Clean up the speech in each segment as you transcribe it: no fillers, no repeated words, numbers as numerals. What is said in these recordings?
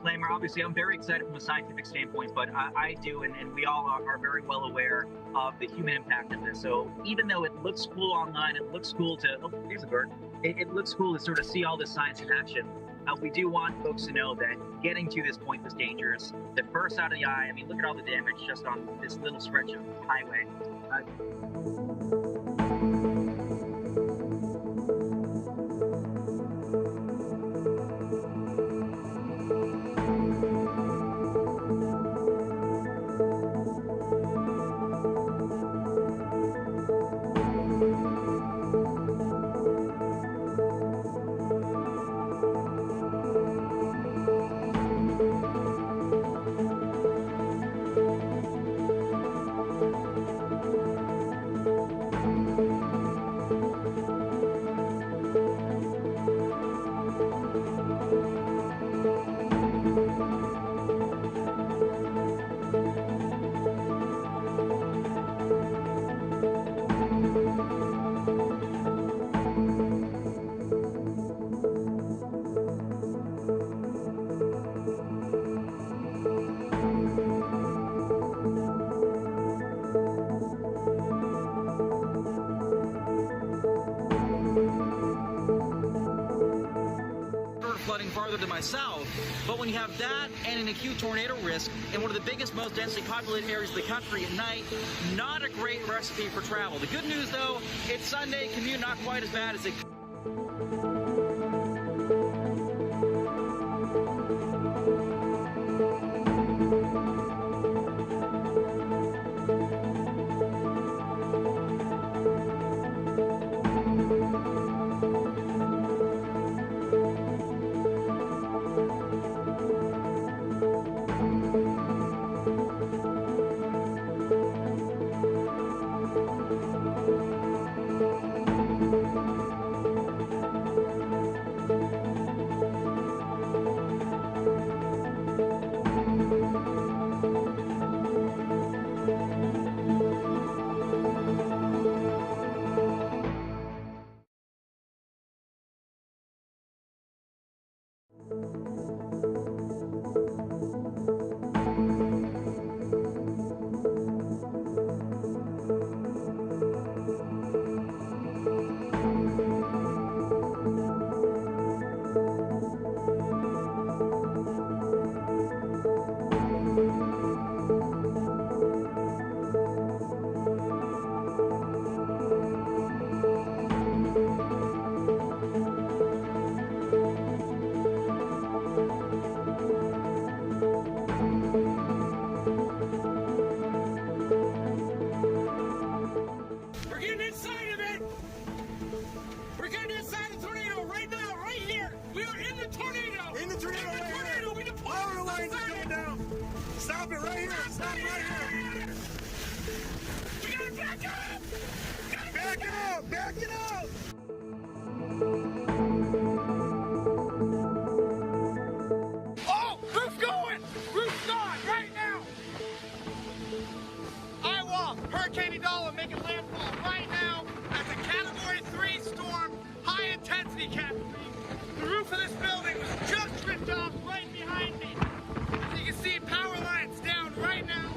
disclaimer, obviously I'm very excited from a scientific standpoint, but I do, and we all are very well aware of the human impact of this. So even though it looks cool online, it looks cool to, oh, here's a bird. It looks cool to sort of see all this science in action. We do want folks to know that getting to this point was dangerous. The first out of the eye, I mean, look at all the damage just on this little stretch of highway. Flooding farther to my south, but when you have that and an acute tornado risk in one of the biggest, most densely populated areas of the country at night, not a great recipe for travel. The good news though, it's Sunday, commute not quite as bad as it Stop it right here! Stop right here! We gotta back up! Back it up! Back it up! Oh! Roof's going! Roof's gone right now! Iowa, Hurricane Idala making landfall right now as a Category 3 storm, high intensity Category 3. The roof of this building was just ripped off right behind me. As you can see, power lines down right now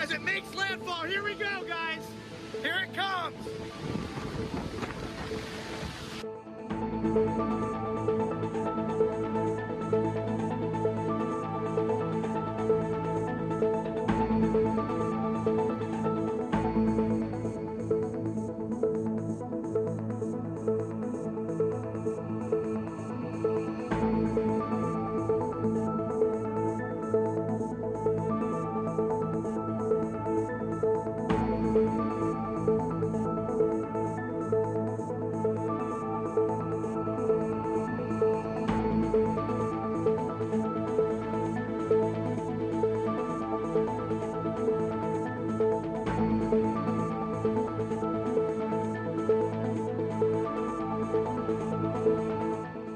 as it makes landfall. Here we go, guys. Here it comes.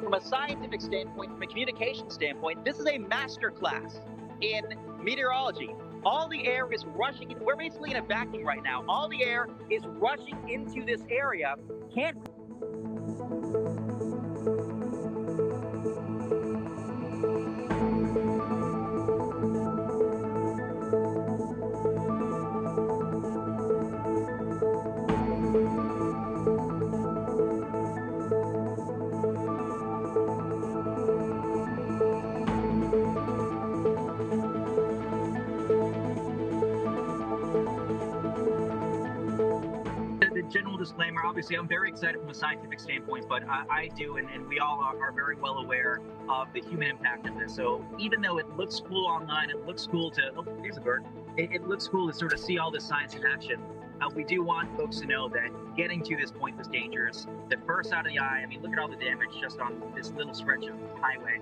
From a scientific standpoint, from a communication standpoint, this is a master class in meteorology. All the air is rushing in. We're basically in a vacuum right now. All the air is rushing into this area. Can't disclaimer. Obviously, I'm very excited from a scientific standpoint, but I do, and we all are very well aware of the human impact of this. So even though it looks cool online, it looks cool to, oh, there's a bird. It looks cool to sort of see all this science in action. We do want folks to know that getting to this point was dangerous. The first out of the eye, I mean, look at all the damage just on this little stretch of highway.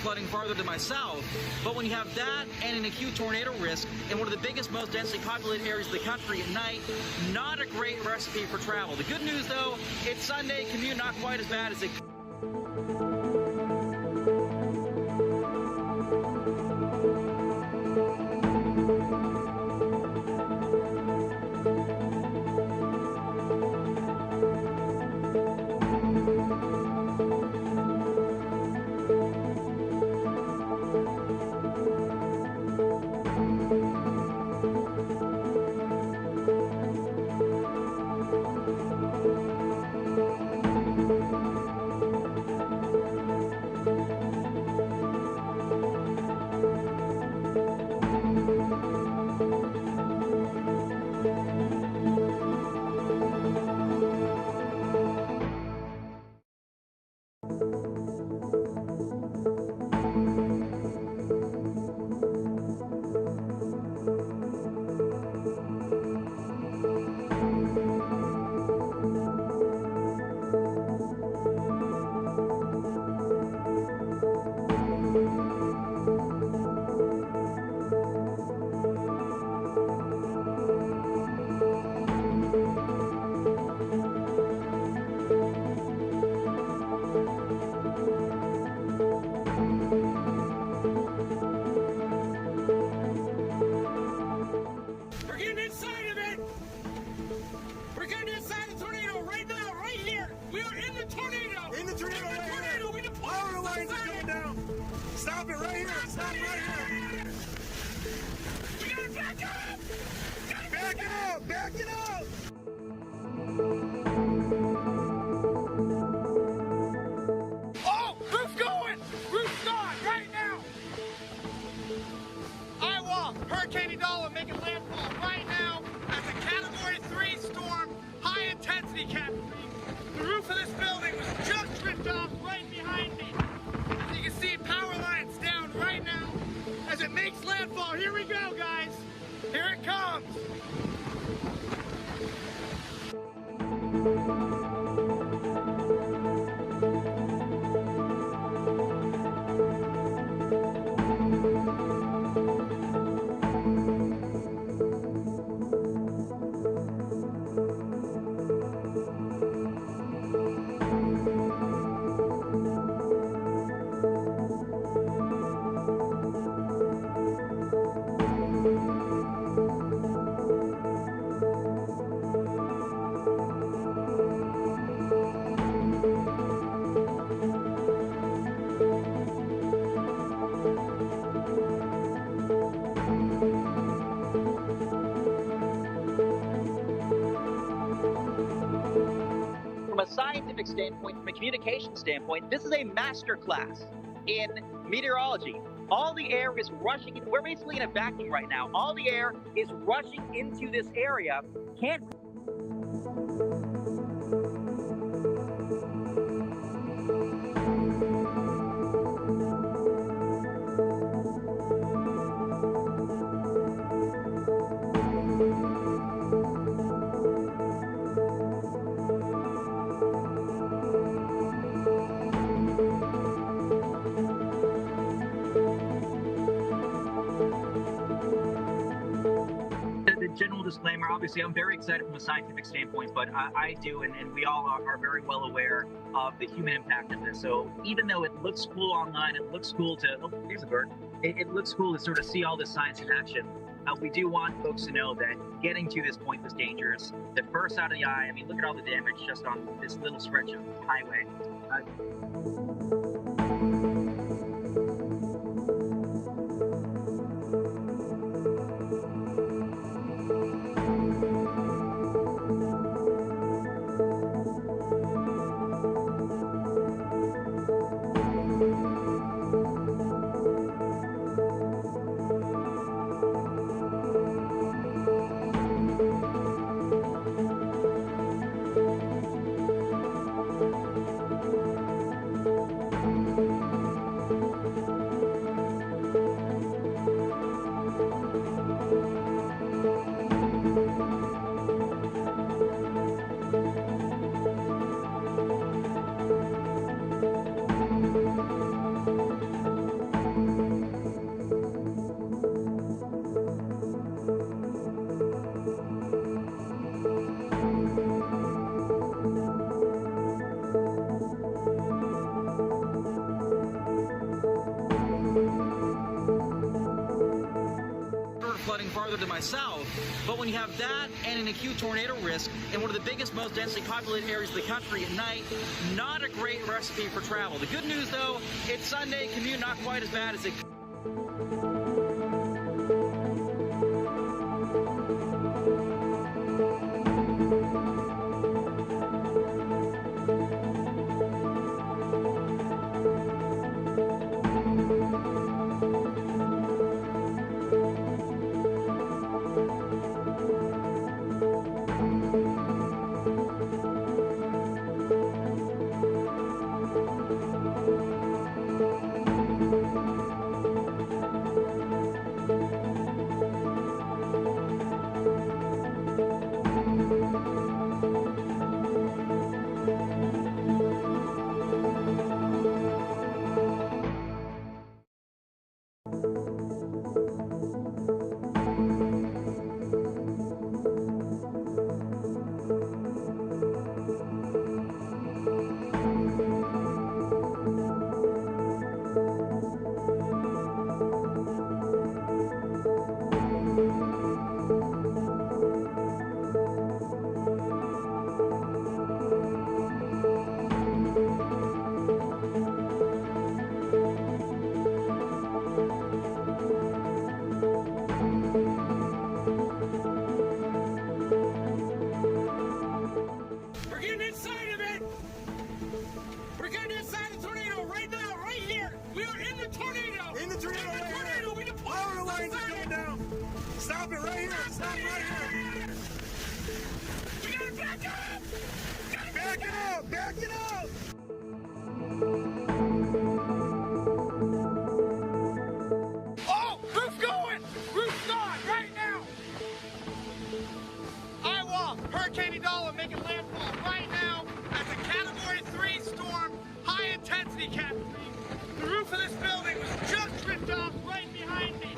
Flooding farther to my south, but when you have that and an acute tornado risk in one of the biggest, most densely populated areas of the country at night, not a great recipe for travel. The good news, though, it's Sunday, commute not quite as bad as it Stop it right here! Stop right here! We gotta back up! Back it up! Back it up! Oh! Roof's going! Roof's gone! Right now! Iowa! Hurricane Idala making landfall right now as a Category 3 storm, high intensity Cat 3. The roof of this building was just ripped off right behind me. As you can see, power lines down right now as it makes landfall. Here we go, guys. Here it comes. From a scientific standpoint, from a communication standpoint, this is a master class in meteorology. All the air is rushing in. We're basically in a vacuum right now. All the air is rushing into this area. Can't disclaimer, obviously I'm very excited from a scientific standpoint, but I do, and we all are very well aware of the human impact of this. So even though it looks cool online, it looks cool to, oh, there's a bird. It looks cool to sort of see all this science in action. We do want folks to know that getting to this point was dangerous. The first out of the eye, I mean, look at all the damage just on this little stretch of highway. Flooding farther to my south, but when you have that and an acute tornado risk in one of the biggest, most densely populated areas of the country at night, not a great recipe for travel. The good news, though, it's Sunday, commute not quite as bad as it Stop it right here! Stop right here! We gotta back up! Back it up! Back it up! Oh! Roof's going! Roof's gone right now! Iowa, Hurricane Idala making landfall right now as a Category 3 storm, high intensity Cat 3. The roof of this building was just ripped off right behind me.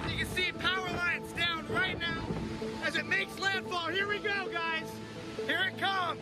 You can see power lines down right now as it makes landfall. Here we go, guys. Here it comes.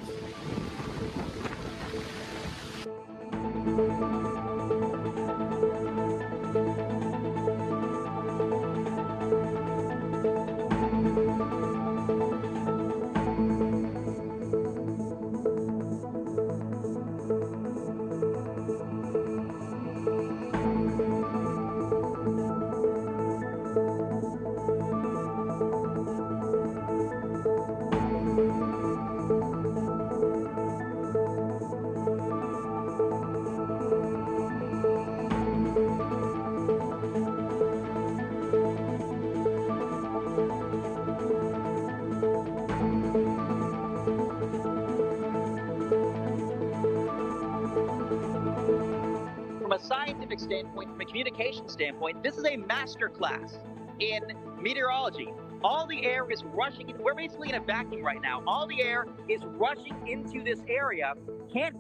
From a scientific standpoint, from a communication standpoint, this is a masterclass in meteorology. All the air is rushing, we're basically in a vacuum right now. All the air is rushing into this area. Can't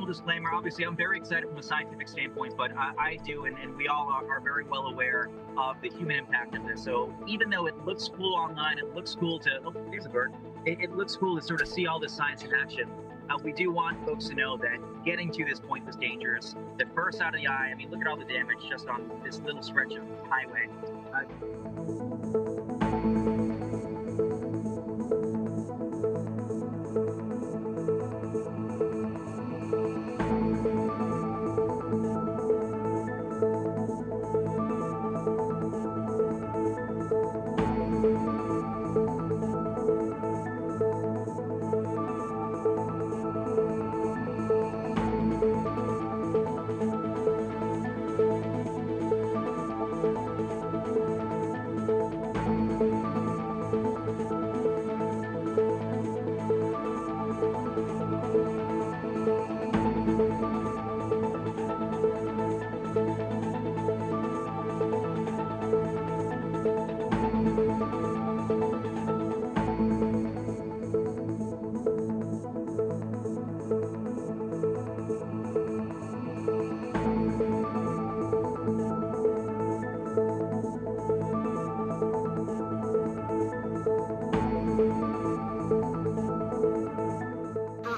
disclaimer, obviously, I'm very excited from a scientific standpoint, but I do, and we all are very well aware of the human impact of this. So even though it looks cool online, it looks cool to, oh, there's a bird. It looks cool to sort of see all this science in action. We do want folks to know that getting to this point was dangerous. The burst out of the eye, I mean, look at all the damage just on this little stretch of highway.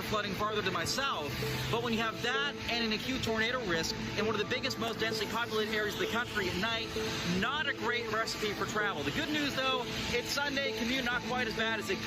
Flooding farther to my south, but when you have that and an acute tornado risk in one of the biggest, most densely populated areas of the country at night, not a great recipe for travel. The good news, though, it's Sunday, commute not quite as bad as it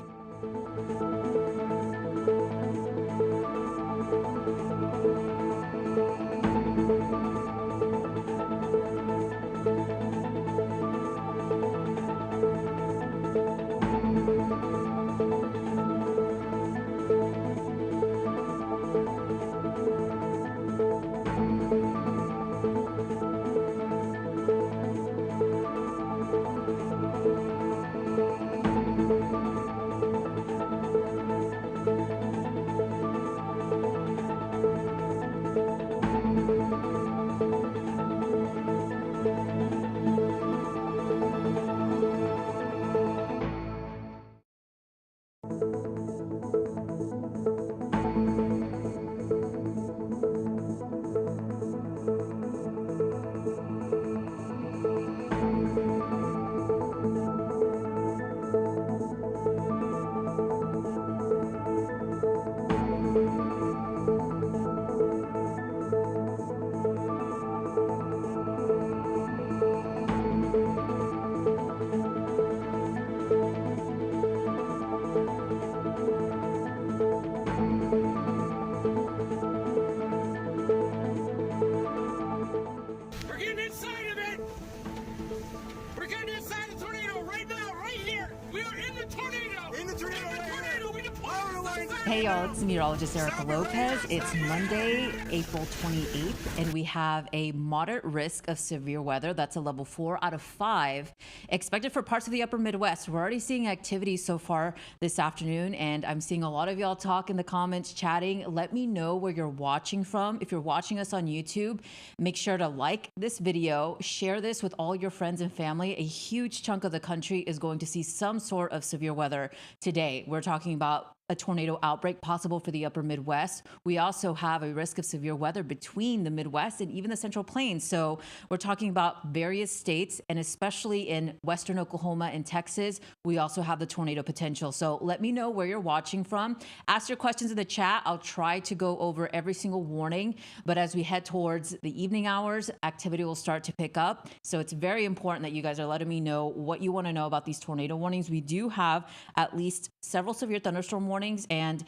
Hey y'all, it's Meteorologist Erica Lopez. It's Monday, April 28th, and we have a moderate risk of severe weather. That's a level 4 out of 5 expected for parts of the upper Midwest. We're already seeing activity so far this afternoon, and I'm seeing a lot of y'all talk in the comments, chatting. Let me know where you're watching from. If you're watching us on YouTube, make sure to like this video, share this with all your friends and family. A huge chunk of the country is going to see some sort of severe weather today. We're talking about a tornado outbreak possible for the upper Midwest. We also have a risk of severe weather between the Midwest and even the Central Plains. So we're talking about various states, and especially in western Oklahoma and Texas, we also have the tornado potential. So let me know where you're watching from. Ask your questions in the chat. I'll try to go over every single warning, but as we head towards the evening hours, activity will start to pick up. So it's very important that you guys are letting me know what you want to know about these tornado warnings. We do have at least several severe thunderstorm warnings, and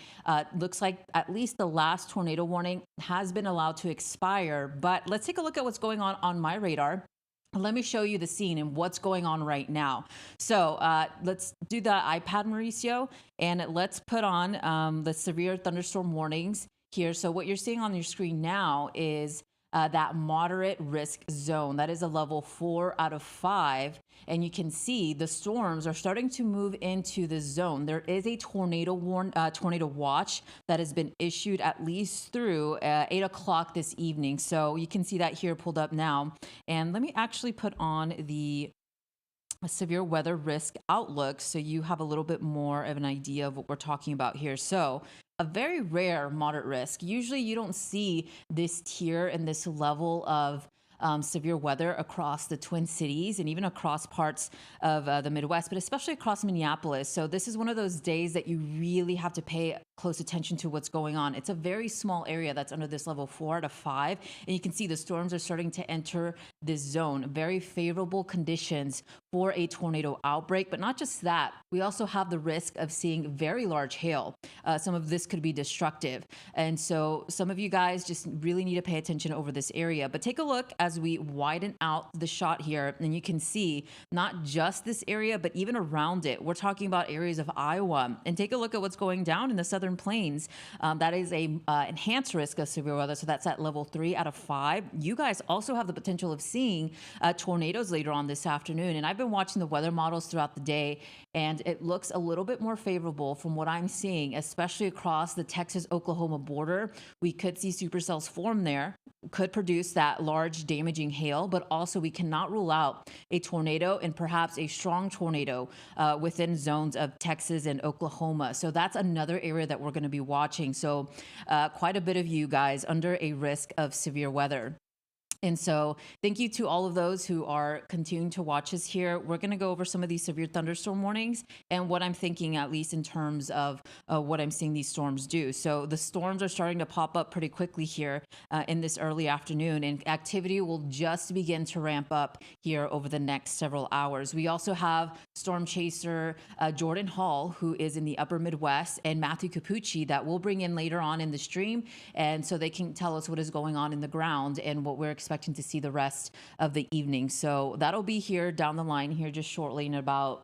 looks like at least the last tornado warning has been allowed to expire. But let's take a look at what's going on MyRadar. Let me show you the scene and what's going on right now. So let's do the iPad, Mauricio, and let's put on the severe thunderstorm warnings here. So what you're seeing on your screen now is that moderate risk zone. That is a level 4 out of 5. And you can see the storms are starting to move into the zone. There is a tornado watch that has been issued at least through 8 o'clock this evening. So you can see that here pulled up now. And let me actually put on the a severe weather risk outlook so you have a little bit more of an idea of what we're talking about here. So, a very rare moderate risk. Usually, you don't see this tier and this level of severe weather across the Twin Cities and even across parts of the Midwest, but especially across Minneapolis. So, this is one of those days that you really have to pay close attention to what's going on. It's a very small area that's under this level 4 out of 5. And you can see the storms are starting to enter this zone. Very favorable conditions for a tornado outbreak. But not just that, we also have the risk of seeing very large hail. Some of this could be destructive. And so some of you guys just really need to pay attention over this area. But take a look as we widen out the shot here, and you can see not just this area, but even around it. We're talking about areas of Iowa. And take a look at what's going down in the southern plains. That is a enhanced risk of severe weather. So that's at level 3 out of 5. You guys also have the potential of seeing tornadoes later on this afternoon. And I've been watching the weather models throughout the day, and it looks a little bit more favorable from what I'm seeing, especially across the Texas-Oklahoma border. We could see supercells form there, could produce that large damaging hail, but also we cannot rule out a tornado and perhaps a strong tornado within zones of Texas and Oklahoma. So that's another area that we're going to be watching. So quite a bit of you guys under a risk of severe weather. And so thank you to all of those who are continuing to watch us here. We're going to go over some of these severe thunderstorm warnings and what I'm thinking, at least in terms of what I'm seeing these storms do. So the storms are starting to pop up pretty quickly here in this early afternoon, and activity will just begin to ramp up here over the next several hours. We also have storm chaser Jordan Hall, who is in the upper Midwest, and Matthew Capucci that we'll bring in later on in the stream. And so they can tell us what is going on in the ground and what we're expecting to see the rest of the evening. So that'll be here down the line here just shortly in about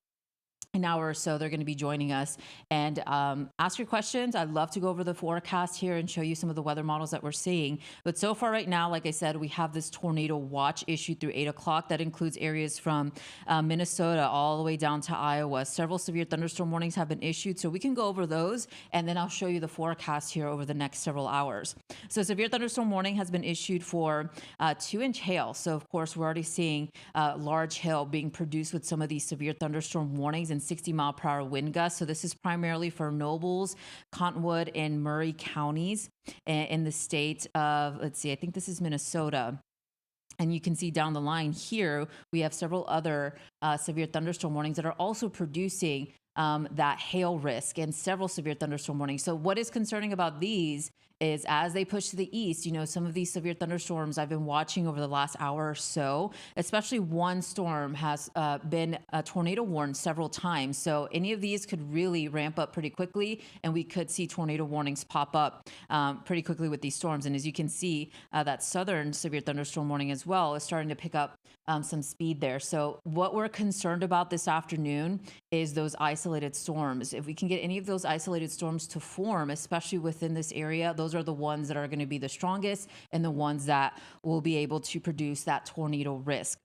an hour or so. They're going to be joining us and ask your questions. I'd love to go over the forecast here and show you some of the weather models that we're seeing. But so far right now, like I said, we have this tornado watch issued through 8 o'clock. That includes areas from Minnesota all the way down to Iowa. Several severe thunderstorm warnings have been issued, so we can go over those, and then I'll show you the forecast here over the next several hours. So severe thunderstorm warning has been issued for 2-inch hail. So of course, we're already seeing large hail being produced with some of these severe thunderstorm warnings and 60-mile-per-hour wind gusts. So this is primarily for Nobles, Cottonwood, and Murray counties in the state of, let's see, I think this is Minnesota. And you can see down the line here, we have several other severe thunderstorm warnings that are also producing that hail risk and several severe thunderstorm warnings. So what is concerning about these is as they push to the east, you know, some of these severe thunderstorms I've been watching over the last hour or so, especially one storm has been tornado warned several times. So any of these could really ramp up pretty quickly, and we could see tornado warnings pop up pretty quickly with these storms. And as you can see, that southern severe thunderstorm warning as well is starting to pick up some speed there. So what we're concerned about this afternoon is those isolated storms. If we can get any of those isolated storms to form, especially within this area, those are the ones that are going to be the strongest and the ones that will be able to produce that tornado risk.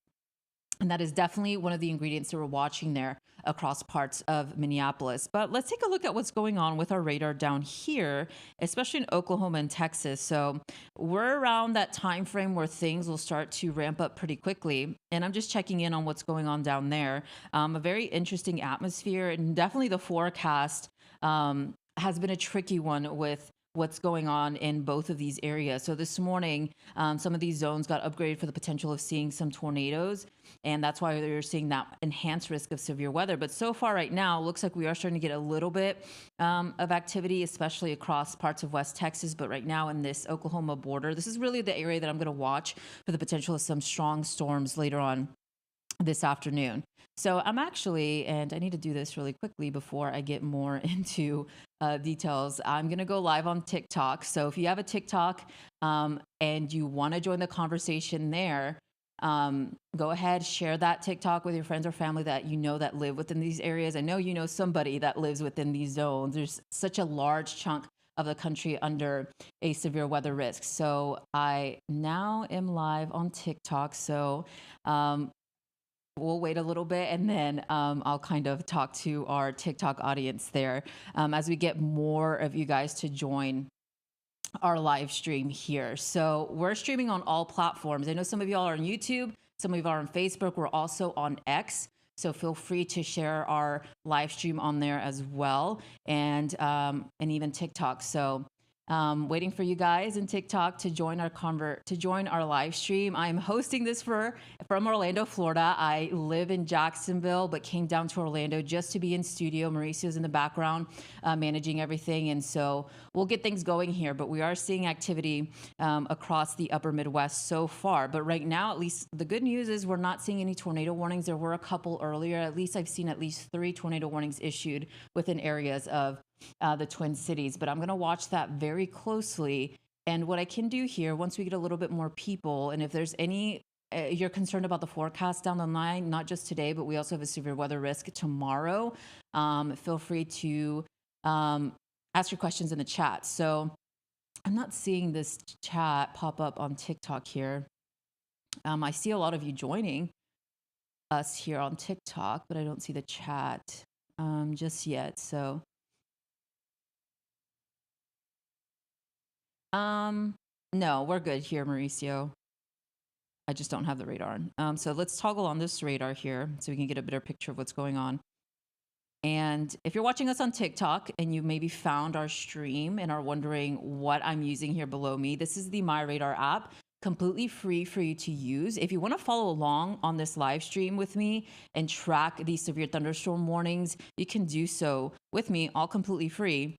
And that is definitely one of the ingredients that we're watching there across parts of Minneapolis. But let's take a look at what's going on with our radar down here, especially in Oklahoma and Texas. So we're around that time frame where things will start to ramp up pretty quickly. And I'm just checking in on what's going on down there. A very interesting atmosphere, and definitely the forecast has been a tricky one with what's going on in both of these areas. So this morning, some of these zones got upgraded for the potential of seeing some tornadoes, and that's why they're seeing that enhanced risk of severe weather. But so far right now, it looks like we are starting to get a little bit of activity, especially across parts of West Texas. But right now in this Oklahoma border, this is really the area that I'm going to watch for the potential of some strong storms later on this afternoon. So I'm actually, and I need to do this really quickly before I get more into details. I'm going to go live on TikTok. So if you have a TikTok and you want to join the conversation there, go ahead, share that TikTok with your friends or family that you know that live within these areas. I know you know somebody that lives within these zones. There's such a large chunk of the country under a severe weather risk. So I now am live on TikTok. So we'll wait a little bit, and then I'll kind of talk to our TikTok audience there as we get more of you guys to join our live stream here. So we're streaming on all platforms. I know some of y'all are on YouTube, some of you are on Facebook. We're also on X. So feel free to share our live stream on there as well, and even TikTok. So waiting for you guys in TikTok to join our live stream. I'm hosting this from Orlando, Florida. I live in Jacksonville, but came down to Orlando just to be in studio. Mauricio's in the background, managing everything, and so we'll get things going here. But we are seeing activity across the upper Midwest so far. But right now, at least the good news is we're not seeing any tornado warnings. There were a couple earlier. At least I've seen at least 3 tornado warnings issued within areas of the Twin Cities, but I'm going to watch that very closely. And what I can do here, once we get a little bit more people, and if there's any, you're concerned about the forecast down the line, not just today, but we also have a severe weather risk tomorrow, feel free to ask your questions in the chat. So I'm not seeing this chat pop up on TikTok here. I see a lot of you joining us here on TikTok, but I don't see the chat just yet. So no, we're good here, Mauricio. I just don't have the radar. So let's toggle on this radar here so we can get a better picture of what's going on. And if you're watching us on TikTok and you maybe found our stream and are wondering what I'm using here below me, this is the MyRadar app, completely free for you to use. If you want to follow along on this live stream with me and track these severe thunderstorm warnings, you can do so with me, all completely free.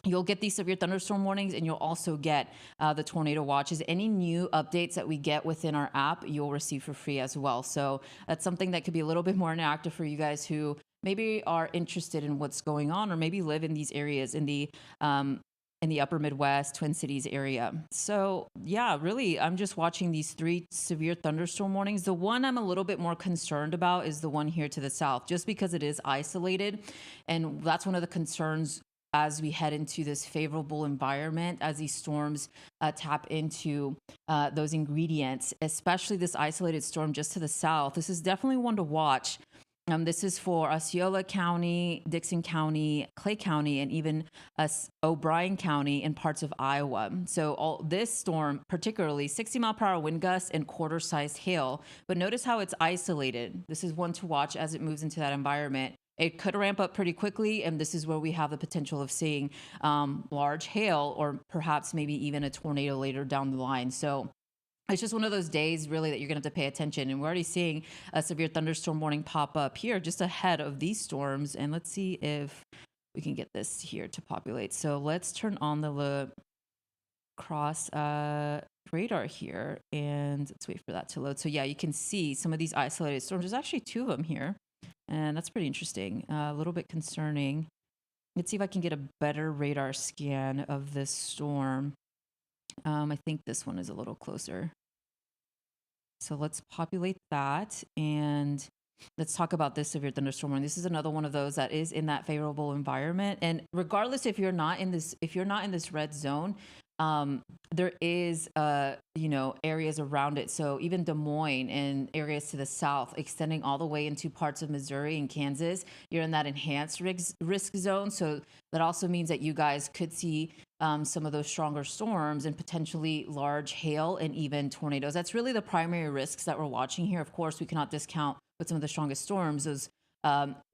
You'll get these severe thunderstorm warnings, and you'll also get the tornado watches. Any new updates that we get within our app, you'll receive for free as well. So that's something that could be a little bit more interactive for you guys who maybe are interested in what's going on, or maybe live in these areas in the upper Midwest, Twin Cities area. So yeah, really, I'm just watching these 3 severe thunderstorm warnings. The one I'm a little bit more concerned about is the one here to the south, just because it is isolated. And that's one of the concerns as we head into this favorable environment, as these storms tap into those ingredients, especially this isolated storm just to the south. This is definitely one to watch. This is for Osceola County, Dixon County, Clay County, and even O'Brien County in parts of Iowa. So this storm, particularly 60-mile-per-hour wind gusts and quarter-sized hail. But notice how it's isolated. This is one to watch as it moves into that environment. It could ramp up pretty quickly, and this is where we have the potential of seeing large hail, or perhaps maybe even a tornado later down the line. So it's just one of those days really that you're going to have to pay attention. And we're already seeing a severe thunderstorm warning pop up here just ahead of these storms. And let's see if we can get this here to populate. So let's turn on the cross radar here, and let's wait for that to load. So yeah, you can see some of these isolated storms. There's actually 2 of them here, and that's pretty interesting. A little bit concerning. Let's see if I can get a better radar scan of this storm. I think this one is a little closer. So let's populate that, and let's talk about this severe thunderstorm warning. This is another one of those that is in that favorable environment. And regardless if you're not in this red zone, there is areas around it. So even Des Moines and areas to the south, extending all the way into parts of Missouri and Kansas, you're in that enhanced risk zone. So that also means that you guys could see some of those stronger storms and potentially large hail and even tornadoes. That's really the primary risks that we're watching here. Of course, we cannot discount with some of the strongest storms, those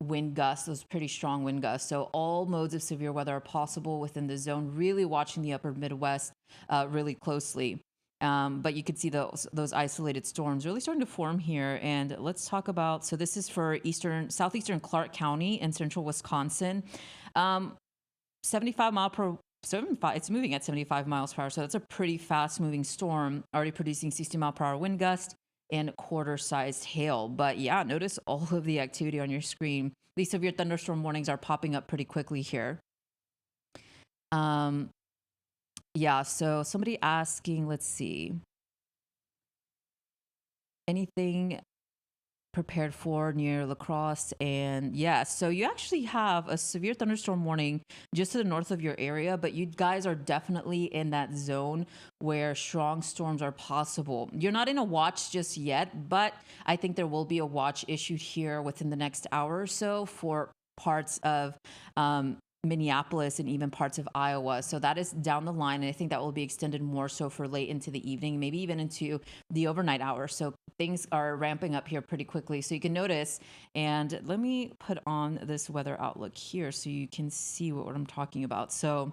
wind gusts, those pretty strong wind gusts. So all modes of severe weather are possible within the zone. Really watching the upper Midwest really closely. But you can see those isolated storms really starting to form here. And let's talk about, so this is for southeastern Clark County and central Wisconsin. 75 it's moving at 75 miles per hour. So that's a pretty fast moving storm, already producing 60-mile-per-hour wind gust and quarter-sized hail. But yeah, notice all of the activity on your screen. These severe thunderstorm warnings are popping up pretty quickly here. Yeah, so somebody asking, let's see, anything prepared for near La Crosse? And yeah, so you actually have a severe thunderstorm warning just to the north of your area, but you guys are definitely in that zone where strong storms are possible. You're not in a watch just yet, but I think there will be a watch issued here within the next hour or so for parts of Minneapolis and even parts of Iowa. So that is down the line. And I think that will be extended more so for late into the evening, maybe even into the overnight hours. So things are ramping up here pretty quickly. So you can notice, and let me put on this weather outlook here so you can see what I'm talking about. So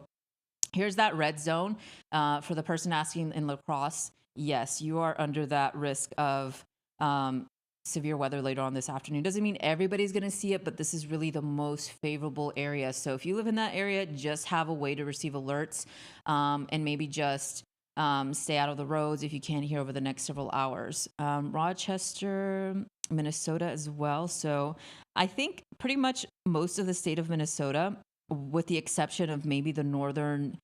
here's that red zone. For the person asking in La Crosse, yes, you are under that risk of severe weather later on this afternoon. Doesn't mean everybody's going to see it, but this is really the most favorable area. So if you live in that area, just have a way to receive alerts, and maybe just stay out of the roads if you can here over the next several hours. Rochester, Minnesota as well. So I think pretty much most of the state of Minnesota, with the exception of maybe the northern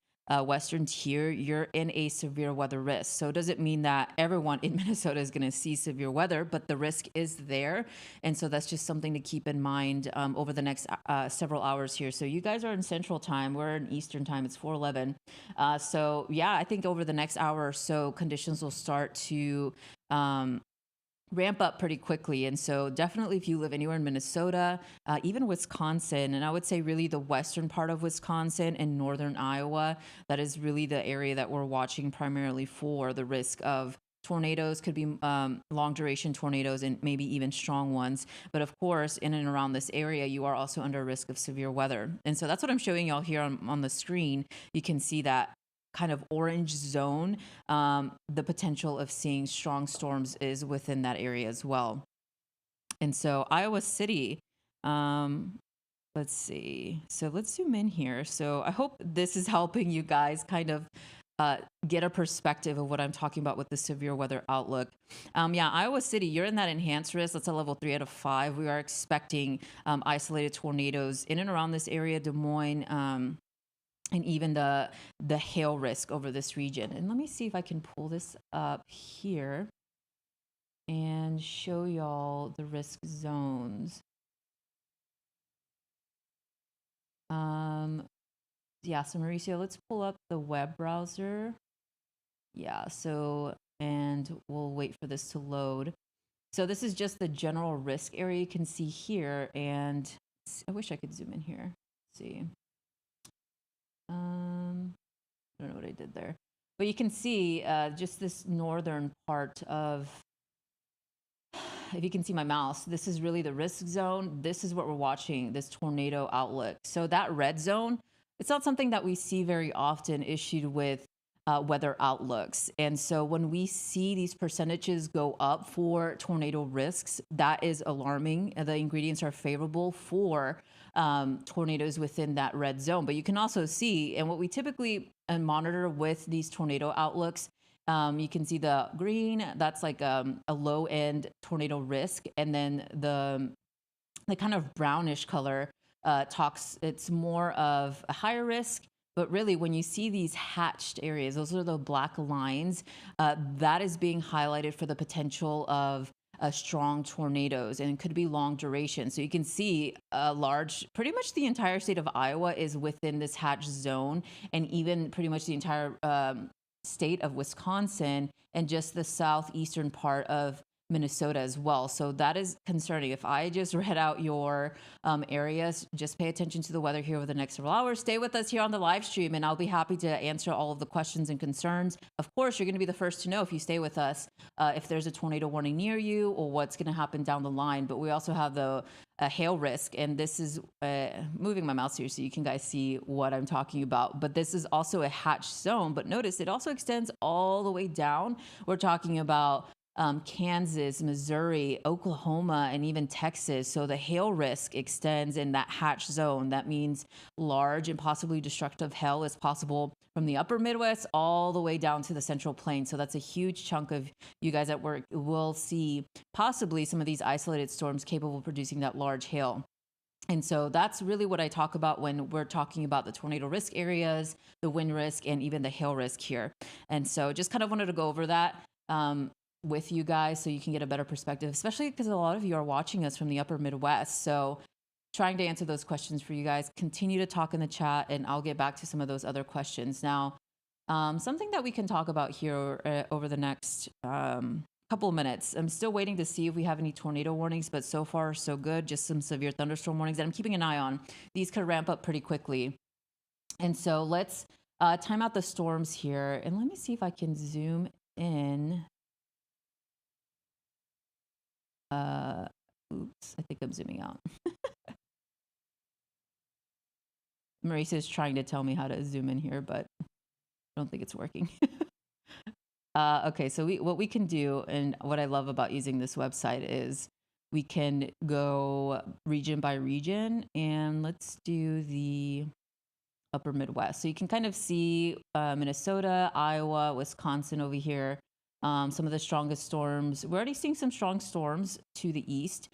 western tier, you're in a severe weather risk. So does it mean that everyone in Minnesota is going to see severe weather, but the risk is there. And so that's just something to keep in mind over the next several hours here. So you guys are in Central Time. We're in Eastern Time. It's 4:11. So yeah, I think over the next hour or so, conditions will start to ramp up pretty quickly. And so definitely if you live anywhere in Minnesota, even Wisconsin, and I would say really the western part of Wisconsin and northern Iowa, that is really the area that we're watching primarily for the risk of tornadoes. Could be long duration tornadoes and maybe even strong ones. But of course, in and around this area, you are also under risk of severe weather. And so that's what I'm showing y'all here on the screen. You can see that kind of orange zone. The potential of seeing strong storms is within that area as well. And so Iowa City, let's see. So let's zoom in here. So I hope this is helping you guys kind of get a perspective of what I'm talking about with the severe weather outlook. Yeah, Iowa City, you're in that enhanced risk. That's a level 3 out of 5. We are expecting isolated tornadoes in and around this area, Des Moines, and even the hail risk over this region. And let me see if I can pull this up here and show y'all the risk zones. Yeah, so Mauricio, let's pull up the web browser. Yeah, so, and we'll wait for this to load. So this is just the general risk area you can see here. And I wish I could zoom in here. Let's see. I don't know what I did there, but you can see just this northern part of, if you can see my mouse, this is really the risk zone. This is what we're watching, this tornado outlook. So that red zone, it's not something that we see very often issued with weather outlooks. And so when we see these percentages go up for tornado risks, that is alarming. The ingredients are favorable for tornadoes within that red zone. But you can also see, and what we typically monitor with these tornado outlooks, you can see the green, that's like a low end tornado risk. And then the kind of brownish color it's more of a higher risk. But really, when you see these hatched areas, those are the black lines, that is being highlighted for the potential of strong tornadoes, and it could be long duration. So you can see pretty much the entire state of Iowa is within this hatch zone, and even pretty much the entire state of Wisconsin and just the southeastern part of Minnesota as well. So that is concerning. If I just read out your areas, just pay attention to the weather here over the next several hours. Stay with us here on the live stream, and I'll be happy to answer all of the questions and concerns. Of course, you're going to be the first to know if you stay with us, if there's a tornado warning near you or what's going to happen down the line. But we also have the hail risk, and this is moving my mouse here so you can guys see what I'm talking about. But this is also a hatch zone. But notice it also extends all the way down. We're talking about Kansas, Missouri, Oklahoma, and even Texas. So the hail risk extends in that hatch zone. That means large and possibly destructive hail is possible from the upper Midwest all the way down to the Central Plains. So that's a huge chunk of you guys at work will see possibly some of these isolated storms capable of producing that large hail. And so that's really what I talk about when we're talking about the tornado risk areas, the wind risk, and even the hail risk here. And so just kind of wanted to go over that with you guys so you can get a better perspective, especially because a lot of you are watching us from the upper Midwest. So trying to answer those questions for you guys. Continue to talk in the chat, and I'll get back to some of those other questions. Now, something that we can talk about here over the next couple of minutes. I'm still waiting to see if we have any tornado warnings, but so far so good. Just some severe thunderstorm warnings that I'm keeping an eye on. These could ramp up pretty quickly. And so let's time out the storms here. And let me see if I can zoom in. Oops, I think I'm zooming out. Marisa is trying to tell me how to zoom in here, but I don't think it's working. Okay, so what we can do, and what I love about using this website is we can go region by region, and let's do the upper Midwest. So you can kind of see Minnesota, Iowa, Wisconsin over here. Some of the strongest storms. We're already seeing some strong storms to the east.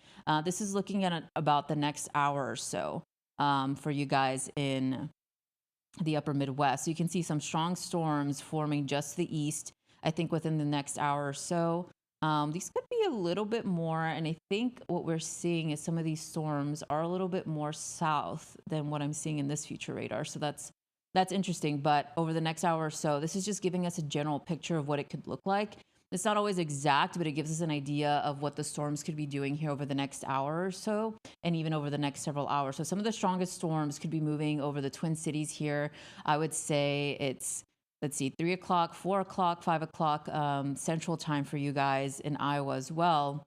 This is looking at about the next hour or so for you guys in the upper Midwest. So you can see some strong storms forming just to the east, I think within the next hour or so. These could be a little bit more, and I think what we're seeing is some of these storms are a little bit more south than what I'm seeing in this future radar. So that's interesting. But over the next hour or so, this is just giving us a general picture of what it could look like. It's not always exact, but it gives us an idea of what the storms could be doing here over the next hour or so, and even over the next several hours. So some of the strongest storms could be moving over the Twin Cities here. I would say it's, let's see, 3 o'clock, 4 o'clock, 5 o'clock Central Time for you guys in Iowa as well.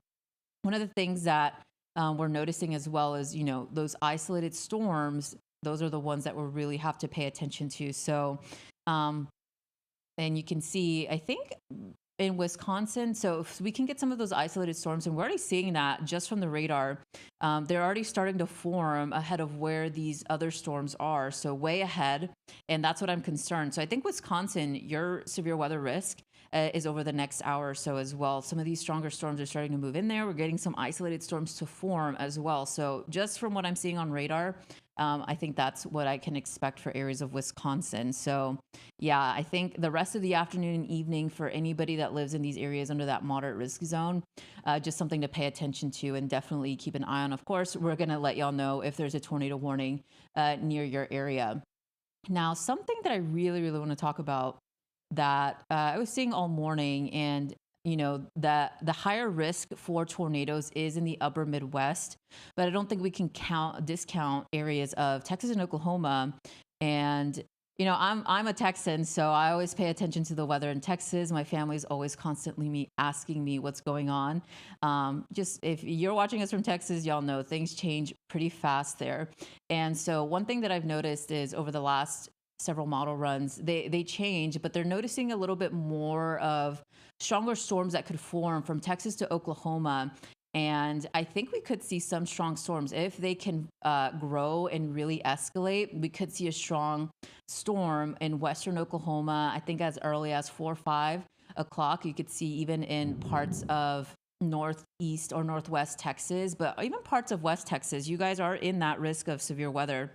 One of the things that we're noticing as well is, those isolated storms, those are the ones that we'll really have to pay attention to. So, and you can see, I think in Wisconsin, so if we can get some of those isolated storms, and we're already seeing that just from the radar, they're already starting to form ahead of where these other storms are. So way ahead. And that's what I'm concerned. So I think Wisconsin, your severe weather risk is over the next hour or so as well. Some of these stronger storms are starting to move in there. We're getting some isolated storms to form as well. So just from what I'm seeing on radar, I think that's what I can expect for areas of Wisconsin. So yeah, I think the rest of the afternoon and evening for anybody that lives in these areas under that moderate risk zone, just something to pay attention to and definitely keep an eye on. Of course, we're going to let y'all know if there's a tornado warning near your area. Now, something that I really, really want to talk about that I was seeing all morning, and that the higher risk for tornadoes is in the upper Midwest, but I don't think we can discount areas of Texas and Oklahoma. And I'm a Texan, so I always pay attention to the weather in Texas. My family's always constantly asking me what's going on. Just if you're watching us from Texas, y'all know things change pretty fast there. And so one thing that I've noticed is over the last several model runs, they change, but they're noticing a little bit more of stronger storms that could form from Texas to Oklahoma. And I think we could see some strong storms. If they can grow and really escalate, we could see a strong storm in western Oklahoma, I think as early as 4 or 5 o'clock. You could see even in parts of northeast or northwest Texas, but even parts of West Texas. You guys are in that risk of severe weather.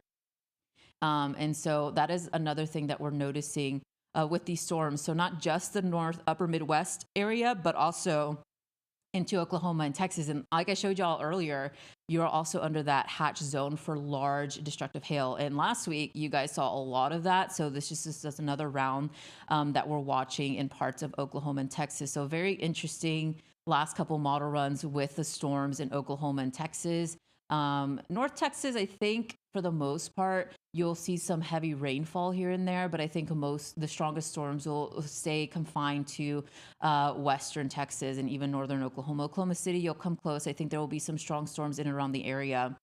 And so that is another thing that we're noticing with these storms. So not just the upper Midwest area, but also into Oklahoma and Texas. And like I showed y'all earlier, you're also under that hatch zone for large destructive hail. And last week, you guys saw a lot of that. So this is just another round that we're watching in parts of Oklahoma and Texas. So very interesting last couple model runs with the storms in Oklahoma and Texas. North Texas, I think for the most part, you'll see some heavy rainfall here and there, but I think the strongest storms will stay confined to western Texas and even northern Oklahoma. Oklahoma City, you'll come close. I think there will be some strong storms in and around the area.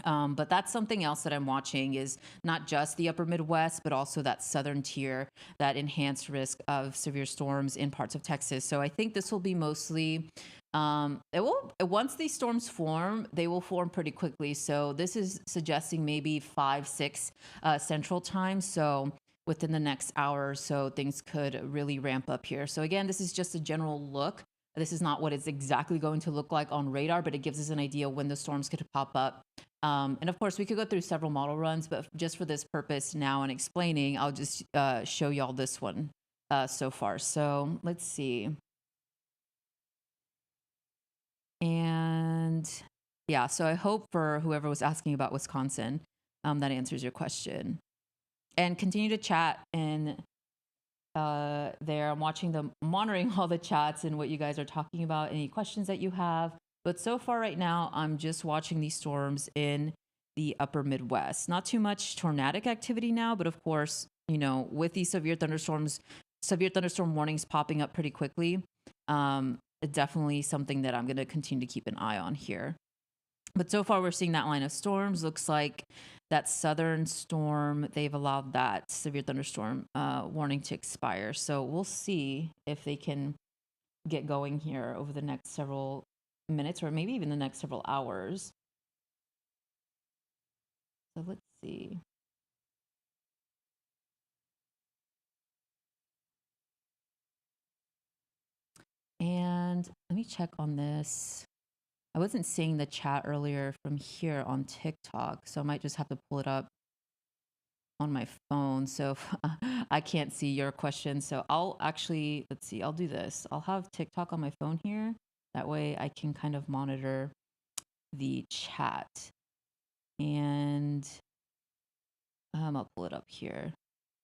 But that's something else that I'm watching is not just the upper Midwest, but also that southern tier, that enhanced risk of severe storms in parts of Texas. So I think this will be mostly once these storms form, they will form pretty quickly. So this is suggesting maybe 5, 6 Central Time. So within the next hour or so, things could really ramp up here. So again, this is just a general look. This is not what it's exactly going to look like on radar, but it gives us an idea when the storms could pop up. And of course, we could go through several model runs, but just for this purpose now and explaining, I'll just show y'all this one so far. So let's see. And yeah, so I hope for whoever was asking about Wisconsin, that answers your question. And continue to chat in there. I'm watching them, monitoring all the chats and what you guys are talking about, any questions that you have. But so far right now, I'm just watching these storms in the upper Midwest. Not too much tornadic activity now, but of course, with these severe thunderstorm warnings popping up pretty quickly, definitely something that I'm going to continue to keep an eye on here. But so far, we're seeing that line of storms. Looks like that southern storm, they've allowed that severe thunderstorm warning to expire. So we'll see if they can get going here over the next several minutes or maybe even the next several hours. So let's see. And let me check on this. I wasn't seeing the chat earlier from here on TikTok, so I might just have to pull it up on my phone. So I can't see your question. So I'll actually, let's see, I'll do this. I'll have TikTok on my phone here. That way I can kind of monitor the chat. And I'll pull it up here.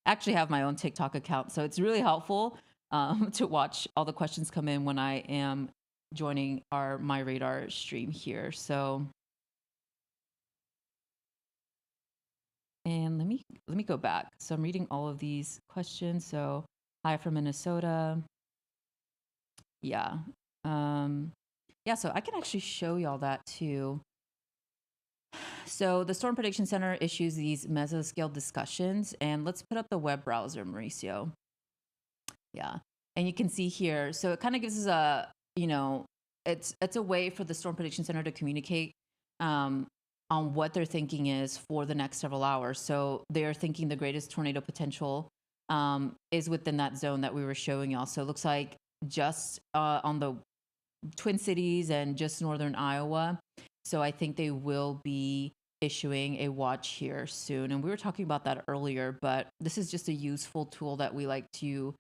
I actually have my own TikTok account, so it's really helpful to watch all the questions come in when I am joining our MyRadar stream here. So, and let me go back. So I'm reading all of these questions. So, hi from Minnesota. Yeah. Yeah, so I can actually show y'all that too. So the Storm Prediction Center issues these mesoscale discussions, and let's put up the web browser, Mauricio. Yeah, and you can see here. So it kind of gives us a, it's a way for the Storm Prediction Center to communicate on what their thinking is for the next several hours. So they're thinking the greatest tornado potential is within that zone that we were showing y'all. So it looks like just on the Twin Cities and just northern Iowa. So I think they will be issuing a watch here soon. And we were talking about that earlier, but this is just a useful tool that we like to,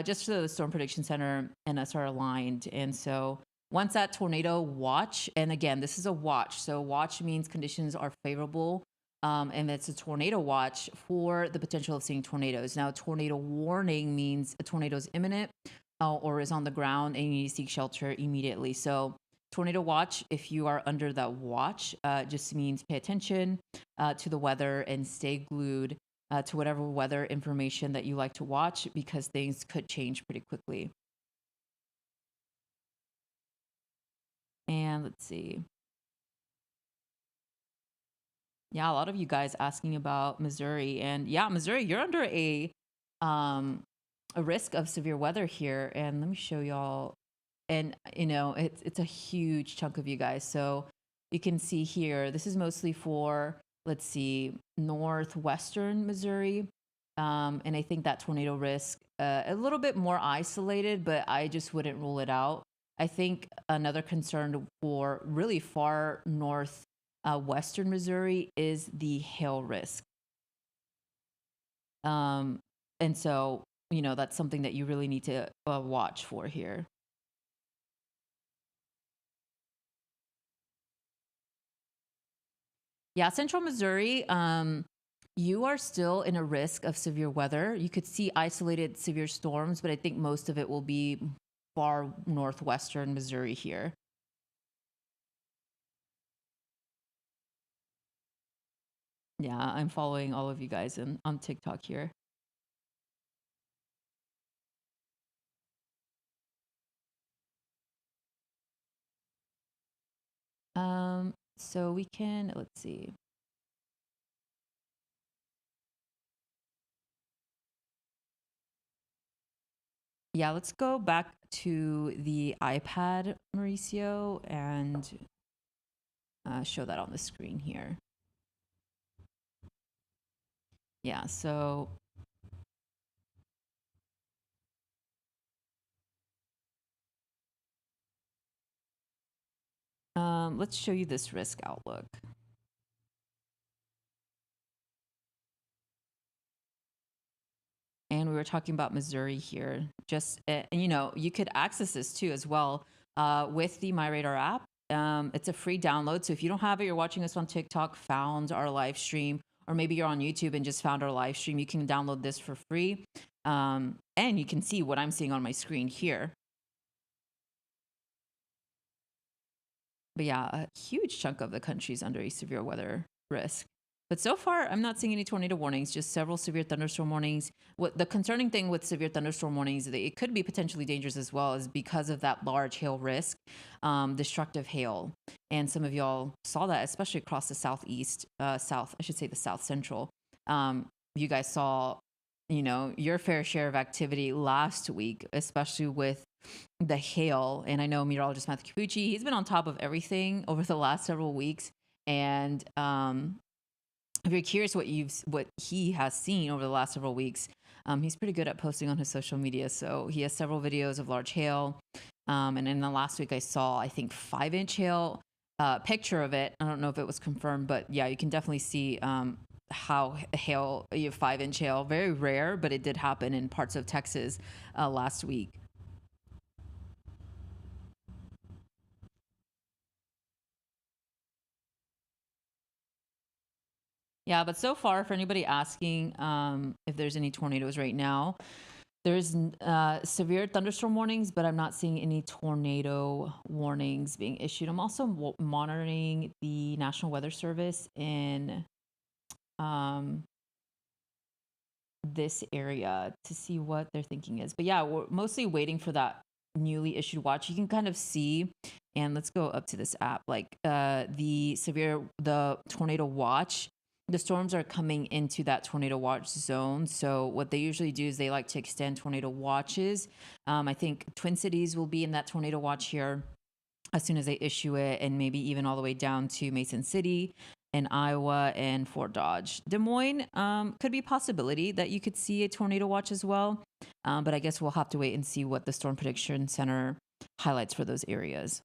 just so the Storm Prediction Center and us are aligned. And so once that tornado watch, and again, this is a watch. So watch means conditions are favorable. And it's a tornado watch for the potential of seeing tornadoes. Now, tornado warning means a tornado is imminent or is on the ground and you need to seek shelter immediately. So tornado watch, if you are under that watch, just means pay attention to the weather and stay glued to whatever weather information that you like to watch, because things could change pretty quickly. And let's see. Yeah, a lot of you guys asking about Missouri. And yeah, Missouri, you're under a risk of severe weather here. And let me show y'all. And, it's a huge chunk of you guys. So you can see here, this is mostly for, let's see, northwestern Missouri. And I think that tornado risk, a little bit more isolated, but I just wouldn't rule it out. I think another concern for really far north western Missouri is the hail risk. And so, that's something that you really need to watch for here. Yeah, central Missouri, you are still in a risk of severe weather. You could see isolated severe storms, but I think most of it will be far northwestern Missouri here. Yeah, I'm following all of you guys on TikTok here. So we can, let's see. Yeah, let's go back to the iPad, Mauricio, and show that on the screen here. Yeah, so let's show you this risk outlook. And we were talking about Missouri here. Just, and you could access this too as well with the MyRadar app. It's a free download. So if you don't have it, you're watching us on TikTok, found our live stream, or maybe you're on YouTube and just found our live stream, you can download this for free. And you can see what I'm seeing on my screen here. But yeah, a huge chunk of the country is under a severe weather risk. But so far, I'm not seeing any tornado warnings, just several severe thunderstorm warnings. What the concerning thing with severe thunderstorm warnings, that it could be potentially dangerous as well, is because of that large hail risk, destructive hail. And some of y'all saw that, especially across the southeast, south, I should say the south central. You guys saw, your fair share of activity last week, especially with the hail. And I know meteorologist Matthew Capucci, he's been on top of everything over the last several weeks. And if you're curious what he has seen over the last several weeks, he's pretty good at posting on his social media. So he has several videos of large hail. And in the last week, I saw, I think, 5-inch hail, picture of it. I don't know if it was confirmed, but yeah, you can definitely see how hail, 5-inch hail, very rare, but it did happen in parts of Texas last week. Yeah, but so far, for anybody asking if there's any tornadoes right now, there's severe thunderstorm warnings, but I'm not seeing any tornado warnings being issued. I'm also monitoring the National Weather Service in this area to see what their thinking is. But yeah, we're mostly waiting for that newly issued watch. You can kind of see, and let's go up to this app, like the tornado watch. The storms are coming into that tornado watch zone. So what they usually do is they like to extend tornado watches. I think Twin Cities will be in that tornado watch here as soon as they issue it, and maybe even all the way down to Mason City and Iowa and Fort Dodge. Des Moines could be a possibility that you could see a tornado watch as well. But I guess we'll have to wait and see what the Storm Prediction Center highlights for those areas.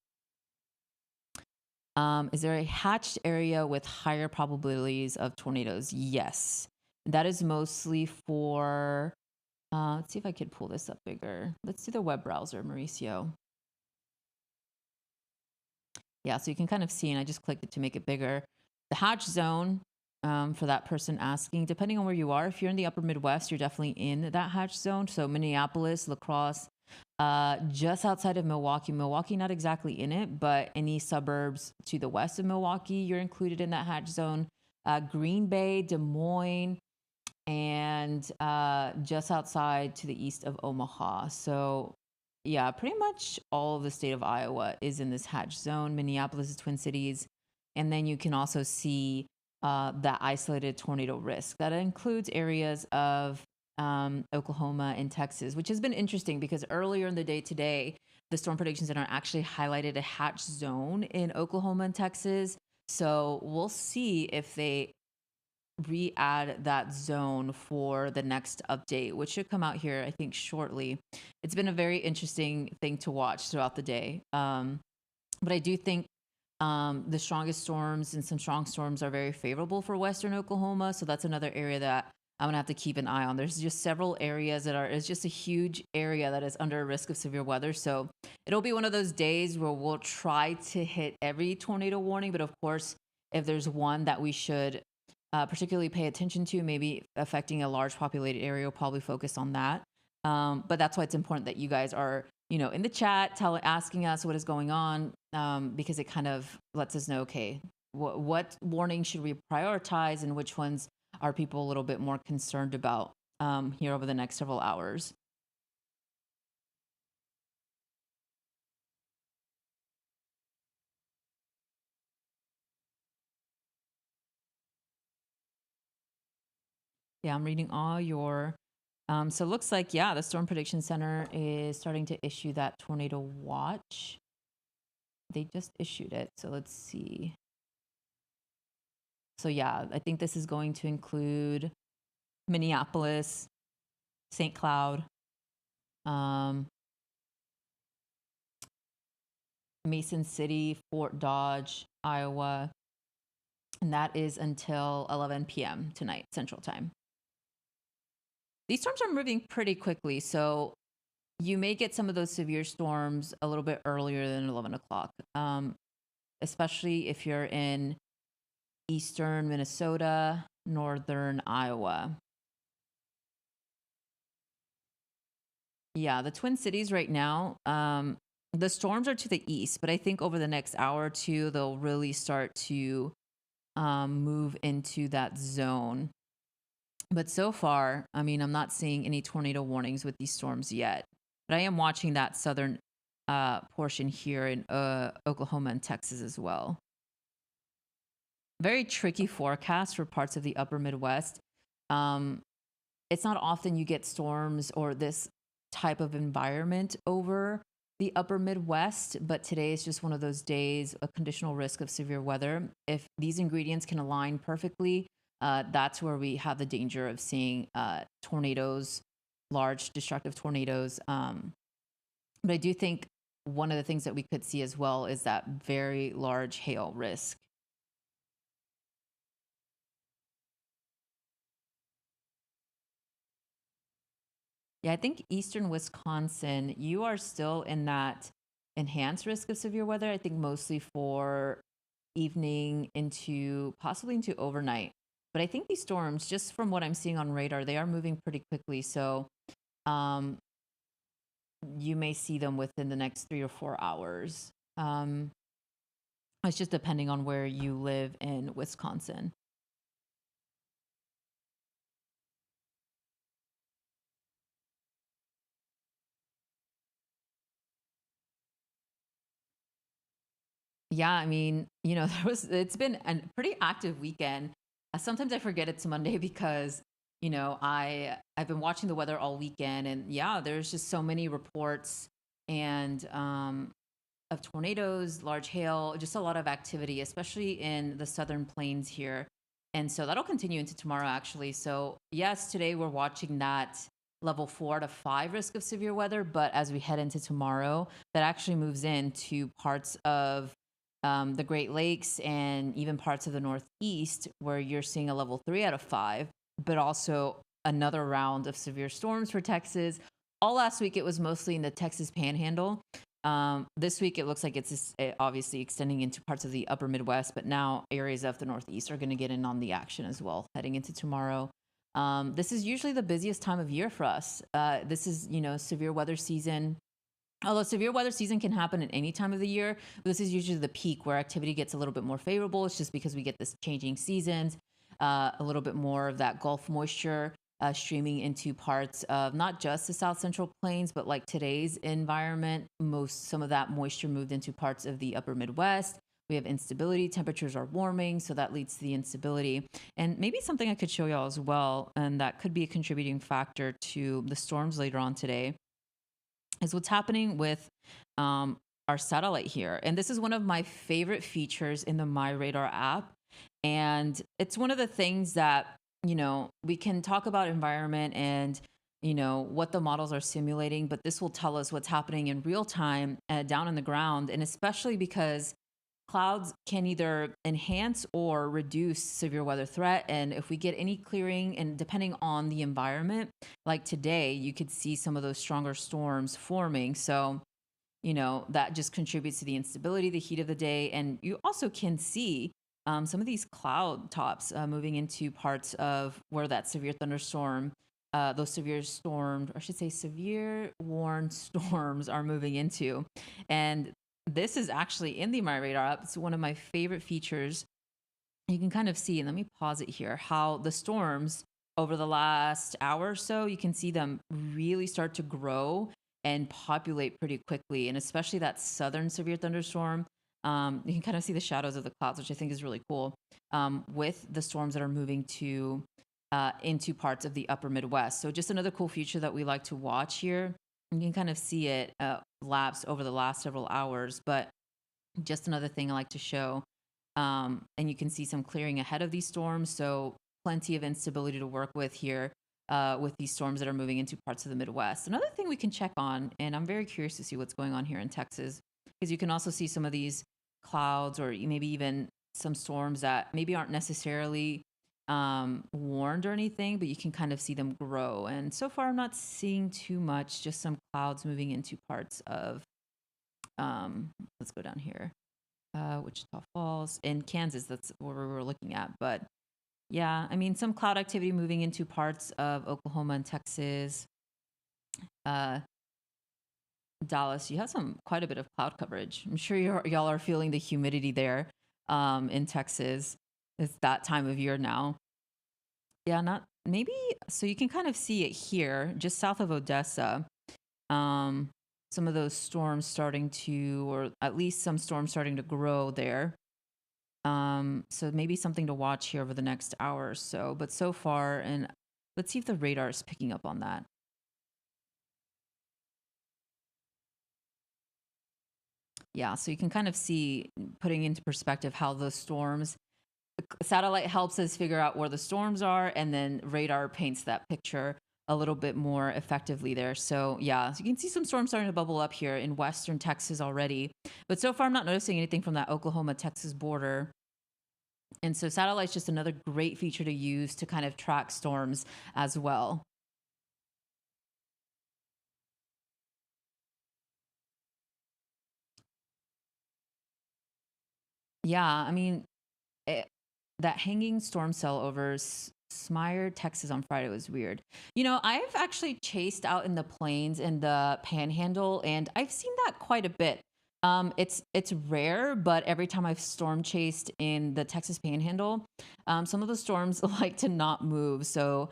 Is there a hatched area with higher probabilities of tornadoes? Yes. That is mostly for, let's see if I could pull this up bigger. Let's do the web browser, Mauricio. Yeah, so you can kind of see, and I just clicked it to make it bigger. The hatch zone, for that person asking, depending on where you are, if you're in the upper Midwest, you're definitely in that hatch zone. So Minneapolis, La Crosse, just outside of Milwaukee. Milwaukee, not exactly in it, but any suburbs to the west of Milwaukee, you're included in that hatch zone. Green Bay, Des Moines, and just outside to the east of Omaha. So yeah, pretty much all of the state of Iowa is in this hatch zone. Minneapolis is Twin Cities. And then you can also see that isolated tornado risk. That includes areas of Oklahoma and Texas, which has been interesting because earlier in the day today, the Storm Prediction Center actually highlighted a hatch zone in Oklahoma and Texas. So we'll see if they re-add that zone for the next update, which should come out here, I think, shortly. It's been a very interesting thing to watch throughout the day. But I do think the strongest storms and some strong storms are very favorable for Western Oklahoma. So that's another area that I'm going to have to keep an eye on. There's just several areas it's just a huge area that is under risk of severe weather. So it'll be one of those days where we'll try to hit every tornado warning. But of course, if there's one that we should particularly pay attention to, maybe affecting a large populated area, we'll probably focus on that. But that's why it's important that you guys are, in the chat, asking us what is going on, because it kind of lets us know, okay, what warnings should we prioritize and which ones are people a little bit more concerned about here over the next several hours. Yeah, I'm reading all your. So it looks like, the Storm Prediction Center is starting to issue that tornado watch. They just issued it. So let's see. So yeah, I think this is going to include Minneapolis, St. Cloud, Mason City, Fort Dodge, Iowa. And that is until 11 p.m. tonight, Central Time. These storms are moving pretty quickly, so you may get some of those severe storms a little bit earlier than 11 o'clock, especially if you're in eastern Minnesota, northern Iowa. Yeah, the Twin Cities right now, the storms are to the east, but I think over the next hour or two, they'll really start to move into that zone. But so far, I mean, I'm not seeing any tornado warnings with these storms yet. But I am watching that southern portion here in Oklahoma and Texas as well. Very tricky forecast for parts of the upper Midwest. Um, it's not often you get storms or this type of environment over the upper Midwest, but today is just one of those days, a conditional risk of severe weather. If these ingredients can align perfectly, that's where we have the danger of seeing tornadoes, large destructive tornadoes. But I do think one of the things that we could see as well is that very large hail risk. Yeah, I think eastern Wisconsin, you are still in that enhanced risk of severe weather. I think mostly for evening into possibly into overnight. But I think these storms, just from what I'm seeing on radar, they are moving pretty quickly. So um, you may see them within the next 3 or 4 hours. It's just depending on where you live in Wisconsin. Yeah, I mean, it's been a pretty active weekend. Sometimes I forget it's Monday because, I've been watching the weather all weekend, and yeah, there's just so many reports and of tornadoes, large hail, just a lot of activity, especially in the southern plains here. And so that'll continue into tomorrow, actually. So, yes, today we're watching that level 4 to 5 risk of severe weather. But as we head into tomorrow, that actually moves into parts of the Great Lakes and even parts of the Northeast, where you're seeing a level 3 out of 5, but also another round of severe storms for Texas. All last week, it was mostly in the Texas panhandle. This week, it looks like it's obviously extending into parts of the upper Midwest, but now areas of the Northeast are going to get in on the action as well heading into tomorrow. This is usually the busiest time of year for us. This is, severe weather season. Although severe weather season can happen at any time of the year, this is usually the peak where activity gets a little bit more favorable. It's just because we get this changing seasons, a little bit more of that Gulf moisture streaming into parts of not just the South Central Plains, but like today's environment, some of that moisture moved into parts of the upper Midwest. We have instability, temperatures are warming, so that leads to the instability. And maybe something I could show y'all as well, and that could be a contributing factor to the storms later on today, is what's happening with our satellite here. And this is one of my favorite features in the MyRadar app. And it's one of the things that, we can talk about environment and, what the models are simulating, but this will tell us what's happening in real time down on the ground. And especially because clouds can either enhance or reduce severe weather threat. And if we get any clearing, and depending on the environment, like today, you could see some of those stronger storms forming. So, that just contributes to the instability, the heat of the day. And you also can see some of these cloud tops moving into parts of where that severe thunderstorm, those severe stormed, or I should say severe warned storms are moving into. And this is actually in the MyRadar app. It's one of my favorite features. You can kind of see, and let me pause it here, how the storms over the last hour or so, you can see them really start to grow and populate pretty quickly. And especially that southern severe thunderstorm, you can kind of see the shadows of the clouds, which I think is really cool, with the storms that are moving into parts of the upper Midwest. So just another cool feature that we like to watch here. You can kind of see it lapse over the last several hours, but just another thing I like to show. And you can see some clearing ahead of these storms. So plenty of instability to work with here with these storms that are moving into parts of the Midwest. Another thing we can check on, and I'm very curious to see what's going on here in Texas, because you can also see some of these clouds or maybe even some storms that maybe aren't necessarily warned or anything, but you can kind of see them grow. And so far, I'm not seeing too much, just some clouds moving into parts of, let's go down here, Wichita Falls in Kansas. That's where we were looking at. But yeah, I mean, some cloud activity moving into parts of Oklahoma and Texas. Dallas, you have quite a bit of cloud coverage. I'm sure y'all are feeling the humidity there in Texas. It's that time of year now. Yeah, not maybe. So you can kind of see it here, just south of Odessa. Um, some of those storms starting to, or at least some storms starting to grow there. So maybe something to watch here over the next hour or so. But so far, and let's see if the radar is picking up on that. Yeah, so you can kind of see, putting into perspective, how those storms, satellite helps us figure out where the storms are, and then radar paints that picture a little bit more effectively there. So yeah, so you can see some storms starting to bubble up here in western Texas already. But so far, I'm not noticing anything from that Oklahoma-Texas border. And so satellite's just another great feature to use to kind of track storms as well. Yeah, I mean, it, that hanging storm cell over Smyre, Texas on Friday was weird. You know, I've actually chased out in the plains in the Panhandle, and I've seen that quite a bit. It's rare, but every time I've storm chased in the Texas Panhandle, some of the storms like to not move. So,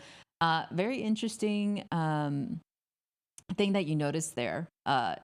very interesting. Thing that you noticed there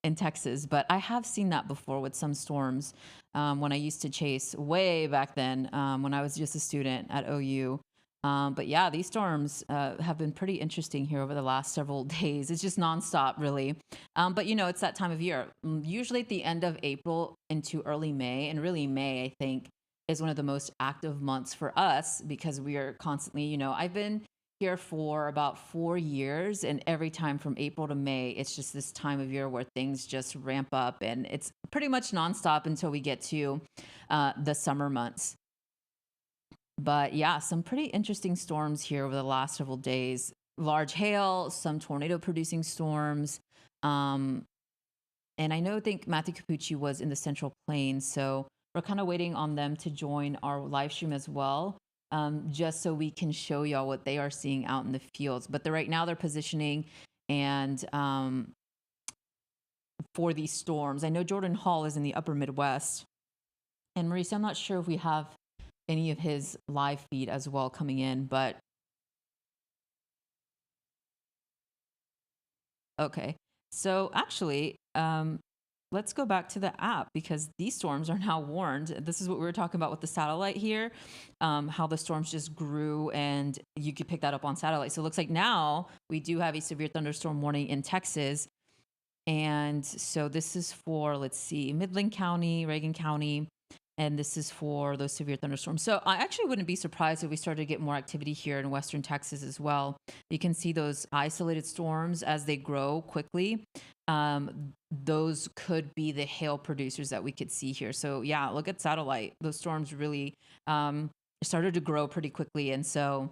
in Texas, but I have seen that before with some storms when I used to chase way back then when I was just a student at OU. But yeah, these storms have been pretty interesting here over the last several days. It's just nonstop, really. But you know, it's that time of year. Usually at the end of April into early May, and really May, I think, is one of the most active months for us because we are constantly, you know, I've been here for about 4 years, and every time from April to May, it's just this time of year where things just ramp up, and it's pretty much nonstop until we get to the summer months. But yeah, some pretty interesting storms here over the last several days. Large hail, some tornado producing storms. Um, and I think Matthew Capucci was in the Central Plains. So we're kind of waiting on them to join our live stream as well, just so we can show y'all what they are seeing out in the fields. But right now they're positioning and for these storms. I know Jordan Hall is in the upper Midwest. And Maurice, I'm not sure if we have any of his live feed as well coming in, but okay. So actually, let's go back to the app because these storms are now warned. This is what we were talking about with the satellite here, how the storms just grew, and you could pick that up on satellite. So it looks like now we do have a severe thunderstorm warning in Texas. And so this is for, let's see, Midland County, Reagan County, and this is for those severe thunderstorms. So I actually wouldn't be surprised if we started to get more activity here in western Texas as well. You can see those isolated storms as they grow quickly. Those could be the hail producers that we could see here. So yeah, look at satellite. Those storms really started to grow pretty quickly. And so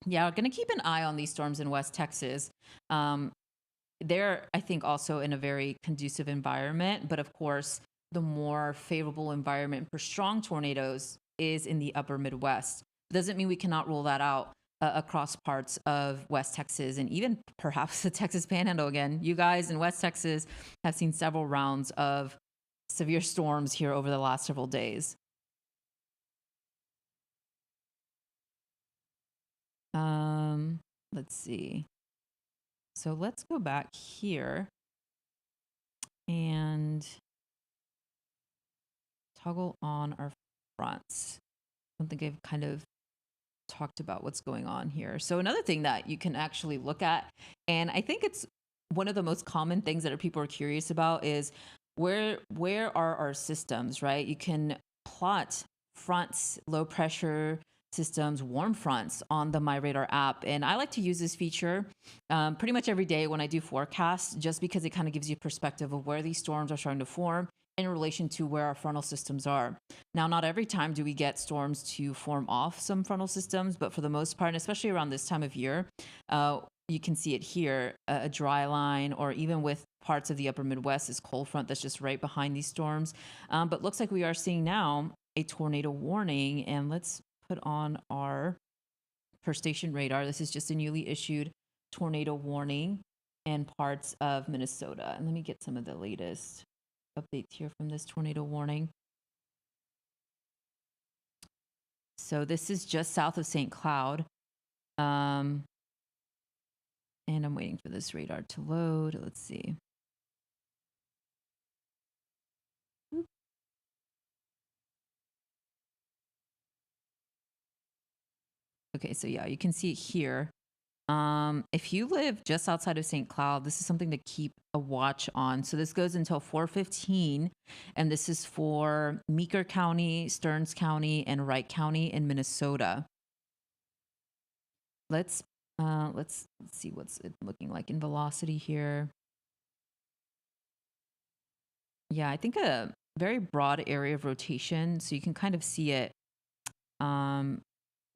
yeah, we're going to keep an eye on these storms in West Texas. They're, I think, also in a very conducive environment. But of course, the more favorable environment for strong tornadoes is in the upper Midwest. Doesn't mean we cannot rule that out across parts of West Texas and even perhaps the Texas Panhandle again. You guys in West Texas have seen several rounds of severe storms here over the last several days. Let's see. So let's go back here and toggle on our fronts. I don't think I've kind of talked about what's going on here. So another thing that you can actually look at, and I think it's one of the most common things that people are curious about, is where are our systems, right? You can plot fronts, low pressure systems, warm fronts on the MyRadar app. And I like to use this feature pretty much every day when I do forecasts, just because it kind of gives you perspective of where these storms are starting to form in relation to where our frontal systems are. Now, not every time do we get storms to form off some frontal systems, but for the most part, and especially around this time of year, you can see it here, a dry line, or even with parts of the upper Midwest, this cold front that's just right behind these storms. But looks like we are seeing now a tornado warning, and let's put on our per station radar. This is just a newly issued tornado warning. and parts of Minnesota. And let me get some of the latest updates here from this tornado warning. So this is just south of St. Cloud. And I'm waiting for this radar to load. Let's see. Okay, so yeah, you can see it here. If you live just outside of St. Cloud, this is something to keep a watch on. So this goes until 4:15, and this is for Meeker County, Stearns County, and Wright County in Minnesota. Let's see what's it looking like in velocity here. Yeah, I think a very broad area of rotation, so you can kind of see it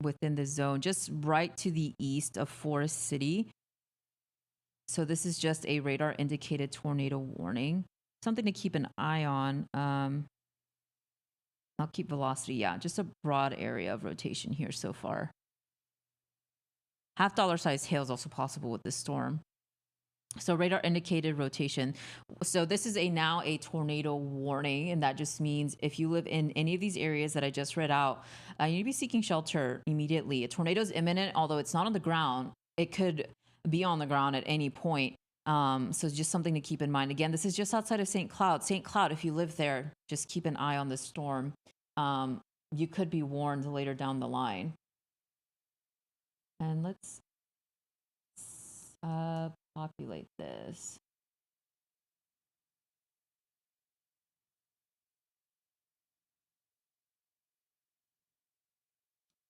within the zone, just right to the east of Forest City. So this is just a radar indicated tornado warning, something to keep an eye on. I'll keep velocity. Yeah, just a broad area of rotation here so far. $half size hail is also possible with this storm. So radar indicated rotation. So this is now a tornado warning, and that just means if you live in any of these areas that I just read out, you need to be seeking shelter immediately. A tornado is imminent, although it's not on the ground. It could be on the ground at any point. So it's just something to keep in mind. Again, this is just outside of St. Cloud. St. Cloud, if you live there, just keep an eye on this storm. You could be warned later down the line. And let's populate this.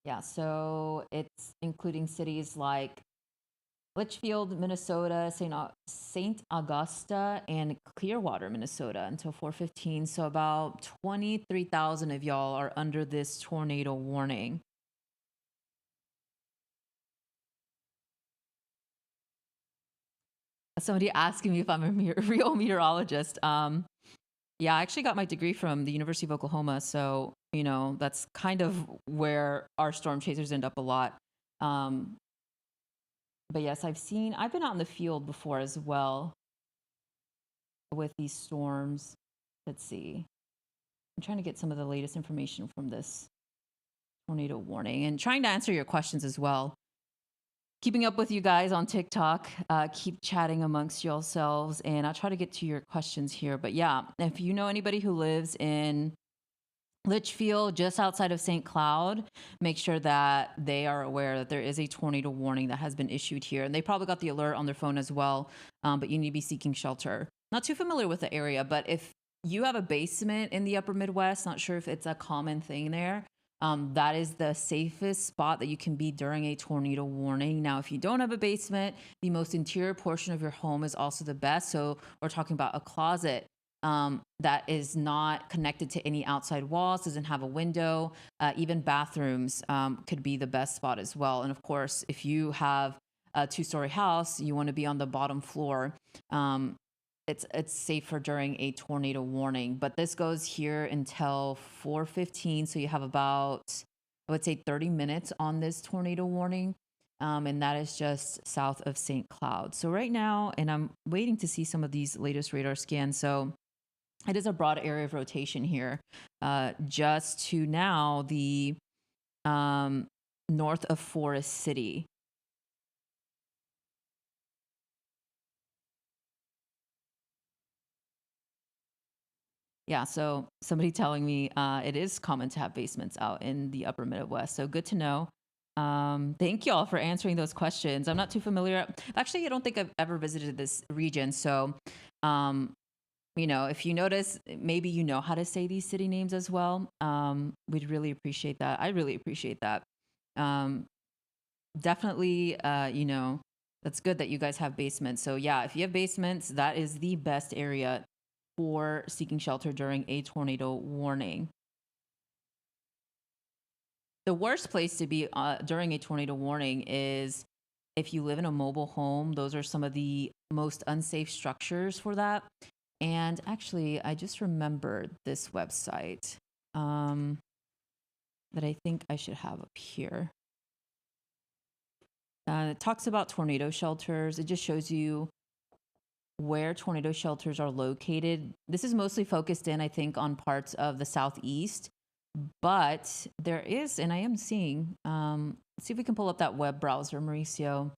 Yeah, so it's including cities like Litchfield, Minnesota, St. Augusta, and Clearwater, Minnesota until 4:15. So about 23,000 of y'all are under this tornado warning. Somebody asking me if I'm a real meteorologist. Yeah, I actually got my degree from the University of Oklahoma. So, that's kind of where our storm chasers end up a lot. But yes, I've been out in the field before as well with these storms. Let's see. I'm trying to get some of the latest information from this tornado warning and trying to answer your questions as well. Keeping up with you guys on TikTok, keep chatting amongst yourselves, and I'll try to get to your questions here. But yeah, if you know anybody who lives in Litchfield, just outside of St. Cloud, make sure that they are aware that there is a tornado warning that has been issued here. And they probably got the alert on their phone as well, but you need to be seeking shelter. Not too familiar with the area, but if you have a basement in the upper Midwest, not sure if it's a common thing there, that is the safest spot that you can be during a tornado warning. Now, if you don't have a basement, the most interior portion of your home is also the best. So we're talking about a closet that is not connected to any outside walls, doesn't have a window. Even bathrooms could be the best spot as well. And of course, if you have a 2-story house, you want to be on the bottom floor. It's safer during a tornado warning, but this goes here until 4:15. So you have about, I would say, 30 minutes on this tornado warning. And that is just south of St. Cloud. So right now, and I'm waiting to see some of these latest radar scans. So it is a broad area of rotation here, just to now the north of Forest City. Yeah, so somebody telling me it is common to have basements out in the upper Midwest. So good to know. Thank you all for answering those questions. I'm not too familiar. Actually, I don't think I've ever visited this region. So, if you notice, maybe you know how to say these city names as well. We'd really appreciate that. I really appreciate that. Definitely, that's good that you guys have basements. So yeah, if you have basements, that is the best area for seeking shelter during a tornado warning. The worst place to be during a tornado warning is if you live in a mobile home. Those are some of the most unsafe structures for that. And actually, I just remembered this website that I think I should have up here. It talks about tornado shelters. It just shows you where tornado shelters are located. This is mostly focused in, I think, on parts of the southeast, but there is, and I am seeing, let's see if we can pull up that web browser, Mauricio.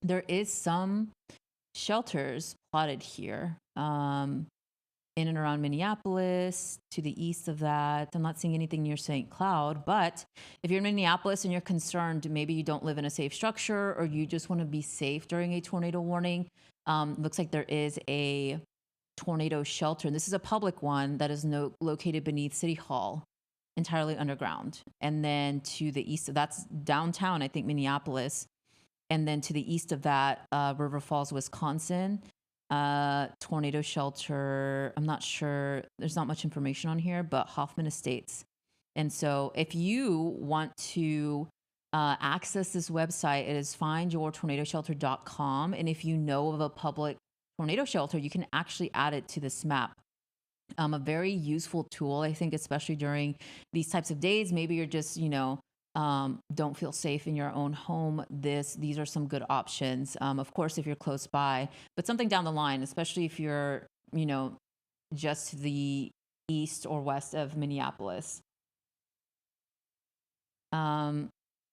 There is some shelters plotted here in and around Minneapolis, to the east of that. I'm not seeing anything near St. Cloud, but if you're in Minneapolis and you're concerned, maybe you don't live in a safe structure or you just want to be safe during a tornado warning, looks like there is a tornado shelter. And this is a public one that is located beneath City Hall, entirely underground. And then to the east of that's downtown, I think, Minneapolis. And then to the east of that, River Falls, Wisconsin, tornado shelter. I'm not sure. There's not much information on here, but Hoffman Estates. And so if you want to access this website, it is findyourtornadoshelter.com. And if you know of a public tornado shelter, you can actually add it to this map. A very useful tool, I think, especially during these types of days. Maybe you're just, don't feel safe in your own home. These are some good options. Of course, if you're close by, but something down the line, especially if you're, just to the east or west of Minneapolis.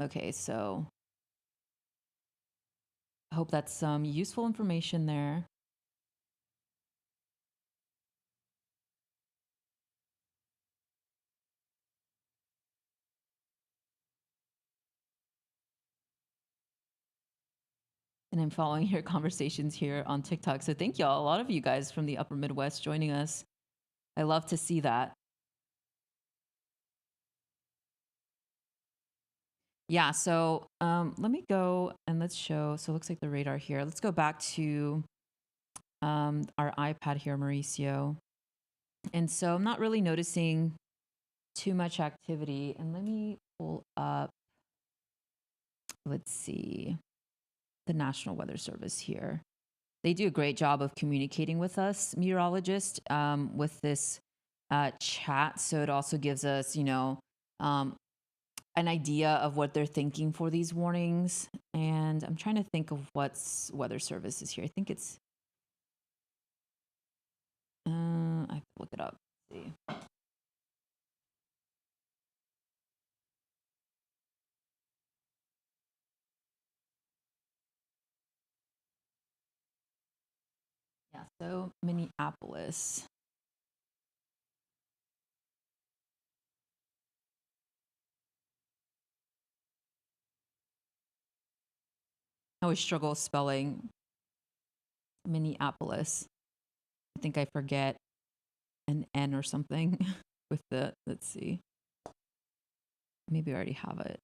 Okay, so I hope that's some useful information there. And I'm following your conversations here on TikTok. So thank y'all. A lot of you guys from the upper Midwest joining us. I love to see that. Yeah, so let me go and let's show. So it looks like the radar here. Let's go back to our iPad here, Mauricio. And so I'm not really noticing too much activity. And let me pull up, let's see, the National Weather Service here. They do a great job of communicating with us, meteorologists, with this chat. So it also gives us, an idea of what they're thinking for these warnings. And I'm trying to think of what's weather services here. I think it's, I have to look it up. Let's see. Yeah, so Minneapolis. I always struggle spelling Minneapolis. I think I forget an N or something with the, let's see. Maybe I already have it.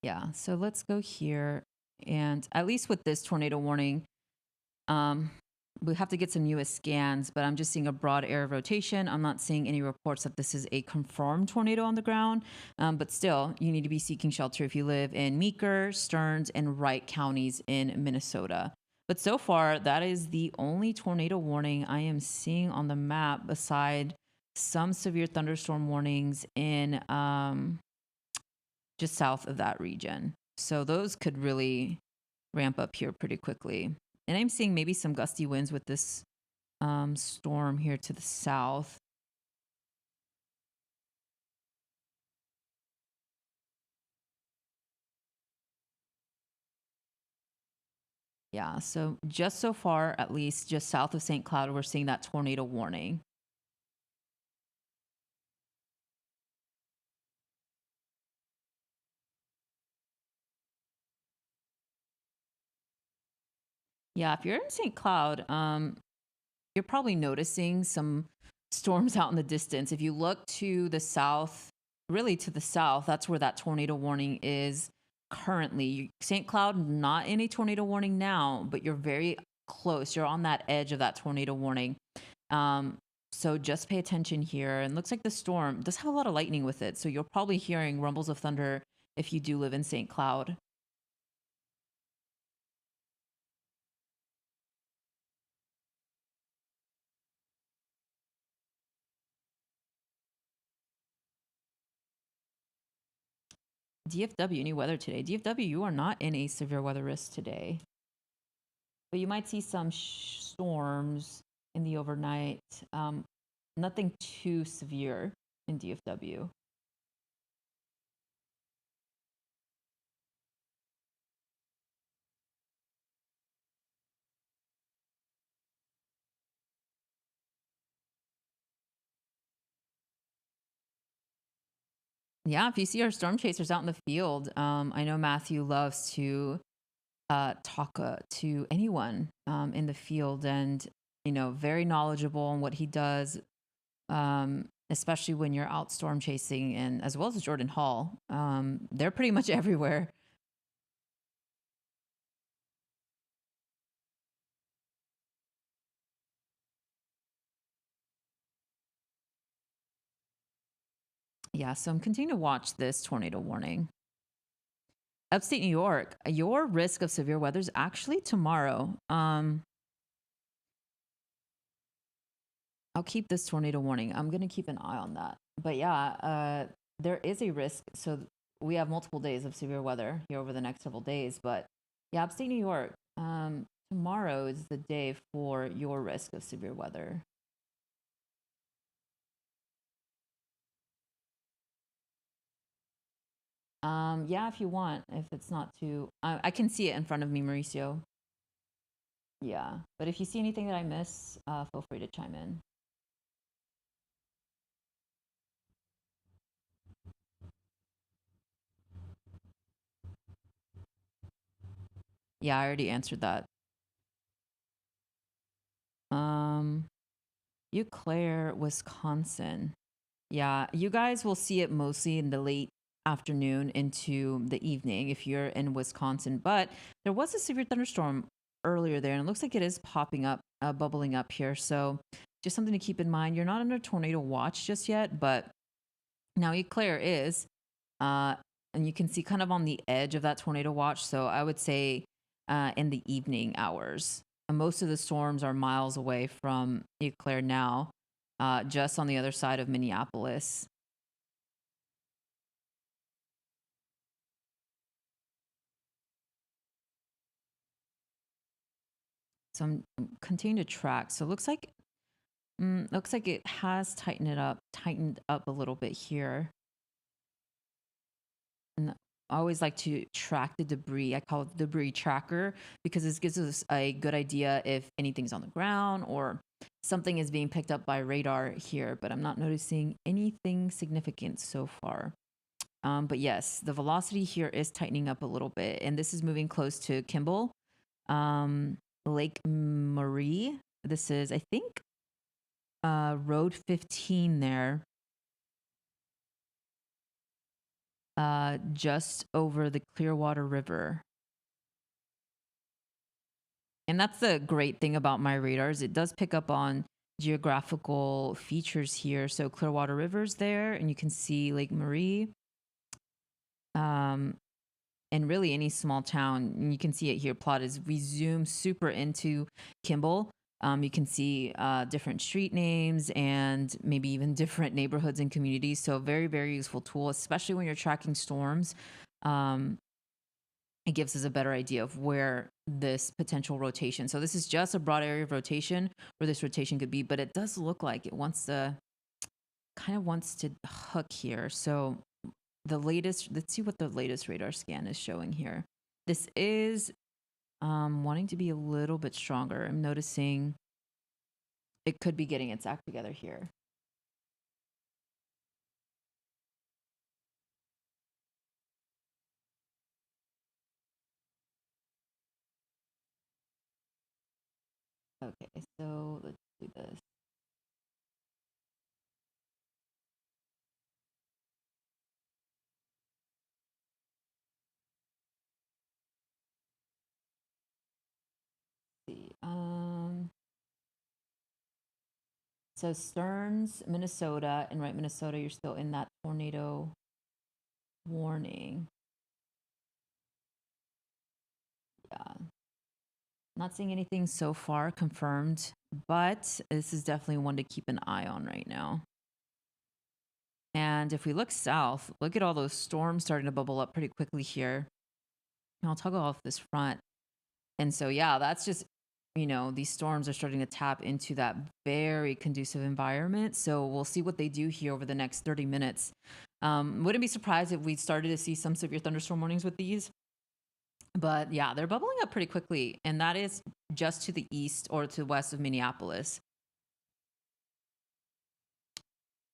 Yeah, so let's go here. And at least with this tornado warning, we have to get some newest scans, but I'm just seeing a broad area of rotation. I'm not seeing any reports that this is a confirmed tornado on the ground, but still, you need to be seeking shelter if you live in Meeker, Stearns, and Wright counties in Minnesota. But so far, that is the only tornado warning I am seeing on the map, beside some severe thunderstorm warnings in just south of that region. So those could really ramp up here pretty quickly. And I'm seeing maybe some gusty winds with this storm here to the south. Yeah, so just so far, at least just south of St. Cloud, we're seeing that tornado warning. Yeah, if you're in St. Cloud, you're probably noticing some storms out in the distance. If you look to the south, really to the south, that's where that tornado warning is currently. St. Cloud, not any tornado warning now, but you're very close. You're on that edge of that tornado warning. So just pay attention here. And looks like the storm does have a lot of lightning with it. So you're probably hearing rumbles of thunder if you do live in St. Cloud. DFW, any weather today? DFW, you are not in a severe weather risk today, but you might see some storms in the overnight. Nothing too severe in DFW. Yeah, if you see our storm chasers out in the field, I know Matthew loves to talk to anyone in the field, and very knowledgeable on what he does, especially when you're out storm chasing, and as well as Jordan Hall. They're pretty much everywhere. Yeah, so I'm continuing to watch this tornado warning. Upstate New York, your risk of severe weather is actually tomorrow. I'll keep this tornado warning. I'm going to keep an eye on that. But yeah, there is a risk. So we have multiple days of severe weather here over the next several days. But yeah, upstate New York, tomorrow is the day for your risk of severe weather. Yeah, if you want, if it's not too, I can see it in front of me, Mauricio. Yeah, but if you see anything that I miss, feel free to chime in. Yeah, I already answered that. Um, Eau Claire, Wisconsin. Yeah, you guys will see it mostly in the late afternoon into the evening if you're in Wisconsin. But there was a severe thunderstorm earlier there, and it looks like it is popping up, bubbling up here. So just something to keep in mind. You're not under tornado watch just yet, but now Eau Claire is. Uh, and you can see kind of on the edge of that tornado watch. So I would say in the evening hours. Most of the storms are miles away from Eau Claire now, just on the other side of Minneapolis. So I'm continuing to track. So it looks like it has tightened up a little bit here. And I always like to track the debris. I call it the debris tracker because this gives us a good idea if anything's on the ground or something is being picked up by radar here, but I'm not noticing anything significant so far. But yes, the velocity here is tightening up a little bit, and this is moving close to Kimball, Lake Marie. This is, I think, Road 15 there. Just over the Clearwater River. And that's the great thing about MyRadar is it does pick up on geographical features here. So Clearwater River's there, and you can see Lake Marie. And really any small town, and you can see it here plotted as we zoom super into Kimball. You can see different street names and maybe even different neighborhoods and communities. So very, very useful tool, especially when you're tracking storms. It gives us a better idea of where this potential rotation. So this is just a broad area of rotation where this rotation could be, but it does look like it wants to hook here. So the latest, let's see what the latest radar scan is showing here. This is wanting to be a little bit stronger. I'm noticing it could be getting its act together here. Okay, so let's do this. Let's see. So Stearns, Minnesota, and right, Minnesota, you're still in that tornado warning. Yeah. Not seeing anything so far confirmed, but this is definitely one to keep an eye on right now. And if we look south, look at all those storms starting to bubble up pretty quickly here. And I'll toggle off this front. And so, yeah, that's just, these storms are starting to tap into that very conducive environment. So we'll see what they do here over the next 30 minutes. Wouldn't be surprised if we started to see some severe thunderstorm warnings with these. But yeah, they're bubbling up pretty quickly. And that is just to the east or to the west of Minneapolis.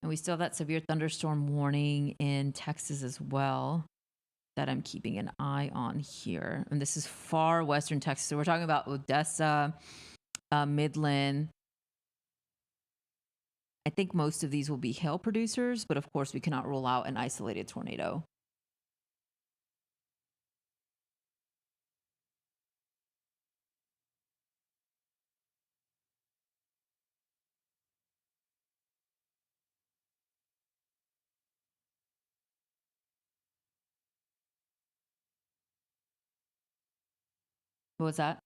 And we still have that severe thunderstorm warning in Texas as well that I'm keeping an eye on here. And this is far western Texas. So we're talking about Odessa, Midland. I think most of these will be hail producers, but of course we cannot rule out an isolated tornado. What was that?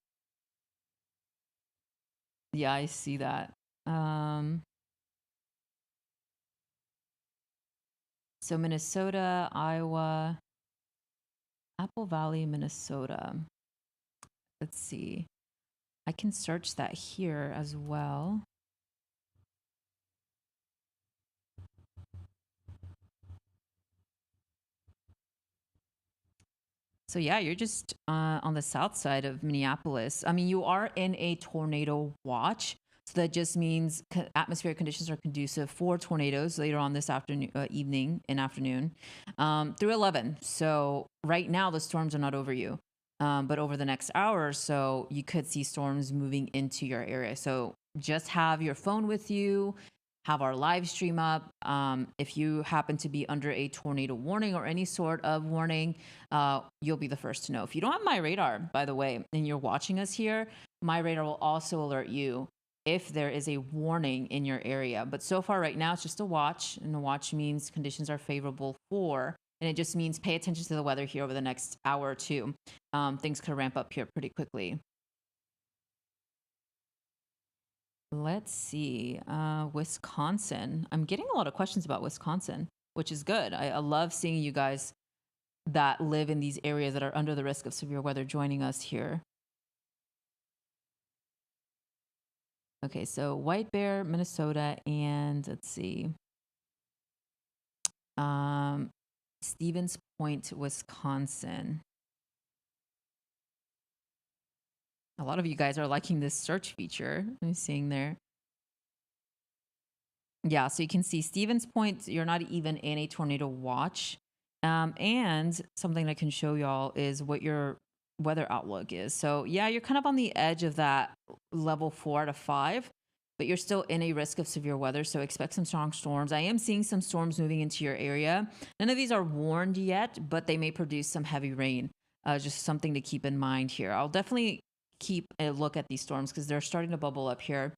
Yeah, I see that. So Minnesota, Iowa, Apple Valley, Minnesota. Let's see. I can search that here as well. So yeah, you're just on the south side of Minneapolis. I mean, you are in a tornado watch. So that just means atmospheric conditions are conducive for tornadoes later on this afternoon, evening and afternoon, through 11. So right now the storms are not over you, but over the next hour or so, you could see storms moving into your area. So just have your phone with you, have our live stream up. If you happen to be under a tornado warning or any sort of warning, you'll be the first to know. If you don't have MyRadar, by the way, and you're watching us here, MyRadar will also alert you if there is a warning in your area. But so far right now, it's just a watch, and a watch means conditions are favorable for, and it just means pay attention to the weather here over the next hour or two. Things could ramp up here pretty quickly. Let's see. Wisconsin. I'm getting a lot of questions about Wisconsin, which is good. I love seeing you guys that live in these areas that are under the risk of severe weather joining us here. Okay, so White Bear, Minnesota, and let's see. Stevens Point, Wisconsin. A lot of you guys are liking this search feature. I'm seeing there. Yeah, so you can see Stevens Point, you're not even in a tornado watch. And something I can show y'all is what your weather outlook is. So yeah, you're kind of on the edge of that level 4 out of 5, but you're still in a risk of severe weather. So expect some strong storms. I am seeing some storms moving into your area. None of these are warned yet, but they may produce some heavy rain. Just something to keep in mind here. I'll definitely keep a look at these storms because they're starting to bubble up here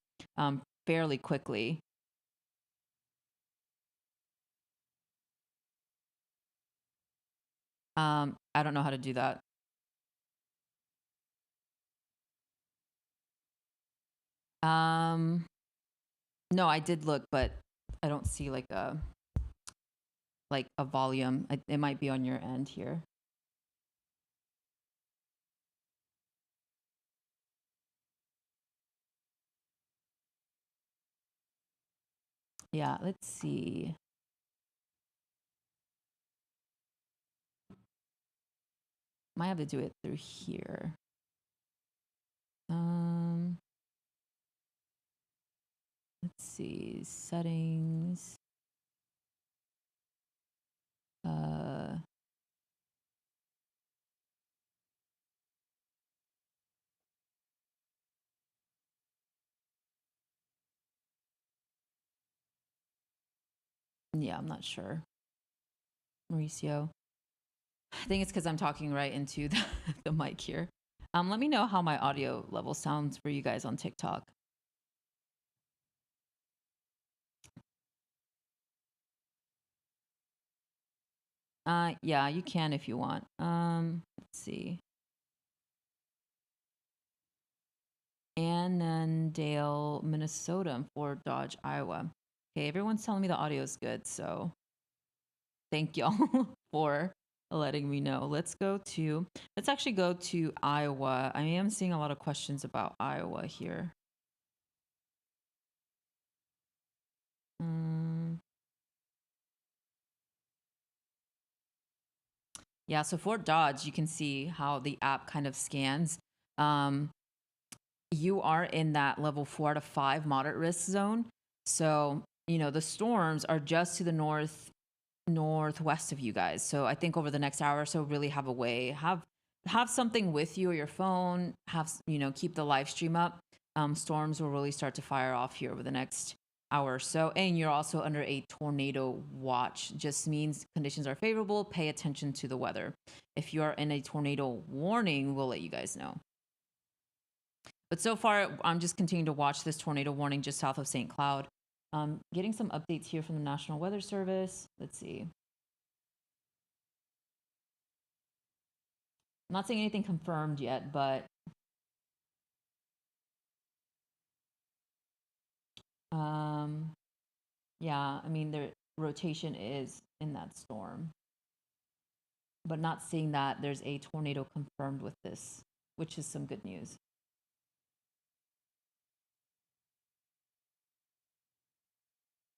fairly quickly. I don't know how to do that. No, I did look, but I don't see like a volume. It might be on your end here. Yeah, let's see. Might have to do it through here. Let's see, settings. Yeah, I'm not sure. Mauricio. I think it's because I'm talking right into the mic here. Let me know how my audio level sounds for you guys on TikTok. Yeah, you can if you want. Let's see. Annandale, Minnesota, and Fort Dodge, Iowa. Okay, everyone's telling me the audio is good, so thank y'all for letting me know. Let's actually go to Iowa. I am seeing a lot of questions about Iowa here. Yeah, so Fort Dodge, you can see how the app kind of scans. Um, you are in that level 4 out of 5 moderate risk zone. So, the storms are just to the northwest of you guys. So I think over the next hour or so, really have something with you or your phone, keep the live stream up. Storms will really start to fire off here over the next hour or so. And you're also under a tornado watch. Just means conditions are favorable. Pay attention to the weather. If you are in a tornado warning, we'll let you guys know. But so far, I'm just continuing to watch this tornado warning just south of St. Cloud. Getting some updates here from the National Weather Service. Let's see. I'm not saying anything confirmed yet, but yeah, I mean, the rotation is in that storm, but not seeing that there's a tornado confirmed with this, which is some good news.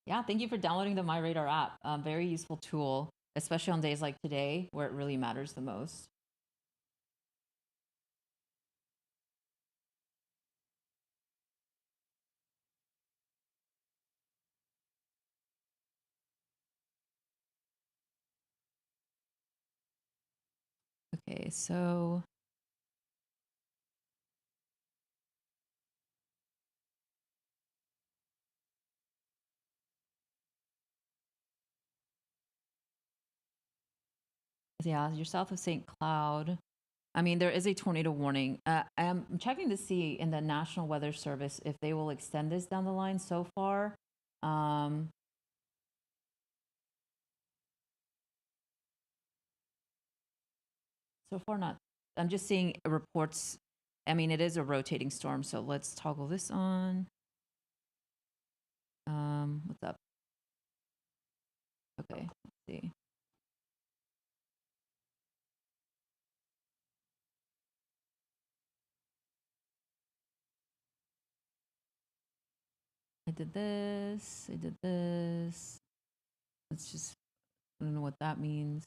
Yeah, thank you for downloading the MyRadar app. Very useful tool, especially on days like today where it really matters the most. Okay, so yeah, you're south of St. Cloud. I mean, there is a tornado warning. I'm checking to see in the National Weather Service if they will extend this down the line. So far, not. I'm just seeing reports. I mean, it is a rotating storm, so let's toggle this on. What's up? Okay, let's see. I did this. Let's just, I don't know what that means.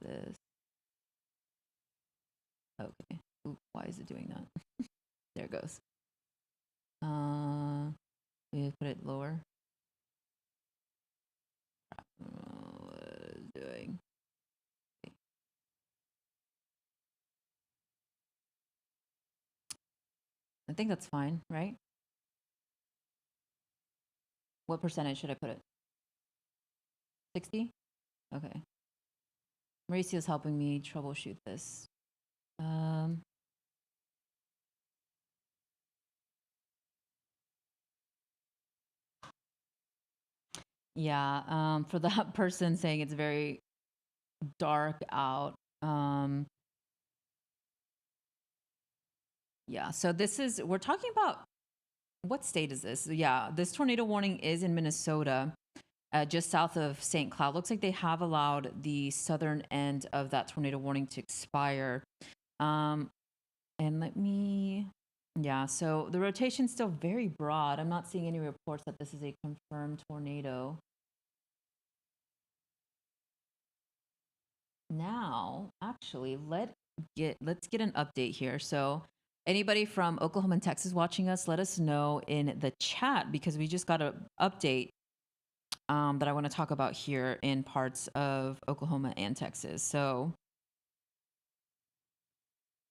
This. Okay. Ooh, why is it doing that? There it goes. We put it lower. What is it doing? Okay. I think that's fine, right? What percentage should I put it? 60? Okay. Mauricio's helping me troubleshoot this. Yeah, for that person saying it's very dark out. Yeah, so we're talking about, what state is this? Yeah, this tornado warning is in Minnesota, just south of St. Cloud. Looks like they have allowed the southern end of that tornado warning to expire. And yeah, so the rotation's still very broad. I'm not seeing any reports that this is a confirmed tornado. Now, actually, let's get an update here. So, anybody from Oklahoma and Texas watching us, let us know in the chat, because we just got an update that I want to talk about here in parts of Oklahoma and Texas. So,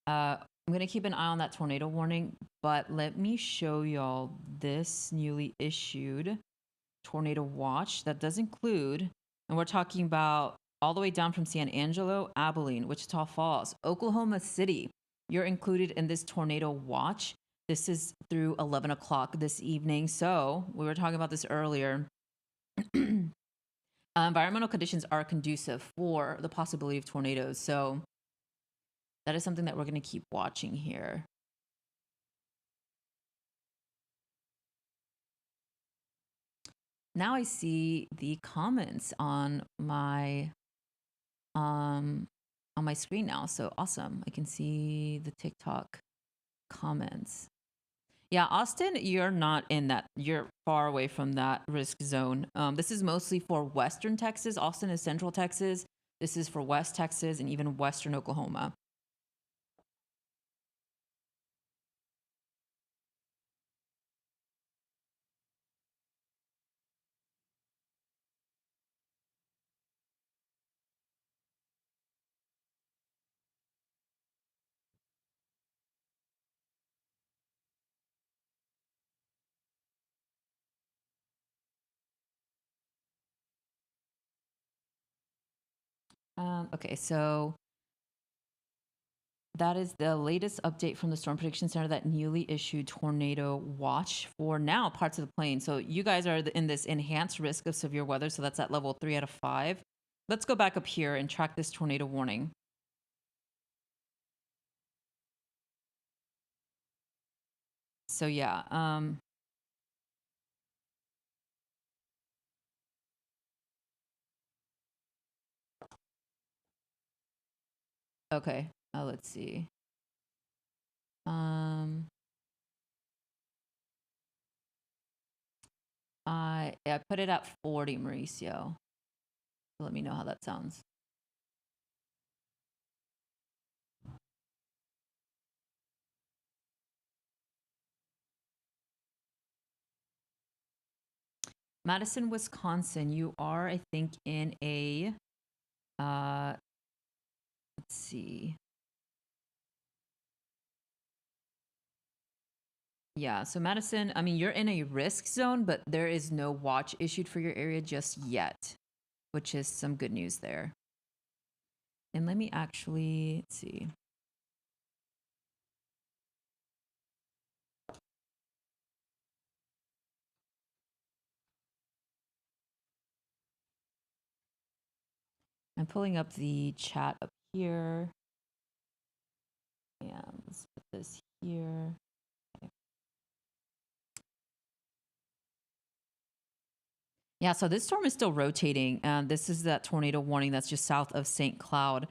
I'm going to keep an eye on that tornado warning, but let me show y'all this newly issued tornado watch that does include, and we're talking about all the way down from San Angelo, Abilene, Wichita Falls, Oklahoma City. You're included in this tornado watch. This is through 11 o'clock this evening. So we were talking about this earlier. Environmental conditions are conducive for the possibility of tornadoes. So that is something that we're going to keep watching here. Now I see the comments on my screen now. So awesome. I can see the TikTok comments. Yeah, Austin, you're not in that. You're far away from that risk zone. This is mostly for Western Texas. Austin is Central Texas. This is for West Texas and even Western Oklahoma. Okay, so that is the latest update from the Storm Prediction Center, that newly issued tornado watch for now parts of the plain. So you guys are in this enhanced risk of severe weather. So that's at level 3 out of 5. Let's go back up here and track this tornado warning. So yeah, okay, let's see. I put it at 40, Mauricio. So let me know how that sounds. Madison, Wisconsin, you are, I think, in a, let's see. Yeah, so Madison, I mean, you're in a risk zone, but there is no watch issued for your area just yet, which is some good news there. And let me actually, let's see. I'm pulling up the chat up here. And let's put this here. Okay. Yeah, so this storm is still rotating. This is that tornado warning that's just south of St. Cloud.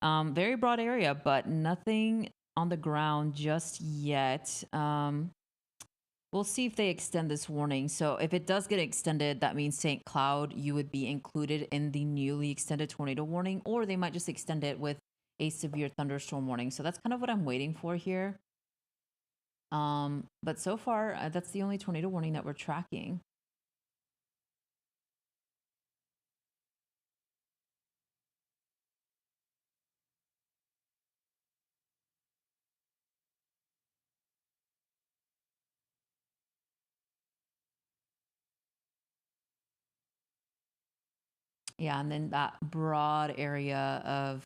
Very broad area, but nothing on the ground just yet. We'll see if they extend this warning. So if it does get extended, that means St. Cloud, you would be included in the newly extended tornado warning, or they might just extend it with a severe thunderstorm warning. So that's kind of what I'm waiting for here. But so far, that's the only tornado warning that we're tracking. Yeah, and then that broad area of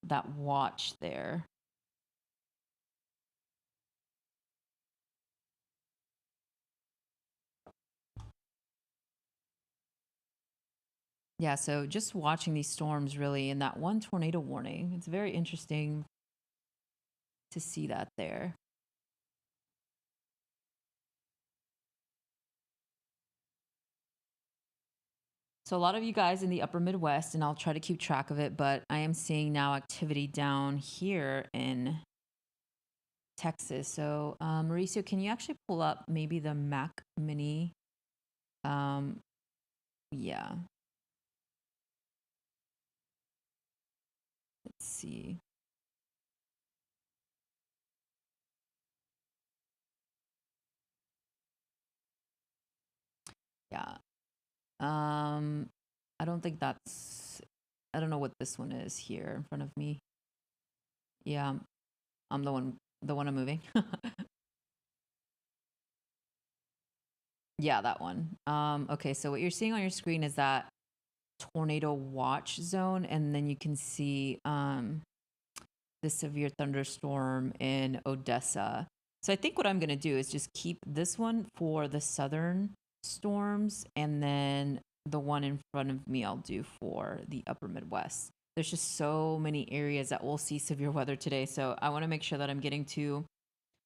that watch there. Yeah, so just watching these storms really, and that one tornado warning, it's very interesting to see that there. So a lot of you guys in the upper Midwest, and I'll try to keep track of it, but I am seeing now activity down here in Texas. So Mauricio, can you actually pull up maybe the Mac Mini? Yeah. Let's see. Yeah. I don't think that's, I don't know what this one is here in front of me. Yeah, I'm the one I'm moving. Yeah, that one. Okay, so what you're seeing on your screen is that tornado watch zone, and then you can see the severe thunderstorm in Odessa. So I think what I'm gonna do is just keep this one for the southern storms, and then the one in front of me I'll do for the upper Midwest. There's just so many areas that will see severe weather today, so I want to make sure that I'm getting to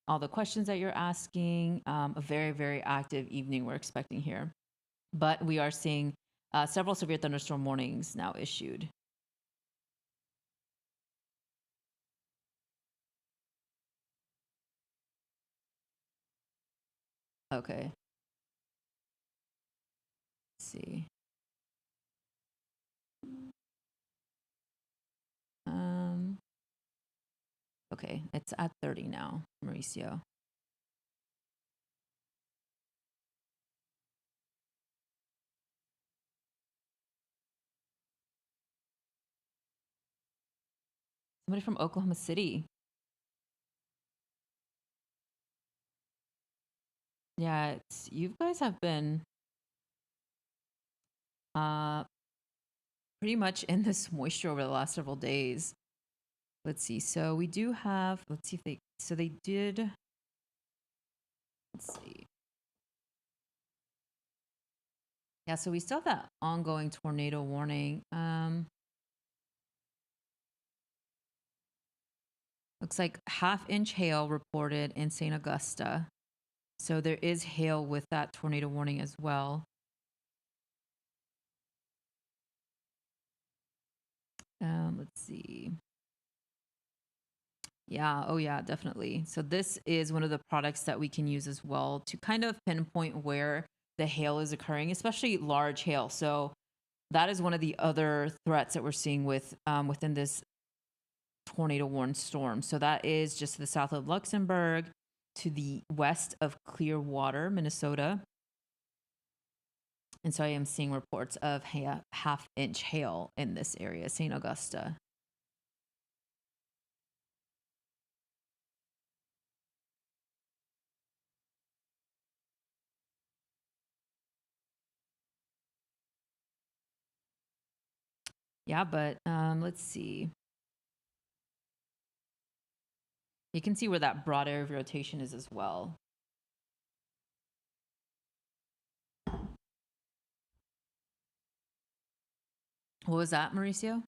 all the questions that you're asking. A very, very active evening we're expecting here. but we are seeing several severe thunderstorm warnings now issued. Okay. Let's see. Okay, it's at 30 now, Mauricio. Somebody from Oklahoma City. Yeah, you guys have been pretty much in this moisture over the last several days. Let's see. So we do have, let's see if they did, let's see. Yeah, so we still have that ongoing tornado warning. Looks like 1/2-inch hail reported in St. Augusta. So there is hail with that tornado warning as well. Let's see. Yeah, oh yeah, definitely. So this is one of the products that we can use as well to kind of pinpoint where the hail is occurring, especially large hail. So that is one of the other threats that we're seeing with within this tornado warned storm. So that is just to the south of Luxembourg, to the west of Clearwater, Minnesota. And so I am seeing reports of 1/2-inch hail in this area, St. Augusta. Yeah, but let's see. You can see where that broad area of rotation is as well. What was that, Mauricio?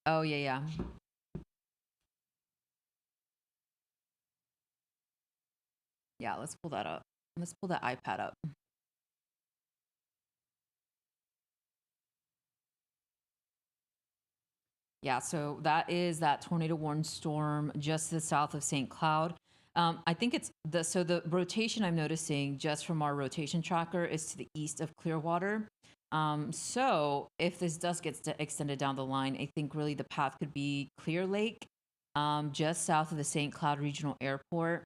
Oh, yeah, yeah. Yeah, let's pull that up. Let's pull that iPad up. Yeah, so that is that tornado warned storm just to the south of St. Cloud. I think it's the rotation I'm noticing just from our rotation tracker is to the east of Clearwater. So if this does get extended down the line, I think really the path could be Clear Lake, just south of the St. Cloud Regional Airport,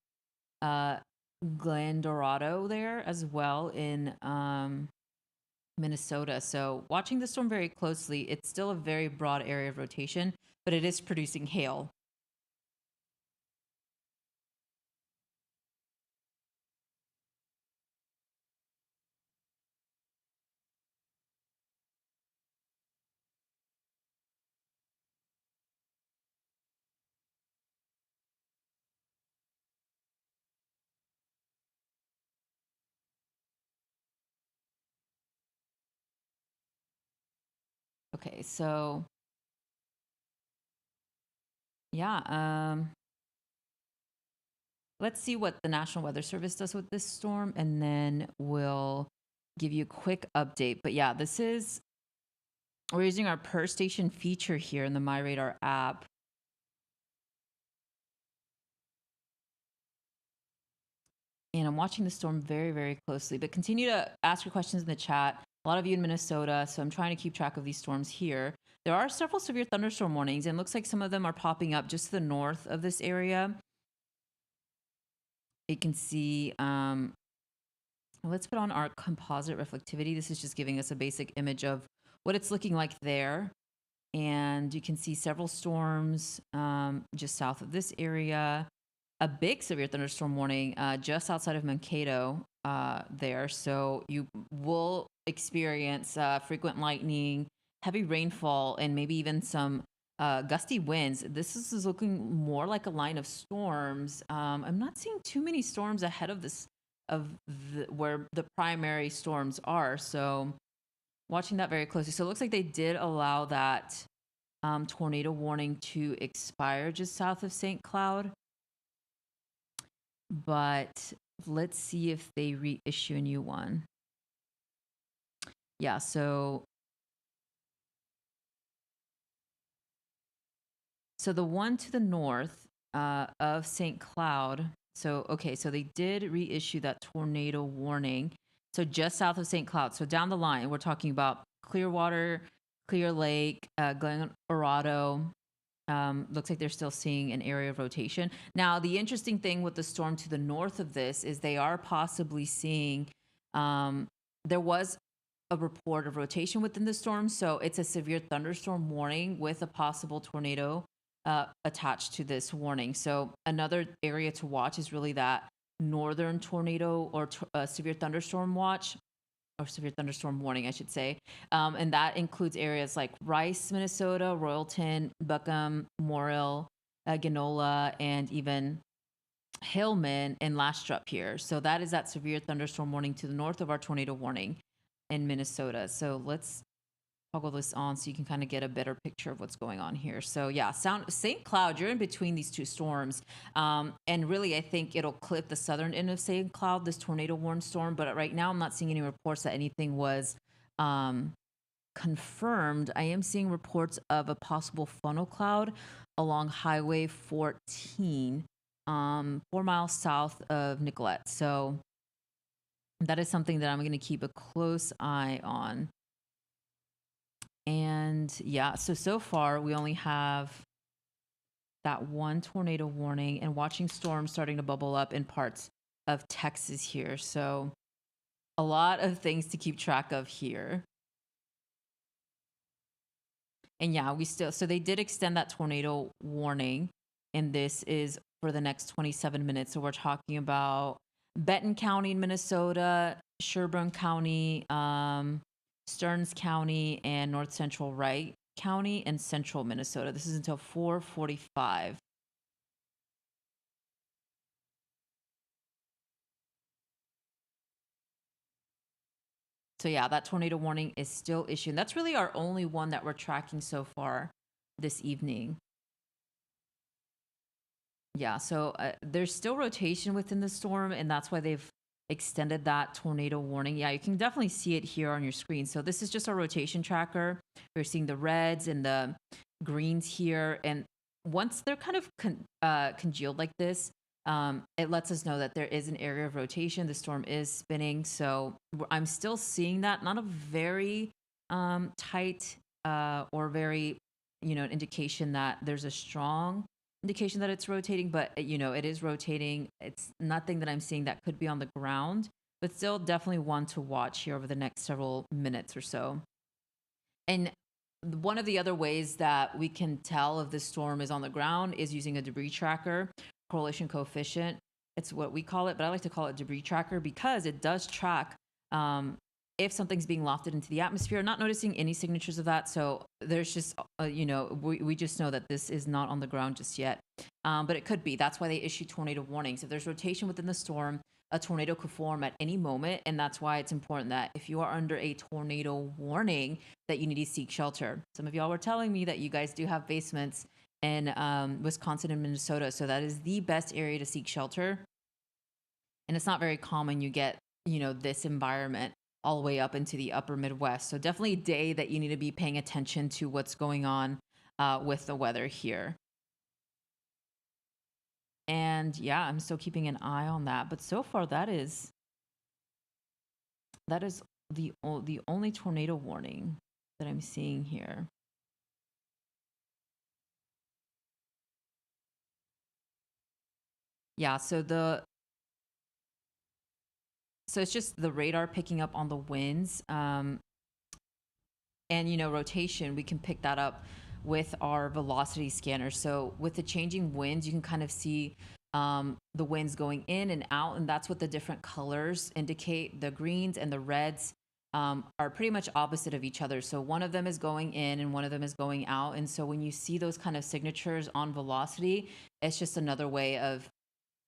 Glen Dorado there as well in Minnesota. So watching the storm very closely, it's still a very broad area of rotation, but it is producing hail. Okay, so yeah, let's see what the National Weather Service does with this storm, and then we'll give you a quick update. But yeah, we're using our per station feature here in the MyRadar app. And I'm watching the storm very, very closely, but continue to ask your questions in the chat. A lot of you in Minnesota, so I'm trying to keep track of these storms here. There are several severe thunderstorm warnings, and it looks like some of them are popping up just to the north of this area. You can see, let's put on our composite reflectivity. This is just giving us a basic image of what it's looking like there. And you can see several storms just south of this area. A big severe thunderstorm warning just outside of Mankato there. So you will experience frequent lightning, heavy rainfall, and maybe even some gusty winds. This is looking more like a line of storms. I'm not seeing too many storms ahead of this, where the primary storms are. So watching that very closely. So it looks like they did allow that tornado warning to expire just south of St. Cloud. But let's see if they reissue a new one. Yeah, so the one to the north of St. Cloud. So, okay, so they did reissue that tornado warning. So just south of St. Cloud. So down the line, we're talking about Clearwater, Clear Lake, Glen Orado. Looks like they're still seeing an area of rotation. Now, the interesting thing with the storm to the north of this is they are possibly seeing, there was a report of rotation within the storm. So it's a severe thunderstorm warning with a possible tornado attached to this warning. So another area to watch is really that northern tornado or severe thunderstorm watch, or severe thunderstorm warning, I should say. And that includes areas like Rice, Minnesota, Royalton, Buckham, Morrill, Genola, and even Hillman and Lastrop here. So that is that severe thunderstorm warning to the north of our tornado warning in Minnesota. So let's toggle this on so you can kind of get a better picture of what's going on here. So yeah, St. Cloud, you're in between these two storms. And really, I think it'll clip the southern end of St. Cloud, this tornado warned storm. But right now, I'm not seeing any reports that anything was confirmed. I am seeing reports of a possible funnel cloud along Highway 14, 4 miles south of Nicollet. So that is something that I'm going to keep a close eye on. And yeah, so far we only have that one tornado warning and watching storms starting to bubble up in parts of Texas here. So a lot of things to keep track of here. And yeah, so they did extend that tornado warning, and this is for the next 27 minutes. So we're talking about Benton County in Minnesota, Sherburne County, Stearns County, and North Central Wright County and Central Minnesota. This is until 4:45. So yeah, that tornado warning is still issued. That's really our only one that we're tracking so far this evening. Yeah, so there's still rotation within the storm, and that's why they've extended that tornado warning. Yeah, you can definitely see it here on your screen. So this is just a rotation tracker. We're seeing the reds and the greens here. And once they're kind of congealed like this, it lets us know that there is an area of rotation. The storm is spinning. So I'm still seeing that. Not a very tight or very, indication that there's a strong indication that it's rotating, but it is rotating. It's nothing that I'm seeing that could be on the ground, but still definitely one to watch here over the next several minutes or so. And one of the other ways that we can tell if the storm is on the ground is using a debris tracker, correlation coefficient. It's what we call it, but I like to call it debris tracker because it does track if something's being lofted into the atmosphere. Not noticing any signatures of that. So there's just, we just know that this is not on the ground just yet. But it could be. That's why they issue tornado warnings. If there's rotation within the storm, a tornado could form at any moment. And that's why it's important that if you are under a tornado warning, that you need to seek shelter. Some of y'all were telling me that you guys do have basements in Wisconsin and Minnesota. So that is the best area to seek shelter. And it's not very common you get, this environment all the way up into the upper Midwest. So definitely a day that you need to be paying attention to what's going on with the weather here. And yeah, I'm still keeping an eye on that. But so far, that is the only tornado warning that I'm seeing here. Yeah, so it's just the radar picking up on the winds. And, rotation, we can pick that up with our velocity scanner. So with the changing winds, you can kind of see the winds going in and out. And that's what the different colors indicate. The greens and the reds are pretty much opposite of each other. So one of them is going in and one of them is going out. And so when you see those kind of signatures on velocity, it's just another way of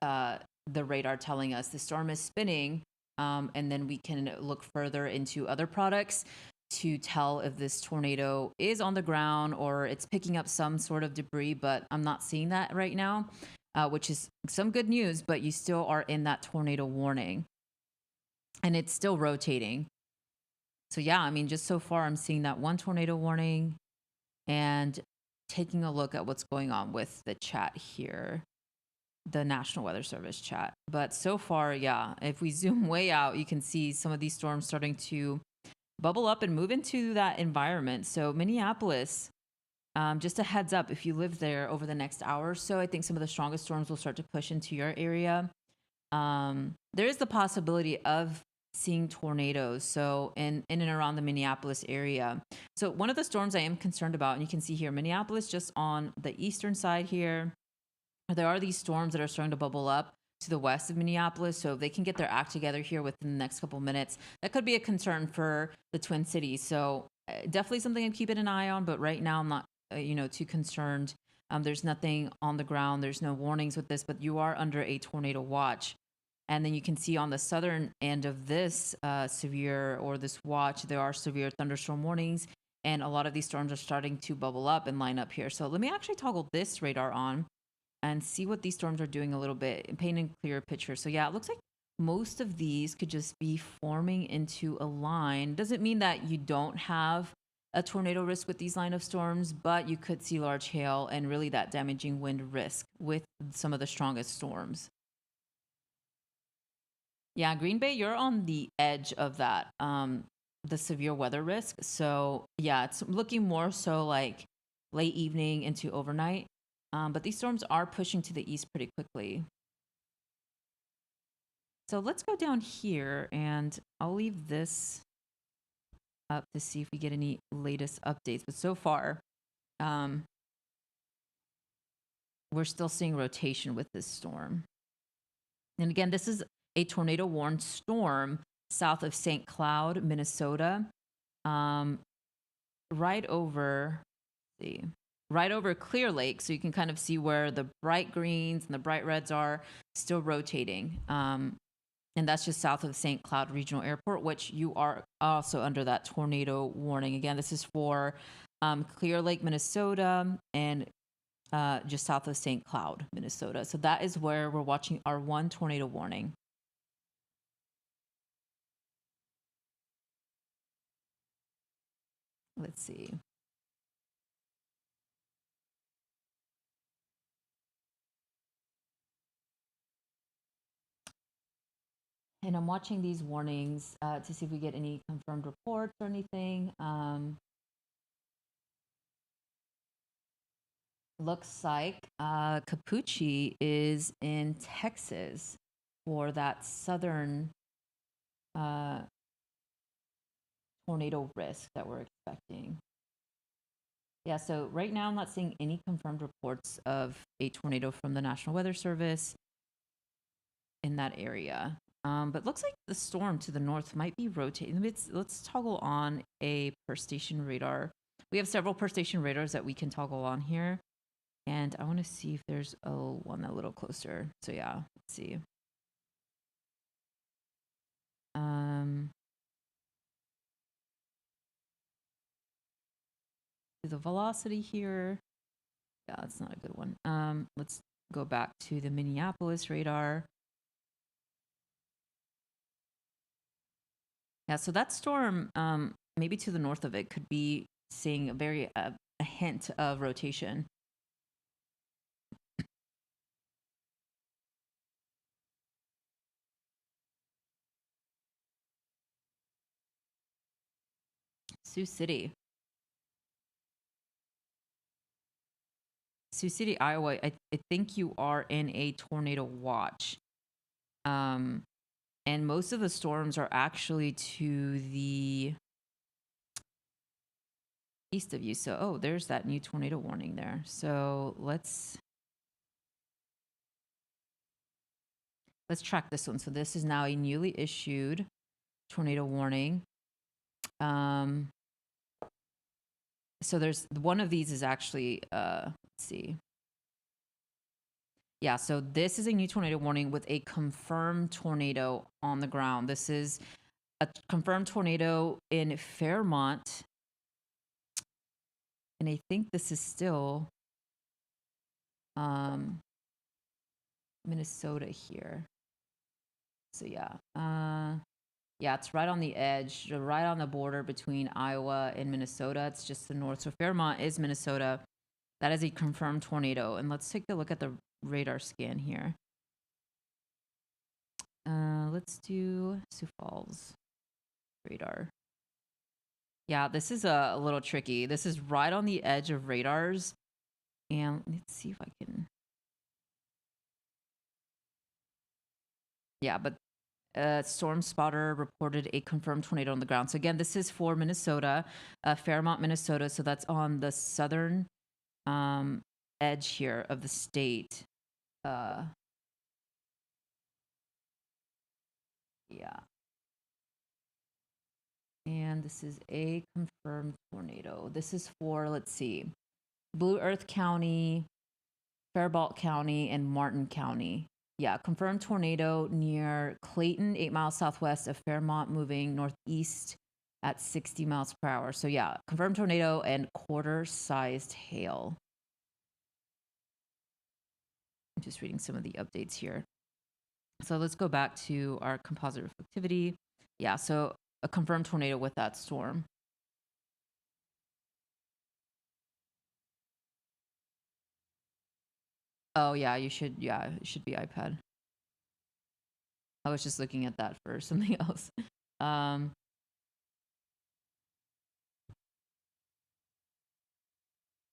the radar telling us the storm is spinning. And then we can look further into other products to tell if this tornado is on the ground or it's picking up some sort of debris, but I'm not seeing that right now. which is some good news, but you still are in that tornado warning and it's still rotating. So yeah, I mean, just so far, I'm seeing that one tornado warning and taking a look at what's going on with the chat here, the National Weather Service chat. But so far, yeah, if we zoom way out, you can see some of these storms starting to bubble up and move into that environment. So Minneapolis, just a heads up, if you live there over the next hour or so, I think some of the strongest storms will start to push into your area. There is the possibility of seeing tornadoes, so in and around the Minneapolis area. So one of the storms I am concerned about, and you can see here, Minneapolis just on the eastern side here, there are these storms that are starting to bubble up to the west of Minneapolis. So if they can get their act together here within the next couple minutes, that could be a concern for the Twin Cities. So definitely something I'm keeping an eye on, but right now I'm not, too concerned. There's nothing on the ground. There's no warnings with this, but you are under a tornado watch. And then you can see on the southern end of this this watch, there are severe thunderstorm warnings. And a lot of these storms are starting to bubble up and line up here. So let me actually toggle this radar on and see what these storms are doing a little bit and paint a clearer picture. So yeah, it looks like most of these could just be forming into a line. Doesn't mean that you don't have a tornado risk with these line of storms, but you could see large hail and really that damaging wind risk with some of the strongest storms. Yeah, Green Bay, you're on the edge of that, the severe weather risk. So yeah, it's looking more so like late evening into overnight. But these storms are pushing to the east pretty quickly. So let's go down here and I'll leave this up to see if we get any latest updates. But so far, we're still seeing rotation with this storm. And again, this is a tornado warned storm south of St. Cloud, Minnesota, right over Clear Lake. So you can kind of see where the bright greens and the bright reds are still rotating. And that's just south of St. Cloud Regional Airport, which you are also under that tornado warning. Again, this is for Clear Lake, Minnesota, and just south of St. Cloud, Minnesota. So that is where we're watching our one tornado warning. Let's see. And I'm watching these warnings to see if we get any confirmed reports or anything. Looks like Capucci is in Texas for that southern tornado risk that we're expecting. Yeah, so right now I'm not seeing any confirmed reports of a tornado from the National Weather Service in that area. But looks like the storm to the north might be rotating. Let's toggle on a per station radar. We have several per station radars that we can toggle on here. And I want to see if there's one a little closer. So yeah, let's see. The velocity here. Yeah, that's not a good one. Let's go back to the Minneapolis radar. Yeah, so that storm, maybe to the north of it, could be seeing a hint of rotation. Sioux City, Iowa. I think you are in a tornado watch. And most of the storms are actually to the east of you. So, there's that new tornado warning there. So let's track this one. So this is now a newly issued tornado warning. So there's one of these is actually, let's see. Yeah, so this is a new tornado warning with a confirmed tornado on the ground. This is a confirmed tornado in Fairmont. And I think this is still Minnesota here. So yeah, yeah, it's right on the edge, right on the border between Iowa and Minnesota. It's just the north. So Fairmont is Minnesota. That is a confirmed tornado. And let's take a look at the radar scan here. Let's do Sioux Falls radar. Yeah, this is a little tricky. This is right on the edge of radars. And let's see if I can. Yeah, but Storm Spotter reported a confirmed tornado on the ground. So again, this is for Minnesota, Fairmont, Minnesota. So that's on the southern edge here of the state. Yeah. And this is a confirmed tornado. This is for, let's see, Blue Earth County, Faribault County, and Martin County. Yeah, confirmed tornado near Clayton, 8 miles southwest of Fairmont, moving northeast at 60 miles per hour. So yeah, confirmed tornado and quarter-sized hail. I'm just reading some of the updates here. So let's go back to our composite reflectivity. Yeah, so a confirmed tornado with that storm. Oh yeah, you should. Yeah, it should be iPad. I was just looking at that for something else.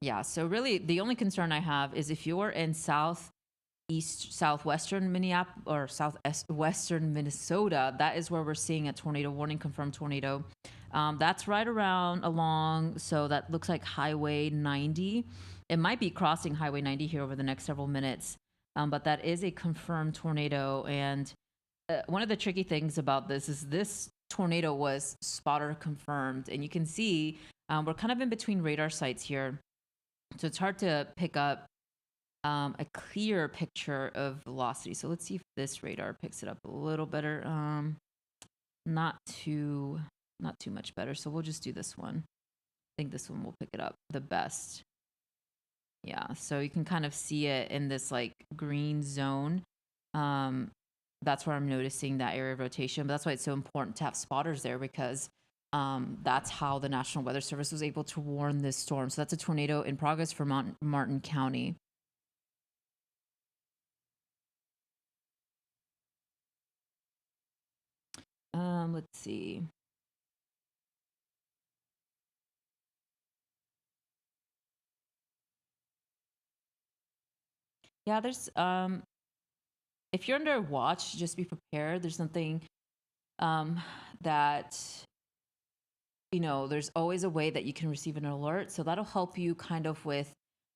Yeah, so really the only concern I have is if you're in southwestern Minneapolis or southwestern Minnesota, that is where we're seeing a tornado warning, confirmed tornado. That's right around along, so that looks like Highway 90. It might be crossing Highway 90 here over the next several minutes, but that is a confirmed tornado. And one of the tricky things about this is this tornado was spotter confirmed, and you can see we're kind of in between radar sites here, so it's hard to pick up a clear picture of velocity. So let's see if this radar picks it up a little better. Not too much better. So we'll just do this one. I think this one will pick it up the best. Yeah, so you can kind of see it in this like green zone. That's where I'm noticing that area of rotation. But that's why it's so important to have spotters there, because that's how the National Weather Service was able to warn this storm. So that's a tornado in progress for Martin County. Let's see. Yeah, there's if you're under watch, just be prepared. There's something that there's always a way that you can receive an alert. So that'll help you kind of with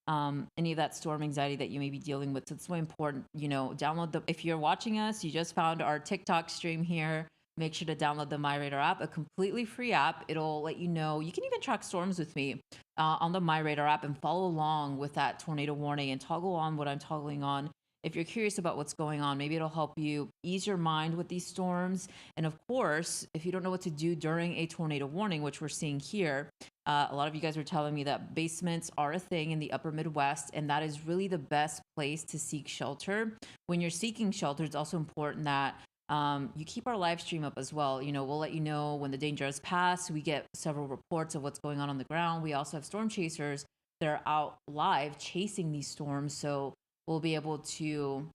any of that storm anxiety that you may be dealing with. So it's really important, download if you're watching us, you just found our TikTok stream here. Make sure to download the MyRadar app, a completely free app. It'll let you know. You can even track storms with me on the MyRadar app and follow along with that tornado warning and toggle on what I'm toggling on. If you're curious about what's going on, maybe it'll help you ease your mind with these storms. And of course, if you don't know what to do during a tornado warning, which we're seeing here, a lot of you guys are telling me that basements are a thing in the upper Midwest, and that is really the best place to seek shelter. When you're seeking shelter, it's also important that you keep our live stream up as well. We'll let you know when the danger has passed. We get several reports of what's going on the ground. We also have storm chasers that are out live chasing these storms. So we'll be able to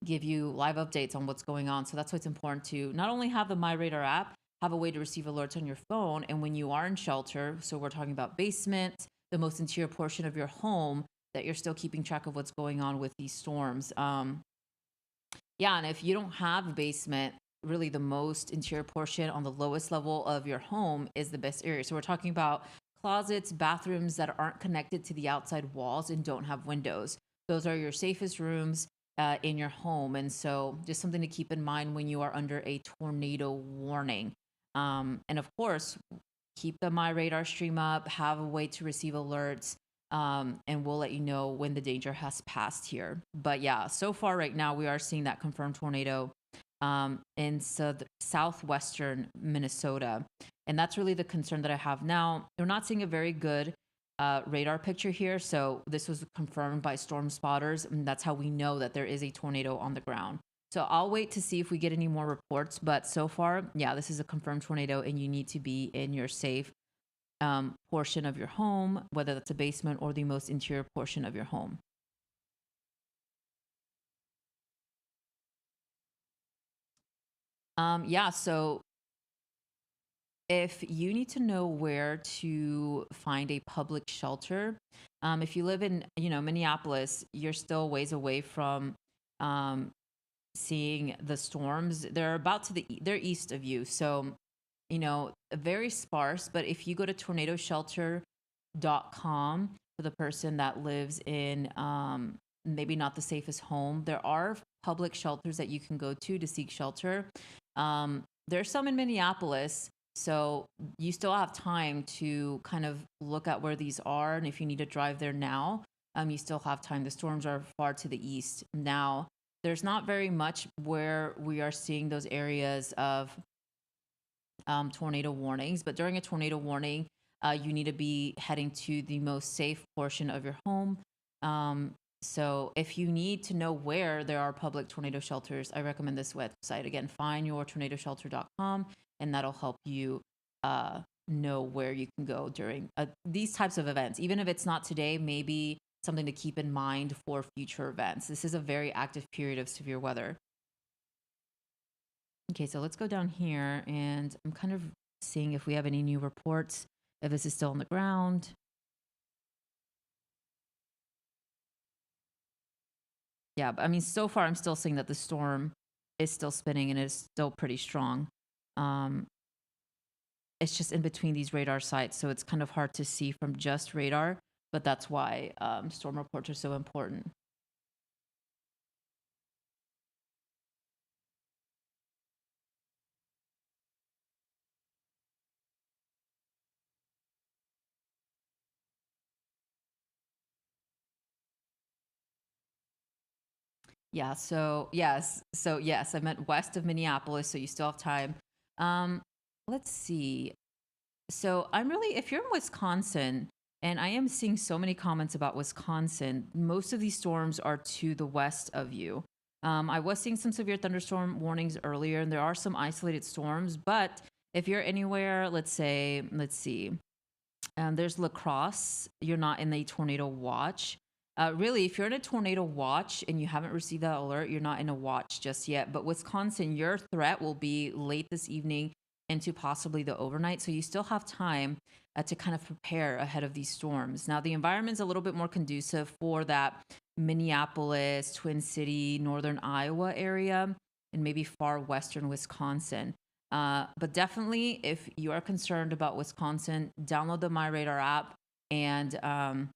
give you live updates on what's going on. So that's why it's important to not only have the MyRadar app, have a way to receive alerts on your phone. And when you are in shelter, so we're talking about basement, the most interior portion of your home, that you're still keeping track of what's going on with these storms. Yeah, and if you don't have a basement, really the most interior portion on the lowest level of your home is the best area. So we're talking about closets, bathrooms that aren't connected to the outside walls and don't have windows. Those are your safest rooms in your home. And so just something to keep in mind when you are under a tornado warning. And of course, keep the MyRadar stream up, have a way to receive alerts. And we'll let you know when the danger has passed here. But yeah, so far right now, we are seeing that confirmed tornado in southwestern Minnesota. And that's really the concern that I have now. We're not seeing a very good radar picture here. So this was confirmed by storm spotters, and that's how we know that there is a tornado on the ground. So I'll wait to see if we get any more reports. But so far, yeah, this is a confirmed tornado, and you need to be in your safe portion of your home, whether that's a basement or the most interior portion of your home. Yeah, so if you need to know where to find a public shelter, if you live in, Minneapolis, you're still ways away from um, seeing the storms. They're about to they're east of you, so very sparse. But if you go to tornadoshelter.com for the person that lives in maybe not the safest home, there are public shelters that you can go to seek shelter. There's some in Minneapolis, so you still have time to kind of look at where these are, and if you need to drive there now, you still have time. The storms are far to the east now. There's not very much where we are seeing those areas of tornado warnings, but during a tornado warning, you need to be heading to the most safe portion of your home. So if you need to know where there are public tornado shelters, I recommend this website. Again, findyourtornadoshelter.com, and that'll help you know where you can go during these types of events. Even if it's not today, maybe something to keep in mind for future events. This is a very active period of severe weather. Okay, so let's go down here, and I'm kind of seeing if we have any new reports, if this is still on the ground. Yeah, but I mean, so far I'm still seeing that the storm is still spinning and is still pretty strong. It's just in between these radar sites, so it's kind of hard to see from just radar, but that's why storm reports are so important. Yeah, so yes. So yes, I meant west of Minneapolis, so you still have time. Um, let's see. So I'm really, if you're in Wisconsin, and I am seeing so many comments about Wisconsin, most of these storms are to the west of you. I was seeing some severe thunderstorm warnings earlier, and there are some isolated storms. But if you're anywhere, let's say, let's see, there's La Crosse, you're not in the tornado watch. Really, if you're in a tornado watch and you haven't received that alert, you're not in a watch just yet. But Wisconsin, your threat will be late this evening into possibly the overnight. So you still have time to kind of prepare ahead of these storms. Now, the environment's a little bit more conducive for that Minneapolis, Twin City, northern Iowa area, and maybe far western Wisconsin. But definitely, if you are concerned about Wisconsin, download the MyRadar app, and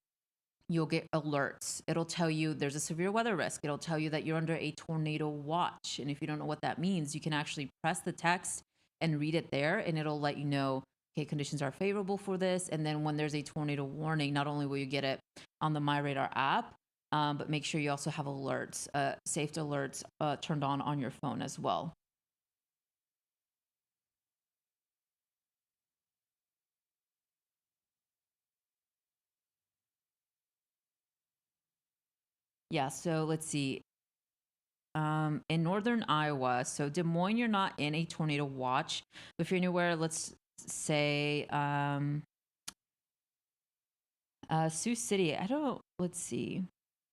you'll get alerts. It'll tell you there's a severe weather risk. It'll tell you that you're under a tornado watch. And if you don't know what that means, you can actually press the text and read it there, and it'll let you know, okay, conditions are favorable for this. And then when there's a tornado warning, not only will you get it on the MyRadar app, but make sure you also have alerts, safe alerts turned on your phone as well. Yeah, so let's see. In northern Iowa, so Des Moines, you're not in a tornado watch. But if you're anywhere, let's say Sioux City, let's see.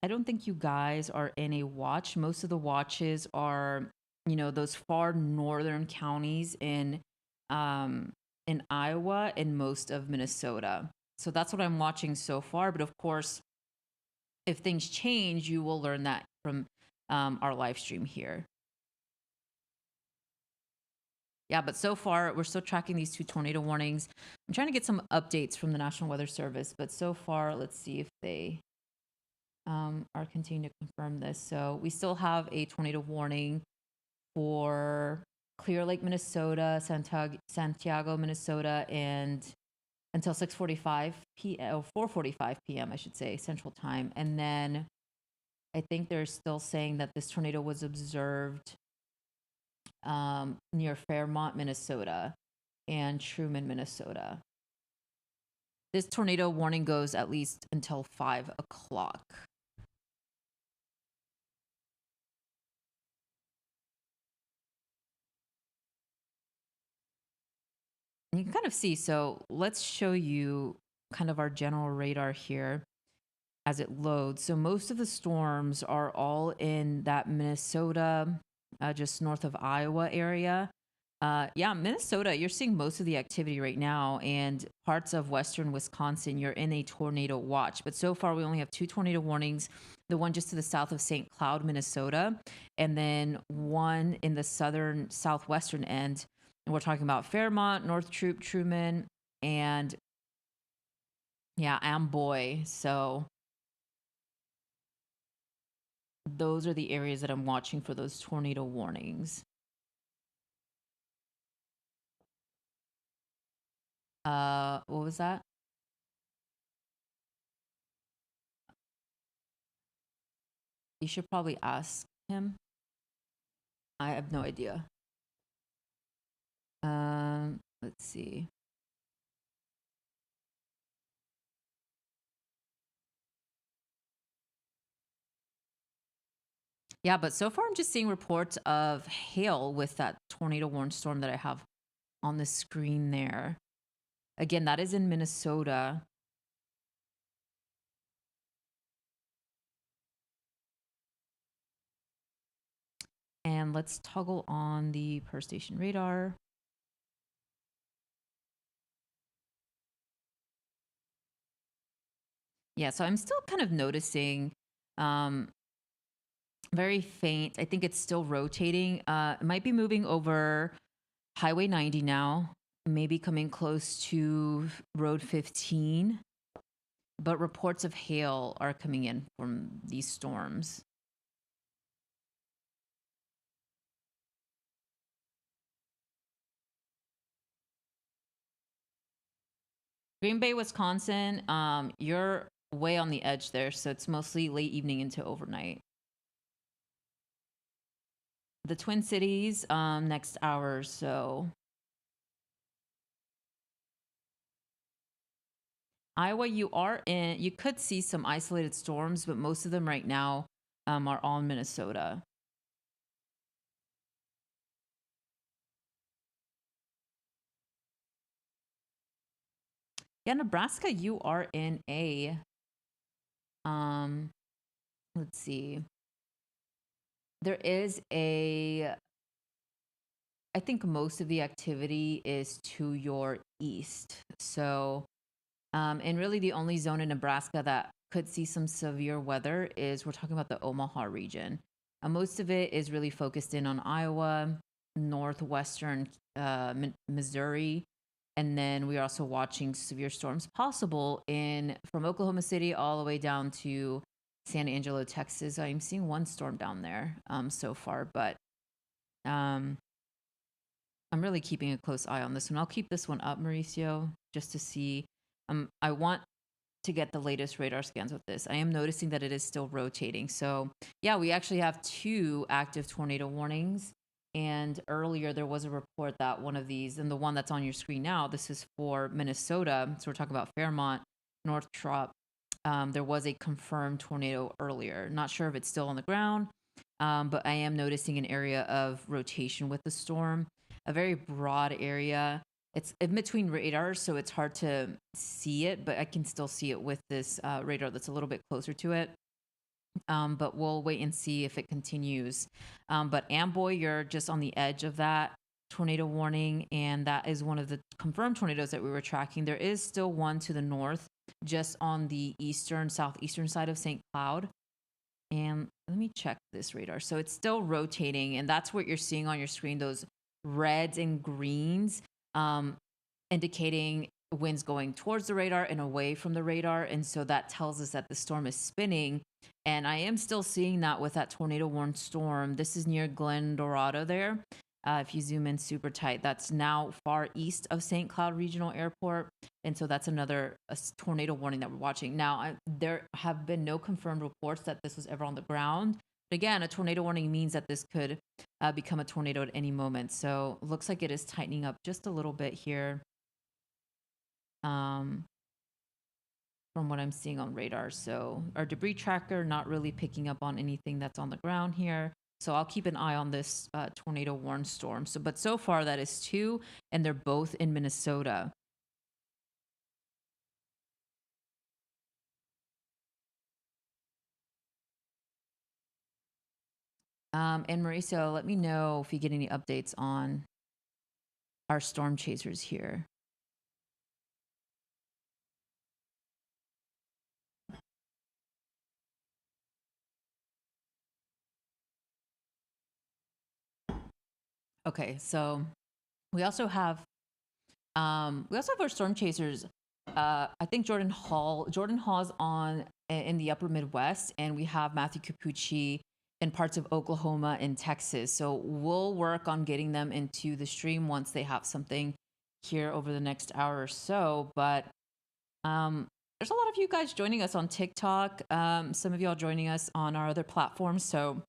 I don't think you guys are in a watch. Most of the watches are, those far northern counties in Iowa and most of Minnesota. So that's what I'm watching so far. But of course, if things change, you will learn that from our live stream here. Yeah, but so far we're still tracking these 2 tornado warnings. I'm trying to get some updates from the National Weather Service, but so far, let's see if they are continuing to confirm this. So we still have a tornado warning for Clear Lake, Minnesota, Santiago, Minnesota, and until 6:45 p.m. or 4:45 p.m. I should say, Central Time. And then I think they're still saying that this tornado was observed near Fairmont, Minnesota, and Truman, Minnesota. This tornado warning goes at least until 5 o'clock. And you can kind of see, so let's show you kind of our general radar here as it loads. So most of the storms are all in that Minnesota, just north of Iowa area. Yeah, Minnesota, you're seeing most of the activity right now, and parts of western Wisconsin, you're in a tornado watch. But so far, we only have 2 tornado warnings, the one just to the south of St. Cloud, Minnesota, and then one in the southern southwestern end. And we're talking about Fairmont, North Troop, Truman, and yeah, Amboy. So those are the areas that I'm watching for those tornado warnings. What was that? You should probably ask him. I have no idea. Let's see. Yeah, but so far I'm just seeing reports of hail with that tornado warned storm that I have on the screen there. Again, that is in Minnesota. And let's toggle on the per station radar. Yeah, so I'm still kind of noticing very faint. I think it's still rotating. It might be moving over Highway 90 now, maybe coming close to Road 15. But reports of hail are coming in from these storms. Green Bay, Wisconsin, you're way on the edge there, so it's mostly late evening into overnight. The Twin Cities, next hour or so. Iowa, you could see some isolated storms, but most of them right now are all in Minnesota. Yeah, Nebraska, you are in a, let's see. There is I think most of the activity is to your east. So, and really the only zone in Nebraska that could see some severe weather is we're talking about the Omaha region. Most of it is really focused in on Iowa, northwestern Missouri, and then we're also watching severe storms possible in from Oklahoma City all the way down to San Angelo, Texas. I'm seeing one storm down there so far, but um, I'm really keeping a close eye on this one. I'll keep this one up, Mauricio, just to see. I want to get the latest radar scans with this. I am noticing that it is still rotating. So yeah, we actually have 2 active tornado warnings. And earlier there was a report that one of these, and the one that's on your screen now, this is for Minnesota. So we're talking about Fairmont, North Trop. There was a confirmed tornado earlier. Not sure if it's still on the ground, but I am noticing an area of rotation with the storm, a very broad area. It's in between radars, so it's hard to see it, but I can still see it with this radar that's a little bit closer to it. But we'll wait and see if it continues. But Amboy, you're just on the edge of that tornado warning, and that is one of the confirmed tornadoes that we were tracking. There is still one to the north, just on the southeastern side of St. Cloud. And let me check this radar. So it's still rotating, and that's what you're seeing on your screen, those reds and greens, indicating winds going towards the radar and away from the radar. And so that tells us that the storm is spinning. And I am still seeing that with that tornado warned storm. This is near Glen Dorado there. If you zoom in super tight, that's now far east of St. Cloud Regional Airport. And so that's another tornado warning that we're watching. Now, there have been no confirmed reports that this was ever on the ground. But again, a tornado warning means that this could become a tornado at any moment. So it looks like it is tightening up just a little bit here. from what I'm seeing on radar. So our debris tracker not really picking up on anything that's on the ground here. So I'll keep an eye on this tornado warn storm. So, but so far that is 2, and they're both in Minnesota. And Mauricio, let me know if you get any updates on our storm chasers here. Okay, so we also have our storm chasers. I think Jordan Hall's on in the upper Midwest, and we have Matthew Capucci in parts of Oklahoma and Texas. So we'll work on getting them into the stream once they have something here over the next hour or so. But there's a lot of you guys joining us on TikTok. Some of y'all joining us on our other platforms. So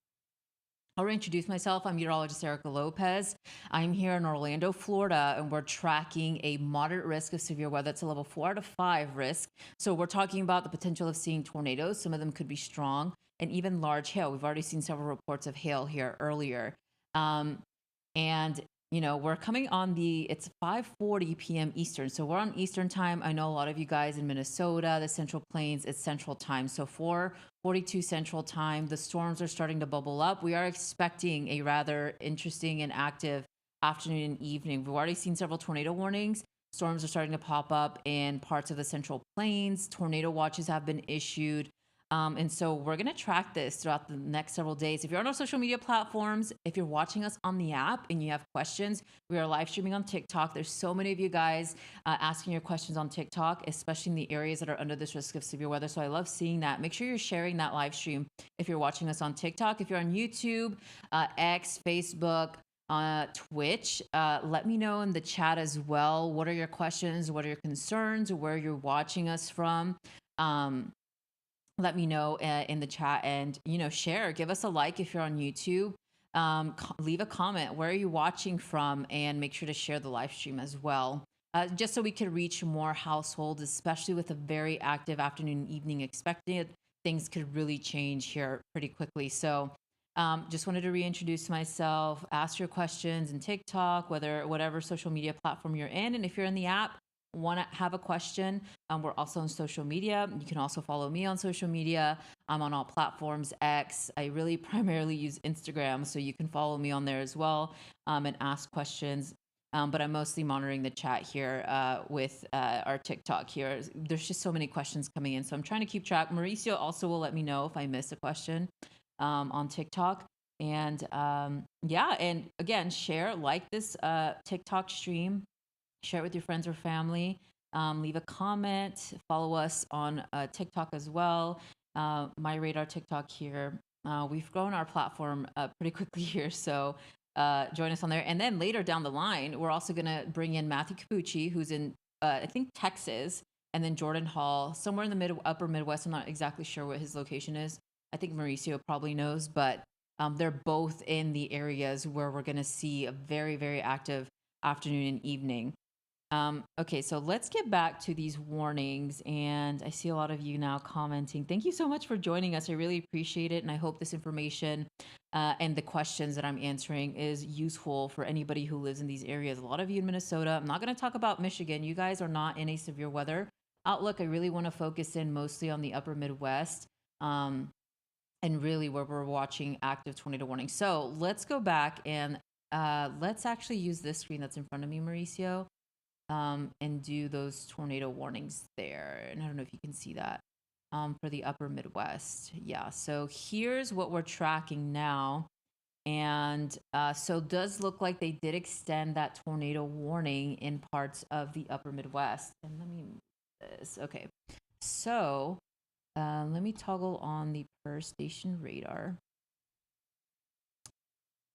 I'll reintroduce myself. I'm meteorologist Erica Lopez. I'm here in Orlando, Florida, and we're tracking a moderate risk of severe weather. It's a level 4 out of 5 risk. So we're talking about the potential of seeing tornadoes. Some of them could be strong, and even large hail. We've already seen several reports of hail here earlier. And we're coming on it's 5:40 p.m. Eastern. So we're on Eastern time. I know a lot of you guys in Minnesota, the Central Plains, it's Central time. So 4:42 Central time, the storms are starting to bubble up. We are expecting a rather interesting and active afternoon and evening. We've already seen several tornado warnings. Storms are starting to pop up in parts of the Central Plains. Tornado watches have been issued. And so we're going to track this throughout the next several days. If you're on our social media platforms, if you're watching us on the app and you have questions, we are live streaming on TikTok. There's so many of you guys asking your questions on TikTok, especially in the areas that are under this risk of severe weather. So I love seeing that. Make sure you're sharing that live stream if you're watching us on TikTok. If you're on YouTube, X, Facebook, Twitch, let me know in the chat as well. What are your questions? What are your concerns? Where you're watching us from? Let me know in the chat, and share, give us a like if you're on YouTube. Leave a comment, where are you watching from, and make sure to share the live stream as well, just so we can reach more households, especially with a very active afternoon and evening expected. Things could really change here pretty quickly. So just wanted to reintroduce myself, ask your questions in TikTok, whatever social media platform you're in, and if you're in the app, want to have a question, we're also on social media. You can also follow me on social media. I'm on all platforms. X, I really primarily use Instagram, so you can follow me on there as well, and ask questions. But I'm mostly monitoring the chat here with our TikTok here. There's just so many questions coming in, so I'm trying to keep track. Mauricio also will let me know if I miss a question on TikTok. And and again, like this TikTok stream. Share it with your friends or family. Leave a comment. Follow us on TikTok as well. MyRadar TikTok here. We've grown our platform pretty quickly here, so join us on there. And then later down the line, we're also going to bring in Matthew Capucci, who's in, I think, Texas, and then Jordan Hall, somewhere in the upper Midwest. I'm not exactly sure what his location is. I think Mauricio probably knows, but they're both in the areas where we're going to see a very, very active afternoon and evening. Okay, so let's get back to these warnings, and I see a lot of you now commenting. Thank you so much for joining us. I really appreciate it, and I hope this information and the questions that I'm answering is useful for anybody who lives in these areas. A lot of you in Minnesota. I'm not going to talk about Michigan. You guys are not in a severe weather outlook. I really want to focus in mostly on the upper Midwest, and really where we're watching active tornado warnings. So let's go back and let's actually use this screen that's in front of me, Mauricio. And do those tornado warnings there. And I don't know if you can see that for the upper Midwest. Yeah, so here's what we're tracking now. And so it does look like they did extend that tornado warning in parts of the upper Midwest. And let me move this. Okay, so let me toggle on the per station radar.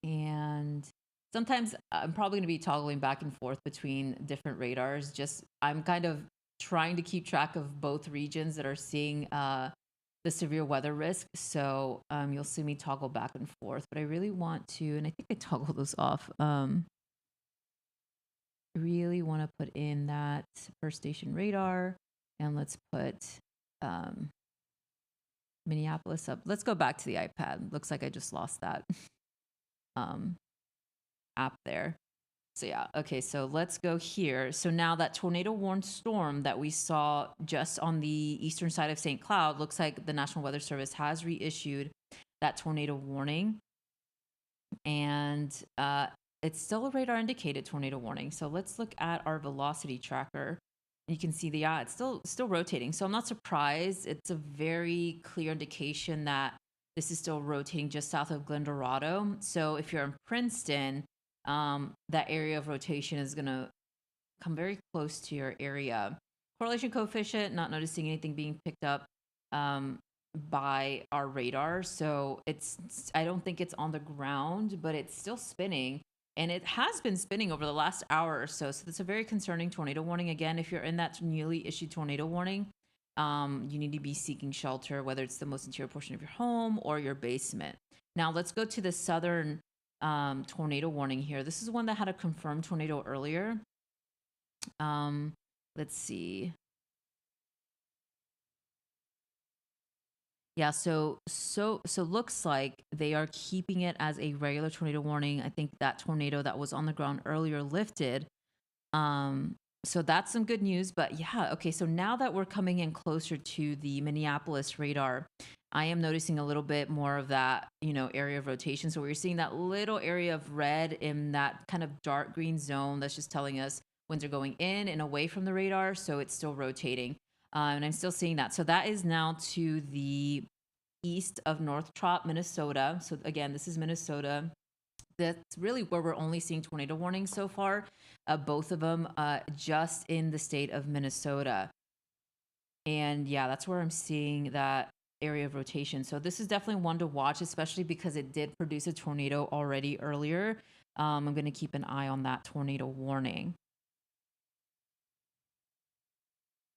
And sometimes I'm probably going to be toggling back and forth between different radars. I'm kind of trying to keep track of both regions that are seeing the severe weather risk. So you'll see me toggle back and forth, but I really want to, and I think I toggle those off. Really want to put in that per station radar, and let's put um, Minneapolis up. Let's go back to the iPad. Looks like I just lost that um, app there. So yeah, okay, so let's go here. So now that tornado warned storm that we saw just on the eastern side of St. Cloud, looks like the National Weather Service has reissued that tornado warning. And it's still a radar indicated tornado warning. So let's look at our velocity tracker. You can see it's still rotating. So I'm not surprised. It's a very clear indication that this is still rotating just south of Glendorado. So if you're in Princeton, that area of rotation is going to come very close to your area. Correlation coefficient, not noticing anything being picked up by our radar. So I don't think it's on the ground, but it's still spinning. And it has been spinning over the last hour or so. So that's a very concerning tornado warning. Again, if you're in that newly issued tornado warning, you need to be seeking shelter, whether it's the most interior portion of your home or your basement. Now let's go to the southern tornado warning here. This is one that had a confirmed tornado earlier. Let's see. Yeah, so looks like they are keeping it as a regular tornado warning. I think that tornado that was on the ground earlier lifted. So that's some good news. But yeah, okay. So now that we're coming in closer to the Minneapolis radar, I am noticing a little bit more of that, area of rotation. So we're seeing that little area of red in that kind of dark green zone. That's just telling us winds are going in and away from the radar. So it's still rotating. And I'm still seeing that. So that is now to the east of North Trop, Minnesota. So again, this is Minnesota. That's really where we're only seeing tornado warnings so far. Both of them just in the state of Minnesota. And yeah, that's where I'm seeing that area of rotation. So this is definitely one to watch, especially because it did produce a tornado already earlier. I'm going to keep an eye on that tornado warning.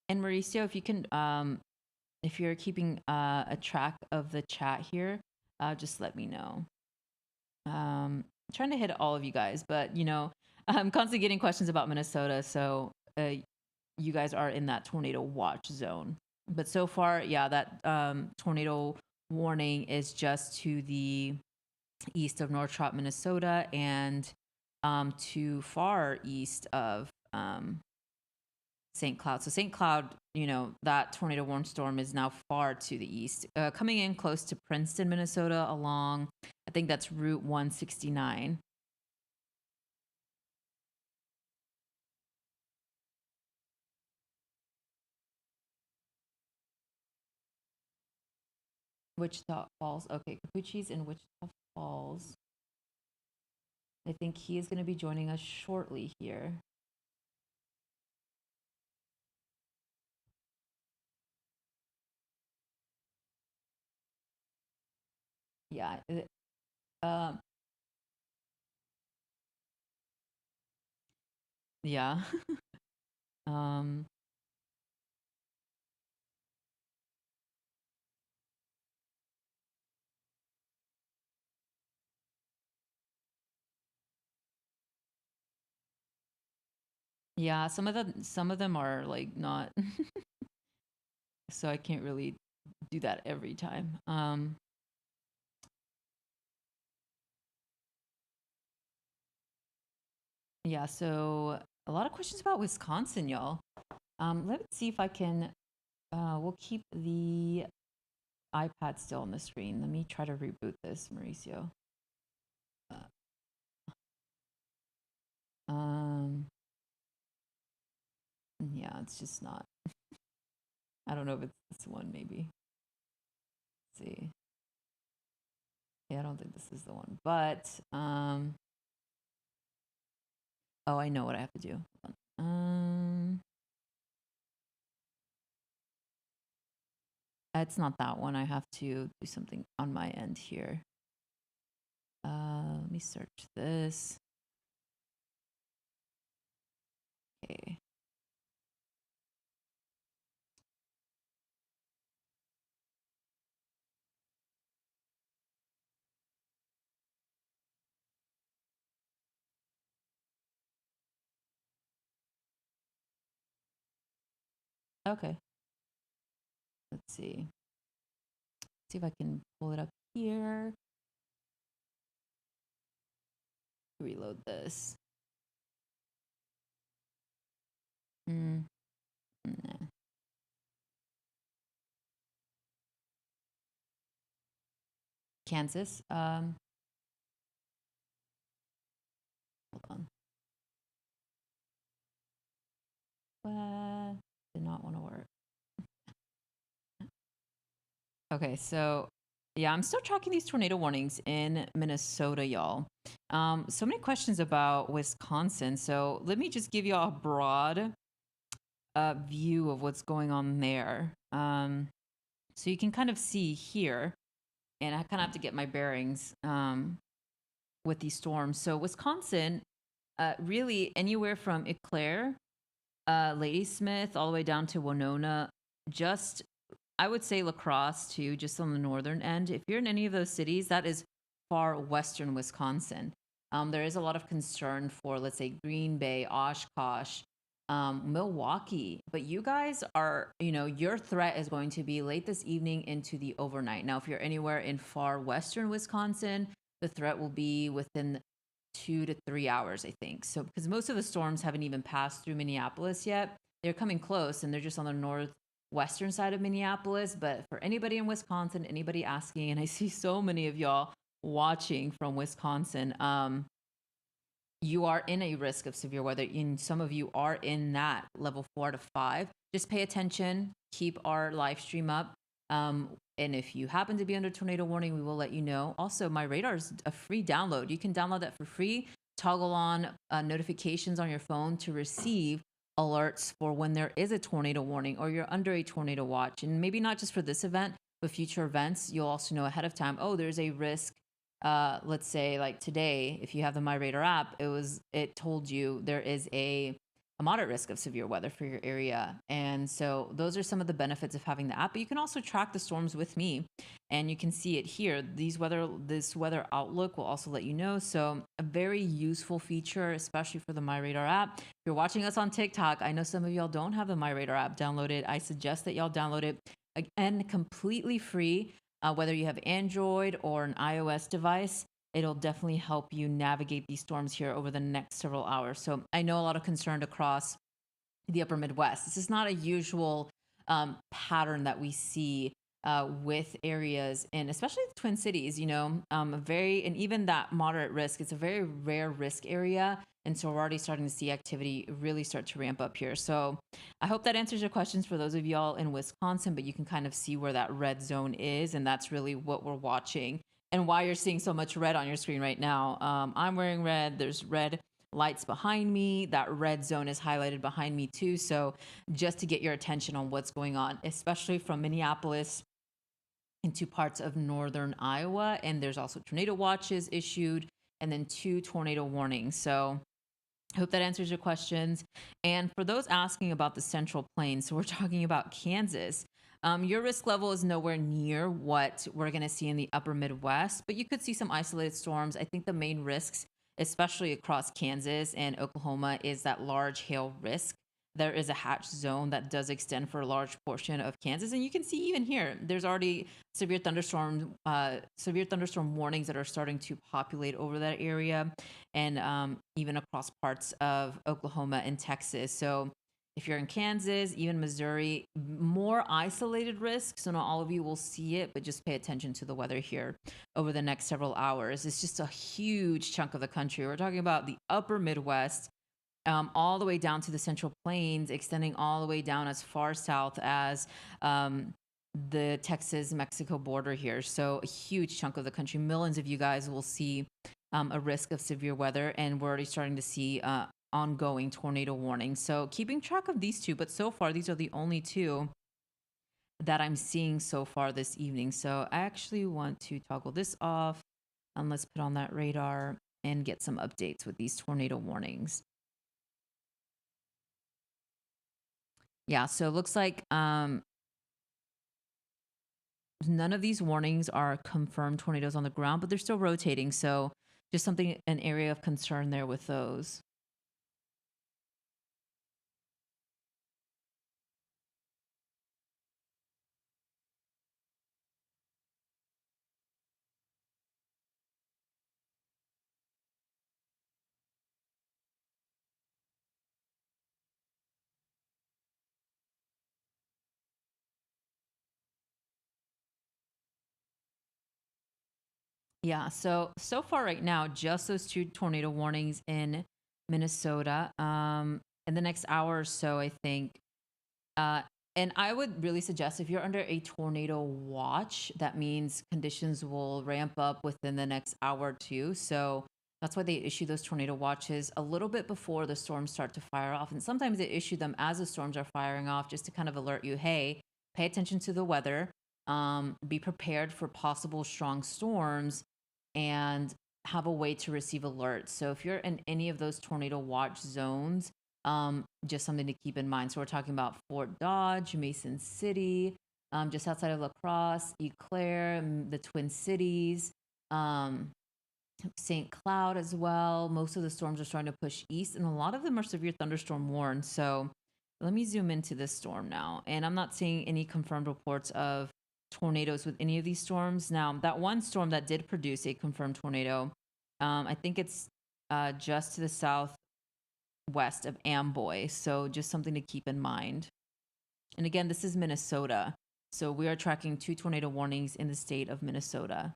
And Mauricio, if you can, if you're keeping a track of the chat here, just let me know. I'm trying to hit all of you guys, but I'm constantly getting questions about Minnesota, so you guys are in that tornado watch zone. But so far, yeah, that tornado warning is just to the east of North Trop, Minnesota, and to far east of St. Cloud. So St. Cloud, that tornado warning storm is now far to the east, coming in close to Princeton, Minnesota, along, I think that's Route 169. Wichita Falls. Okay, Capucci's in Wichita Falls. I think he is going to be joining us shortly here. Yeah. Yeah. um, yeah, some of them are like not so I can't really do that every time. Yeah, so a lot of questions about Wisconsin, y'all. Let's see if I can we'll keep the iPad still on the screen. Let me try to reboot this, Mauricio. Um yeah, it's just not. I don't know if it's this one maybe. Let's see. Yeah, I don't think this is the one. But oh, I know what I have to do. It's not that one. I have to do something on my end here. Let me search this. Okay. Okay. Let's see. See if I can pull it up here. Reload this. Nah. Kansas. Hold on. Did not want to work. Okay, so yeah, I'm still tracking these tornado warnings in Minnesota, y'all. So many questions about Wisconsin. So let me just give y'all a broad view of what's going on there. So you can kind of see here, and I kind of have to get my bearings with these storms. So Wisconsin, really anywhere from Eau Claire, Ladysmith, all the way down to Winona, just I would say La Crosse too, just on the northern end. If you're in any of those cities, that is far western Wisconsin. There is a lot of concern for, let's say, Green Bay, Oshkosh, Milwaukee. But you guys are, your threat is going to be late this evening into the overnight. Now, if you're anywhere in far western Wisconsin, the threat will be within 2 to 3 hours, I think. So, because most of the storms haven't even passed through Minneapolis yet, they're coming close and they're just on the northwestern side of Minneapolis. But for anybody in Wisconsin, anybody asking, and I see so many of y'all watching from Wisconsin, you are in a risk of severe weather. And some of you are in that level 4 to 5. Just pay attention, keep our live stream up. And if you happen to be under tornado warning, we will let you know. Also, MyRadar is a free download. You can download that for free. Toggle on notifications on your phone to receive alerts for when there is a tornado warning or you're under a tornado watch. And maybe not just for this event, but future events. You'll also know ahead of time, oh, there's a risk. Let's say like today, if you have the MyRadar app, it told you there is a moderate risk of severe weather for your area. And so those are some of the benefits of having the app. But you can also track the storms with me, and you can see it here. This weather outlook will also let you know. So a very useful feature, especially for the MyRadar app. If you're watching us on TikTok, I know some of y'all don't have the MyRadar app downloaded. I suggest that y'all download it. Again, completely free, whether you have Android or an iOS device. It'll definitely help you navigate these storms here over the next several hours. So I know a lot of concern across the upper Midwest. This is not a usual pattern that we see with areas in, especially the Twin Cities, and even that moderate risk, it's a very rare risk area. And so we're already starting to see activity really start to ramp up here. So I hope that answers your questions for those of y'all in Wisconsin, but you can kind of see where that red zone is. And that's really what we're watching and why you're seeing so much red on your screen right now. I'm wearing red. There's red lights behind me. That red zone is highlighted behind me too. So just to get your attention on what's going on, especially from Minneapolis into parts of northern Iowa. And there's also tornado watches issued and then 2 tornado warnings. So I hope that answers your questions. And for those asking about the Central Plains, so we're talking about Kansas. Your risk level is nowhere near what we're going to see in the upper Midwest, but you could see some isolated storms. I think the main risks, especially across Kansas and Oklahoma, is that large hail risk. There is a hatch zone that does extend for a large portion of Kansas. And you can see even here, there's already severe thunderstorm warnings that are starting to populate over that area and even across parts of Oklahoma and Texas. So if you're in Kansas, even Missouri, more isolated risks. So not all of you will see it, but just pay attention to the weather here over the next several hours. It's just a huge chunk of the country. We're talking about the upper Midwest, all the way down to the Central Plains, extending all the way down as far south as the Texas-Mexico border here. So a huge chunk of the country. Millions of you guys will see a risk of severe weather, and we're already starting to see ongoing tornado warnings. So keeping track of these 2, but so far these are the only 2 that I'm seeing so far this evening. So I actually want to toggle this off, and let's put on that radar and get some updates with these tornado warnings. Yeah, so it looks like none of these warnings are confirmed tornadoes on the ground, but they're still rotating. So just an area of concern there with those. Yeah, so far right now, just those two tornado warnings in Minnesota. In the next hour or so, I think. Uh, and I would really suggest if you're under a tornado watch, that means conditions will ramp up within the next hour or two. So that's why they issue those tornado watches a little bit before the storms start to fire off. And sometimes they issue them as the storms are firing off just to kind of alert you, hey, pay attention to the weather, be prepared for possible strong storms, and have a way to receive alerts. So if you're in any of those tornado watch zones, just something to keep in mind. So we're talking about Fort Dodge, Mason City, just outside of La Crosse, Eau Claire, the Twin Cities, um, St. Cloud as well. Most of the storms are starting to push east, and a lot of them are severe thunderstorm warned. So let me zoom into this storm now. And I'm not seeing any confirmed reports of tornadoes with any of these storms. Now, that one storm that did produce a confirmed tornado, I think it's just to the southwest of Amboy. So just something to keep in mind. And again, this is Minnesota. So we are tracking two tornado warnings in the state of Minnesota.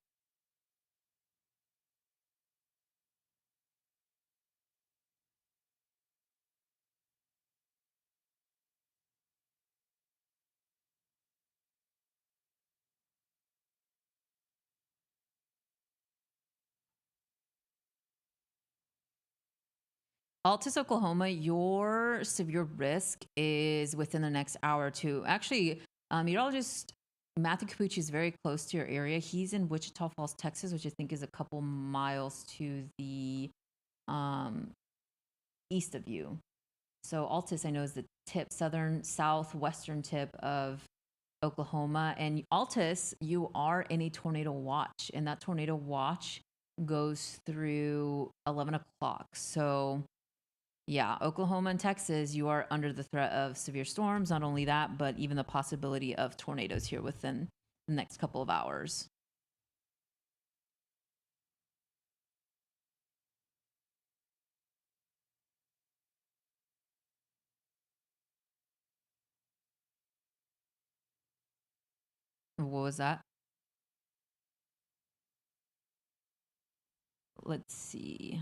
Altus, Oklahoma, your severe risk is within the next hour or two. Actually, meteorologist Matthew Capucci is very close to your area. He's in Wichita Falls, Texas, which I think is a couple miles to the um, east of you. So Altus, I know, is the tip, southern, southwestern tip of Oklahoma. And Altus, you are in a tornado watch, and that tornado watch goes through 11 o'clock. So yeah, Oklahoma and Texas, you are under the threat of severe storms. Not only that, but even the possibility of tornadoes here within the next couple of hours. What was that? Let's see.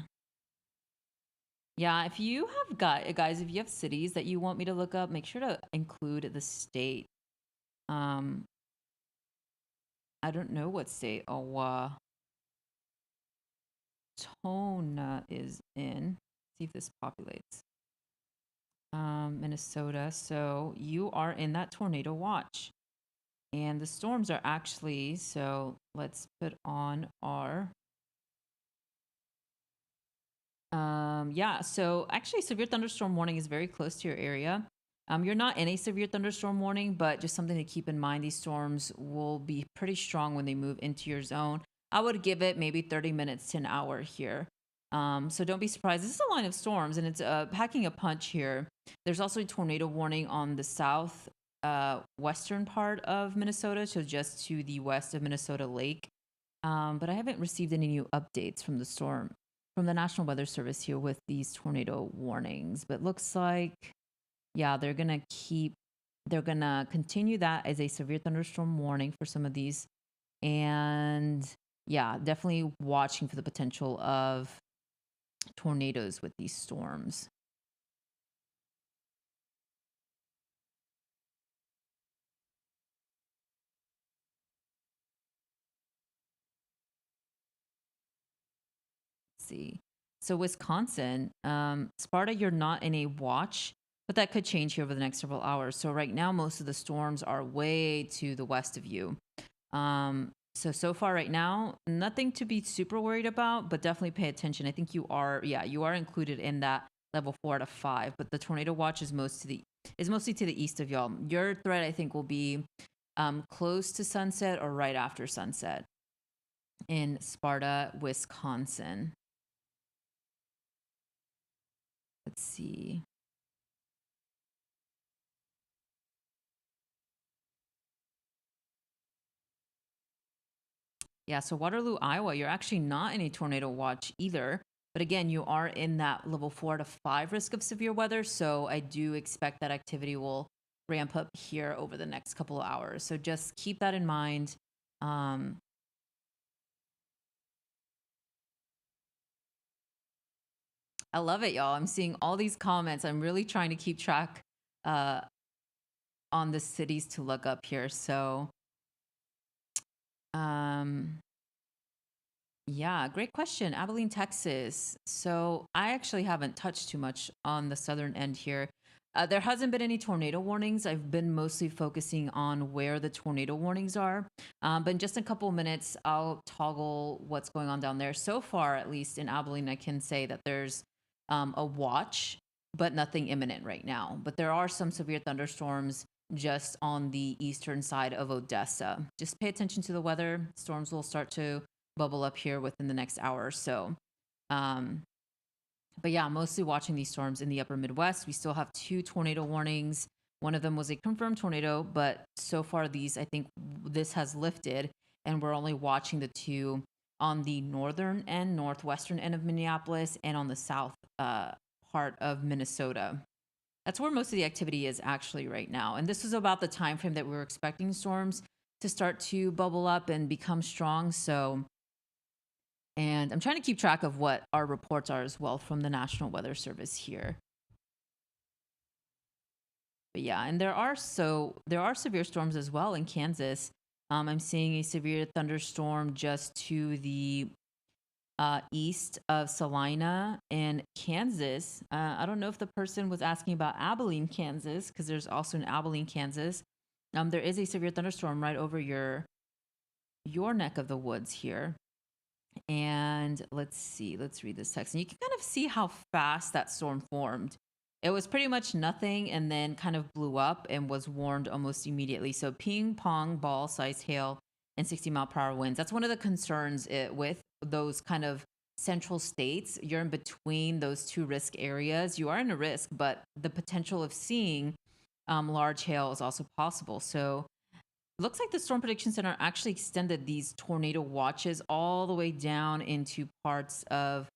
Yeah, if you have guys, if you have cities that you want me to look up, make sure to include the state. Um, I don't know what state Owatonna is in. See if this populates. Minnesota. So you are in that tornado watch. And the storms are actually, so let's put on our yeah, so actually severe thunderstorm warning is very close to your area. You're not in a severe thunderstorm warning, but just something to keep in mind. These storms will be pretty strong when they move into your zone. I would give it maybe 30 minutes to an hour here. So don't be surprised. This is a line of storms, and it's packing a punch here. There's also a tornado warning on the south western part of Minnesota, so just to the west of Minnesota Lake. But I haven't received any new updates from the National Weather Service here with these tornado warnings. But looks like, yeah, they're gonna continue that as a severe thunderstorm warning for some of these. And yeah, definitely watching for the potential of tornadoes with these storms. Let's see. So Wisconsin, Sparta, you're not in a watch, but that could change here over the next several hours. So right now, most of the storms are way to the west of you. So far right now, nothing to be super worried about, but definitely pay attention. I think you are included in that level 4 out of 5, but the tornado watch is mostly to the east of y'all. Your threat, I think, will be close to sunset or right after sunset in Sparta, Wisconsin. Let's see. Yeah, so Waterloo, Iowa, you're actually not in a tornado watch either. But again, you are in that level 4 to 5 risk of severe weather. So I do expect that activity will ramp up here over the next couple of hours. So just keep that in mind. I love it, y'all. I'm seeing all these comments. I'm really trying to keep track uh, on the cities to look up here. So, um, yeah, great question. Abilene, Texas. So I actually haven't touched too much on the southern end here. There hasn't been any tornado warnings. I've been mostly focusing on where the tornado warnings are. But in just a couple of minutes, I'll toggle what's going on down there. So far, at least in Abilene, I can say that there's a watch, but nothing imminent right now. But there are some severe thunderstorms just on the eastern side of Odessa. Just pay attention to the weather. Storms will start to bubble up here within the next hour or so. But yeah, mostly watching these storms in the upper Midwest. We still have 2 tornado warnings. One of them was a confirmed tornado, but so far I think this has lifted, and we're only watching the 2 on the northern and northwestern end of Minneapolis and on the south part of Minnesota. That's where most of the activity is actually right now. And this was about the time frame that we were expecting storms to start to bubble up and become strong. And I'm trying to keep track of what our reports are as well from the National Weather Service here. But yeah, and there are severe storms as well in Kansas. I'm seeing a severe thunderstorm just to the east of Salina in Kansas. I don't know if the person was asking about Abilene, Kansas, because there's also an Abilene, Kansas. There is a severe thunderstorm right over your neck of the woods here. And let's read this text. And you can kind of see how fast that storm formed. It was pretty much nothing and then kind of blew up and was warned almost immediately. So ping pong ball size hail and 60-mile-per-hour winds. That's one of the concerns with those kind of central states. You're in between those 2 risk areas. You are in a risk, but the potential of seeing large hail is also possible. So looks like the Storm Prediction Center actually extended these tornado watches all the way down into parts of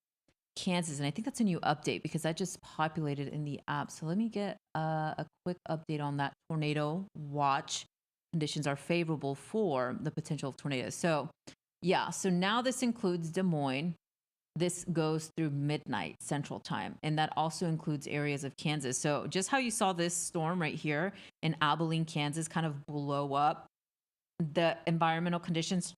Kansas. And I think that's a new update because that just populated in the app. So let me get a quick update on that. Tornado watch conditions are favorable for the potential of tornadoes. So yeah, so now this includes Des Moines. This goes through midnight Central Time, and that also includes areas of Kansas. So just how you saw this storm right here in Abilene, Kansas kind of blow up, the environmental conditions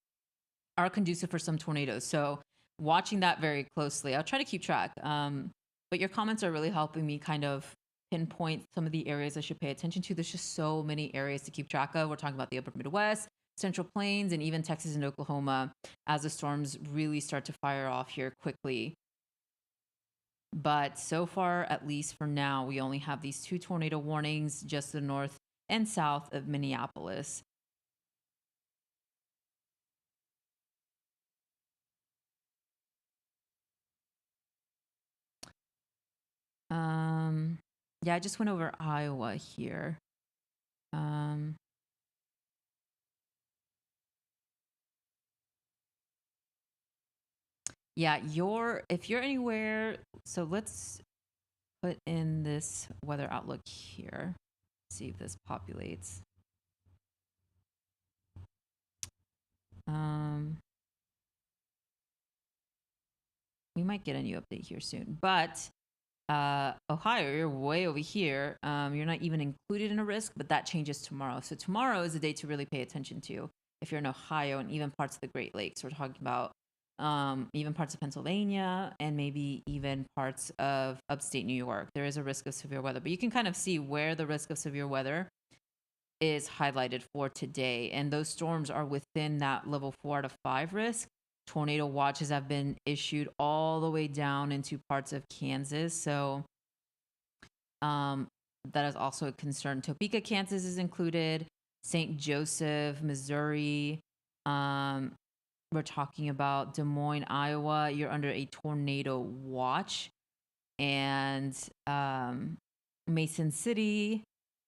are conducive for some tornadoes. So watching that very closely. I'll try to keep track. But your comments are really helping me kind of pinpoint some of the areas I should pay attention to. There's just so many areas to keep track of. We're talking about the upper Midwest, Central Plains, and even Texas and Oklahoma as the storms really start to fire off here quickly. But so far, at least for now, we only have these 2 tornado warnings just the north and south of Minneapolis. Yeah, I just went over Iowa here. Yeah, if you're anywhere, so let's put in this weather outlook here. See if this populates. We might get a new update here soon, but Ohio, you're way over here. You're not even included in a risk, but that changes tomorrow. So tomorrow is the day to really pay attention to if you're in Ohio and even parts of the Great Lakes. We're talking about even parts of Pennsylvania and maybe even parts of upstate New York. There is a risk of severe weather, but you can kind of see where the risk of severe weather is highlighted for today. And those storms are within that level 4 out of 5 risk. Tornado watches have been issued all the way down into parts of Kansas. So that is also a concern. Topeka, Kansas is included. St. Joseph, Missouri. We're talking about Des Moines, Iowa. You're under a tornado watch. And Mason City,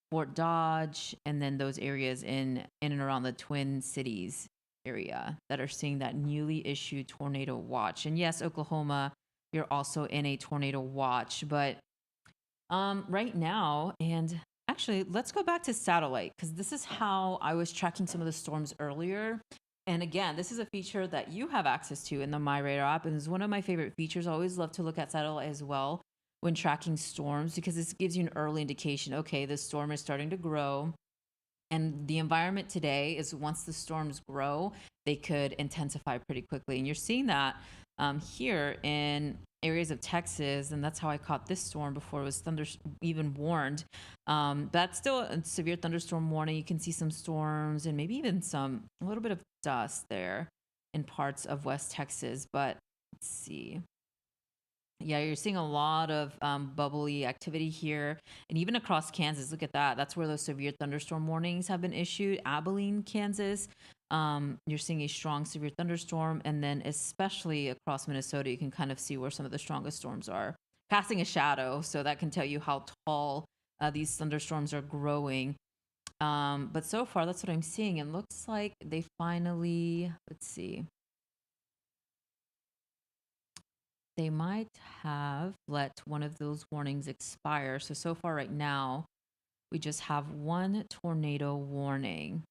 Fort Dodge, and then those areas in and around the Twin Cities area that are seeing that newly issued tornado watch. And yes, Oklahoma, you're also in a tornado watch. But right now, and actually, let's go back to satellite because this is how I was tracking some of the storms earlier. And again, this is a feature that you have access to in the MyRadar app, and it's one of my favorite features. I always love to look at satellite as well when tracking storms because this gives you an early indication. Okay, the storm is starting to grow. And the environment today is once the storms grow, they could intensify pretty quickly. And you're seeing that here in areas of Texas. And that's how I caught this storm before it was even warned. That's still a severe thunderstorm warning. You can see some storms and maybe even a little bit of dust there in parts of West Texas. But let's see. Yeah, you're seeing a lot of bubbly activity here and even across Kansas. Look at that. That's where those severe thunderstorm warnings have been issued. Abilene, Kansas. You're seeing a strong severe thunderstorm. And then especially across Minnesota, you can kind of see where some of the strongest storms are casting a shadow. So that can tell you how tall these thunderstorms are growing. But so far, that's what I'm seeing. It looks like they finally, let's see. They might have let one of those warnings expire. So far right now, we just have one tornado warning.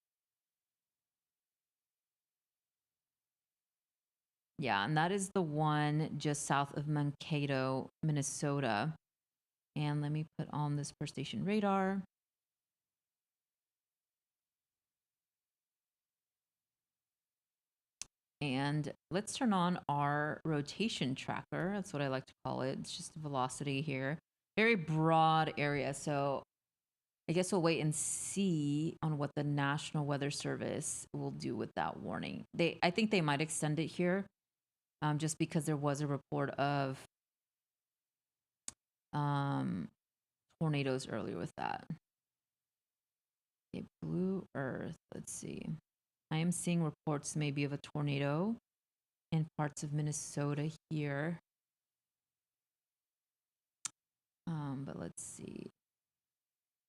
Yeah, and that is the one just south of Mankato, Minnesota. And let me put on this per station radar. And let's turn on our rotation tracker. That's what I like to call it. It's just velocity here. Very broad area. So I guess we'll wait and see on what the National Weather Service will do with that warning. I think they might extend it here, just because there was a report of tornadoes earlier with that. Okay, Blue Earth. Let's see. I am seeing reports maybe of a tornado in parts of Minnesota here. But let's see.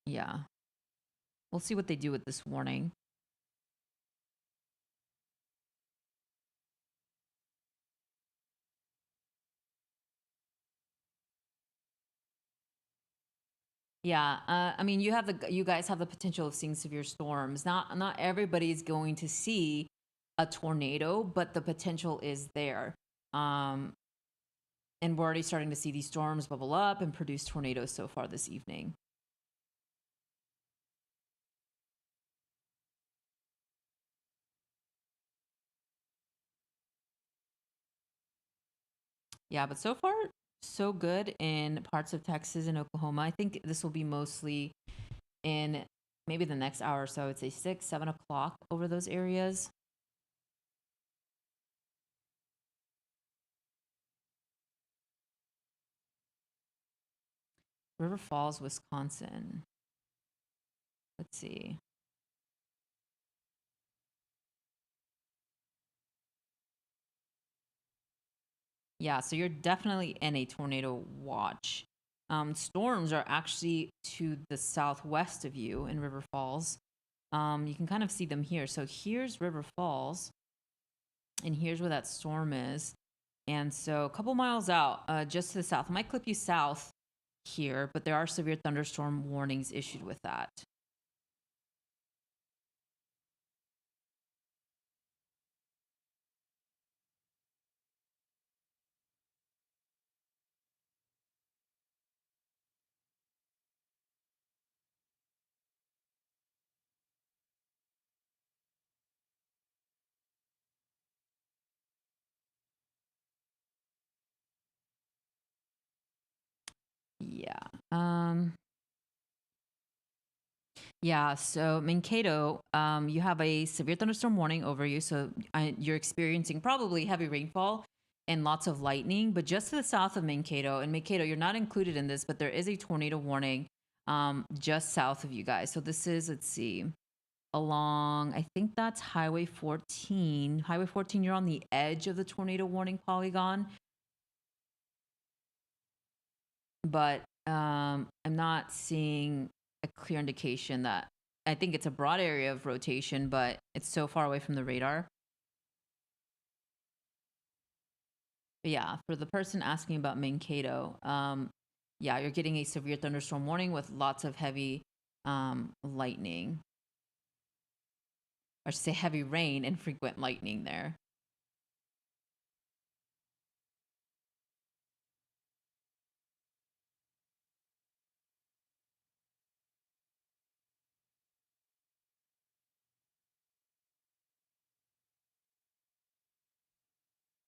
Yeah. We'll see what they do with this warning. Yeah, I mean, you guys have the potential of seeing severe storms. Not everybody's going to see a tornado, but the potential is there. And we're already starting to see these storms bubble up and produce tornadoes so far this evening. Yeah, but so far so good in parts of Texas and Oklahoma. I think this will be mostly in maybe the next hour or so. I'd say 6, 7 o'clock over those areas. River Falls, Wisconsin. Let's see. Yeah, so you're definitely in a tornado watch. Storms are actually to the southwest of you in River Falls. You can kind of see them here. So here's River Falls, and here's where that storm is. And so a couple miles out, just to the south. I might clip you south here, but there are severe thunderstorm warnings issued with that. Yeah. Yeah, so Mankato, you have a severe thunderstorm warning over you. So you're experiencing probably heavy rainfall and lots of lightning. But just to the south of Mankato, and Mankato, you're not included in this, but there is a tornado warning just south of you guys. So this is, let's see, along, I think that's Highway 14. Highway 14, you're on the edge of the tornado warning polygon. But I'm not seeing a clear indication that I think it's a broad area of rotation, but it's so far away from the radar. But yeah, for the person asking about Mankato, yeah, you're getting a severe thunderstorm warning with lots of heavy lightning. I should say heavy rain and frequent lightning there.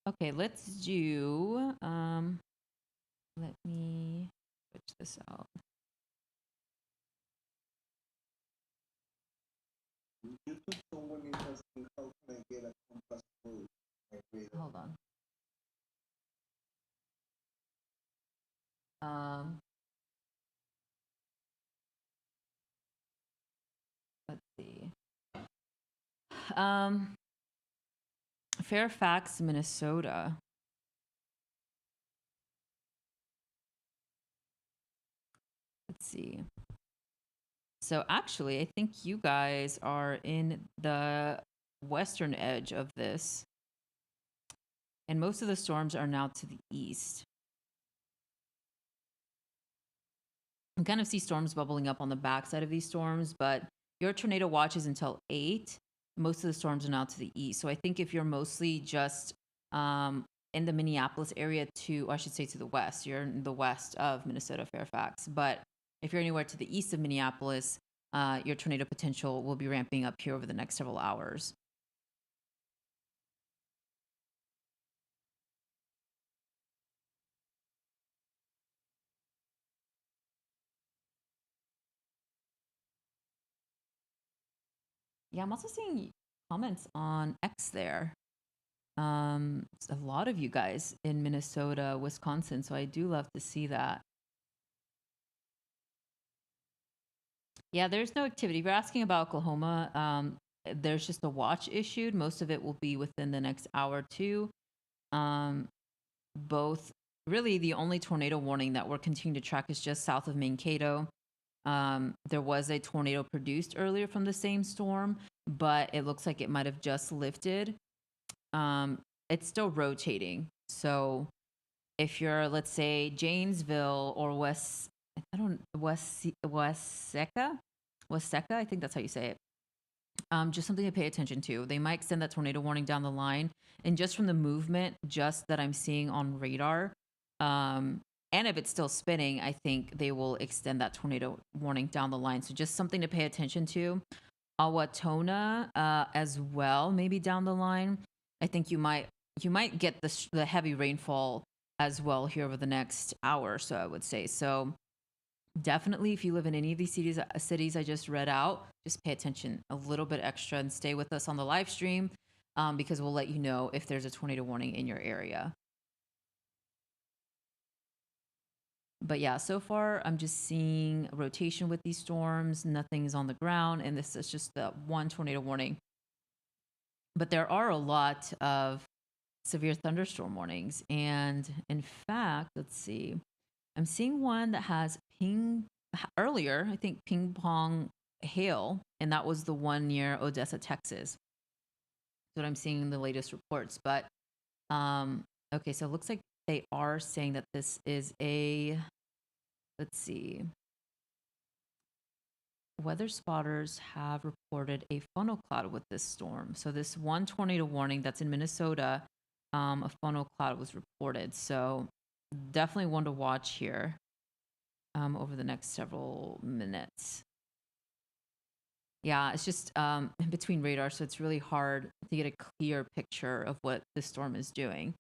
Okay, let's do, let me switch this out. YouTube someone interesting. How can I get a compass rule? Hold on. Let's see. Fairfax, Minnesota. Let's see. So actually, I think you guys are in the western edge of this. And most of the storms are now to the east. You kind of see storms bubbling up on the backside of these storms, but your tornado watch is until 8. Most of the storms are now to the east. So I think if you're mostly just in the Minneapolis area to, I should say to the west, you're in the west of Minnesota, Fairfax. But if you're anywhere to the east of Minneapolis, your tornado potential will be ramping up here over the next several hours. Yeah, I'm also seeing comments on X there. It's a lot of you guys in Minnesota, Wisconsin, so I do love to see that. Yeah, there's no activity. If you're asking about Oklahoma, there's just a watch issued. Most of it will be within the next hour or two. Both, really, the only tornado warning that we're continuing to track is just south of Mankato. There was a tornado produced earlier from the same storm, but it looks like it might have just lifted. It's still rotating. So if you're, let's say, Janesville or Westseca, I think that's how you say it. Just something to pay attention to. They might extend that tornado warning down the line, and just from the movement, just that I'm seeing on radar, and if it's still spinning, I think they will extend that tornado warning down the line. So just something to pay attention to. Awatona, as well, maybe down the line. I think you might get the heavy rainfall as well here over the next hour or so, I would say. So definitely, if you live in any of these cities I just read out, just pay attention a little bit extra and stay with us on the live stream, because we'll let you know if there's a tornado warning in your area. But yeah, so far I'm just seeing a rotation with these storms. Nothing's on the ground, and this is just the one tornado warning. But there are a lot of severe thunderstorm warnings. And in fact, let's see, I'm seeing one that has earlier, I think ping pong hail, and that was the one near Odessa, Texas. That's what I'm seeing in the latest reports. But okay, so it looks like they are saying that this is a, let's see, weather spotters have reported a funnel cloud with this storm. So this one tornado warning that's in Minnesota, a funnel cloud was reported. So definitely one to watch here over the next several minutes. Yeah, it's just in between radar, so it's really hard to get a clear picture of what the storm is doing.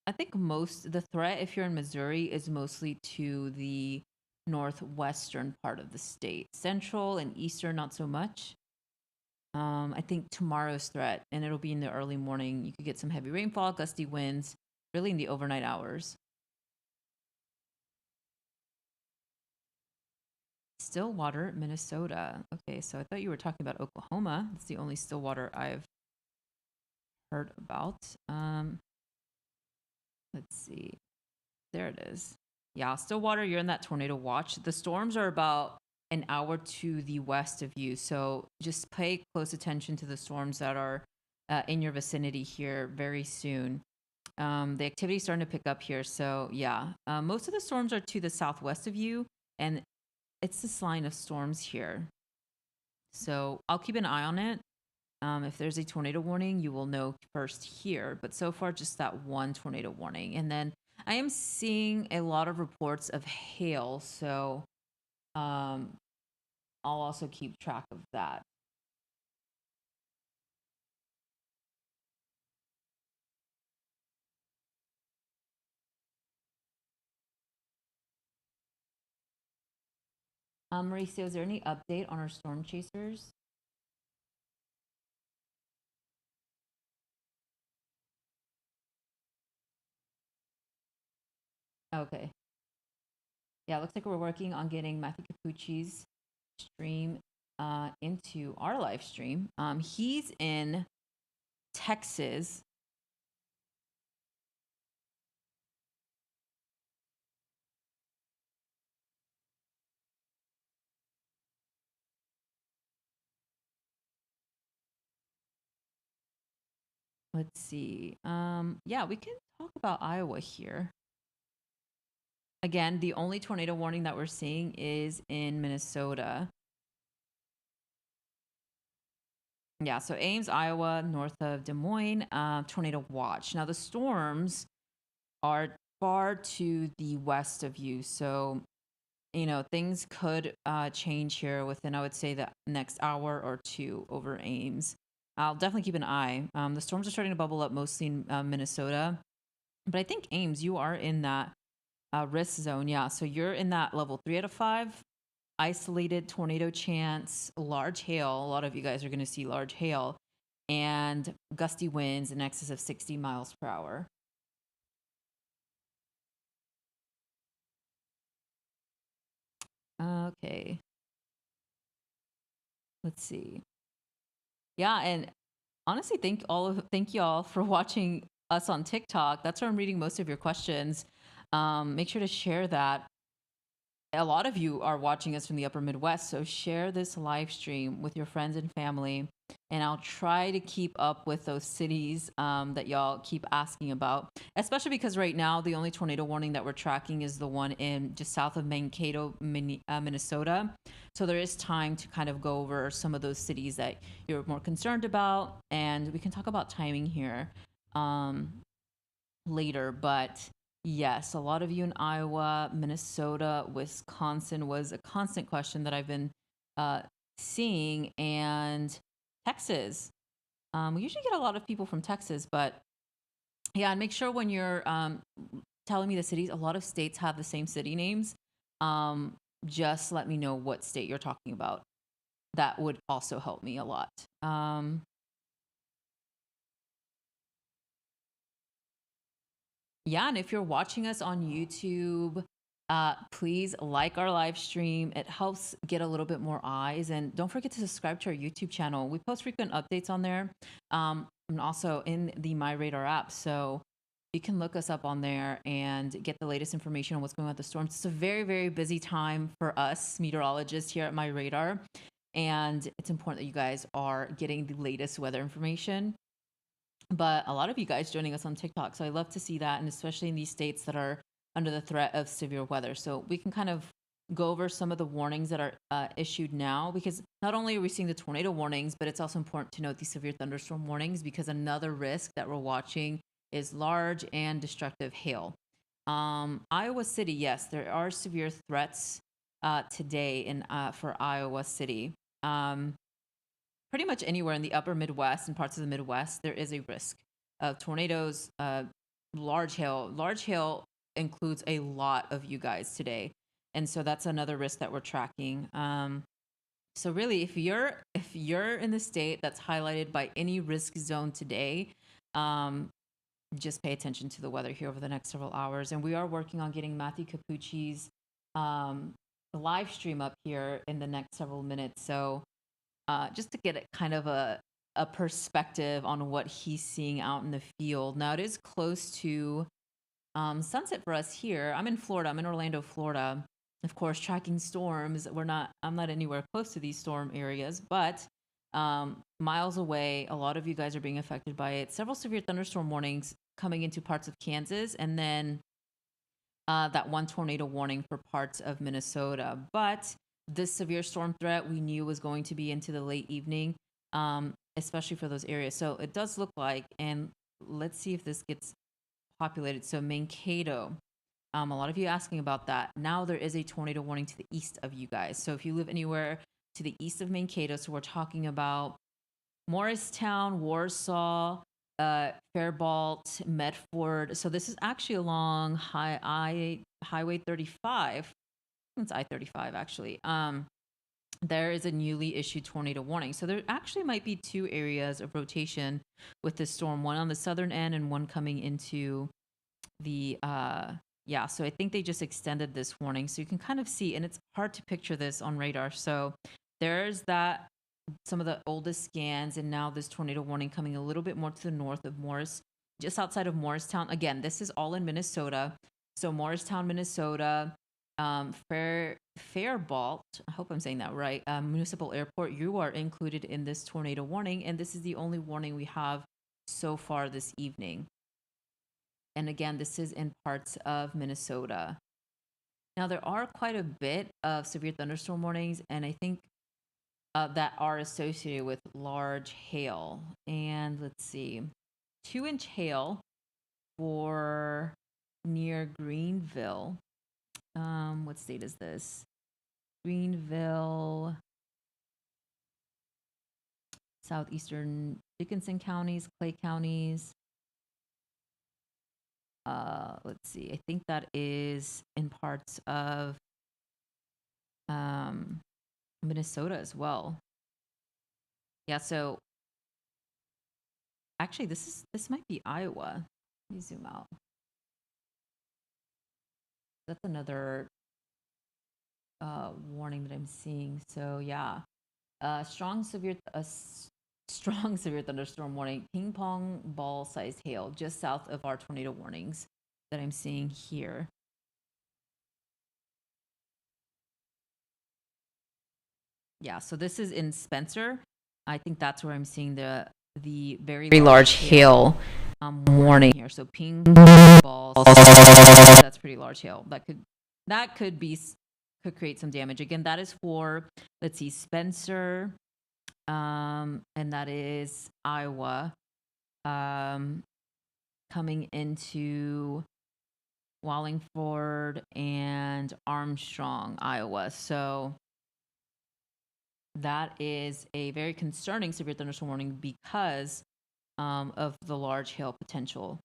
I think the threat, if you're in Missouri, is mostly to the northwestern part of the state. Central and eastern, not so much. I think tomorrow's threat, and it'll be in the early morning, you could get some heavy rainfall, gusty winds, really in the overnight hours. Stillwater, Minnesota. Okay, so I thought you were talking about Oklahoma. It's the only Stillwater I've heard about. Let's see. There it is. Yeah, Stillwater, you're in that tornado watch. The storms are about an hour to the west of you. So just pay close attention to the storms that are in your vicinity here very soon. The activity is starting to pick up here. So yeah, most of the storms are to the southwest of you, and it's this line of storms here. So I'll keep an eye on it. If there's a tornado warning, you will know first here. But so far, just that one tornado warning. And then I am seeing a lot of reports of hail. So I'll also keep track of that. Mauricio, is there any update on our storm chasers? Okay. Yeah, it looks like we're working on getting Matthew Capucci's stream into our live stream. He's in Texas. Let's see. Yeah, we can talk about Iowa here. Again, the only tornado warning that we're seeing is in Minnesota. Yeah, so Ames, Iowa, north of Des Moines, tornado watch. Now the storms are far to the west of you, so things could change here within, I would say, the next hour or two over Ames. I'll definitely keep an eye. The storms are starting to bubble up mostly in Minnesota, but I think Ames, you are in that risk zone. Yeah, so you're in that level 3 out of 5. Isolated tornado chance, large hail. A lot of you guys are going to see large hail and gusty winds in excess of 60 miles per hour. Okay. Let's see. Yeah, and honestly, thank y'all for watching us on TikTok. That's where I'm reading most of your questions. Make sure to share that. A lot of you are watching us from the upper Midwest, so share this live stream with your friends and family, and I'll try to keep up with those cities that y'all keep asking about, especially because right now the only tornado warning that we're tracking is the one in just south of Mankato, Minnesota. So there is time to kind of go over some of those cities that you're more concerned about, and we can talk about timing here later, but yes, a lot of you in Iowa, Minnesota, Wisconsin was a constant question that I've been seeing, and Texas. We usually get a lot of people from Texas, but yeah, and make sure when you're telling me the cities, a lot of states have the same city names. Just let me know what state you're talking about. That would also help me a lot. Yeah, and if you're watching us on YouTube, please like our live stream. It helps get a little bit more eyes. And don't forget to subscribe to our YouTube channel. We post frequent updates on there, and also in the MyRadar app. So you can look us up on there and get the latest information on what's going on with the storms. It's a very, very busy time for us meteorologists here at MyRadar. And it's important that you guys are getting the latest weather information. But a lot of you guys joining us on TikTok. So I love to see that, and especially in these states that are under the threat of severe weather. So we can kind of go over some of the warnings that are issued now, because not only are we seeing the tornado warnings, but it's also important to note the severe thunderstorm warnings, because another risk that we're watching is large and destructive hail. Iowa City, yes, there are severe threats today for Iowa City. Pretty much anywhere in the upper Midwest and parts of the Midwest, there is a risk of tornadoes, large hail. Large hail includes a lot of you guys today. And so that's another risk that we're tracking. So really, if you're in the state that's highlighted by any risk zone today, just pay attention to the weather here over the next several hours. And we are working on getting Matthew Capucci's live stream up here in the next several minutes. So just to get kind of a perspective on what he's seeing out in the field. Now, it is close to sunset for us here. I'm in Florida. I'm in Orlando, Florida. of course, tracking storms. I'm not anywhere close to these storm areas, but miles away, a lot of you guys are being affected by it. Several severe thunderstorm warnings coming into parts of Kansas, and then that one tornado warning for parts of Minnesota. But this severe storm threat we knew was going to be into the late evening, especially for those areas. So it does look like, and let's see if this gets populated. So Mankato, a lot of you asking about that. Now there is a tornado warning to the east of you guys. So if you live anywhere to the east of Mankato, so we're talking about Morristown, Warsaw, Faribault, Medford. So this is actually along Highway 35. It's I-35 actually. There is a newly issued tornado warning. So there actually might be two areas of rotation with this storm, one on the southern end and one coming into the yeah, so I think they just extended this warning. So you can kind of see, and it's hard to picture this on radar. So there's that, some of the oldest scans, and now this tornado warning coming a little bit more to the north of just outside of Morristown. Again, this is all in Minnesota. So Morristown, Minnesota, Faribault, I hope I'm saying that right, Municipal Airport, you are included in this tornado warning, and this is the only warning we have so far this evening. And again, this is in parts of Minnesota. Now, there are quite a bit of severe thunderstorm warnings, and I think that are associated with large hail. And let's see, 2-inch hail for near Greenville. What state is this? Greenville, southeastern Dickinson counties, Clay counties. Let's see, I think that is in parts of Minnesota as well. Yeah, so actually this might be Iowa. Let me zoom out. That's another warning that I'm seeing. So yeah, strong severe thunderstorm warning, ping pong ball sized hail just south of our tornado warnings that I'm seeing here. Yeah, so this is in Spencer. I think that's where I'm seeing the very large hail warning here. So ping balls, that's pretty large hail. That could create some damage. Again, that is for, let's see, Spencer, and that is Iowa, coming into Wallingford and Armstrong, Iowa. So that is a very concerning severe thunderstorm warning because of the large hail potential.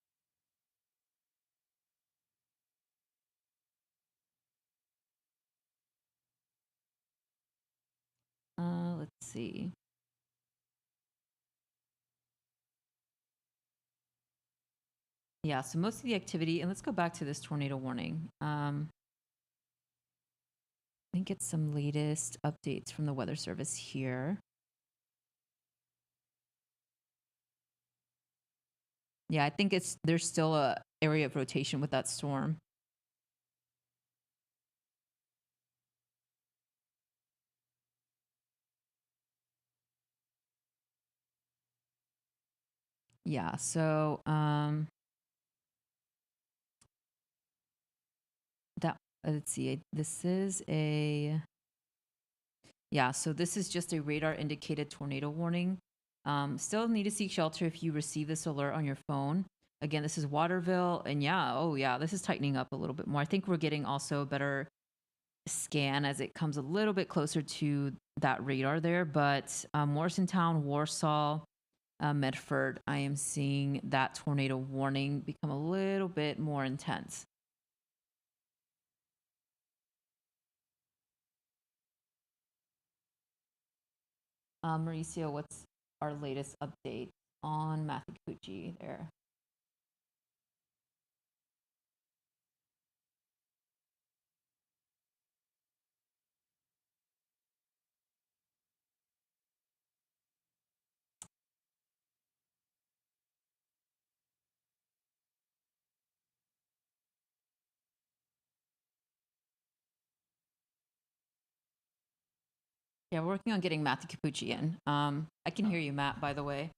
Let's see. Yeah, so most of the activity, and let's go back to this tornado warning. I think it's some latest updates from the Weather Service here. Yeah, I think there's still a area of rotation with that storm. Yeah, so let's see. This is so this is just a radar indicated tornado warning. Still need to seek shelter if you receive this alert on your phone. Again, this is Waterville, and this is tightening up a little bit more. I think we're getting also a better scan as it comes a little bit closer to that radar there. But Morrisontown, Warsaw, Medford, I am seeing that tornado warning become a little bit more intense. Mauricio, what's our latest update on Mathakuchi there? Yeah, we're working on getting Matthew Capucci in. I can hear you, Matt, by the way.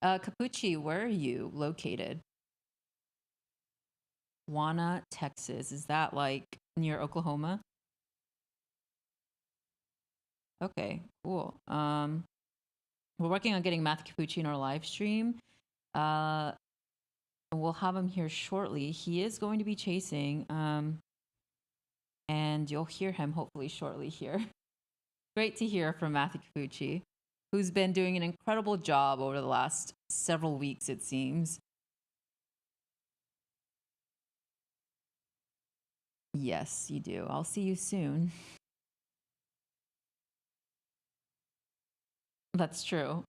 Capucci, where are you located? Juana, Texas. Is that like near Oklahoma? Okay, cool. We're working on getting Matthew Capucci in our live stream. Uh, we'll have him here shortly. He is going to be chasing, and you'll hear him hopefully shortly here. Great to hear from Matthew Capucci, who's been doing an incredible job over the last several weeks, it seems. Yes, you do. I'll see you soon. That's true.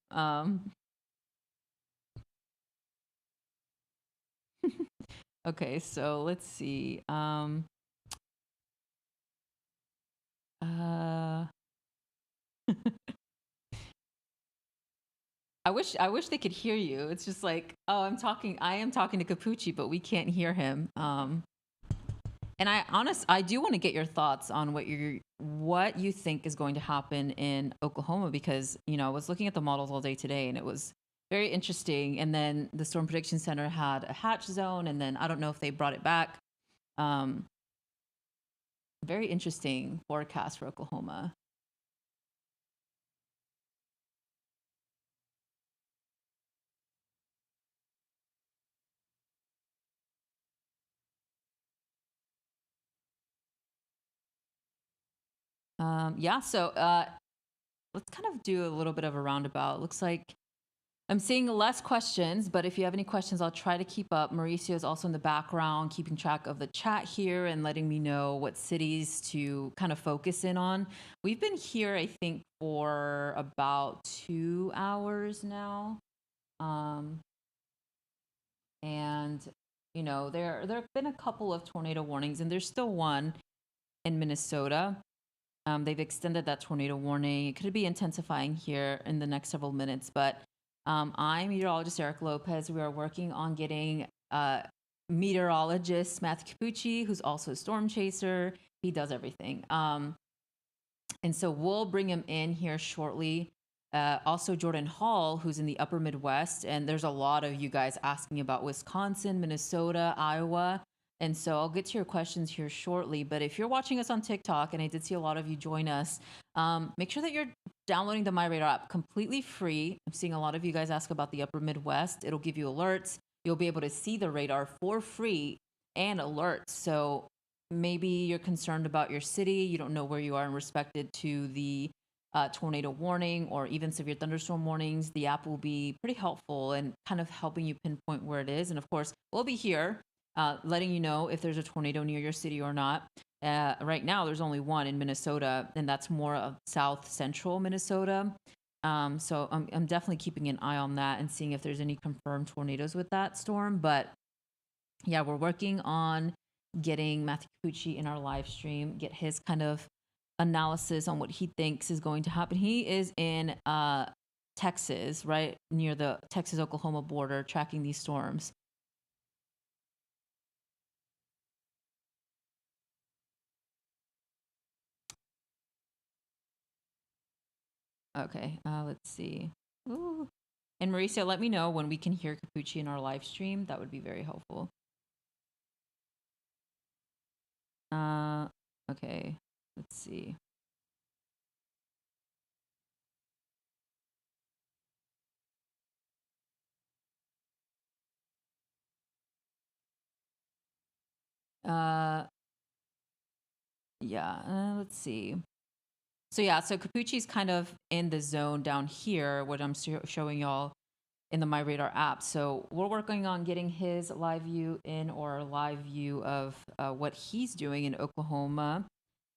Okay, so let's see. I wish they could hear you. It's just like, oh, I am talking to Capucci, but we can't hear him. And I do want to get your thoughts on what you think is going to happen in Oklahoma, because I was looking at the models all day today and it was very interesting. And then the Storm Prediction Center had a hatch zone, and then I don't know if they brought it back. Very interesting forecast for Oklahoma. Yeah, so let's kind of do a little bit of a roundabout. Looks like I'm seeing less questions, but if you have any questions, I'll try to keep up. Mauricio is also in the background, keeping track of the chat here and letting me know what cities to kind of focus in on. We've been here, I think, for about 2 hours now. And, there have been a couple of tornado warnings, and there's still one in Minnesota. They've extended that tornado warning. It could be intensifying here in the next several minutes, but I'm meteorologist Erica Lopez. We are working on getting meteorologist Matthew Capucci, who's also a storm chaser. He does everything. And so we'll bring him in here shortly. Also, Jordan Hall, who's in the upper Midwest. And there's a lot of you guys asking about Wisconsin, Minnesota, Iowa. And so I'll get to your questions here shortly. But if you're watching us on TikTok, and I did see a lot of you join us, make sure that you're downloading the MyRadar app completely free. I'm seeing a lot of you guys ask about the upper Midwest. It'll give you alerts. You'll be able to see the radar for free and alerts. So maybe you're concerned about your city. You don't know where you are in respected to the tornado warning or even severe thunderstorm warnings. The app will be pretty helpful in kind of helping you pinpoint where it is. And of course, we'll be here letting you know if there's a tornado near your city or not. Right now, there's only one in Minnesota, and that's more of south central Minnesota. So I'm definitely keeping an eye on that and seeing if there's any confirmed tornadoes with that storm. But yeah, we're working on getting Matthew Capucci in our live stream, get his kind of analysis on what he thinks is going to happen. He is in Texas, right near the Texas-Oklahoma border, tracking these storms. Okay, let's see. Ooh. And Mauricio, let me know when we can hear Capucci in our live stream. That would be very helpful. Okay, let's see. Yeah, let's see. So yeah, so Capucci's kind of in the zone down here, what I'm showing y'all in the MyRadar app. So we're working on getting his live view in, or live view of what he's doing in Oklahoma.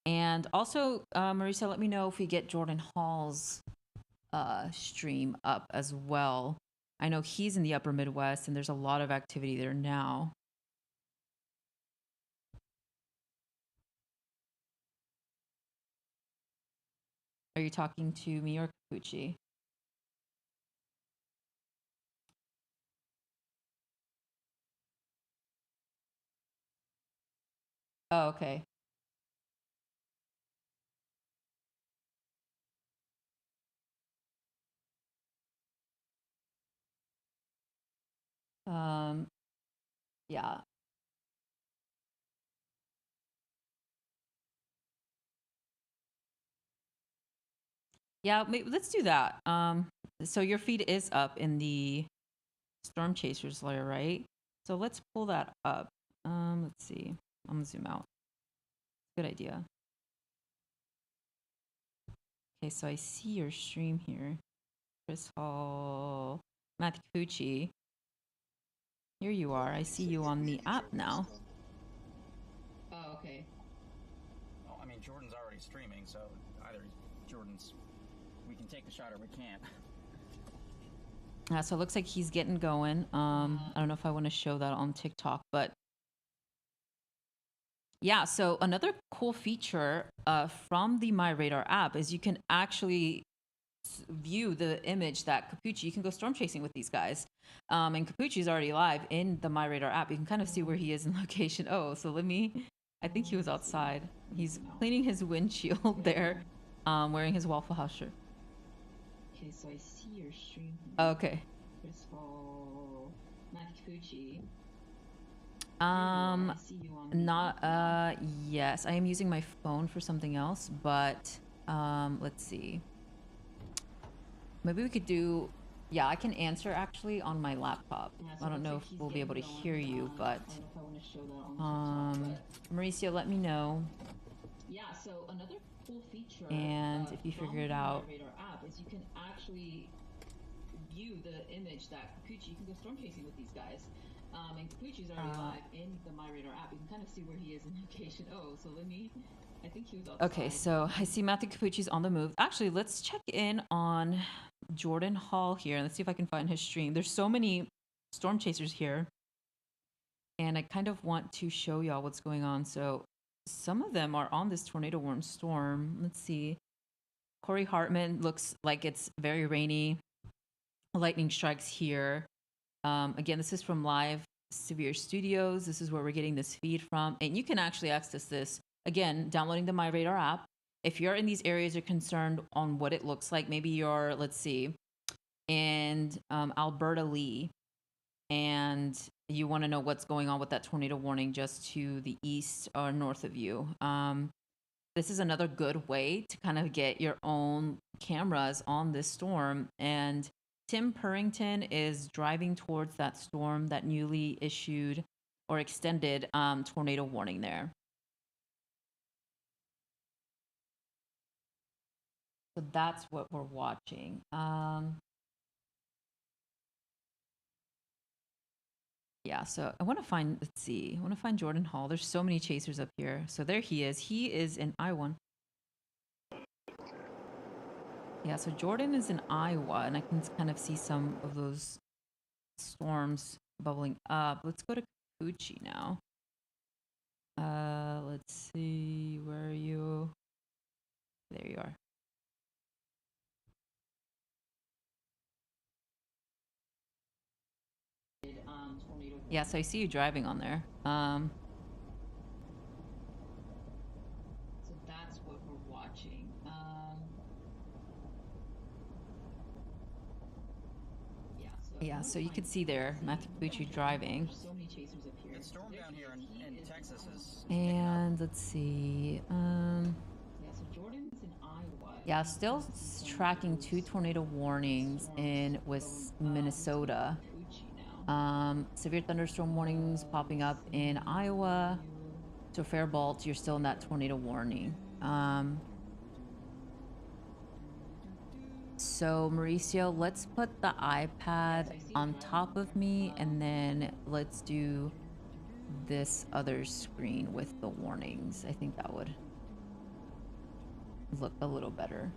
And also, Marisa, let me know if we get Jordan Hall's stream up as well. I know he's in the upper Midwest and there's a lot of activity there now. Are you talking to me or Capucci? Oh, okay. Yeah. Yeah, maybe, let's do that. So your feed is up in the Storm Chasers layer, right? So let's pull that up. Let's see. I'm gonna zoom out. Good idea. Okay, so I see your stream here. Chris Hall, Matt Capucci. Here you are. I see you on the app now. Oh, okay. Well, I mean, Jordan's already streaming, so either Jordan's, we can take the shot or we can't. So it looks like he's getting going. I don't know if I want to show that on TikTok, but yeah. So another cool feature from the MyRadar app is you can actually view the image that Capucci. You can go storm chasing with these guys, and Capucci's already live in the MyRadar app. You can kind of see where he is in location. Oh, so let me. I think he was outside. He's cleaning his windshield there, wearing his Waffle House shirt. Okay, so I see your stream. Okay. Chris Hall, Matt Capucci. Not yes, I am using my phone for something else, but let's see. Maybe we could do, yeah, I can answer actually on my laptop. Yeah, so I don't know if we'll be able to hear you, but Mauricio, let me know. Yeah, so another cool feature and if you figure it out, MyRadar app is you can actually view the image that Capucci. You can go storm chasing with these guys. And Capucci's already live in the MyRadar app. You can kind of see where he is in location. Oh, so let me. I think he was outside. Okay, so I see Matthew Capucci's on the move. Actually, let's check in on Jordan Hall here. Let's see if I can find his stream. There's so many storm chasers here, and I kind of want to show y'all what's going on. So some of them are on this tornado warm storm. Let's see. Corey Hartman looks like it's very rainy. Lightning strikes here. Again, this is from Live Severe Studios. This is where we're getting this feed from. And you can actually access this, again, downloading the MyRadar app. If you're in these areas, you're concerned on what it looks like. Maybe you're, let's see, in Alberta Lee, and you want to know what's going on with that tornado warning just to the east or north of you. This is another good way to kind of get your own cameras on this storm. And Tim Purrington is driving towards that storm, that newly issued or extended tornado warning there. So that's what we're watching. Yeah, so I want to find, let's see, I want to find Jordan Hall. There's so many chasers up here. So there he is. He is in Iowa. Yeah, so Jordan is in Iowa, and I can kind of see some of those storms bubbling up. Let's go to Capucci now. Let's see, where are you? There you are. Yeah, so I see you driving on there. So that's what we're watching. Yeah, so you can see there, Matthew Capucci driving. There's so many chasers up here. The storm down here in Texas is And let's see. Yeah, so Jordan's in Iowa. Yeah, still tracking 2 tornado warnings in Minnesota. Severe thunderstorm warnings popping up in Iowa. So Faribault, you're still in that tornado warning. So Mauricio, let's put the iPad on top of me, and then let's do this other screen with the warnings. I think that would look a little better.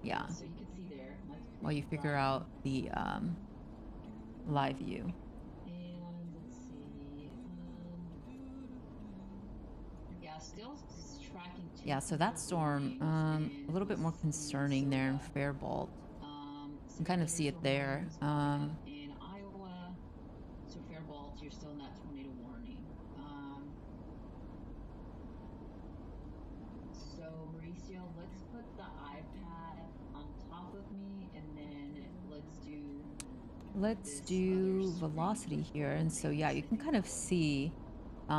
Yeah. So you can see there. While you figure out the live view. And let's see. Yeah, still tracking Yeah, so that storm, a little bit more concerning there in Faribault. You can kind of see it there. In Iowa, so Faribault, you're still in that tornado warning. So Mauricio, let's put the iPad on top of me, and then Let's do velocity here. And so, yeah, you can kind of see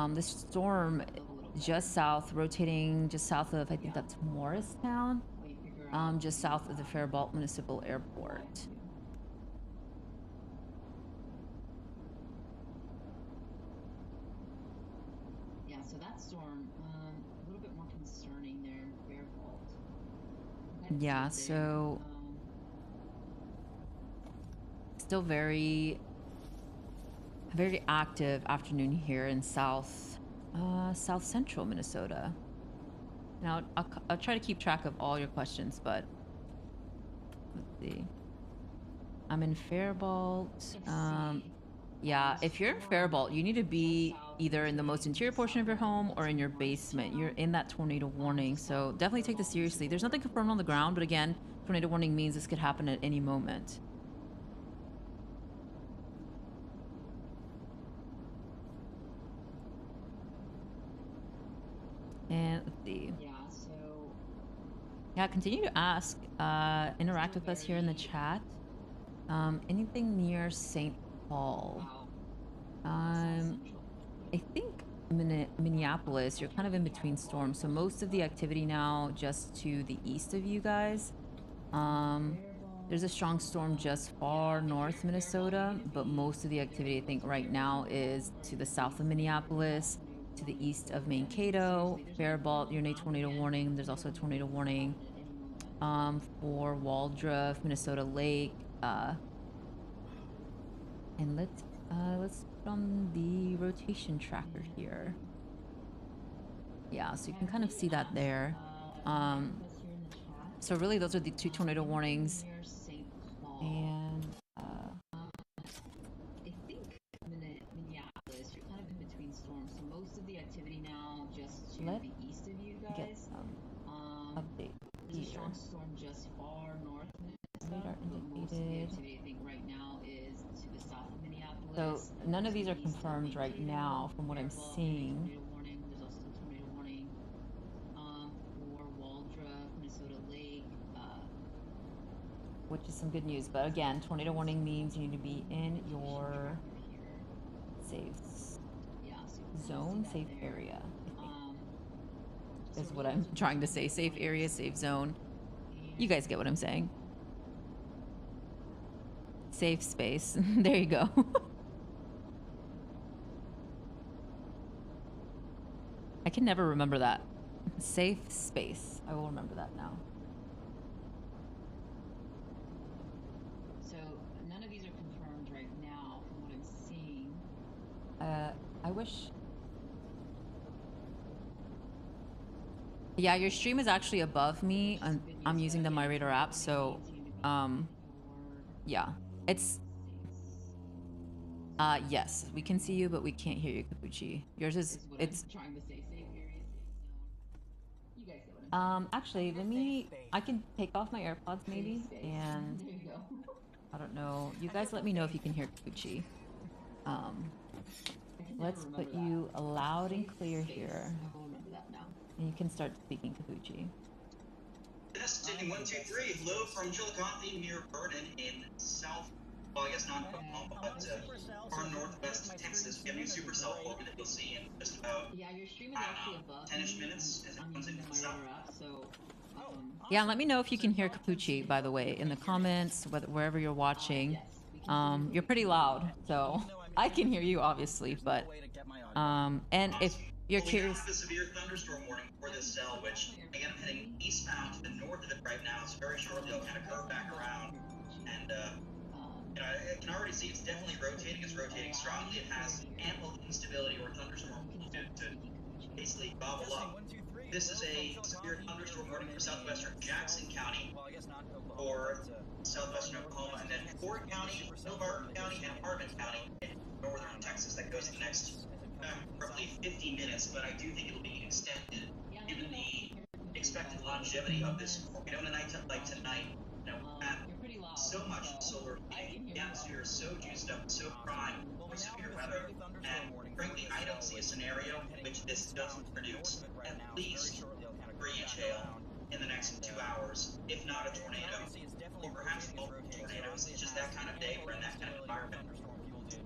this storm just south, rotating just south of, I think that's Morristown, just south of the Faribault Municipal Airport. Yeah, so that storm, a little bit more concerning there in Faribault. Yeah, so still very active afternoon here in south central Minnesota. Now I'll try to keep track of all your questions, but let's see. I'm in Faribault. Yeah, if you're in Faribault, you need to be either in the most interior portion of your home or in your basement. You're in that tornado warning, so definitely take this seriously. There's nothing confirmed on the ground, but again, tornado warning means this could happen at any moment. And let's see. Yeah, continue to ask, interact with us here in the chat. Anything near St. Paul? I think Minneapolis, you're kind of in between storms. So most of the activity now just to the east of you guys. There's a strong storm just far north Minnesota, but most of the activity I think right now is to the south of Minneapolis, to the east of Mankato, Faribault, you're in a tornado warning. There's also a tornado warning for Waldrop, Minnesota Lake, and let's put on the rotation tracker here. Yeah, so you can kind of see that there. So really those are the two tornado warnings. And I think Minneapolis, you're kind of in between storms. So most of the activity now just to the east of you guys. Get some update. There's a strong storm just far north of Radar Minnesota. Most of the activity I think right now is to the south of Minneapolis. So none of these are confirmed right now from what I'm seeing. There's also a tornado warning for Waldrop, Minnesota Lake. Which is some good news, but again, tornado warning means you need to be in your safe zone, safe area, I think is what I'm trying to say. Safe area, safe zone. You guys get what I'm saying. Safe space. There you go. I can never remember that. Safe space. I will remember that now. So none of these are confirmed right now from what I'm seeing. I wish. Yeah, your stream is actually above me. I'm using the MyRadar app, so yeah, it's yes, we can see you, but we can't hear you, Kabuchi. Yours is it's. I'm trying to say safe area, safe zone. You guys get what I'm Actually, I can take off my AirPods maybe, and There you go. I don't know. You guys let me know if you can hear Kabuchi. Let's put you loud and clear here. I will remember that now. And you can start speaking Kabuchi. Testing 1, 2, 3. Hello from Chillicothe near Vernon in south. Well, I guess not Oklahoma, but far northwest Texas. We have a new supercell orbit that you'll see in just about Yeah, your stream is actually above 10-ish minutes as it comes into the south. So Yeah, let me know if you can hear Kapuchi, by the way, in the comments, wherever you're watching. You're pretty loud, so I can hear you, obviously, but, and if you're curious... We have a severe thunderstorm warning for this cell, which, again, I'm heading eastbound to the north of it right now, so very shortly I'll kind of curve back around, and, you know, I can already see it's definitely rotating. It's rotating strongly. It has ample instability or thunderstorm to basically gobble up. This is a severe thunderstorm warning for southwestern Jackson County, or southwestern Oklahoma, and then Ford County, Milburn County, and Hardin County in northern Texas. That goes the next roughly 50 minutes, but I do think it'll be extended given the expected longevity of this tornado in a night like tonight, you know, at so much solar heating, the atmosphere is so juiced up, so primed for severe weather, and frankly, I don't see a scenario in which this doesn't produce at least 3-inch hail in the next 2 hours, if not a tornado, or perhaps multiple tornadoes. It's just that kind of day. We're in that kind of environment.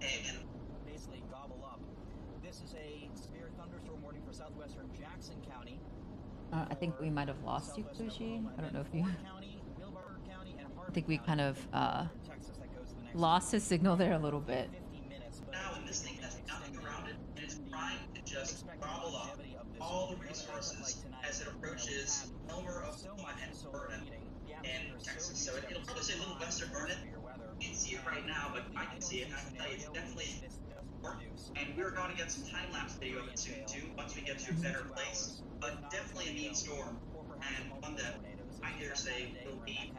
And basically gobble up. This is a severe thunderstorm warning for southwestern Jackson County. I think we might have lost you, Kushi. I don't know if you... I think we kind of lost his signal there a little bit. Now, and this thing has nothing around it, and it's trying to just gobble up all the resources as it approaches Elmer, Oklahoma, and Vernon in Texas. So it'll probably say a little west of Vernon. You can't see it right now, but I can see it. I can tell you it's definitely north. And we're going to get some time-lapse video of it soon, too, once we get to a better place. But definitely a neat storm, and one that I dare say will be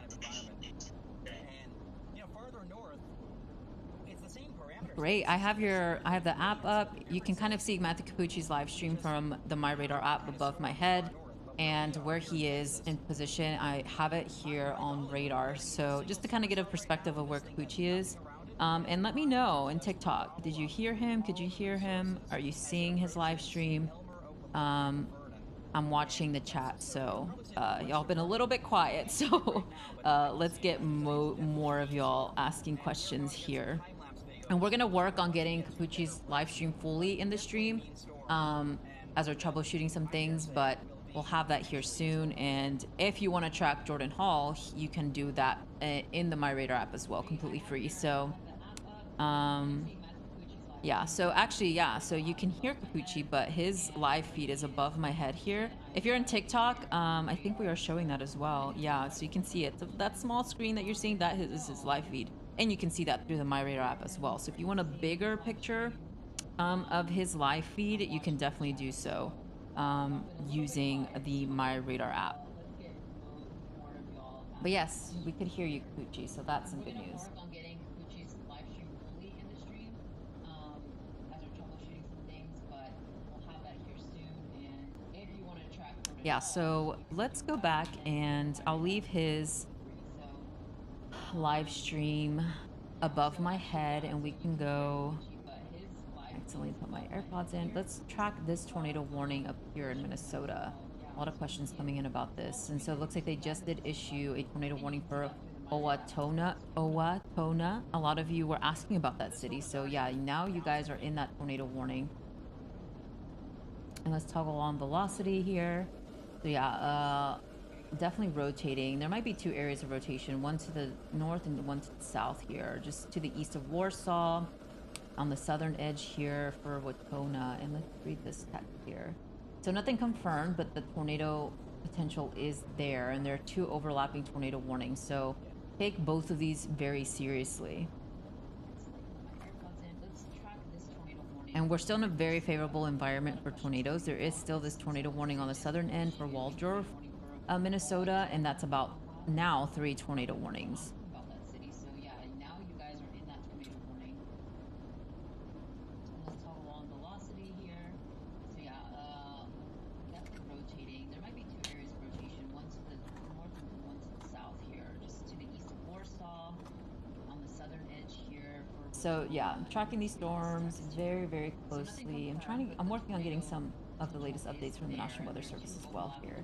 Great. I have the app up. You can kind of see Matthew Capucci's live stream from the MyRadar app above my head, and where he is in position. I have it here on radar. So just to kind of get a perspective of where Capucci is. And let me know in TikTok. Did you hear him? Could you hear him? Are you seeing his live stream? I'm watching the chat, so y'all been a little bit quiet. So let's get more of y'all asking questions here. And we're gonna work on getting Capucci's live stream fully in the stream as we're troubleshooting some things, but we'll have that here soon. And if you want to track Jordan Hall, you can do that in the MyRadar app as well, completely free. So yeah, so actually, yeah, so you can hear Capucci, but his live feed is above my head here. If you're on TikTok, I think we are showing that as well. Yeah, so you can see it. So that small screen that you're seeing, that is his live feed. And you can see that through the MyRadar app as well. So if you want a bigger picture of his live feed, you can definitely do so using the MyRadar app. But yes, we could hear you, Capucci, so that's some good news. Yeah, so let's go back and I'll leave his live stream above my head and we can go. I accidentally put my AirPods in. Let's track this tornado warning up here in Minnesota. A lot of questions coming in about this. And so it looks like they just did issue a tornado warning for Owatonna. A lot of you were asking about that city. So yeah, now you guys are in that tornado warning. And let's toggle on velocity here. So yeah, definitely rotating. There might be two areas of rotation, one to the north and one to the south here, just to the east of Warsaw, on the southern edge here for Watona. And let's read this text here. So nothing confirmed, but the tornado potential is there, and there are two overlapping tornado warnings. So take both of these very seriously. And we're still in a very favorable environment for tornadoes. There is still this tornado warning on the southern end for Waldorf, Minnesota, and that's about now 3 tornado warnings. So yeah, I'm tracking these storms very, very closely. I'm working on getting some of the latest updates from the National Weather Service as well here.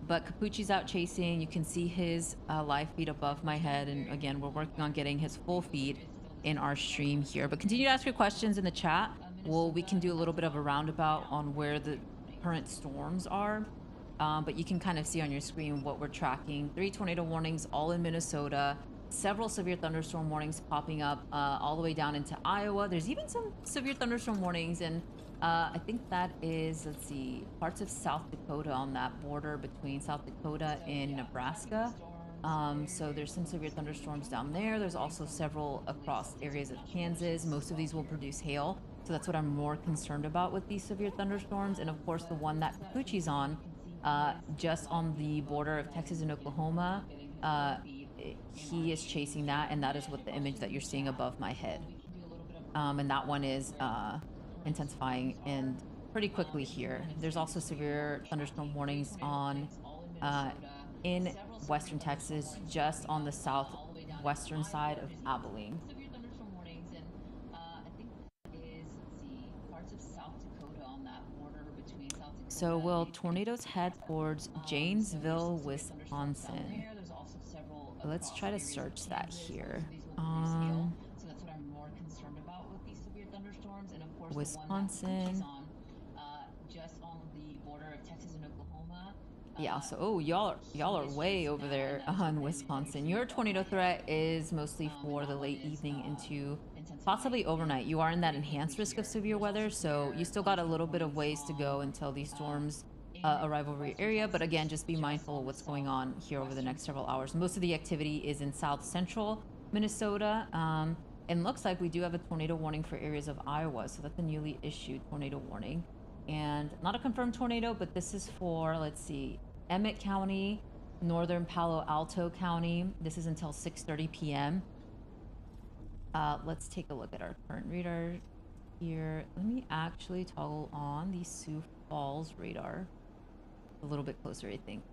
But Capucci's out chasing. You can see his live feed above my head. And again, we're working on getting his full feed in our stream here. But continue to ask your questions in the chat. We can do a little bit of a roundabout on where the current storms are. But you can kind of see on your screen what we're tracking. 3 tornado warnings, all in Minnesota. Several severe thunderstorm warnings popping up all the way down into Iowa. There's even some severe thunderstorm warnings, and I think that is, let's see, parts of South Dakota on that border between South Dakota and Nebraska. So there's some severe thunderstorms down there. There's also several across areas of Kansas. Most of these will produce hail. So that's what I'm more concerned about with these severe thunderstorms. And of course, the one that Capucci's on, just on the border of Texas and Oklahoma, he is chasing that, and that is what the image that you're seeing above my head. And that one is intensifying and pretty quickly here. There's also severe thunderstorm warnings on in western Texas, just on the southwestern side of Abilene. Severe thunderstorm warnings, and I think that is, let's see, parts of South Dakota on that border between South Dakota. So will tornadoes head towards Janesville, Wisconsin? There's also several. Let's try to search that here. So that's what I'm more concerned about with these severe thunderstorms, and of course Wisconsin. the one that just on the border of Texas and Oklahoma. Yeah, so y'all are way over there on Wisconsin. Your tornado threat is mostly for the late evening into possibly overnight. You are in that enhanced risk of severe weather, so you still got a little bit of ways to go until these storms arrive over your area. But again, just be mindful of what's going on here over the next several hours. Most of the activity is in south central Minnesota. And looks like we do have a tornado warning for areas of Iowa, so that's a newly issued tornado warning. And not a confirmed tornado, but this is for, let's see, Emmett County, northern Palo Alto County. This is until 6:30 p.m. Let's take a look at our current radar here. Let me actually toggle on the Sioux Falls radar a little bit closer, I think.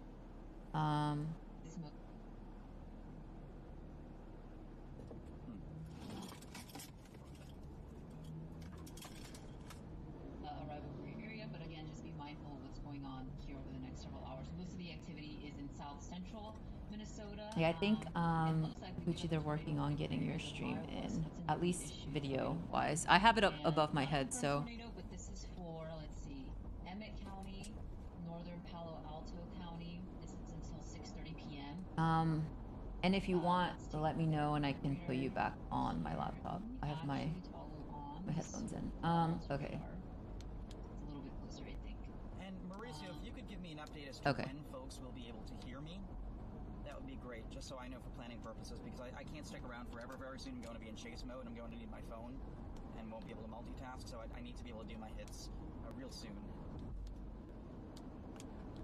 Arrive over your area, but again, just be mindful of what's going on here over the next several hours. Most of the activity is in south central Minnesota. Yeah, I think Gucci, they're working on getting your stream in, at least video wise. I have it up above my head, so. But this is for, let's see, Emmett County, northern Palo Alto County. This is until 6:30 p.m. And if you want, let me know and I can put you back on my laptop. I have my headphones in. Okay. It's a little bit closer, I think. And Mauricio, if you could give me an update as to Okay. when folks will be able to hear me, that would be great, just so I know for planning purposes, because I can't stick around forever. Very soon I'm going to be in chase mode. I'm going to need my phone and won't be able to multitask, so I need to be able to do my hits real soon.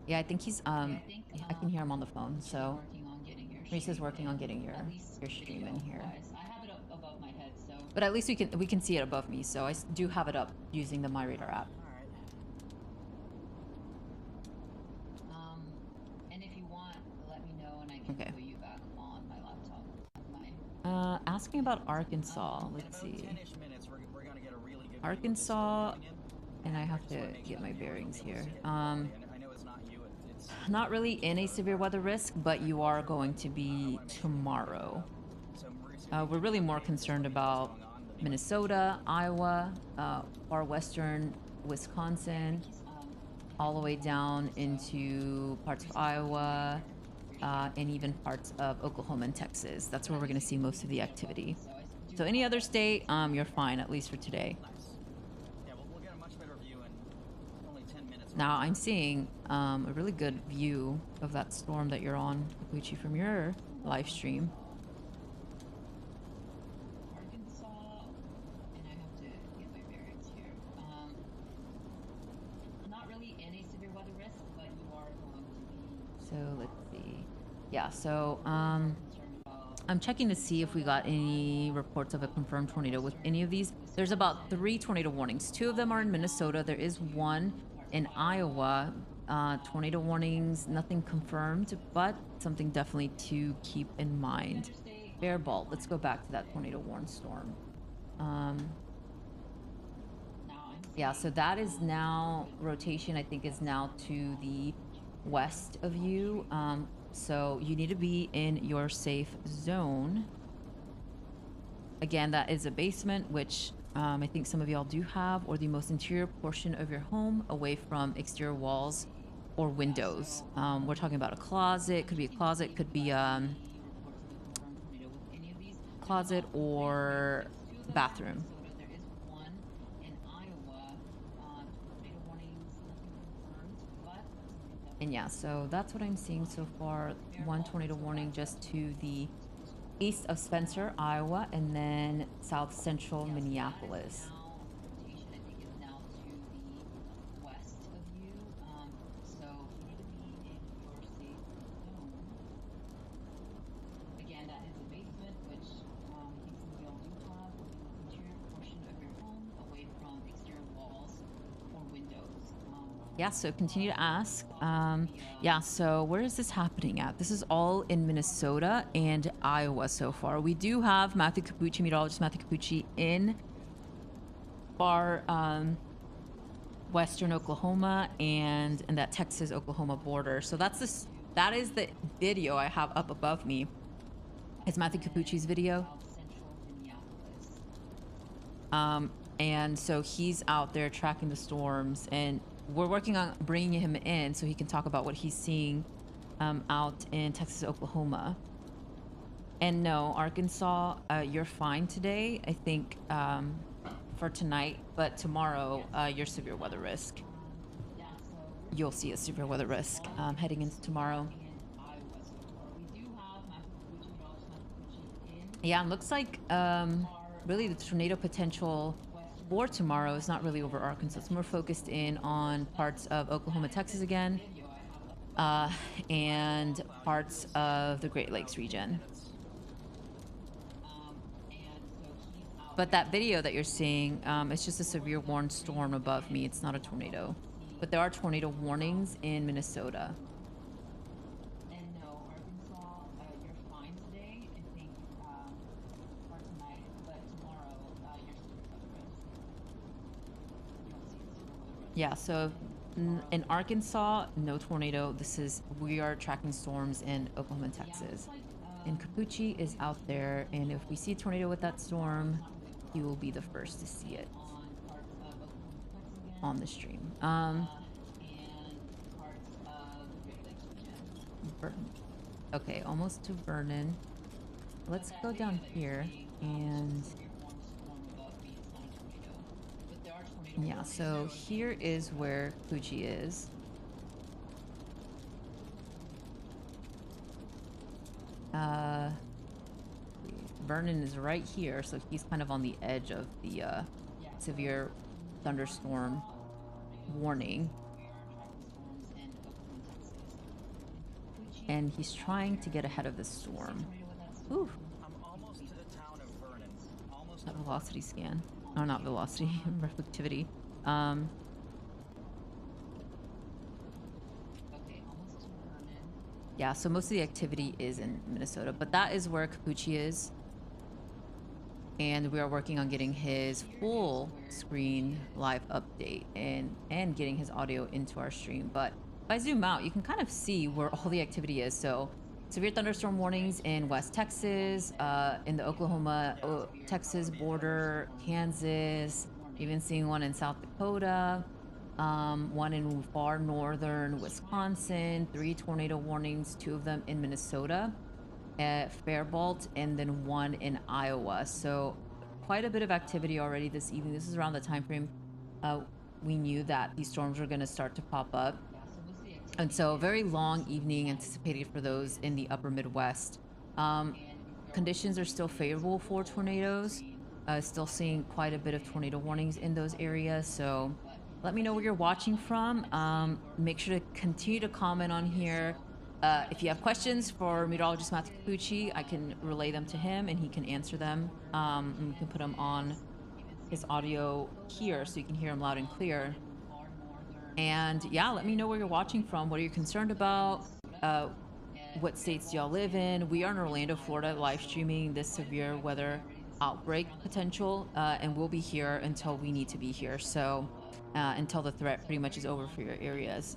Yeah, I think he's, I can hear him on the phone, so. Working on getting your Reese's stream working in, on getting your at least stream in here. video-wise. I have it up above my head, so. But at least we can see it above me, so I do have it up using the MyRadar app. Alright. And if you want, let me know and I can Okay. put you back on my laptop. Asking about Arkansas. Let's In see. about 10-ish minutes, we're going to get a really good Arkansas, view of this storm coming in. and I have just to wanna make get sure my that you're bearings able to here. see it properly. I know it's not you, it's Not really in a severe weather risk, but you are going to be tomorrow. so Mauricio, We're really more concerned about Minnesota, Iowa, far western Wisconsin, all the way down into parts of Iowa, and even parts of Oklahoma and Texas. That's where we're going to see most of the activity. So any other state, you're fine, at least for today. nice. Yeah, we'll get a much better view in only 10 minutes. Now I'm seeing a really good view of that storm that you're on, Gucci, from your live stream. Arkansas, and I have to get my bearings here. Not really any severe weather risk, but you are going to be So let's see. Yeah, so concerned about I'm checking to see if we got any reports of a confirmed tornado with any of these. There's about 3 tornado warnings. 2 of them are in Minnesota. There is one in Iowa. Tornado warnings, nothing confirmed, but something definitely to keep in mind. Bearbolt, let's go back to that tornado warned storm. Yeah, so that is now, rotation I think is now to the west of you. So you need to be in your safe zone. Again, that is a basement, which I think some of y'all do have, or the most interior portion of your home, away from exterior walls or windows. We're talking about a closet, could be a closet, could be closet or bathroom. There is one in Iowa. Tornado warnings, nothing confirmed, but And yeah, so that's what I'm seeing so far. 1 tornado warning just to the east of Spencer, Iowa, and then south central Minneapolis. rotation I think is now to the west of you. So you need to be in your safe zone. Again, that is a basement, which I think some of y'all do have, the interior portion of your home, away from exterior walls Yeah, so continue to ask. Yeah, so where is this happening at? This is all in Minnesota and Iowa so far. We do have Matthew Capucci, meteorologist Matthew Capucci, in far western Oklahoma and in that Texas-Oklahoma border. So that is the video I have up above me. It's Matthew Capucci's video. And so he's out there tracking the storms, and we're working on bringing him in so he can talk about what he's seeing out in Texas, Oklahoma. And no, Arkansas, you're fine today, I think, for tonight, but tomorrow, your severe weather risk. You'll see a severe weather risk heading into tomorrow. Yeah, it looks like really the tornado potential for tomorrow is not really over Arkansas. It's more focused in on parts of Oklahoma, Texas again, and parts of the Great Lakes region. But that video that you're seeing, it's just a severe warned storm above me. It's not a tornado. But there are tornado warnings in Minnesota. And no, Arkansas, you're fine today, I think, for tonight, but tomorrow, you're severe weather risk. You won't see the severe weather risk. Yeah, so in Arkansas, no tornado. We are tracking storms in Oklahoma and Texas. And Capucci is out there, and if we see a tornado with that storm, you will be the first to see it on the stream. Okay, almost to Vernon. Let's go down here and yeah, so here is where Capucci is. Vernon is right here, so he's kind of on the edge of the severe thunderstorm warning. And he's trying to get ahead of the storm. Ooh. That velocity scan. Oh, not velocity, reflectivity. Yeah, so most of the activity is in Minnesota, but that is where Capucci is. And we are working on getting his full screen live update and getting his audio into our stream. But if I zoom out, you can kind of see where all the activity is. So severe thunderstorm warnings in West Texas, in the Oklahoma, Texas border, Kansas, even seeing one in South Dakota, one in far northern Wisconsin, 3 tornado warnings, 2 of them in Minnesota at Faribault, and then 1 in Iowa. So quite a bit of activity already this evening. This is around the time frame we knew that these storms were going to start to pop up. And so a very long evening anticipated for those in the upper Midwest. Conditions are still favorable for tornadoes. Still seeing quite a bit of tornado warnings in those areas. So let me know where you're watching from. Make sure to continue to comment on here. If you have questions for meteorologist Matthew Capucci, I can relay them to him and he can answer them. And we can put them on his audio here so you can hear him loud and clear. And yeah, let me know where you're watching from. What are you concerned about? What states do y'all live in? We are in Orlando, Florida, live streaming this severe weather outbreak potential, and we'll be here until we need to be here. So until the threat pretty much is over for your areas.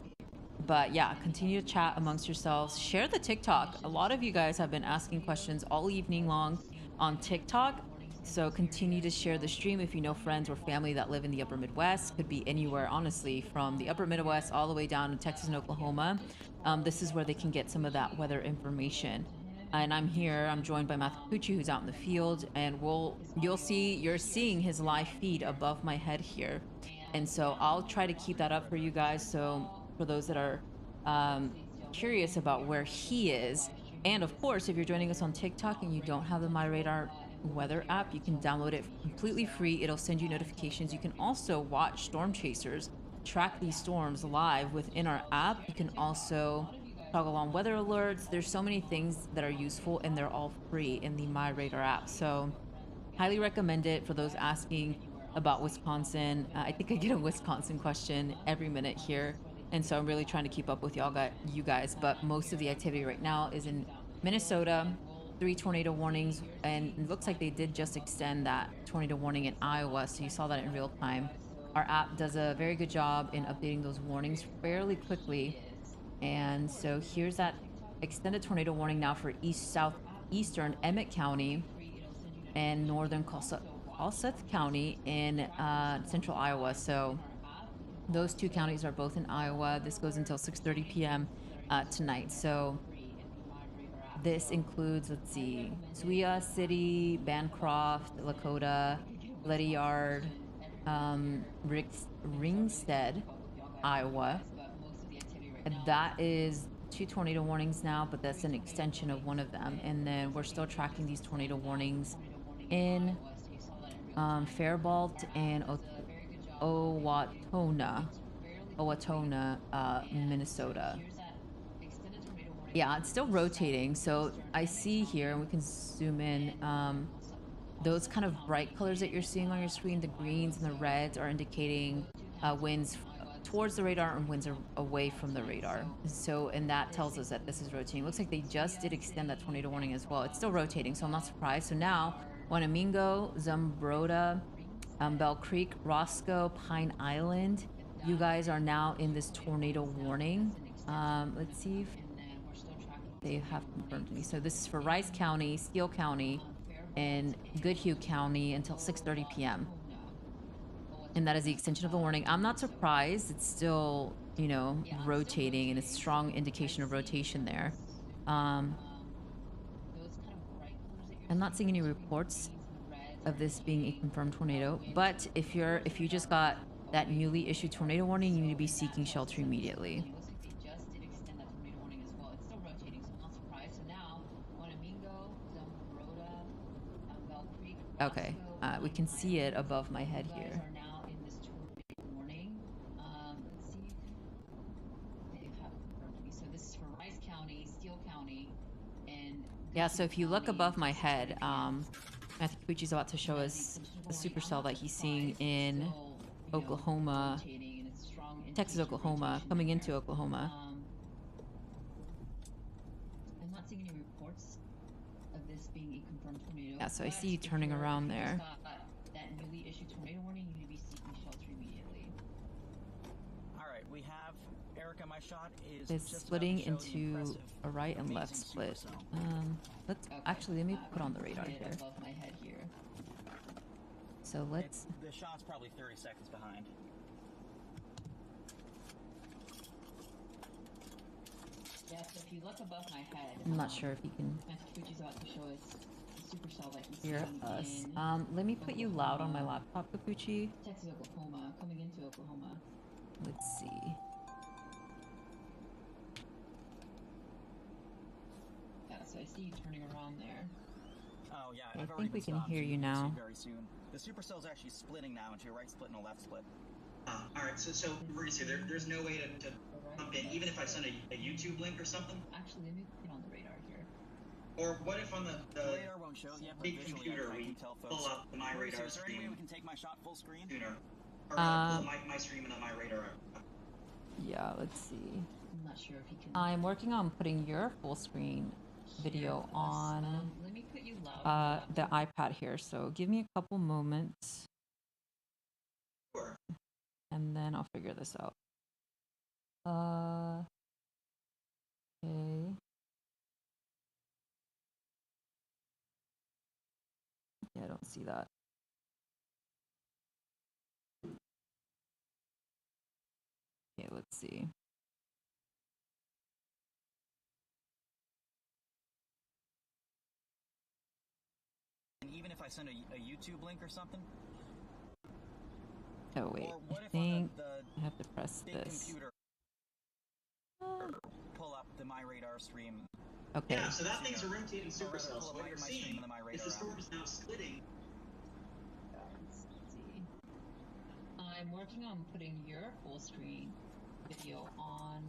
But yeah, continue to chat amongst yourselves. Share the TikTok. A lot of you guys have been asking questions all evening long on TikTok. So continue to share the stream if you know friends or family that live in the upper Midwest. Could be anywhere, honestly, from the upper Midwest all the way down to Texas and Oklahoma. This is where they can get some of that weather information. And I'm here, I'm joined by Matthew Capucci, who's out in the field, and you're seeing his live feed above my head here. And so I'll try to keep that up for you guys. So for those that are curious about where he is. And of course, if you're joining us on TikTok and you don't have the MyRadar weather app, you can download it completely free. It'll send you notifications. You can also watch storm chasers track these storms live within our app. You can also toggle on weather alerts. There's so many things that are useful and they're all free in the MyRadar app. So highly recommend it for those asking about Wisconsin. I think I get a Wisconsin question every minute here And so I'm really trying to keep up with you guys. But most of the activity right now is in Minnesota. 3 tornado warnings, and it looks like they did just extend that tornado warning in Iowa, so you saw that in real time. Our app does a very good job in updating those warnings fairly quickly. And so here's that extended tornado warning now for southeastern Emmett County and northern Kossuth County in central Iowa. So those two counties are both in Iowa. This goes until 6:30 p.m. Tonight. So this includes, let's see, Sweah City, Bancroft, Lakota, Ledyard, Ringsted, Iowa. And that is 2 tornado warnings now, but that's an extension of one of them. And then we're still tracking these tornado warnings in Faribault and Owatonna, Minnesota. Yeah, it's still rotating. So I see here, and we can zoom in, those kind of bright colors that you're seeing on your screen, the greens and the reds, are indicating winds towards the radar and winds away from the radar. So, and that tells us that this is rotating. Looks like they just did extend that tornado warning as well. It's still rotating, so I'm not surprised. So now, Wanamingo, Zumbrota, Bell Creek, Roscoe, Pine Island, you guys are now in this tornado warning. Let's see if they have confirmed me. So this is for Rice County, Steele County, and Goodhue County until 6:30 p.m. And that is the extension of the warning. I'm not surprised. It's still, you know, rotating, and it's a strong indication of rotation there. I'm not seeing any reports of this being a confirmed tornado, but if you just got that newly issued tornado warning, you need to be seeking shelter immediately. Okay, we can see it above my head here. Yeah, so if you look above my head, Matthew Capucci's about to show us the supercell that he's seeing in Oklahoma, Texas, Oklahoma, coming into Oklahoma. I'm not seeing any reports of this being a confirmed tornado. Yeah, so I see you turning around there. That newly issued tornado warning, you need to be seeking shelter immediately. All right, we have Erica. My shot is it's splitting into a right and left split. Let's actually, let me put on the radar here. Above my head here. So let's. The shot's probably 30 seconds behind. Yeah, so if you look above my head, I'm not sure if you can Capucci's about to show us the supercell that he's hear us. Let me put you loud on my laptop, Capucci. Texas, Oklahoma, coming into Oklahoma. Let's see. Yeah, so I see you turning around there. Oh yeah, I think we can hear you now. Very soon. The supercell's actually splitting now into a right split and a left split. All right, so Mauricio, there's no way to jump in, even if I send a YouTube link or something? Actually, let me put on the radar here. Or what if on the radar won't show yet, but big visually computer I we can tell folks. pull up the MyRadar Is there any way stream we can take my shot full screen? sooner? Or pull my stream and the MyRadar app. Yeah, let's see. I'm not sure if you can. I'm working on putting your full screen video on let me put you loud. the iPad here, so give me a couple moments. Sure. And then I'll figure this out. Okay. Yeah, I don't see that. Okay, let's see. And even if I send a YouTube link or something? Oh wait, I think I have to press this. Computer pull up the MyRadar stream. Okay. Yeah, so that thing's a rotating supercell. So what you're seeing is the storm is now splitting. Let's see. I'm working on putting your full screen video on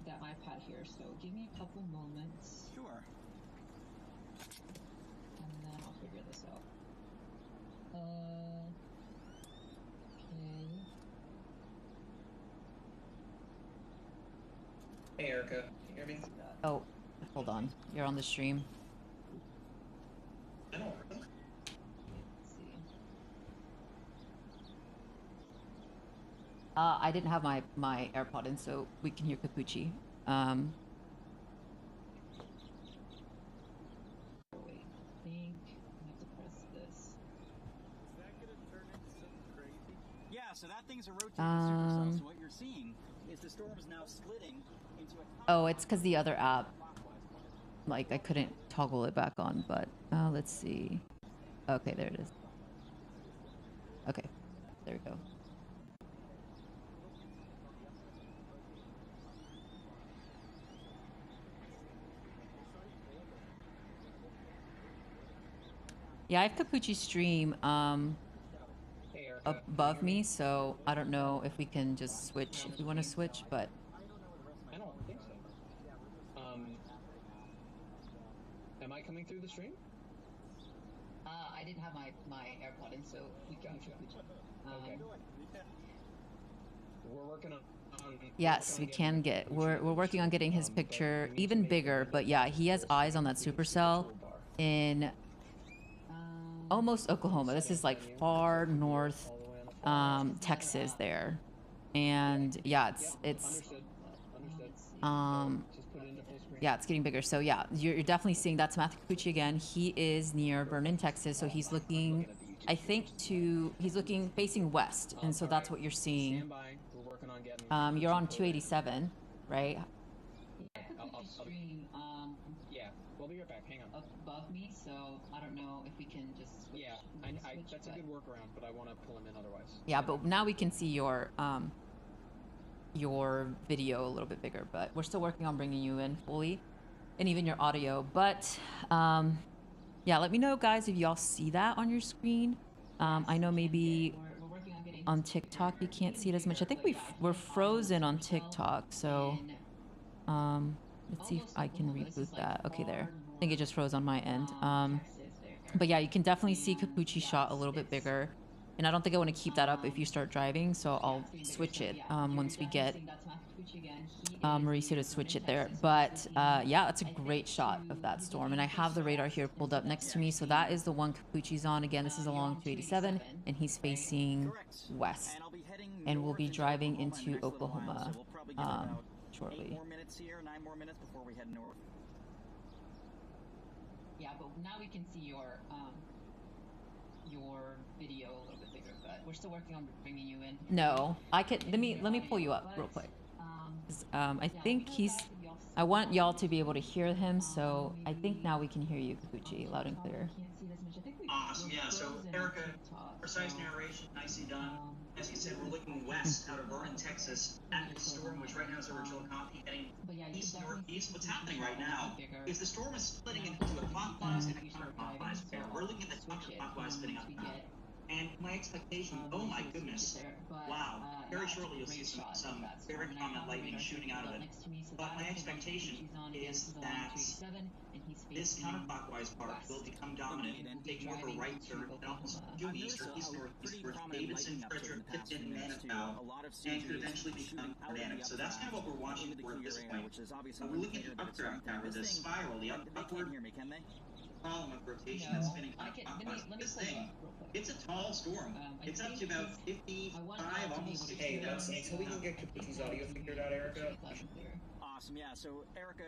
the iPad here, so give me a couple moments. Sure. And then I'll figure this out. Okay. Hey Erica, can you hear me? Oh, hold on. You're on the stream. I don't really. I didn't have my AirPod in, so we can hear Capucci. Wait, I think I have to press this. Is that gonna turn into something crazy? Yeah, so that thing's a rotating supercell. So what you're seeing is the storm is now splitting into a... Oh, it's because the other app, like, I couldn't toggle it back on, but let's see. Okay, there it is. Okay, there we go. Yeah, I have Capucci's stream above me, so I don't know if we can just switch if you want to switch, but I don't think so. Am I coming through the stream? I didn't have my AirPod in, so we can Gotcha. okay. We're working on yes, we can get. We're working on getting his picture even bigger, but yeah, he has eyes on that supercell in almost Oklahoma. This is like far north Texas there. And yeah, it's yeah, it's getting bigger. So yeah, you're definitely seeing that's Matthew Capucci again. He is near Vernon, Texas, so he's looking, I think, he's looking facing west, and so that's what you're seeing. You're on 287, right? Yeah, we'll be right back. Hang on. Above me, so I don't know if we can just switch. Yeah, that's a good workaround, but I want to pull him in otherwise. Yeah, but now we can see your video a little bit bigger, but we're still working on bringing you in fully, and even your audio. But yeah, let me know, guys, if y'all see that on your screen. I know maybe on TikTok you can't see it as much. I think we're frozen on TikTok, so let's see if I can reboot that. Okay, there. I think it just froze on my end. But yeah, you can definitely see Capucci shot a little bit bigger. And I don't think I want to keep that up if you start driving, so I'll switch it once we get Mauricio to switch it there. But yeah, that's a great shot of that storm. And I have the radar here pulled up next to me, so that is the one Capucci's on. Again, this is along 287, and he's facing west. And we'll be driving into Oklahoma shortly. 8 more minutes here, 9 more minutes before we head north. Yeah, but now we can see your video a little bit bigger, but we're still working on bringing you in. No, I can. Let me pull you up real quick. I think I want y'all to be able to hear him, so I think now we can hear you, Capucci, loud and clear. Awesome, yeah. So Erica, precise narration, nicely done. As you said, we're looking west out of Vernon, Texas, at the storm, which right now is original copy, heading east-northeast. What's happening right now is the storm is splitting into a clockwise and a counterclockwise pair. We're looking at the counterclockwise spinning up now. And my expectation, oh my goodness, wow, very shortly you'll see some very prominent lightning shooting out of it. But my expectation is that this counterclockwise part will become dominant and take more of a right turn and almost due east or east-northeast towards Davidson, Frederick, Tipton, and Manitow, and could eventually become Atlantic. So that's kind of what we're watching for at this point. We're looking at the updraft now with this spiral, the upward column of rotation that's spinning counterclockwise. This thing, it's a tall storm. It's up to about 55, almost 60. Hey, until we can get Capucci's audio figured out, Erica. Awesome, yeah. So, Erica,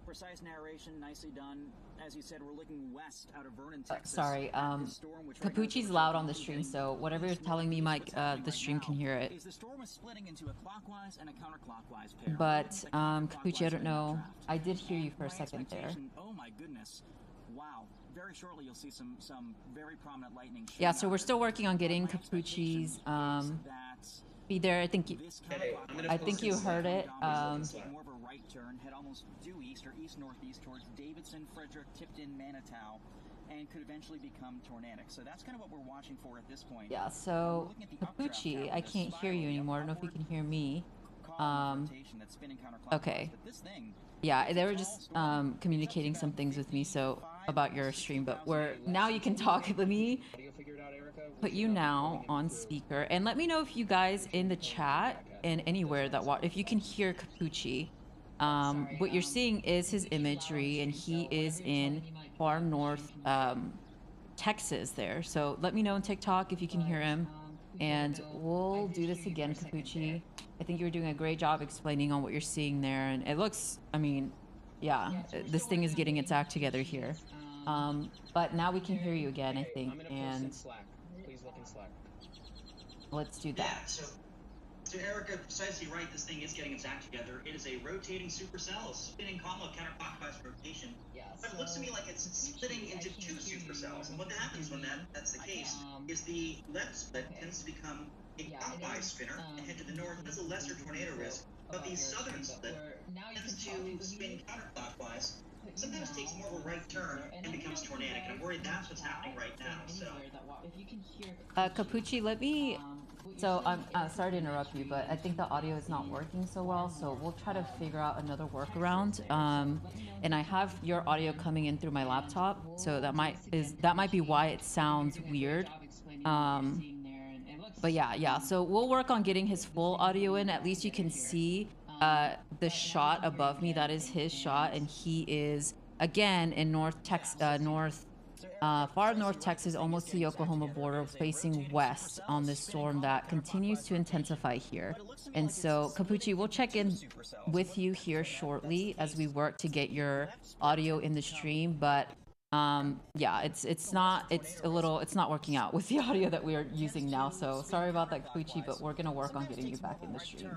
precise narration, nicely done. As you said, we're looking west out of Vernon, Texas. Sorry, Capucci's loud on the stream, so whatever you're telling me, Mike, the stream can hear it. The storm is splitting into a clockwise and a counterclockwise pair. But, Capucci, I don't know. I did hear you for a second there. Oh my goodness. Wow. Very shortly you'll see some very prominent lightning. Yeah, so we're still working on getting Capucci's be there. I think you heard it. More of a right turn, head almost due east or east-northeast towards Davidson, Frederick, Tipton, Manitow, and could eventually become tornadic. So that's kind of what we're watching for at this point. Yeah, so Capucci, I can't hear you anymore. I don't know if you can hear me. Okay. Yeah, they were just communicating some things with me about your stream, but now you can talk. Let me put you now on speaker, and let me know if you guys in the chat and anywhere that if you can hear Capucci. What you're seeing is his imagery, and he is in far north Texas there. So let me know on TikTok if you can hear him, and we'll do this again, Capucci. I think you're doing a great job explaining on what you're seeing there, and it looks, I mean, yeah, this thing is getting its act together here. But now we can hear you again, I think, and Please look in Slack. let's do that. Yeah, so Erica, precisely right, this thing is getting its act together. It is a rotating supercell, a spinning column of counterclockwise rotation. But it looks to me like it's splitting into two supercells. And what happens when that's the case is the left split tends to become a clockwise spinner and head to the north. There's a lesser tornado risk. But the southern split tends to spin counterclockwise. Sometimes takes more of a right turn and becomes tornadic. And I'm worried that's what's happening right now. So, Capucci, let me. So I'm sorry to interrupt you, but I think the audio is not working so well. So we'll try to figure out another workaround. And I have your audio coming in through my laptop, so that might be why it sounds weird. But yeah. So we'll work on getting his full audio in. At least you can see the shot above me. That is his shot, and he is again in far north Texas, almost to the Oklahoma border, facing west on this storm that continues to intensify here. And so, Capucci, we'll check in with you here shortly as we work to get your audio in the stream. But yeah, it's not working out with the audio that we are using now. So sorry about that, Capucci, but we're gonna work on getting you back in the stream.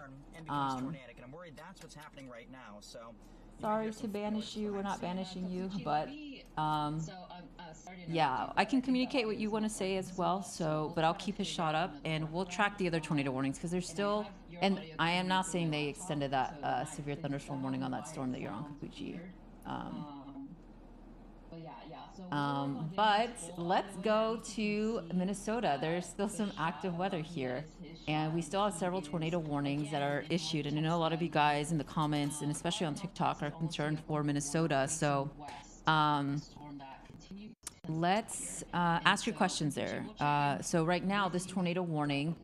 Sorry to banish you. We're not banishing you, but yeah, I can communicate what you want to say as well. So, but I'll keep his shot up, and we'll track the other tornado warnings because there's still. And I am not saying they extended that severe thunderstorm warning on that storm that you're on, Capucci. But let's go to Minnesota. There's still some active weather here, and we still have several tornado warnings that are issued. And I know a lot of you guys in the comments, and especially on TikTok, are concerned for Minnesota. So let's ask your questions there. So right now, this tornado warning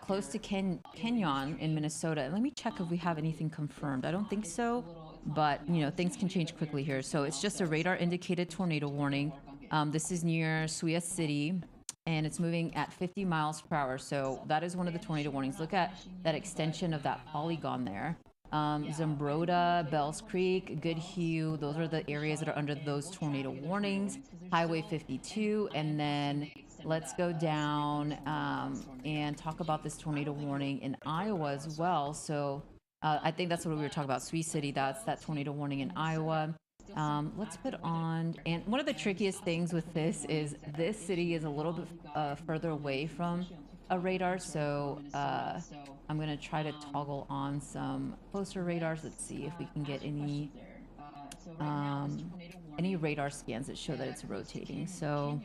close to Kenyon in Minnesota. Let me check if we have anything confirmed. I don't think so. But, you know, things can change quickly here. So it's just a radar indicated tornado warning. This is near Sioux City, and it's moving at 50 miles per hour. So that is one of the tornado warnings. Look at that extension of that polygon there. Zumbrota, Bells Creek, Goodhue, those are the areas that are under those tornado warnings. Highway 52, and then let's go down and talk about this tornado warning in Iowa as well. So I think that's what we were talking about. Sioux City, that's that tornado warning in Iowa. Let's put on, and one of the trickiest things with this is this city is a little bit further away from a radar. So I'm going to try to toggle on some closer radars. Let's see if we can get any radar scans that show that it's rotating. So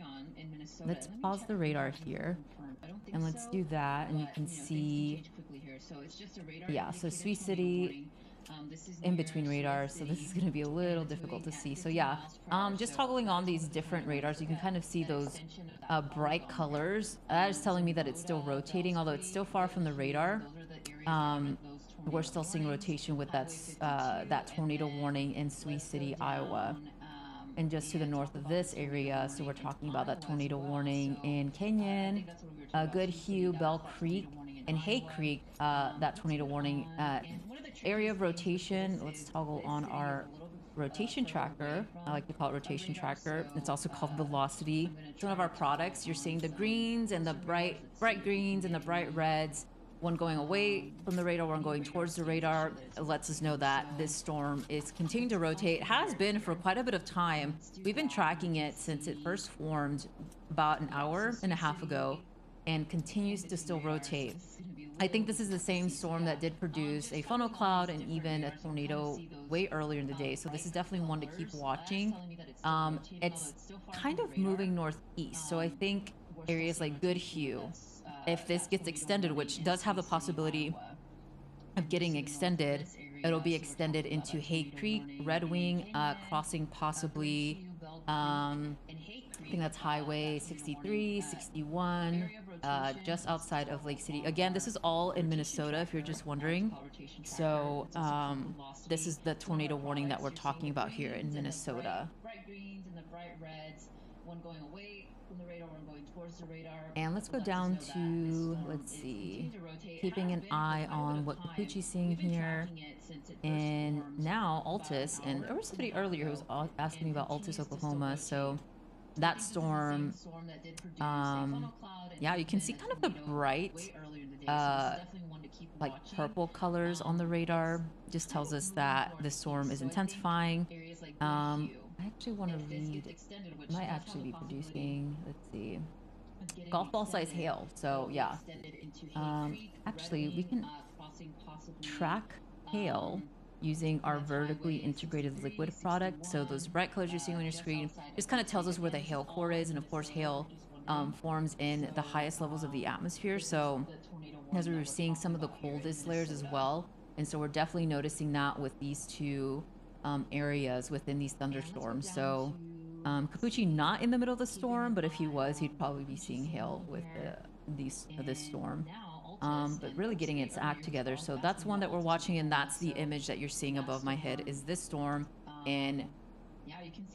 let's pause the radar here, and let's do that, and you can see. Yeah, so Sioux City in between radars, so this is going to be a little difficult to see. So yeah, just toggling on these different radars, you can kind of see those bright colors. That is telling me that it's still rotating, although it's still far from the radar. We're still seeing rotation with that tornado warning in Sioux City, Iowa. And just to the north of this area, so we're talking about that tornado warning in Kenyon, Goodhue, Bell Creek, and Hay Creek, that tornado warning. Area of rotation, let's toggle on our rotation tracker. I like to call it rotation tracker. It's also called velocity. It's one of our products. You're seeing the greens and the bright greens and the bright reds. One going away from the radar, one going towards the radar. It lets us know that this storm is continuing to rotate. It has been for quite a bit of time. We've been tracking it since it first formed about an hour and a half ago, and continues to still rotate. I think this is the same storm that did produce a funnel cloud and even a tornado way earlier in the day. So this is definitely one to keep watching. It's kind of moving northeast. So I think areas like Goodhue, if this gets extended, which does have the possibility of getting extended, it'll be extended into Hay Creek, Red Wing, crossing possibly I think that's Highway 63, 61, just outside of Lake City. Again, this is all in Minnesota, if you're just wondering. So this is the tornado warning that we're talking about here in Minnesota. Bright greens and the bright reds, one going away from the radar, one going towards the radar. And let's go down to, let's see, keeping an eye on what Capuchi's seeing here. And now Altus, and there was somebody earlier who was asking me about Altus, Oklahoma. So that storm, yeah, you can see kind of the bright, like purple colors on the radar. Just tells us that the storm is intensifying. I actually want to read, it might actually be producing, let's see, golf ball size hail. So yeah, actually we can track hail using our vertically integrated liquid product. So those bright colors you're seeing on your screen just kind of tells us where the hail core is. And of course hail forms in the highest levels of the atmosphere. So as we were seeing some of the coldest layers as well. And so we're definitely noticing that with these two areas within these thunderstorms. So Capuchi not in the middle of the storm, but if he was, he'd probably be seeing hail with this storm. But really getting its act together. So that's one that we're watching, and that's the image that you're seeing above my head is this storm in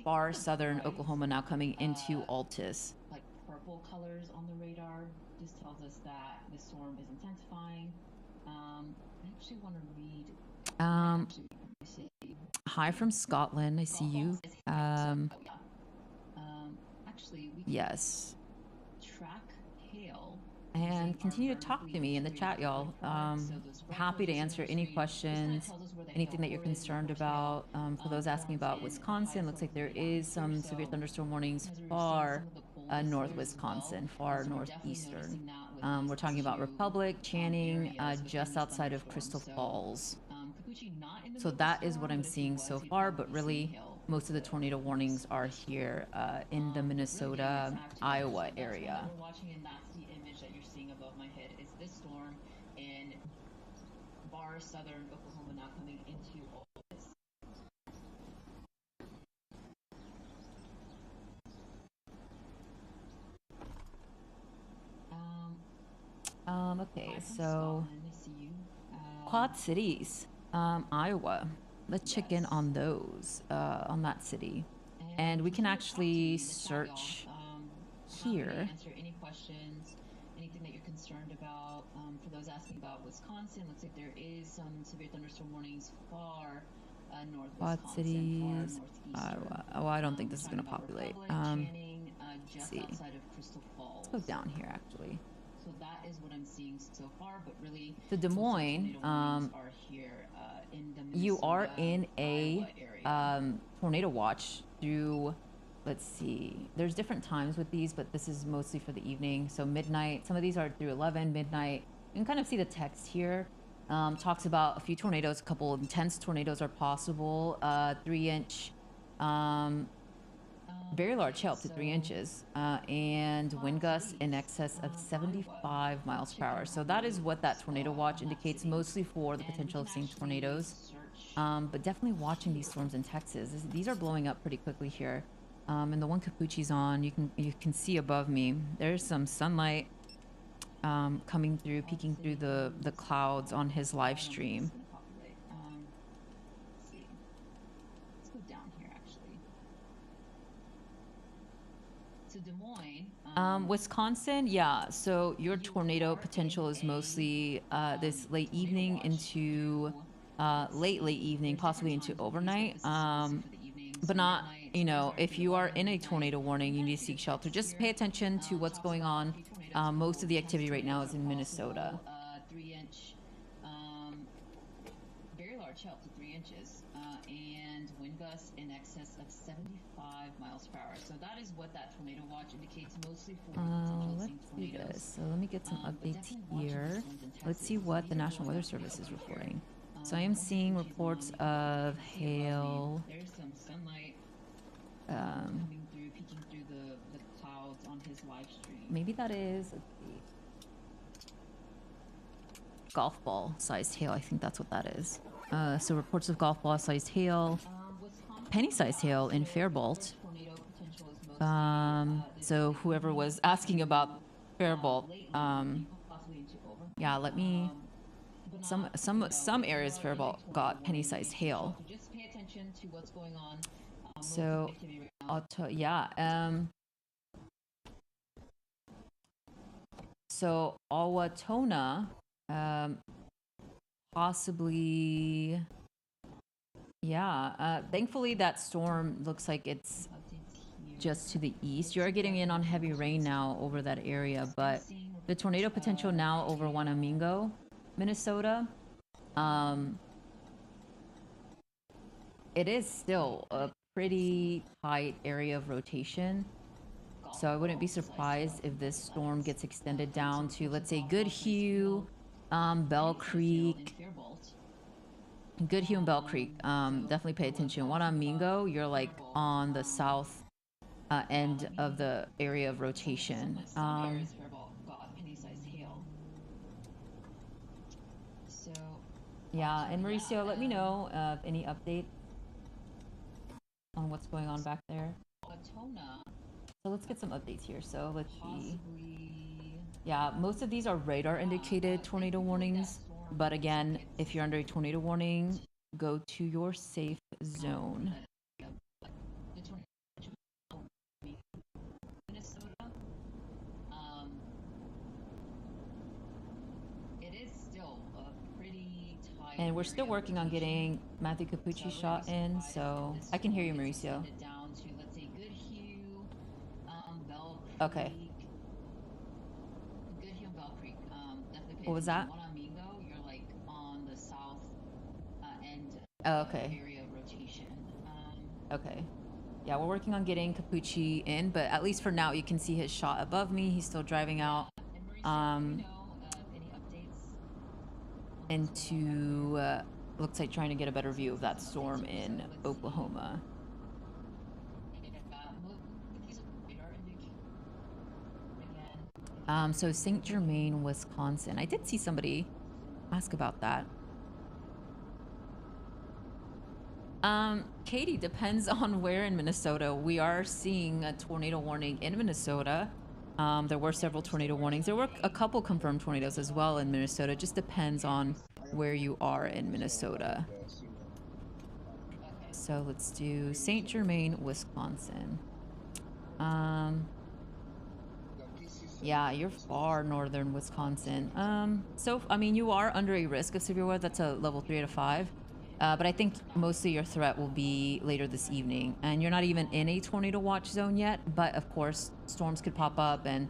far southern Oklahoma now coming into Altus. Like purple colors on the radar just tells us that the storm is intensifying. I actually want to read. Hi from Scotland. I see you. Yes. Track hail. And continue to talk to me in the chat, y'all. Happy to answer any questions, anything that you're concerned about. For those asking about Wisconsin, looks like there is some severe thunderstorm warnings far north Wisconsin, far northeastern. We're talking about Republic, Channing, just outside of Crystal Falls. So that is what I'm seeing so far, but really most of the tornado warnings are here in the Minnesota, Iowa area. We're watching, and that's the image that you're seeing above my head is this storm in far southern Oklahoma now coming into Altus. Okay, so Quad Cities, Iowa. Let's check in on those, on that city. And we can actually search here. Answer any questions, anything that you're concerned about. For those asking about Wisconsin, looks like there is some severe thunderstorm warnings far north Quad Wisconsin, Cities, Iowa. Oh, I don't think this is going to populate. Just see. outside of Crystal Falls. Let's go down here, actually. So that is what I'm seeing so far, but really The Des Moines, are here, in the you are Minnesota, in a Iowa area. tornado watch through, let's see, there's different times with these, but this is mostly for the evening. So midnight, some of these are through 11, midnight. You can kind of see the text here. Talks about a few tornadoes, a couple of intense tornadoes are possible. 3-inch, very large hail up to 3 inches, and wind gusts in excess of 75 miles per hour. So that is what that tornado watch indicates, mostly for the potential of seeing tornadoes. But definitely watching these storms in Texas. These are blowing up pretty quickly here. And the one Capuchi's on, you can see above me, there's some sunlight coming through, peeking through the clouds on his live stream. Let's go down here, actually. So Des Moines. Wisconsin, yeah. So your tornado potential is mostly this late evening into late evening, possibly into overnight. But not, you know, if you are in a tornado warning, you need to seek shelter. Just pay attention to what's going on. Most of the activity right now is in Minnesota. 3-inch, very large hail up to 3 inches, and wind gusts in excess of 75 miles per hour. So that is what that tornado watch indicates, mostly for Let's do this. So let me get some updates here. Let's see what the National Weather Service is reporting. So I am seeing reports of hail. There's some sunlight coming through, peeking through the clouds on his live stream. Maybe that is, let's see, golf ball sized hail. I think that's what that is. So reports of golf ball sized hail, penny sized hail in Faribault. So whoever was asking about Faribault, yeah, let me. Some areas Faribault got penny-sized hail. Just pay attention to what's going on. So, So Owatonna, possibly, thankfully that storm looks like it's just to the east. You're getting in on heavy rain now over that area, but the tornado potential now over Wanamingo, Minnesota, it is still a pretty tight area of rotation. So I wouldn't be surprised if this storm gets extended down to, let's say, Goodhue, Bell Creek. Goodhue and Bell Creek. Definitely pay attention. Wanamingo, you're like on the south end of the area of rotation. Yeah, and Mauricio, let me know any update on what's going on back there. So let's get some updates here. So let's see. Yeah, most of these are radar indicated tornado warnings. But again, if you're under a tornado warning, go to your safe zone. And we're still working on getting Matthew Capucci shot in, so I can hear you, Mauricio. Okay. What was that? Oh, okay. Okay. Yeah, we're working on getting Capucci in, but at least for now, you can see his shot above me. He's still driving out into, looks like trying to get a better view of that storm in Oklahoma. So St. Germain, Wisconsin. I did see somebody ask about that. Katie, depends on where in Minnesota. We are seeing a tornado warning in Minnesota. There were several tornado warnings. There were a couple confirmed tornadoes as well in Minnesota. It just depends on where you are in Minnesota. So let's do St. Germain, Wisconsin. Yeah, you're far northern Wisconsin. So, I mean, you are under a risk of severe weather. That's a level 3 out of 5. But I think mostly your threat will be later this evening. And you're not even in a tornado watch zone yet. But, of course, storms could pop up and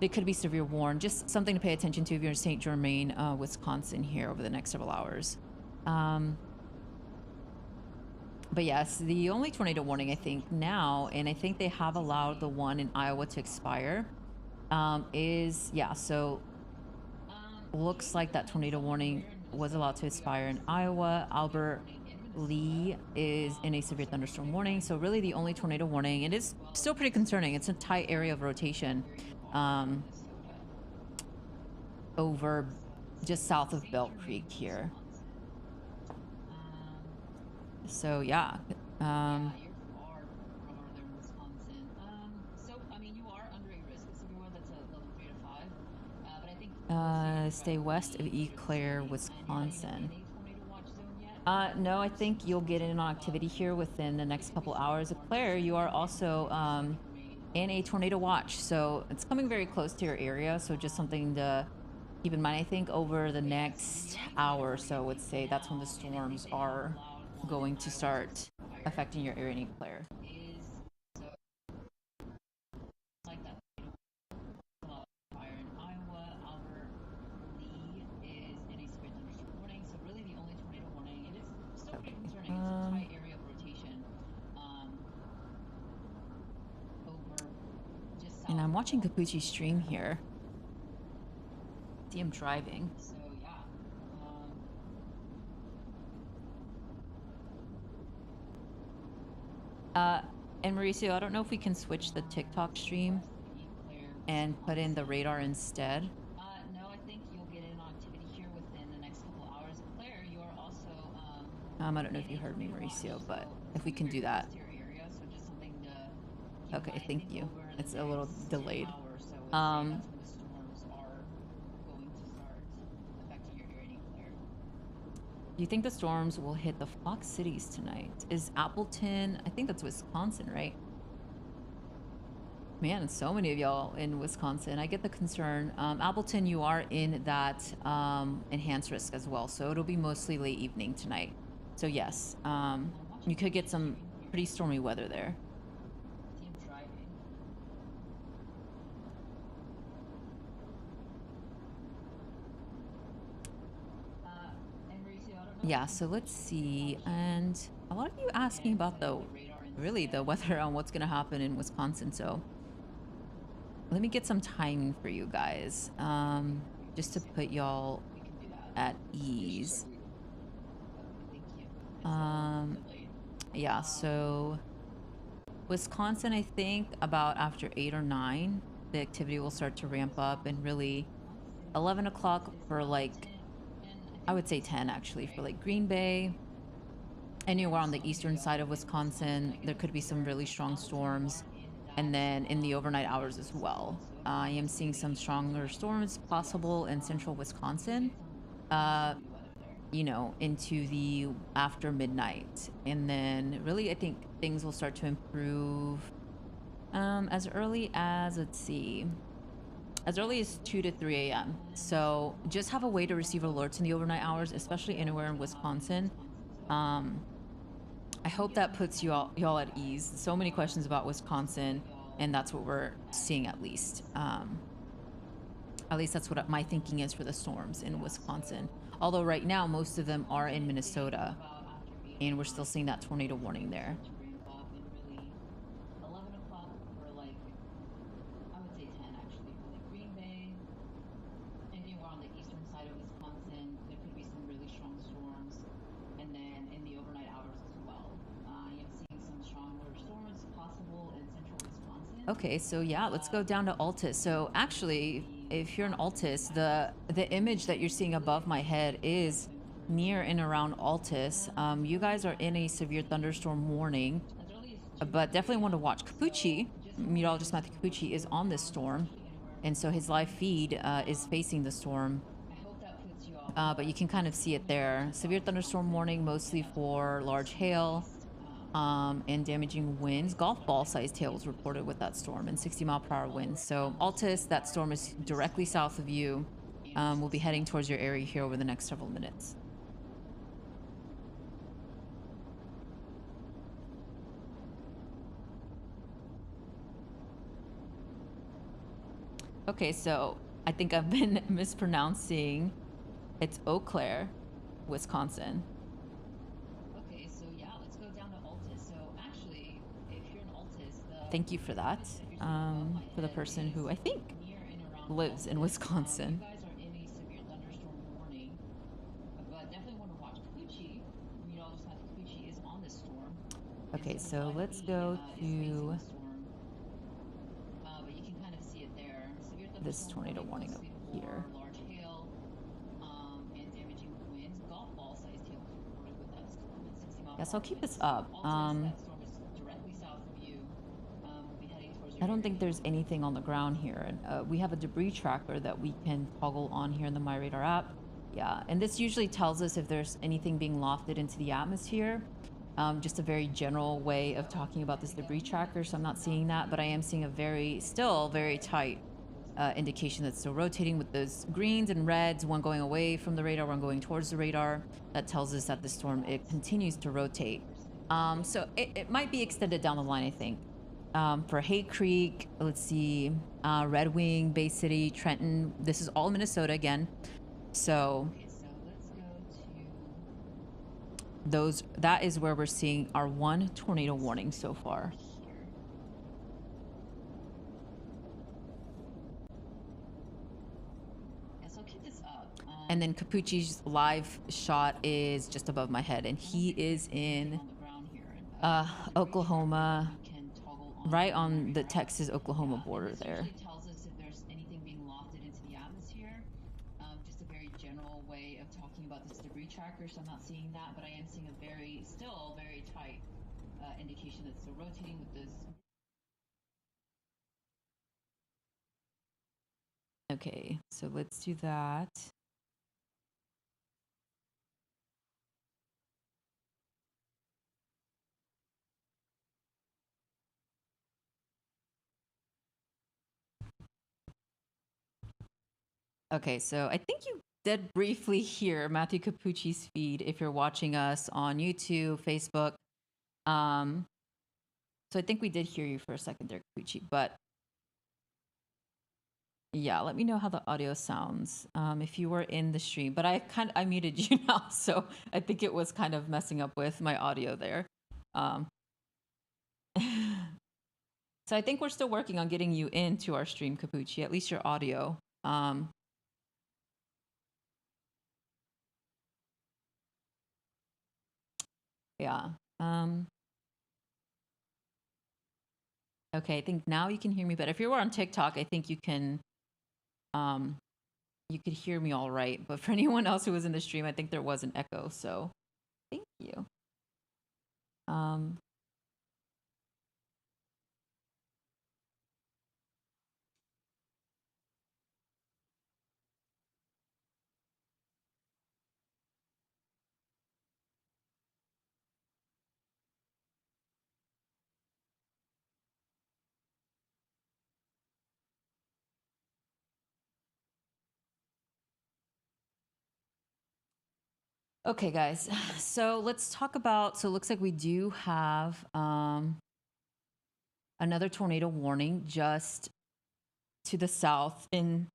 they could be severe warned. Just something to pay attention to if you're in St. Germain, Wisconsin here over the next several hours. But yes, the only tornado warning, I think, now, and I think they have allowed the one in Iowa to expire, so looks like that tornado warning was allowed to expire in Iowa. Albert Lee is in a severe thunderstorm warning. So really the only tornado warning, it is still pretty concerning. It's a tight area of rotation over just south of Bell Creek here. So yeah. Stay west of Eau Claire, Wisconsin. No, I think you'll get in on activity here within the next couple hours. Eau Claire, you are also in a tornado watch, so it's coming very close to your area, so just something to keep in mind. I think over the next hour or so, I would say that's when the storms are going to start affecting your area in Eau Claire. And I'm watching Capucci's stream here. See him driving. And Mauricio, I don't know if we can switch the TikTok stream and put in the radar instead. No, I think you'll get in on activity here within the next couple hours. Claire, you are also I don't know if you heard me, Mauricio, but if we can do that. Okay, thank you. It's a little delayed. Do you think the storms will hit the Fox cities tonight? Is Appleton, I think that's Wisconsin, right? Man, so many of y'all in Wisconsin. I get the concern. Appleton, you are in that enhanced risk as well. So it'll be mostly late evening tonight. So yes, you could get some pretty stormy weather there. Yeah, so let's see. And a lot of you asking about the weather on what's going to happen in Wisconsin. So let me get some timing for you guys, just to put y'all at ease. Yeah, so Wisconsin, I think about after 8 or 9, the activity will start to ramp up, and really 11 o'clock for like, I would say 10 actually, for like Green Bay. Anywhere on the eastern side of Wisconsin, there could be some really strong storms. And then in the overnight hours as well. I am seeing some stronger storms possible in central Wisconsin, you know, into the after midnight. And then really, I think things will start to improve as early as, let's see, as early as 2 to 3 a.m. So just have a way to receive alerts in the overnight hours, especially anywhere in Wisconsin. I hope that puts y'all at ease. So many questions about Wisconsin, and that's what we're seeing at least. At least that's what my thinking is for the storms in Wisconsin. Although right now, most of them are in Minnesota, and we're still seeing that tornado warning there. Okay, so yeah, let's go down to Altus. So actually, if you're in Altus, the image that you're seeing above my head is near and around Altus. You guys are in a severe thunderstorm warning, but definitely want to watch. Capucci, meteorologist Matthew Capucci, is on this storm, and so his live feed is facing the storm. But you can kind of see it there. Severe thunderstorm warning, mostly for large hail. And damaging winds. Golf ball sized hail was reported with that storm and 60-mile-per-hour winds. So Altus, that storm is directly south of you. We'll be heading towards your area here over the next several minutes. Okay, so I think I've been mispronouncing. It's Eau Claire, Wisconsin. Thank you for that, for the person who I think lives in Wisconsin. Okay, so let's go to this tornado warning up here. Yes, I'll keep this up. I don't think there's anything on the ground here. We have a debris tracker that we can toggle on here in the MyRadar app. Yeah, and this usually tells us if there's anything being lofted into the atmosphere. Just a very general way of talking about this debris tracker, so I'm not seeing that, but I am seeing a still very tight indication that's still rotating with those greens and reds, one going away from the radar, one going towards the radar. That tells us that the storm, it continues to rotate. So it might be extended down the line, I think. For Hay Creek, let's see, Red Wing, Bay City, Trenton. This is all Minnesota again. So that is where we're seeing our one tornado warning so far. And then Capucci's live shot is just above my head, and he is in Oklahoma, right on the Texas-Oklahoma border there. Tells us if there's anything being lofted into the atmosphere. Just a very general way of talking about this debris tracker, so I'm not seeing that, but I am seeing a still very tight indication that's still rotating with this Okay, so let's do that. Okay, so I think you did briefly hear Matthew Capucci's feed if you're watching us on YouTube, Facebook. So I think we did hear you for a second there, Capucci, but yeah, let me know how the audio sounds if you were in the stream. But I muted you now, so I think it was kind of messing up with my audio there. Um, so I think we're still working on getting you into our stream, Capucci, at least your audio. Yeah. Okay, I think now you can hear me, but if you were on TikTok, I think you could hear me all right. But for anyone else who was in the stream, I think there was an echo. So thank you. Okay, guys. So let's talk about. So it looks like we do have another tornado warning just to the south. In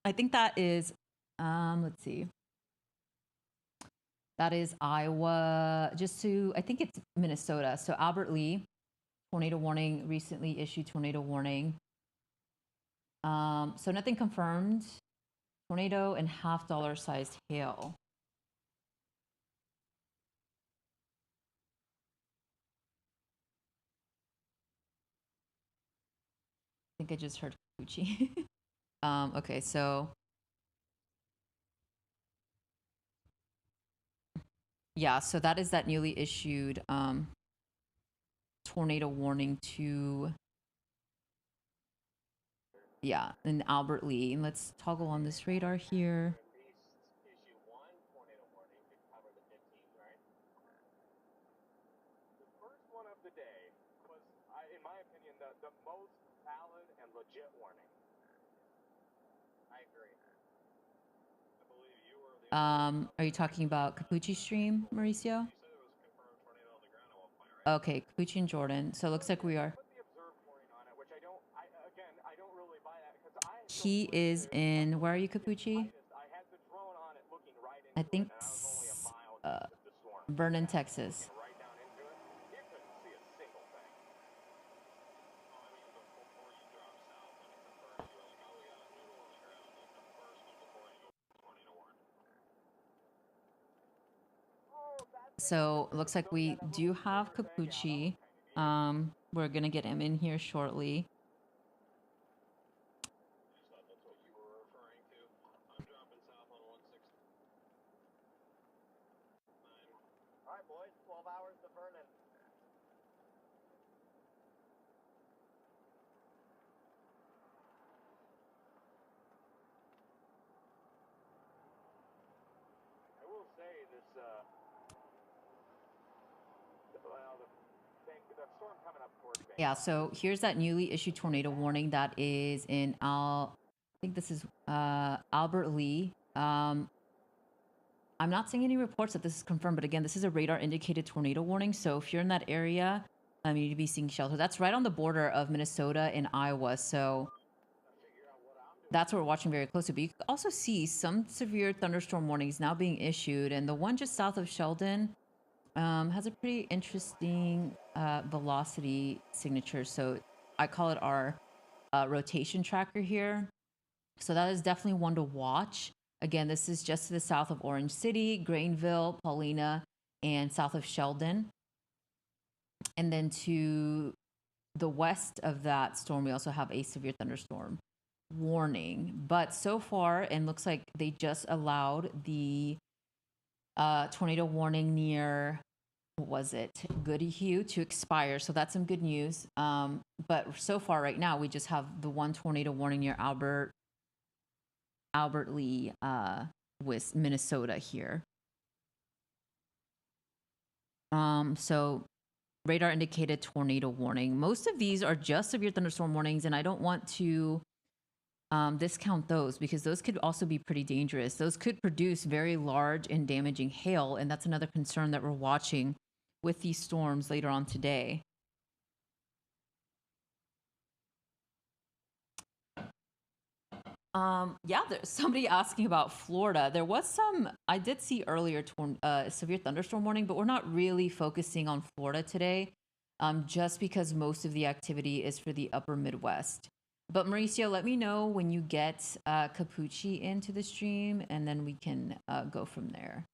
I think that is. Let's see. That is Iowa. Just to I think it's Minnesota. So Albert Lee, tornado warning, recently issued tornado warning. So nothing confirmed. Tornado and $50 sized hail. I think I just heard Gucci. Okay, so yeah, so that is that newly issued tornado warning to in Albert Lee. And let's toggle on this radar here. Are you talking about Capucci stream, Mauricio? Okay, Capucci and Jordan. So it looks like we are. He is in. Where are you, Capucci? I think Vernon, Texas. So it looks like we do have Capucci. We're gonna get him in here shortly. Yeah, so here's that newly issued tornado warning that is in I think this is Albert Lee. I'm not seeing any reports that this is confirmed, but again, this is a radar indicated tornado warning. So if you're in that area, you need to be seeking shelter. That's right on the border of Minnesota and Iowa. So that's what we're watching very closely. But you can also see some severe thunderstorm warnings now being issued. And the one just south of Sheldon has a pretty interesting velocity signature. So I call it our rotation tracker here. So that is definitely one to watch. Again, this is just to the south of Orange City, Grainville, Paulina, and south of Sheldon. And then to the west of that storm, we also have a severe thunderstorm warning. But so far, and looks like they just allowed the tornado warning near, what was it, Goodhue to expire. So that's some good news. But so far right now, we just have the one tornado warning near Albert Albert Lee, Minnesota here. So radar indicated tornado warning. Most of these are just severe thunderstorm warnings, and I don't want to discount those because those could also be pretty dangerous. Those could produce very large and damaging hail, and that's another concern that we're watching with these storms later on today. Yeah, there's somebody asking about Florida. There was some, I did see earlier severe thunderstorm warning, but we're not really focusing on Florida today, just because most of the activity is for the upper Midwest. But Mauricio, let me know when you get Capucci into the stream, and then we can go from there.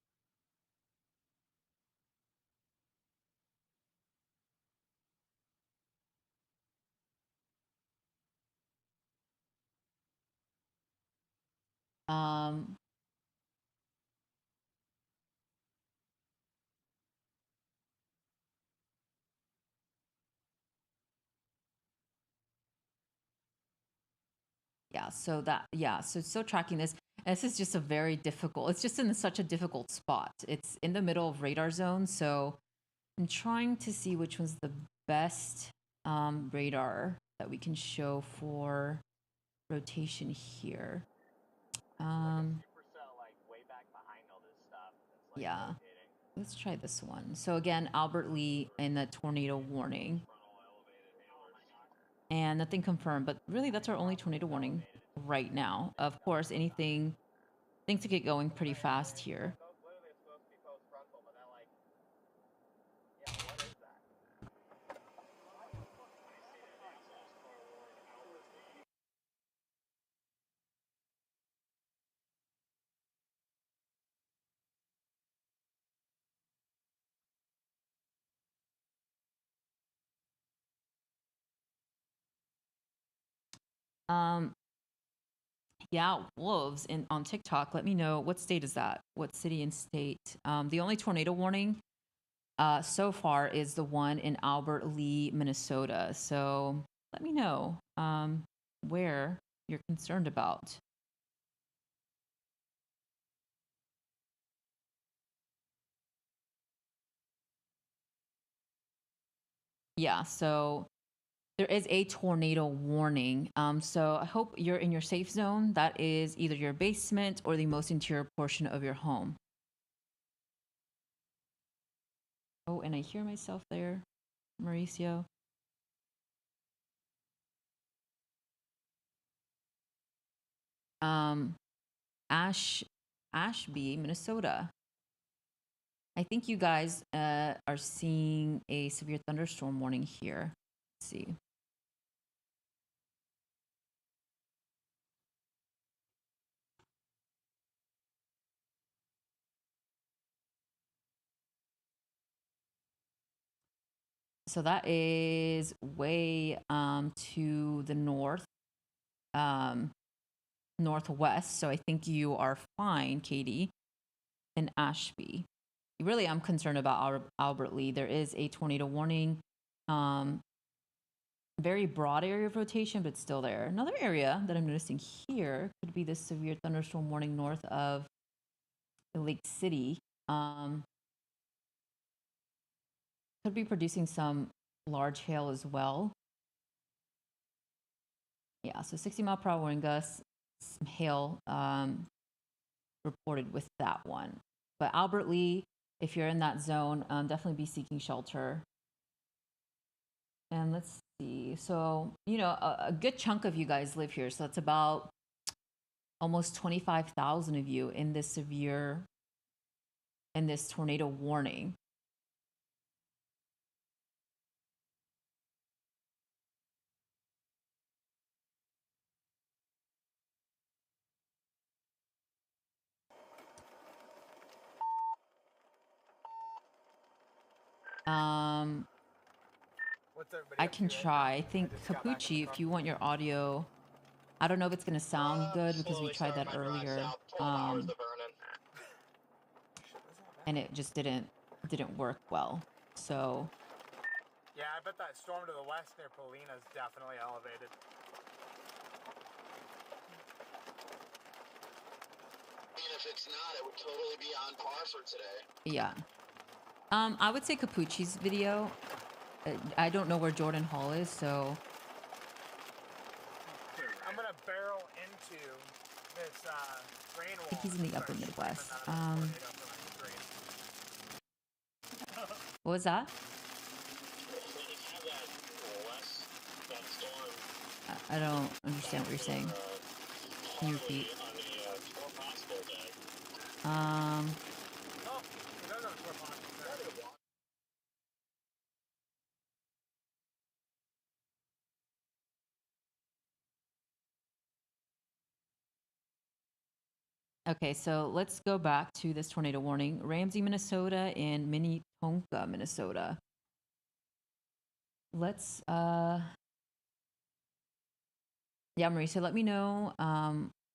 Yeah, so still tracking this. And this is just a very difficult, it's just in such a difficult spot. It's in the middle of radar zone, so I'm trying to see which one's the best radar that we can show for rotation here. Yeah, let's try this one. So again, Albert Lee in the tornado warning. And nothing confirmed, but really that's our only tornado warning right now. Of course, things to get going pretty fast here. Yeah, wolves on TikTok. Let me know, what state is that? What city and state? The only tornado warning so far is the one in Albert Lee, Minnesota. So let me know where you're concerned about. Yeah, so there is a tornado warning. So I hope you're in your safe zone. That is either your basement or the most interior portion of your home. Oh, and I hear myself there, Mauricio. Ashby, Minnesota. I think you guys are seeing a severe thunderstorm warning here. Let's see. So that is way to the north, northwest. So I think you are fine, Katie, in Ashby. Really, I'm concerned about Albert Lee. There is a tornado warning. Very broad area of rotation, but still there. Another area that I'm noticing here could be this severe thunderstorm warning north of Lake City. Could be producing some large hail as well. Yeah, so 60-mile-per-hour wind gusts, some hail reported with that one. But Albert Lee, if you're in that zone, definitely be seeking shelter. And let's see. So, a good chunk of you guys live here. So that's about almost 25,000 of you in this tornado warning. I can try. I think Capucci, if you want your audio, I don't know if it's going to sound good because we tried that earlier. And it just didn't work well. So yeah, I bet that storm to the west near Polina is definitely elevated. if it's not, it would totally be on par for today. Yeah. I would say Capucci's video. I don't know where Jordan Hall is, so I'm gonna barrel into this rain I wall. think he's in the upper Midwest. What was that? I don't understand what you're saying. Can you repeat? Okay, so let's go back to this tornado warning. Ramsey, Minnesota and Minnetonka, Minnesota. Let's yeah, Marisa, let me know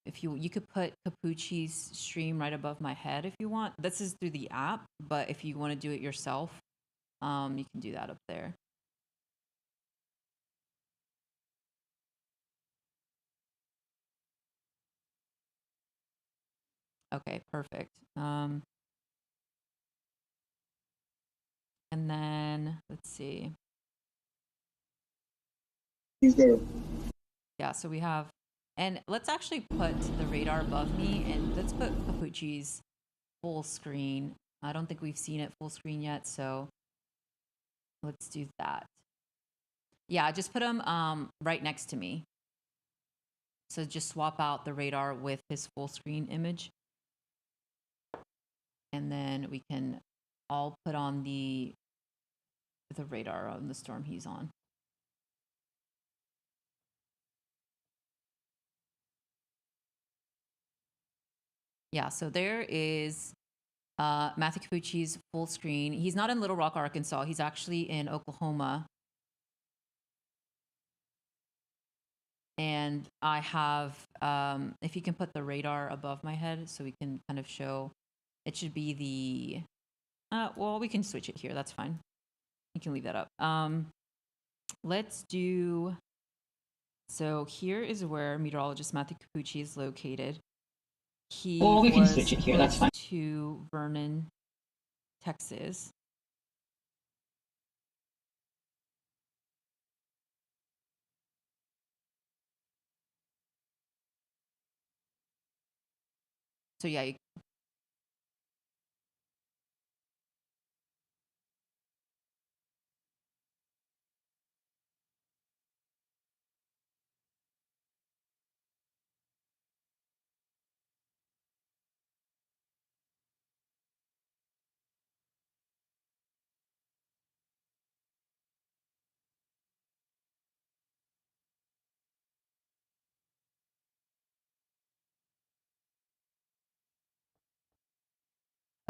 if you could put Capucci's stream right above my head if you want. This is through the app, but if you want to do it yourself, you can do that up there. Okay, perfect. And then let's see. He's there. Yeah, so we have, and let's actually put the radar above me and let's put Capucci's full screen. I don't think we've seen it full screen yet, so let's do that. Yeah, just put him right next to me. So just swap out the radar with his full screen image. And then we can all put on the radar on the storm he's on. Yeah, so there is Matthew Capucci's full screen. He's not in Little Rock, Arkansas. He's actually in Oklahoma. And I have, if you can put the radar above my head so we can kind of show, it should be the, well, we can switch it here. That's fine. You can leave that up. Let's do, so here is where meteorologist Matthew Capucci is located. He we can switch it here. That's fine. To Vernon, Texas. So yeah.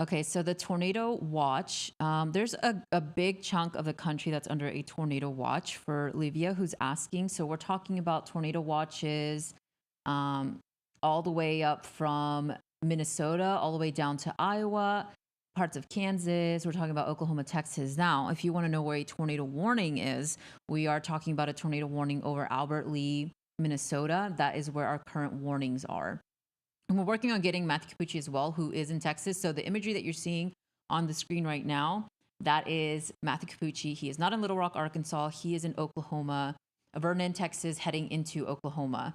Okay, so the tornado watch, there's a big chunk of the country that's under a tornado watch for Livia, who's asking. So we're talking about tornado watches all the way up from Minnesota, all the way down to Iowa, parts of Kansas. We're talking about Oklahoma, Texas. Now, if you want to know where a tornado warning is, we are talking about a tornado warning over Albert Lee, Minnesota. That is where our current warnings are. And we're working on getting Matthew Capucci as well, who is in Texas. So the imagery that you're seeing on the screen right now, that is Matthew Capucci. He is not in Little Rock, Arkansas. He is in Oklahoma, Vernon, Texas, heading into Oklahoma.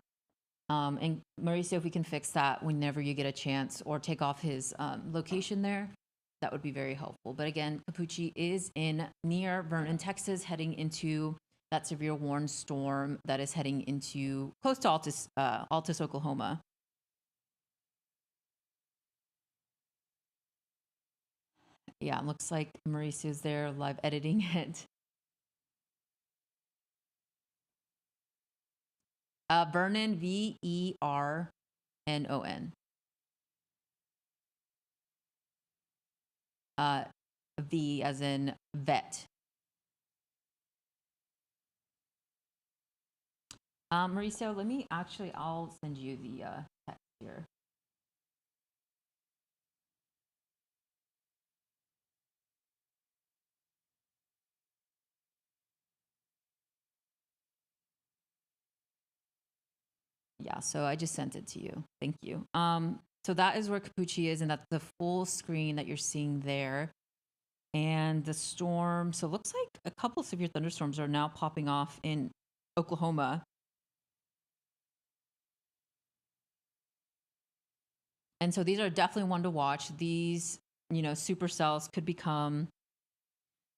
And Mauricio, if we can fix that whenever you get a chance or take off his location there, that would be very helpful. But again, Capucci is in near Vernon, Texas, heading into that severe warned storm that is heading into close to Altus, Oklahoma. Yeah, it looks like Mauricio's there live editing it. Vernon, Vernon. V as in vet. Mauricio, I'll send you the text here. Yeah, so I just sent it to you. Thank you. So that is where Capucci is, and that's the full screen that you're seeing there. And the storm, so it looks like a couple of severe thunderstorms are now popping off in Oklahoma. And so these are definitely one to watch. These, supercells could become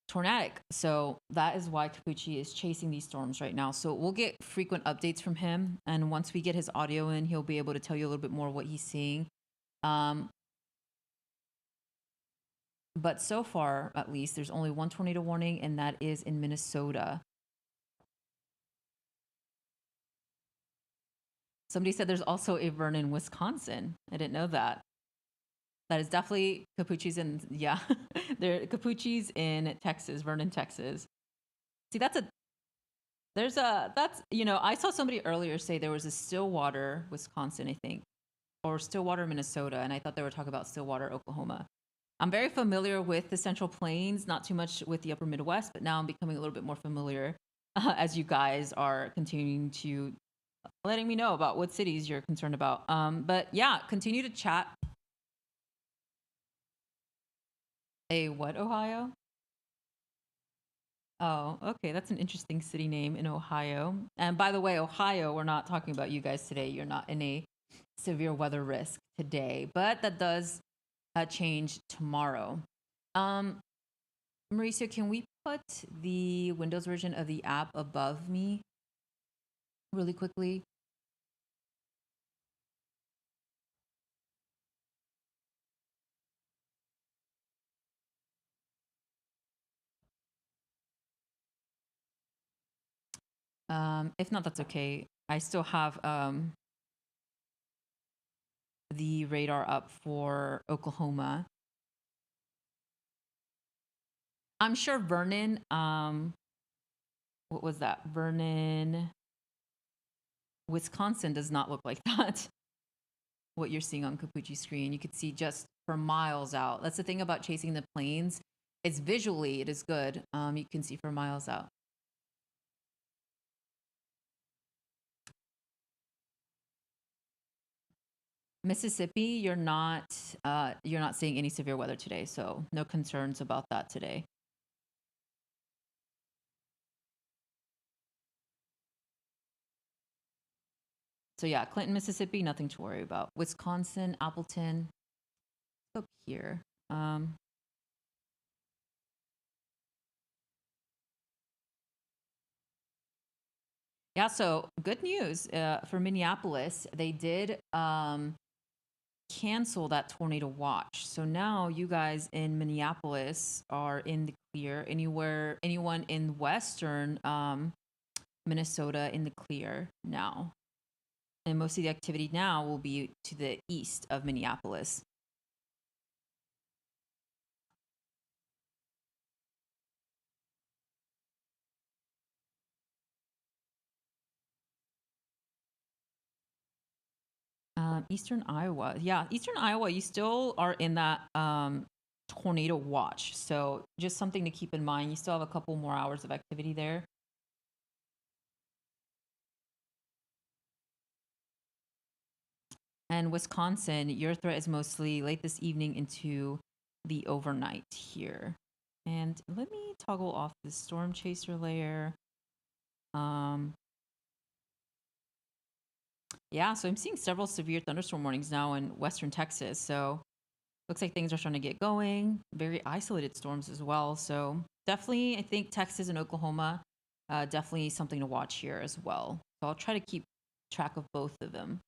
tornadic. So that is why Capucci is chasing these storms right now. So we'll get frequent updates from him. And once we get his audio in, he'll be able to tell you a little bit more what he's seeing. But so far, at least, there's only one tornado warning, and that is in Minnesota. Somebody said there's also a Vernon, Wisconsin. I didn't know that. That is definitely Capucci's in, yeah. Capucci's in Texas, Vernon, Texas. See, I saw somebody earlier say there was a Stillwater, Wisconsin, I think, or Stillwater, Minnesota, and I thought they were talking about Stillwater, Oklahoma. I'm very familiar with the Central Plains, not too much with the Upper Midwest, but now I'm becoming a little bit more familiar as you guys are continuing to letting me know about what cities you're concerned about. But yeah, continue to chat. A what, Ohio? Oh, okay. That's an interesting city name in Ohio. And by the way, Ohio, we're not talking about you guys today. You're not in a severe weather risk today, but that does change tomorrow. Mauricio, can we put the Windows version of the app above me really quickly? If not, that's okay. I still have the radar up for Oklahoma. I'm sure Vernon, what was that? Vernon, Wisconsin does not look like that. What you're seeing on Capucci's screen, you could see just for miles out. That's the thing about chasing the planes. It's visually, it is good. You can see for miles out. Mississippi, you're not seeing any severe weather today, so no concerns about that today. So yeah, Clinton, Mississippi, nothing to worry about. Wisconsin, Appleton, up here. Yeah, so good news for Minneapolis. They did cancel that tornado watch. So now you guys in Minneapolis are in the clear. Anyone in western Minnesota in the clear now. And most of the activity now will be to the east of Minneapolis. Eastern Iowa. Yeah, Eastern Iowa, you still are in that tornado watch. So just something to keep in mind. You still have a couple more hours of activity there. And Wisconsin, your threat is mostly late this evening into the overnight here. And let me toggle off the storm chaser layer. Yeah, so I'm seeing several severe thunderstorm warnings now in western Texas. So looks like things are starting to get going. Very isolated storms as well. So definitely, I think Texas and Oklahoma, definitely something to watch here as well. So I'll try to keep track of both of them.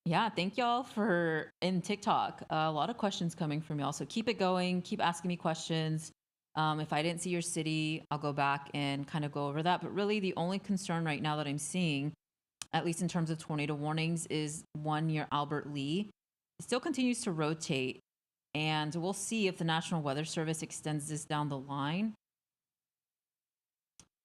Yeah, thank y'all for in TikTok. A lot of questions coming from y'all. So keep it going. Keep asking me questions. If I didn't see your city, I'll go back and kind of go over that. But really, the only concern right now that I'm seeing, at least in terms of tornado warnings, is one near Albert Lee. It still continues to rotate. And we'll see if the National Weather Service extends this down the line.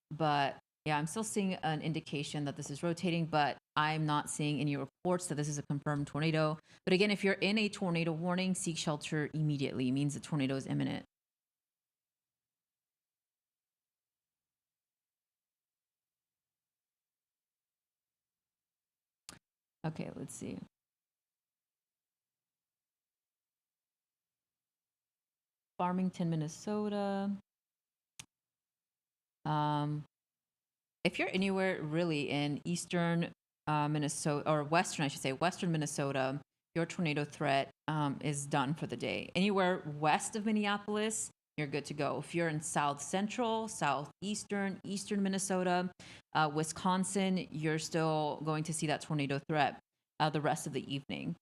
But yeah, I'm still seeing an indication that this is rotating, but I'm not seeing any reports that this is a confirmed tornado. But again, if you're in a tornado warning, seek shelter immediately. It means the tornado is imminent. Okay, let's see. Farmington, Minnesota. If you're anywhere really in eastern Minnesota, or western, I should say, western Minnesota, your tornado threat is done for the day. Anywhere west of Minneapolis, you're good to go. If you're in south central, southeastern, eastern Minnesota, Wisconsin, you're still going to see that tornado threat the rest of the evening.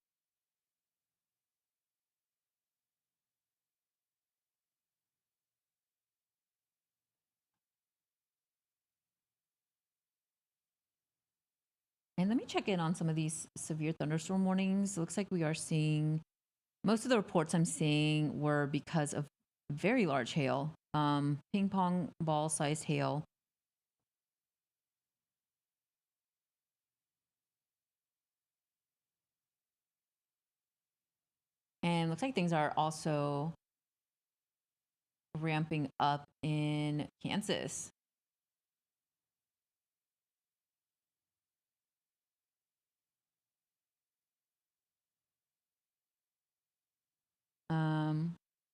And let me check in on some of these severe thunderstorm warnings. It looks like we are seeing most of the reports I'm seeing were because of very large hail, ping pong ball sized hail. And looks like things are also ramping up in Kansas.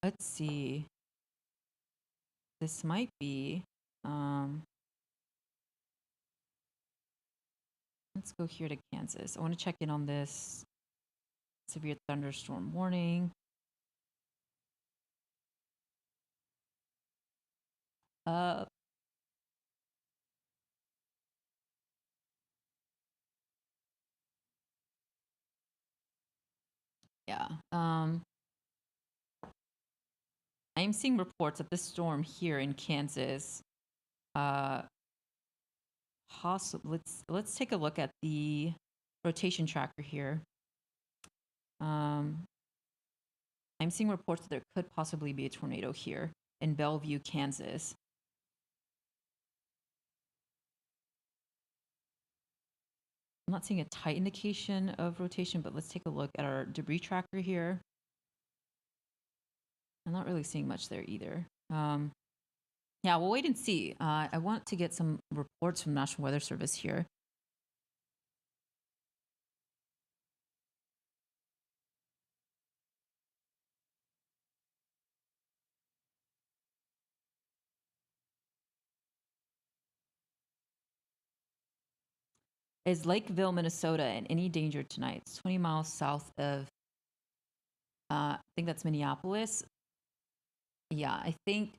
Let's see. This might be. Let's go here to Kansas. I want to check in on this severe thunderstorm warning. Yeah. I'm seeing reports that this storm here in Kansas, let's take a look at the rotation tracker here. I'm seeing reports that there could possibly be a tornado here in Bellevue, Kansas. I'm not seeing a tight indication of rotation, but let's take a look at our debris tracker here. I'm not really seeing much there either. Yeah, we'll wait and see. I want to get some reports from National Weather Service here. Is Lakeville, Minnesota in any danger tonight? It's 20 miles south of, I think that's Minneapolis. Yeah, I think,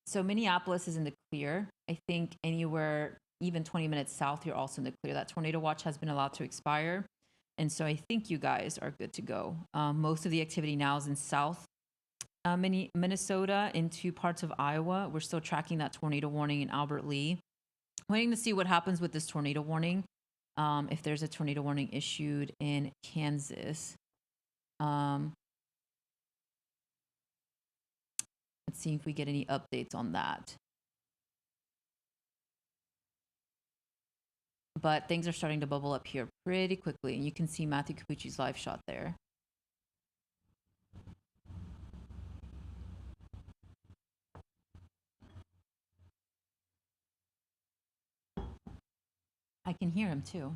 so Minneapolis is in the clear. I think anywhere, even 20 minutes south, you're also in the clear. That tornado watch has been allowed to expire. And so I think you guys are good to go. Most of the activity now is in south Minnesota into parts of Iowa. We're still tracking that tornado warning in Albert Lee. Waiting to see what happens with this tornado warning. If there's a tornado warning issued in Kansas. Let's see if we get any updates on that. But things are starting to bubble up here pretty quickly. And you can see Matthew Capucci's live shot there. I can hear him too.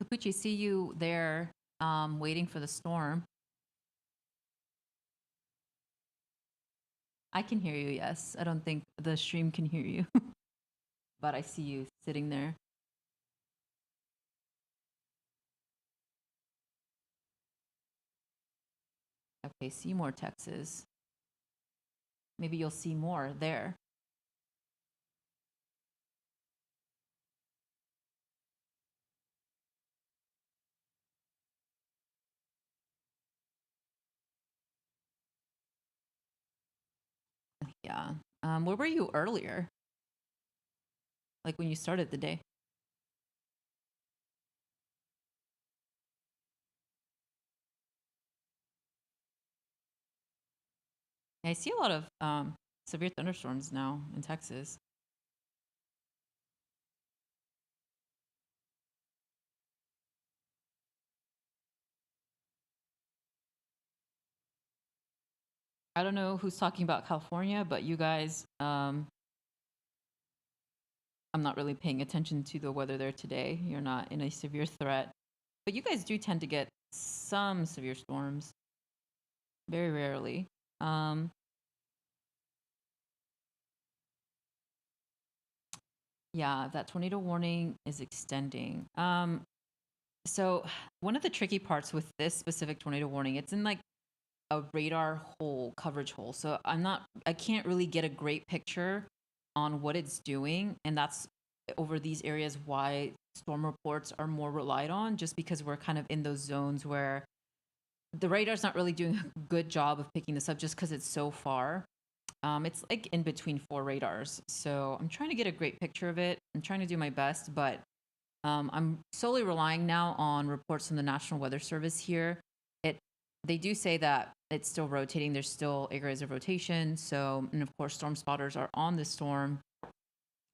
Capucci, see you there waiting for the storm. I can hear you, yes. I don't think the stream can hear you. But I see you sitting there. Okay, Seymour, Texas. Maybe you'll see more there. Yeah. Where were you earlier? Like when you started the day? I see a lot of severe thunderstorms now in Texas. I don't know who's talking about California, but you guys, I'm not really paying attention to the weather there today. You're not in a severe threat, but you guys do tend to get some severe storms, very rarely. Yeah, that tornado warning is extending. So one of the tricky parts with this specific tornado warning, it's in like a radar hole, coverage hole. So I can't really get a great picture on what it's doing. And that's over these areas why storm reports are more relied on, just because we're kind of in those zones where the radar's not really doing a good job of picking this up just because it's so far. It's like in between 4 radars. So I'm trying to get a great picture of it. I'm trying to do my best, but I'm solely relying now on reports from the National Weather Service here. They do say that it's still rotating. There's still areas of rotation. So, and of course, storm spotters are on the storm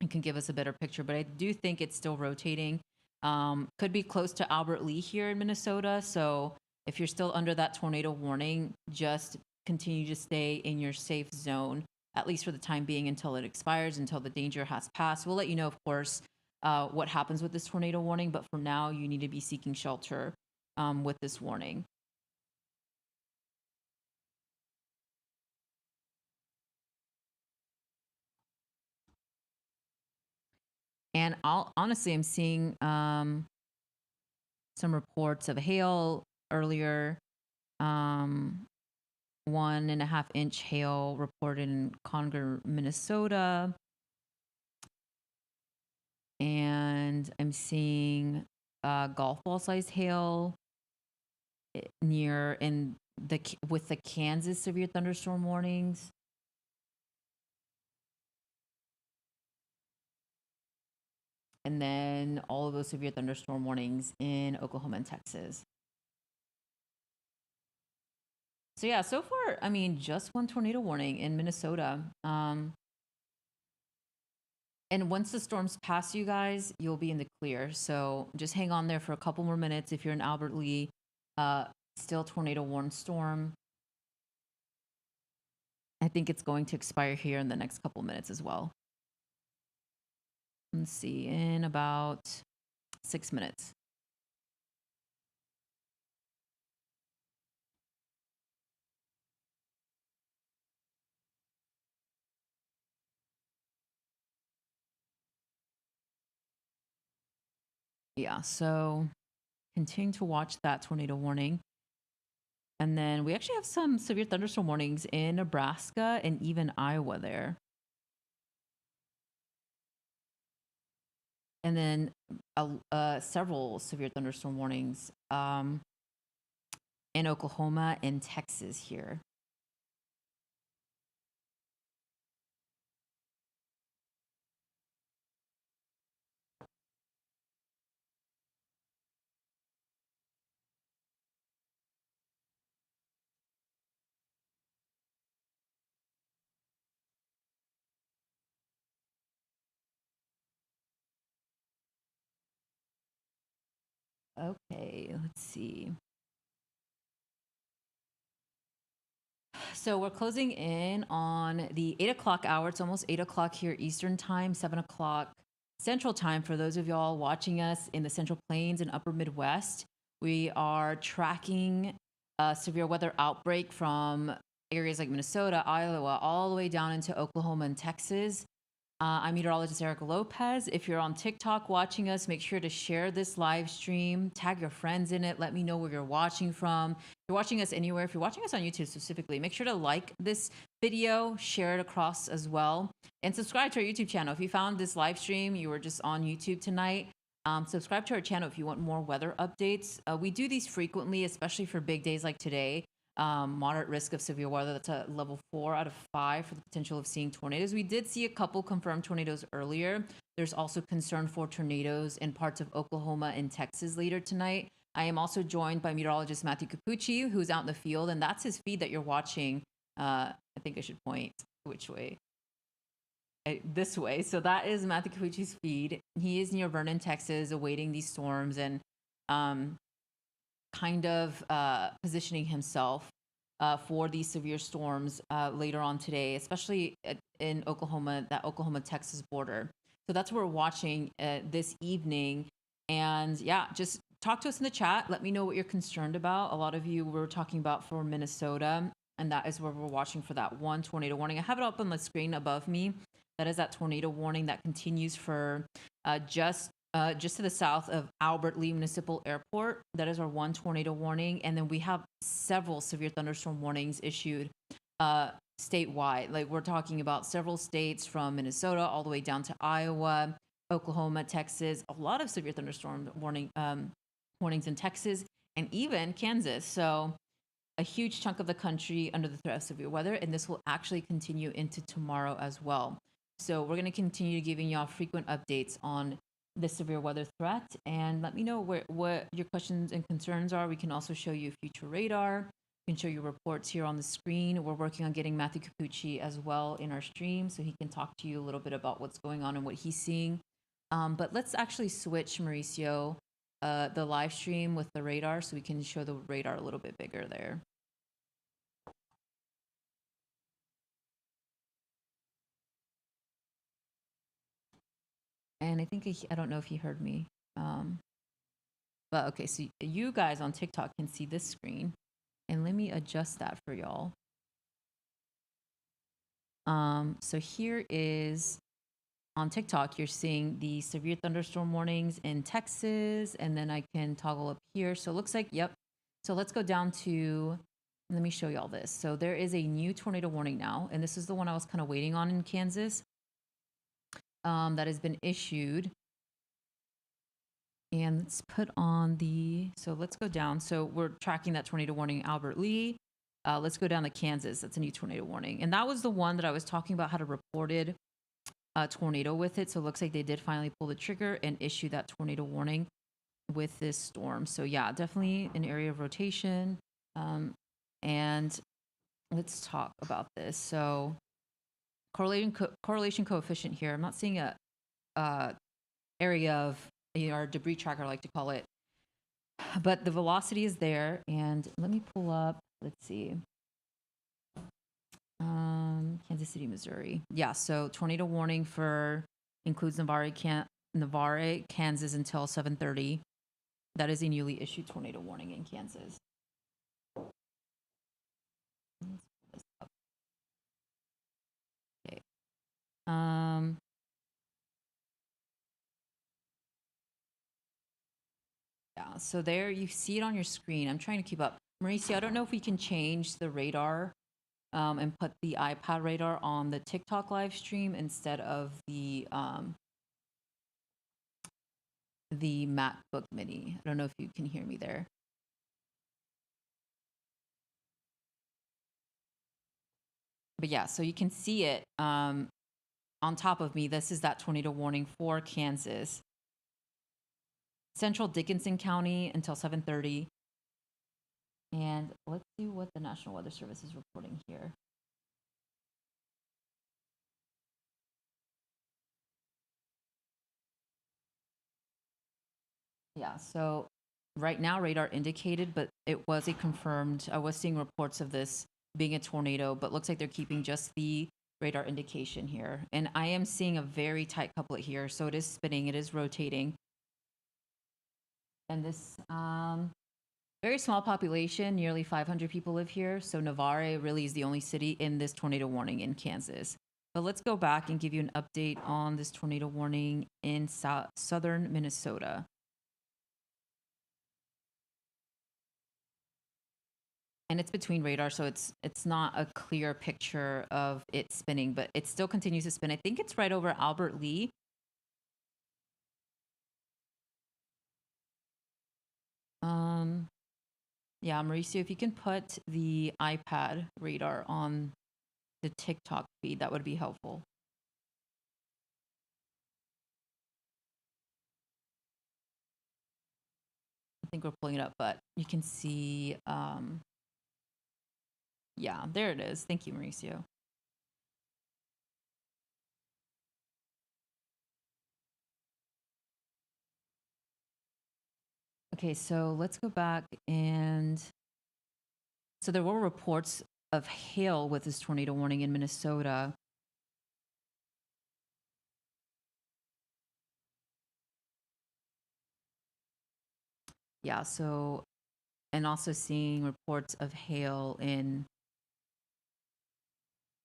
and can give us a better picture. But I do think it's still rotating. Could be close to Albert Lee here in Minnesota. So if you're still under that tornado warning, just continue to stay in your safe zone, at least for the time being, until it expires, until the danger has passed. We'll let you know, of course, what happens with this tornado warning. But for now, you need to be seeking shelter with this warning. And honestly, I'm seeing some reports of hail earlier. 1.5-inch hail reported in Conger, Minnesota. And I'm seeing golf ball size hail with the Kansas severe thunderstorm warnings. And then all of those severe thunderstorm warnings in Oklahoma and Texas. So yeah, so far, I mean, just one tornado warning in Minnesota. And once the storms pass you guys, you'll be in the clear. So just hang on there for a couple more minutes. If you're in Albert Lee, still tornado warned storm. I think it's going to expire here in the next couple minutes as well. Let's see, in about 6 minutes. Yeah, so continue to watch that tornado warning. And then we actually have some severe thunderstorm warnings in Nebraska and even Iowa there. And then several severe thunderstorm warnings in Oklahoma and Texas here. Okay, let's see. So we're closing in on the 8 o'clock hour. It's almost 8 o'clock here Eastern time, 7 o'clock Central time. For those of y'all watching us in the Central Plains and Upper Midwest, we are tracking a severe weather outbreak from areas like Minnesota, Iowa, all the way down into Oklahoma and Texas. I'm meteorologist Erica Lopez. If you're on TikTok watching us, make sure to share this live stream, tag your friends in it, let me know where you're watching from. If you're watching us anywhere, if you're watching us on YouTube specifically, make sure to like this video, share it across as well, and subscribe to our YouTube channel. If you found this live stream, you were just on YouTube tonight, subscribe to our channel if you want more weather updates. We do these frequently, especially for big days like today. Moderate risk of severe weather. That's a level 4 out of 5 for the potential of seeing tornadoes. We did see a couple confirmed tornadoes earlier. There's also concern for tornadoes in parts of Oklahoma and Texas later tonight. I am also joined by meteorologist Matthew Capucci, who's out in the field, and that's his feed that you're watching. I think I should point which way. This way. So that is Matthew Capucci's feed. He is near Vernon, Texas, awaiting these storms and kind of positioning himself for these severe storms later on today, especially in Oklahoma, that Oklahoma-Texas border. So that's what we're watching this evening. And yeah, just talk to us in the chat. Let me know what you're concerned about. A lot of you were talking about for Minnesota, and that is where we're watching for that one tornado warning. I have it up on the screen above me. That is that tornado warning that continues for just to the south of Albert Lee Municipal Airport. That is our one tornado warning. And then we have several severe thunderstorm warnings issued statewide. Like we're talking about several states from Minnesota all the way down to Iowa, Oklahoma, Texas, a lot of severe thunderstorm warnings in Texas and even Kansas. So a huge chunk of the country under the threat of severe weather, and this will actually continue into tomorrow as well. So we're going to continue giving y'all frequent updates on the severe weather threat, and let me know what your questions and concerns are. We can also show you future radar. We can show you reports here on the screen. We're working on getting Matthew Capucci as well in our stream so he can talk to you a little bit about what's going on and what he's seeing. But let's actually switch, Mauricio, the live stream with the radar so we can show the radar a little bit bigger there. And I think I don't know if he heard me. But okay, so you guys on TikTok can see this screen. And let me adjust that for y'all. So here is on TikTok, you're seeing the severe thunderstorm warnings in Texas, and then I can toggle up here. So it looks like, yep. So let's go down to, let me show y'all this. So there is a new tornado warning now, and this is the one I was kind of waiting on in Kansas that has been issued. And let's put on so let's go down. So we're tracking that tornado warning, Albert Lee. Let's go down to Kansas. That's a new tornado warning. And that was the one that I was talking about, had a reported tornado with it. So it looks like they did finally pull the trigger and issue that tornado warning with this storm. So yeah, definitely an area of rotation. And let's talk about this. So correlation coefficient here. I'm not seeing a area of our debris tracker, I like to call it, but the velocity is there. And let me pull up, let's see, Kansas City, Missouri. Yeah, so tornado warning includes Navarre, Kansas until 7:30. That is a newly issued tornado warning in Kansas. Okay. Yeah, so there you see it on your screen. I'm trying to keep up. Mauricio, I don't know if we can change the radar and put the iPad radar on the TikTok live stream instead of the MacBook Mini. I don't know if you can hear me there. But yeah, so you can see it on top of me. This is that tornado warning for Kansas. Central Dickinson County until 7:30. And let's see what the National Weather Service is reporting here. Yeah, so right now radar indicated, but it was a confirmed, I was seeing reports of this being a tornado, but looks like they're keeping just the radar indication here. And I am seeing a very tight couplet here. So it is spinning, it is rotating. And this very small population, nearly 500 people live here. So Navarre really is the only city in this tornado warning in Kansas. But let's go back and give you an update on this tornado warning in southern Minnesota. And it's between radar, so it's not a clear picture of it spinning, but it still continues to spin. I think it's right over Albert Lee. Yeah, Mauricio, if you can put the iPad radar on the TikTok feed, that would be helpful. I think we're pulling it up, but you can see, yeah, there it is. Thank you, Mauricio. Okay, so let's go back and So there were reports of hail with this tornado warning in Minnesota. Yeah, so, and also seeing reports of hail in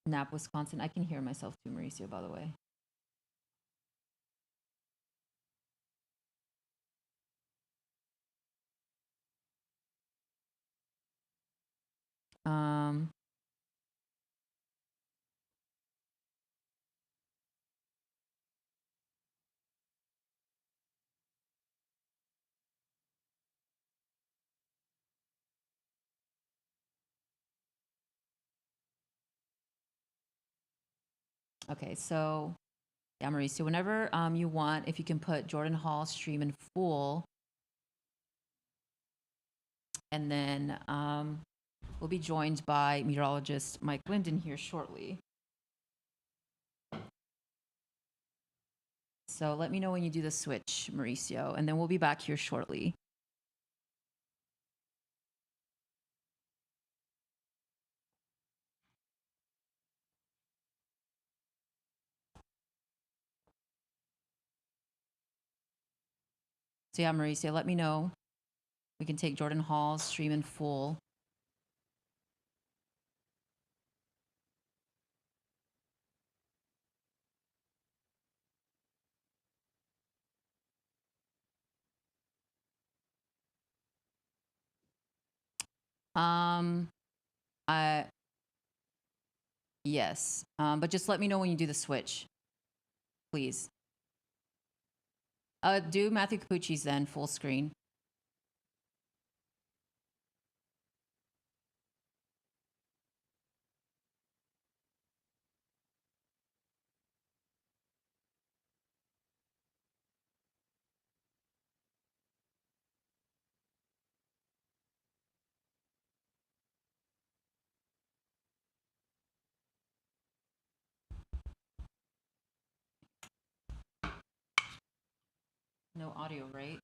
Knapp, Wisconsin. I can hear myself too, Mauricio, by the way. Okay, so yeah, Mauricio, whenever you want, if you can put Jordan Hall stream in full, and then we'll be joined by meteorologist Mike Linden here shortly. So let me know when you do the switch, Mauricio, and then we'll be back here shortly. So yeah, Mauricio, let me know. We can take Jordan Hall's stream in full. Yes, but just let me know when you do the switch, please. Do Matthew Capucci's then full screen. No audio, right?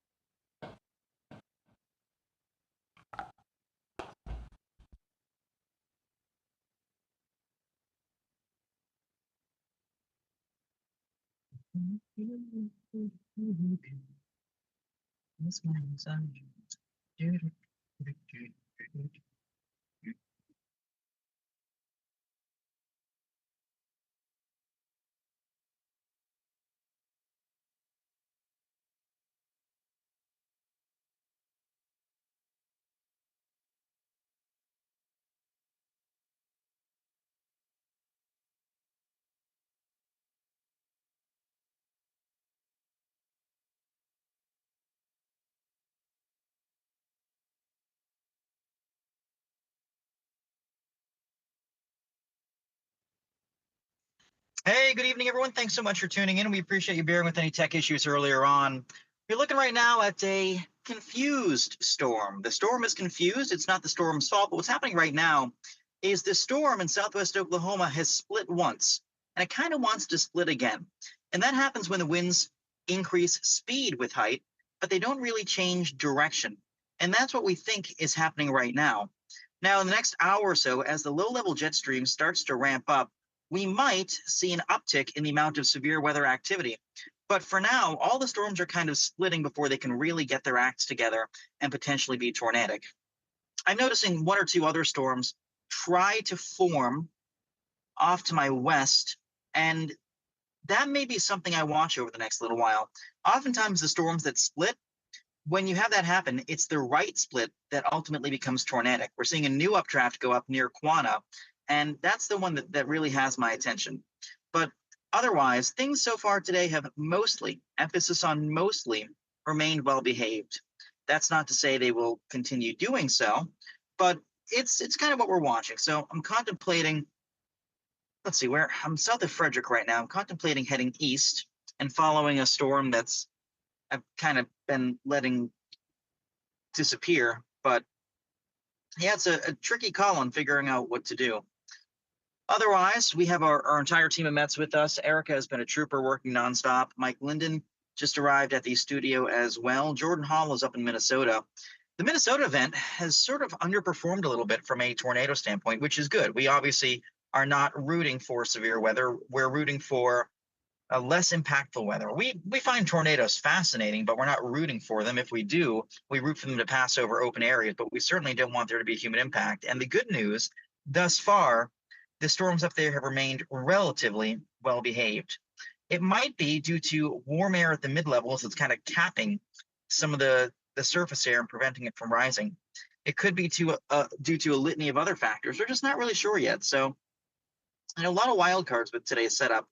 Hey, good evening, everyone. Thanks so much for tuning in. We appreciate you bearing with any tech issues earlier on. We're looking right now at a confused storm. The storm is confused. It's not the storm's fault, but what's happening right now is the storm in southwest Oklahoma has split once, and it kind of wants to split again. And that happens when the winds increase speed with height, but they don't really change direction. And that's what we think is happening right now. Now, in the next hour or so, as the low-level jet stream starts to ramp up, we might see an uptick in the amount of severe weather activity. But for now, all the storms are kind of splitting before they can really get their acts together and potentially be tornadic. I'm noticing one or two other storms try to form off to my west, and that may be something I watch over the next little while. Oftentimes, the storms that split, when you have that happen, it's the right split that ultimately becomes tornadic. We're seeing a new updraft go up near Quanah, and that's the one that really has my attention. But otherwise, things so far today have mostly, emphasis on mostly, remained well behaved. That's not to say they will continue doing so, but it's kind of what we're watching. So I'm contemplating, let's see, I'm south of Frederick right now. I'm contemplating heading east and following a storm that's I've kind of been letting disappear. But yeah, it's a tricky call on figuring out what to do. Otherwise, we have our entire team of Mets with us. Erica has been a trooper working nonstop. Mike Linden just arrived at the studio as well. Jordan Hall is up in Minnesota. The Minnesota event has sort of underperformed a little bit from a tornado standpoint, which is good. We obviously are not rooting for severe weather. We're rooting for a less impactful weather. We find tornadoes fascinating, but we're not rooting for them. If we do, we root for them to pass over open areas, but we certainly don't want there to be human impact. And the good news, thus far, the storms up there have remained relatively well behaved. It might be due to warm air at the mid levels that's kind of capping some of the surface air and preventing it from rising. It could be due to a litany of other factors. We're just not really sure yet. So, and a lot of wild cards with today's setup,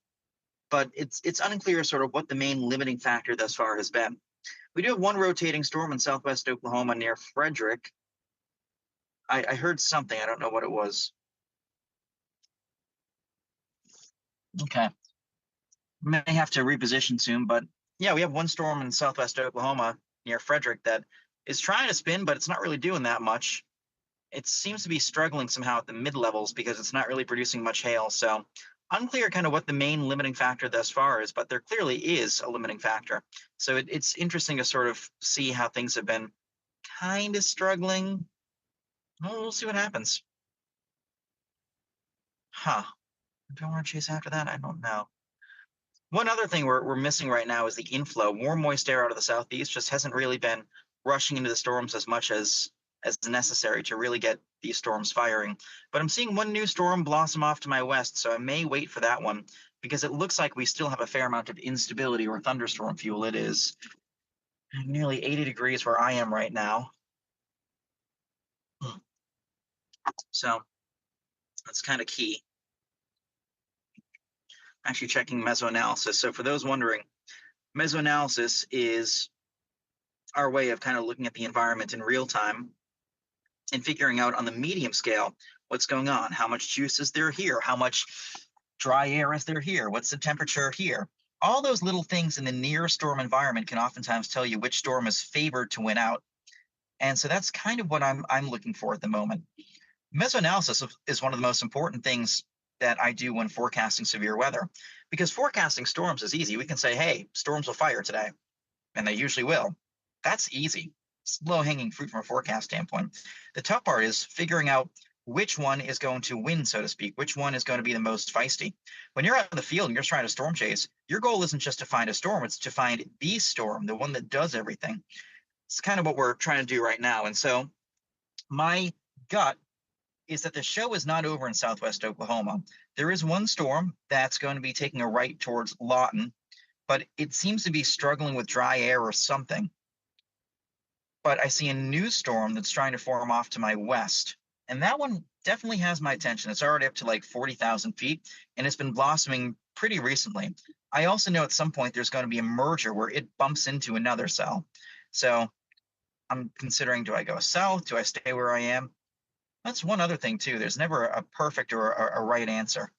but it's unclear sort of what the main limiting factor thus far has been. We do have one rotating storm in southwest Oklahoma near Frederick. I heard something. I don't know what it was. Okay. May have to reposition soon, but yeah, we have one storm in southwest Oklahoma near Frederick that is trying to spin, but it's not really doing that much. It seems to be struggling somehow at the mid levels because it's not really producing much hail. So unclear kind of what the main limiting factor thus far is, but there clearly is a limiting factor. So it's interesting to sort of see how things have been kind of struggling. Well, we'll see what happens. Huh. Do I want to chase after that? I don't know. One other thing we're missing right now is the inflow. Warm, moist air out of the southeast just hasn't really been rushing into the storms as much as necessary to really get these storms firing. But I'm seeing one new storm blossom off to my west, so I may wait for that one because it looks like we still have a fair amount of instability or thunderstorm fuel. It is nearly 80 degrees where I am right now. So that's kind of key. Actually checking mesoanalysis. So for those wondering, mesoanalysis is our way of kind of looking at the environment in real time and figuring out on the medium scale what's going on. How much juice is there here? How much dry air is there here? What's the temperature here? All those little things in the near storm environment can oftentimes tell you which storm is favored to win out. And so that's kind of what I'm looking for at the moment. Mesoanalysis is one of the most important things that I do when forecasting severe weather, because forecasting storms is easy. We can say, hey, storms will fire today, and they usually will. That's easy. It's low-hanging fruit from a forecast standpoint. The tough part is figuring out which one is going to win, so to speak, which one is going to be the most feisty. When you're out in the field and you're trying to storm chase, your goal isn't just to find a storm, it's to find the storm, the one that does everything. It's kind of what we're trying to do right now. And so my gut is that the show is not over in southwest Oklahoma. There is one storm that's going to be taking a right towards Lawton, but it seems to be struggling with dry air or something. But I see a new storm that's trying to form off to my west, and that one definitely has my attention. It's already up to like 40,000 feet, and it's been blossoming pretty recently. I also know at some point there's going to be a merger where it bumps into another cell. So I'm considering, do I go south? Do I stay where I am? That's one other thing too. There's never a perfect or a right answer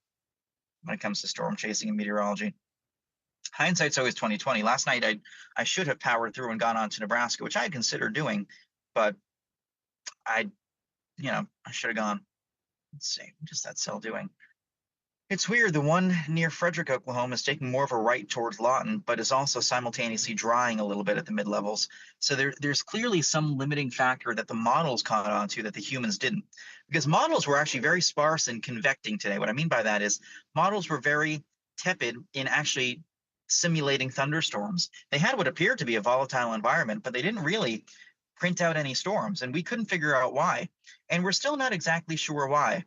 when it comes to storm chasing and meteorology. Hindsight's always 2020. Last night I should have powered through and gone on to Nebraska, which I had considered doing, but I should have gone. Let's see, what is that cell doing? It's weird. The one near Frederick, Oklahoma is taking more of a right towards Lawton, but is also simultaneously drying a little bit at the mid levels. So there's clearly some limiting factor that the models caught on to that the humans didn't. Because models were actually very sparse in convecting today. What I mean by that is models were very tepid in actually simulating thunderstorms. They had what appeared to be a volatile environment, but they didn't really print out any storms, and we couldn't figure out why. And we're still not exactly sure why.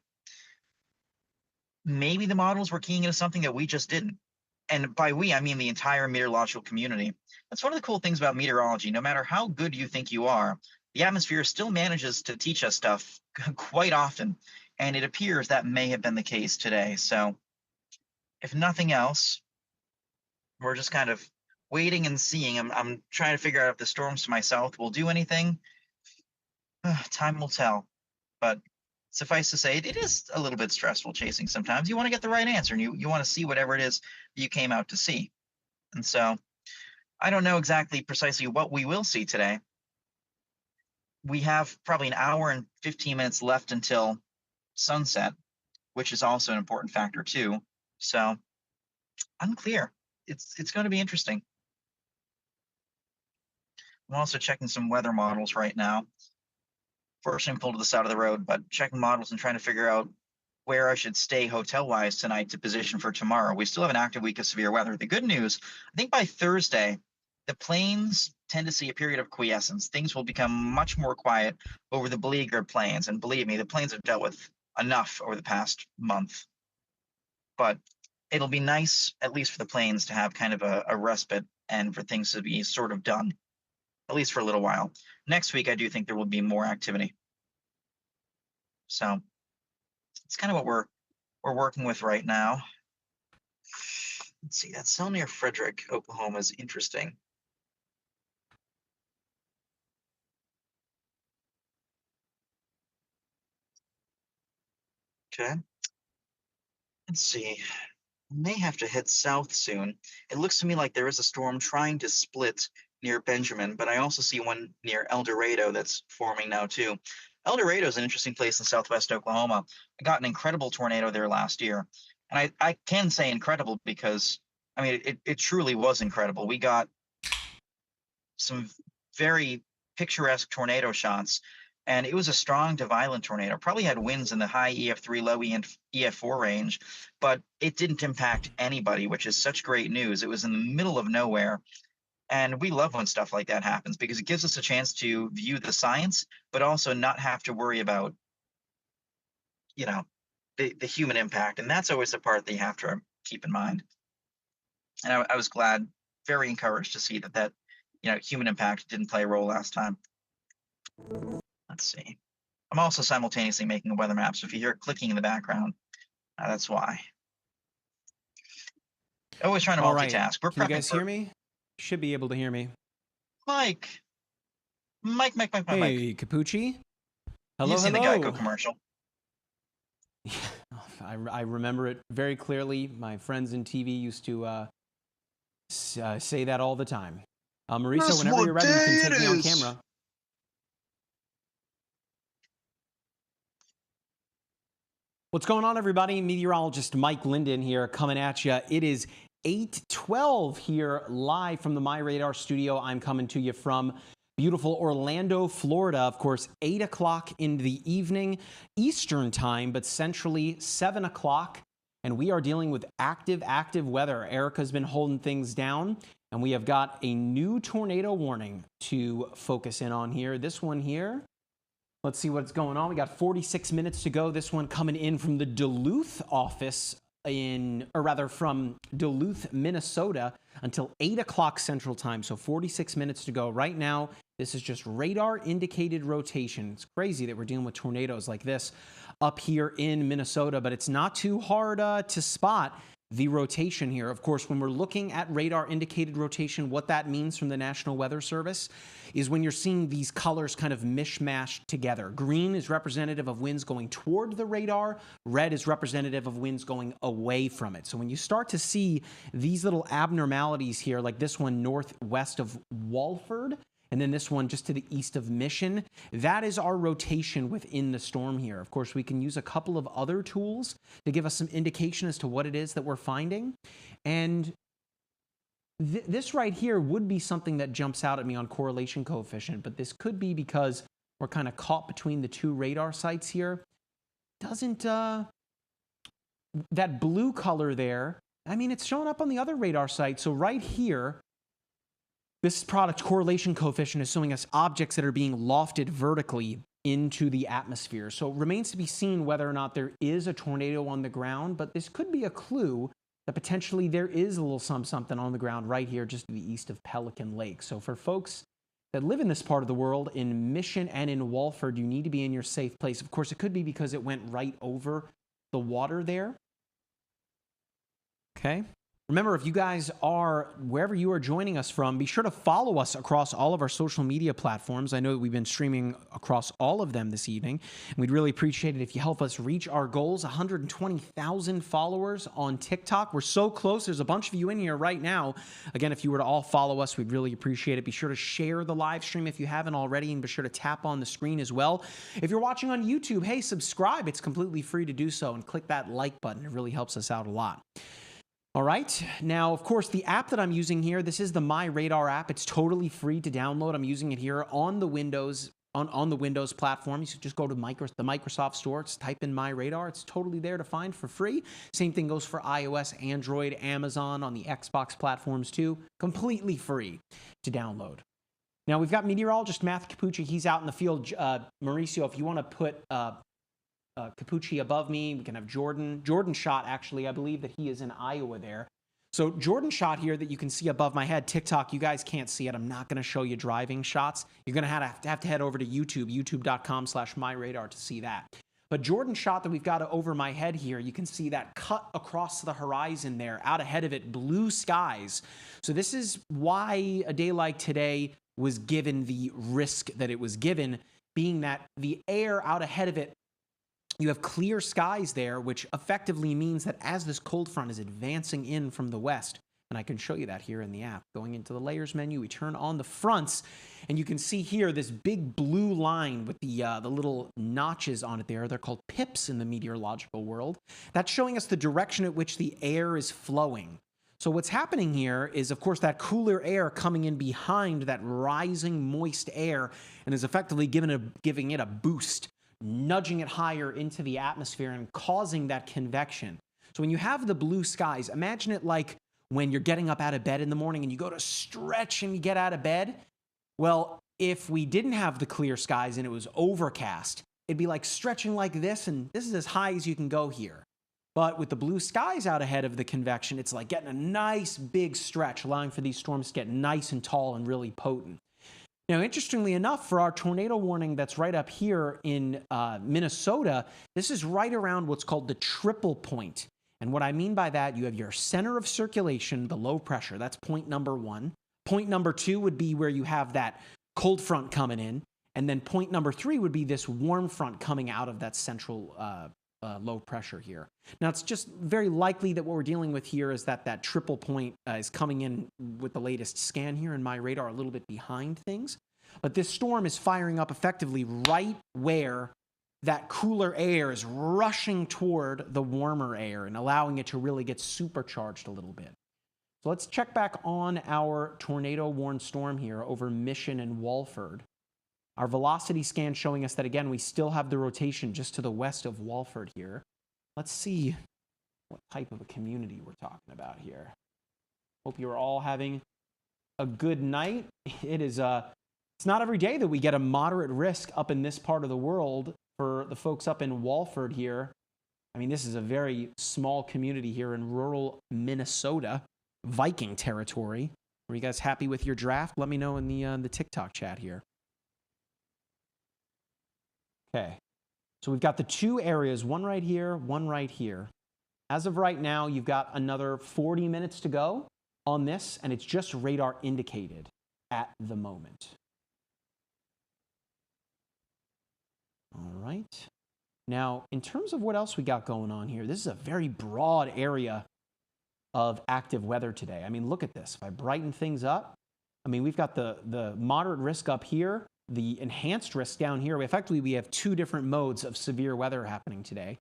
Maybe the models were keying into something that we just didn't. And by we, I mean the entire meteorological community. That's one of the cool things about meteorology. No matter how good you think you are, the atmosphere still manages to teach us stuff quite often. And it appears that may have been the case today. So if nothing else, we're just kind of waiting and seeing. I'm trying to figure out if the storms to my south will do anything. Time will tell. But suffice to say, it is a little bit stressful chasing sometimes. You want to get the right answer, and you want to see whatever it is you came out to see. And so I don't know exactly precisely what we will see today. We have probably an hour and 15 minutes left until sunset, which is also an important factor too. So unclear. It's going to be interesting. I'm also checking some weather models right now. Fortunately, I'm pulled to the side of the road, but checking models and trying to figure out where I should stay hotel-wise tonight to position for tomorrow. We still have an active week of severe weather. The good news, I think by Thursday, the plains tend to see a period of quiescence. Things will become much more quiet over the beleaguered plains. And believe me, the plains have dealt with enough over the past month. But it'll be nice, at least for the plains, to have kind of a respite and for things to be sort of done, at least for a little while. Next week, I do think there will be more activity. So it's kind of what we're working with right now. Let's see, that cell near Frederick, Oklahoma is interesting. Okay. Let's see. May have to head south soon. It looks to me like there is a storm trying to split near Benjamin, but I also see one near El Dorado that's forming now too. El Dorado is an interesting place in southwest Oklahoma. I got an incredible tornado there last year. And I can say incredible because, I mean, it truly was incredible. We got some very picturesque tornado shots, and it was a strong to violent tornado. Probably had winds in the high EF3, low EF4 range, but it didn't impact anybody, which is such great news. It was in the middle of nowhere, and we love when stuff like that happens because it gives us a chance to view the science, but also not have to worry about, you know, the human impact, and that's always the part that you have to keep in mind. And I was glad, very encouraged to see that human impact didn't play a role last time. Let's see. I'm also simultaneously making a weather map, so if you hear clicking in the background, that's why. Always trying to multitask. Can you guys hear me? Should be able to hear me. Mike. Hey, Capucci. Hello, You've seen the Geico commercial. I remember it very clearly. My friends in TV used to say that all the time. Marisa, whenever you're ready, you can take me on camera. What's going on, everybody? Meteorologist Mike Linden here coming at you. It is 8:12 here live from the MyRadar studio. I'm coming to you from beautiful Orlando, Florida. Of course, 8 o'clock in the evening Eastern time, but centrally 7 o'clock. And we are dealing with active weather. Erica's been holding things down, and we have got a new tornado warning to focus in on here. This one here. Let's see what's going on. We got 46 minutes to go. This one coming in from the Duluth office from Duluth, Minnesota until 8 o'clock Central Time. So 46 minutes to go. Right now, this is just radar indicated rotation. It's crazy that we're dealing with tornadoes like this up here in Minnesota, but it's not too hard to spot the rotation here. Of course, when we're looking at radar indicated rotation, what that means from the National Weather Service is when you're seeing these colors kind of mishmashed together. Green is representative of winds going toward the radar. Red is representative of winds going away from it. So when you start to see these little abnormalities here, like this one northwest of Walford, and then this one just to the east of Mission, that is our rotation within the storm here. Of course, we can use a couple of other tools to give us some indication as to what it is that we're finding. And this right here would be something that jumps out at me on correlation coefficient, but this could be because we're kind of caught between the two radar sites here. Doesn't that blue color there, I mean, it's showing up on the other radar site. So right here, this product correlation coefficient is showing us objects that are being lofted vertically into the atmosphere. So it remains to be seen whether or not there is a tornado on the ground, but this could be a clue that potentially there is a little something on the ground right here just to the east of Pelican Lake. So for folks that live in this part of the world, in Mission and in Walford, you need to be in your safe place. Of course, it could be because it went right over the water there. Okay. Remember, if you guys are, wherever you are joining us from, be sure to follow us across all of our social media platforms. I know that we've been streaming across all of them this evening, and we'd really appreciate it if you help us reach our goals, 120,000 followers on TikTok. We're so close. There's a bunch of you in here right now. Again, if you were to all follow us, we'd really appreciate it. Be sure to share the live stream if you haven't already, and be sure to tap on the screen as well. If you're watching on YouTube, hey, subscribe. It's completely free to do so, and click that like button. It really helps us out a lot. All right. Now, of course, the app that I'm using here, this is the MyRadar app. It's totally free to download. I'm using it here on the Windows on the Windows platform. You should just go to the Microsoft Store. Just type in MyRadar. It's totally there to find for free. Same thing goes for iOS, Android, Amazon, on the Xbox platforms too. Completely free to download. Now, we've got meteorologist Matthew Capucci. He's out in the field. Mauricio, if you want to put Capucci above me, we can have Jordan. Jordan shot, actually, I believe that he is in Iowa there. So Jordan shot here that you can see above my head. TikTok, you guys can't see it. I'm not going to show you driving shots. You're going to have to head over to YouTube, youtube.com/myradar to see that. But Jordan shot that we've got over my head here, you can see that cut across the horizon there. Out ahead of it, blue skies. So this is why a day like today was given the risk that it was given, being that the air out ahead of it, you have clear skies there, which effectively means that as this cold front is advancing in from the west, and I can show you that here in the app, going into the layers menu, we turn on the fronts, and you can see here this big blue line with the little notches on it there. They're called pips in the meteorological world. That's showing us the direction at which the air is flowing. So what's happening here is, of course, that cooler air coming in behind that rising moist air and is effectively giving it a boost, nudging it higher into the atmosphere and causing that convection. So when you have the blue skies, imagine it like when you're getting up out of bed in the morning and you go to stretch and you get out of bed. Well, if we didn't have the clear skies and it was overcast, it'd be like stretching like this, and this is as high as you can go here. But with the blue skies out ahead of the convection, it's like getting a nice big stretch, allowing for these storms to get nice and tall and really potent. Now, interestingly enough, for our tornado warning that's right up here in Minnesota, this is right around what's called the triple point. And what I mean by that, you have your center of circulation, the low pressure. That's point number one. Point number two would be where you have that cold front coming in. And then point number three would be this warm front coming out of that central low pressure here. Now, it's just very likely that what we're dealing with here is that triple point is coming in with the latest scan here in MyRadar a little bit behind things. But this storm is firing up effectively right where that cooler air is rushing toward the warmer air and allowing it to really get supercharged a little bit. So let's check back on our tornado warned storm here over Mission and Walford. Our velocity scan showing us that, again, we still have the rotation just to the west of Walford here. Let's see what type of a community we're talking about here. Hope you're all having a good night. It's not every day that we get a moderate risk up in this part of the world for the folks up in Walford here. I mean, this is a very small community here in rural Minnesota, Viking territory. Were you guys happy with your draft? Let me know in the TikTok chat here. Okay, so we've got the two areas, one right here, one right here. As of right now, you've got another 40 minutes to go on this, and it's just radar indicated at the moment. All right. Now, in terms of what else we got going on here, this is a very broad area of active weather today. I mean, look at this. If I brighten things up, I mean, we've got the moderate risk up here, the enhanced risk down here. Effectively, we have two different modes of severe weather happening today.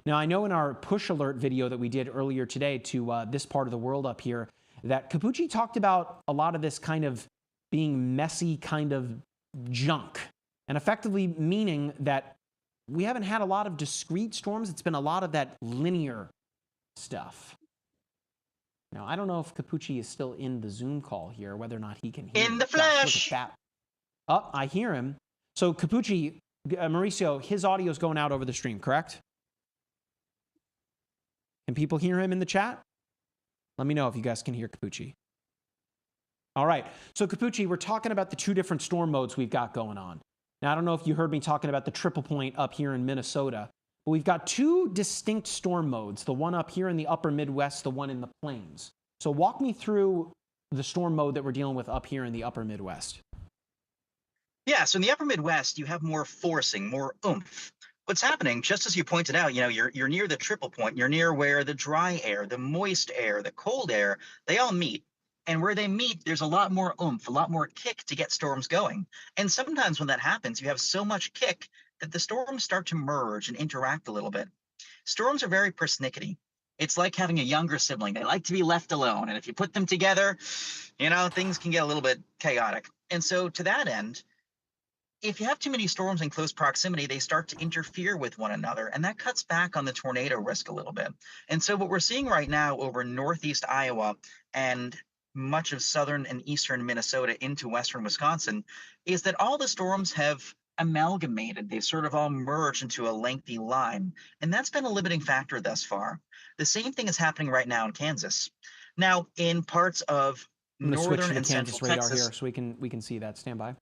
Now, I know in our push alert video that we did earlier today to this part of the world up here, that Capucci talked about a lot of this kind of being messy kind of junk, and effectively meaning that we haven't had a lot of discrete storms. It's been a lot of that linear stuff. Now, I don't know if Capucci is still in the Zoom call here, whether or not he can hear in the flesh. Oh, I hear him. So Capucci, Mauricio, his audio is going out over the stream, correct? Can people hear him in the chat? Let me know if you guys can hear Capucci. All right. So Capucci, we're talking about the two different storm modes we've got going on. Now, I don't know if you heard me talking about the triple point up here in Minnesota, but we've got two distinct storm modes, the one up here in the upper Midwest, the one in the plains. So walk me through the storm mode that we're dealing with up here in the upper Midwest. Yeah, so in the upper Midwest, you have more forcing, more oomph. What's happening, just as you pointed out, you're near the triple point. You're near where the dry air, the moist air, the cold air, they all meet. And where they meet, there's a lot more oomph, a lot more kick to get storms going. And sometimes when that happens, you have so much kick that the storms start to merge and interact a little bit. Storms are very persnickety. It's like having a younger sibling. They like to be left alone. And if you put them together, things can get a little bit chaotic. And so to that end, if you have too many storms in close proximity, they start to interfere with one another, and that cuts back on the tornado risk a little bit. And so what we're seeing right now over northeast Iowa and much of southern and eastern Minnesota into western Wisconsin is that all the storms have amalgamated. They've sort of all merged into a lengthy line, and that's been a limiting factor thus far. The same thing is happening right now in Kansas. Now, in parts of northern and central radar Texas, here so we can see that. Stand by.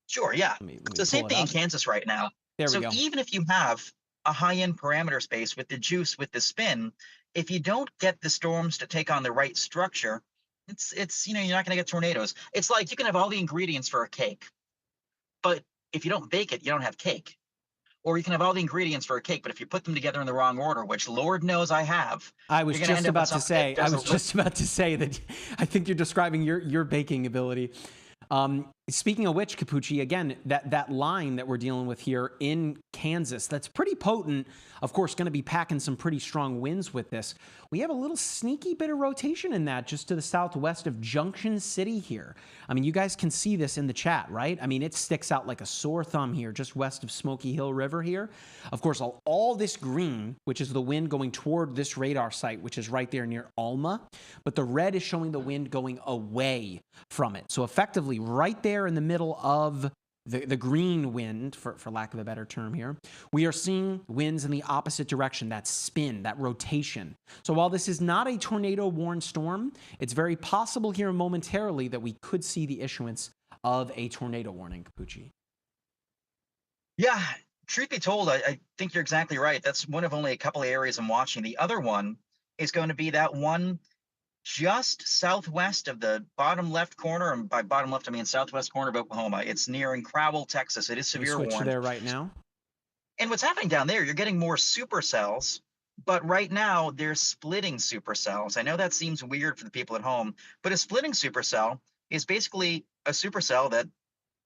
Sure, yeah. Let me So same thing in Kansas right now. There so we go. Even if you have a high-end parameter space with the juice, with the spin, if you don't get the storms to take on the right structure, it's you're not going to get tornadoes. It's like you can have all the ingredients for a cake, but if you don't bake it, you don't have cake. Or you can have all the ingredients for a cake, but if you put them together in the wrong order, which Lord knows I have, I was just about to say that I think you're describing your baking ability. Speaking of which, Capucci, again, that line that we're dealing with here in Kansas, that's pretty potent. Of course, going to be packing some pretty strong winds with this. We have a little sneaky bit of rotation in that just to the southwest of Junction City here. I mean, you guys can see this in the chat, right? I mean, it sticks out like a sore thumb here, just west of Smoky Hill River here. Of course, all this green, which is the wind going toward this radar site, which is right there near Alma, but the red is showing the wind going away from it. So effectively, right there in the middle of the green wind, for lack of a better term here, we are seeing winds in the opposite direction, that spin, that rotation. So while this is not a tornado-warned storm, it's very possible here momentarily that we could see the issuance of a tornado warning, Capucci. Yeah, truth be told, I think you're exactly right. That's one of only a couple of areas I'm watching. The other one is going to be that one just southwest of the bottom left corner, and by bottom left I mean southwest corner of Oklahoma. It's nearing Crowell, Texas. It is severe warned. Switch to there right now. And what's happening down there, you're getting more supercells, but right now they're splitting supercells. I know that seems weird for the people at home, but a splitting supercell is basically a supercell that,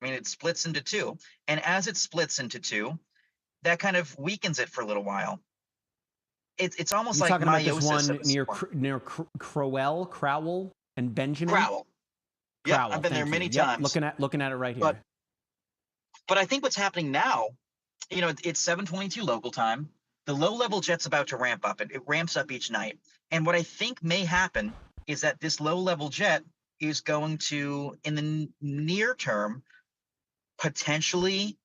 it splits into two. And as it splits into two, that kind of weakens it for a little while. It's almost like talking about this one near Crowell and Benjamin. Crowell. Yeah, I've been there many times. Looking at it right here. But I think what's happening now, it's 7:22 local time. The low-level jet's about to ramp up. It ramps up each night. And what I think may happen is that this low-level jet is going to, in the near term, potentially,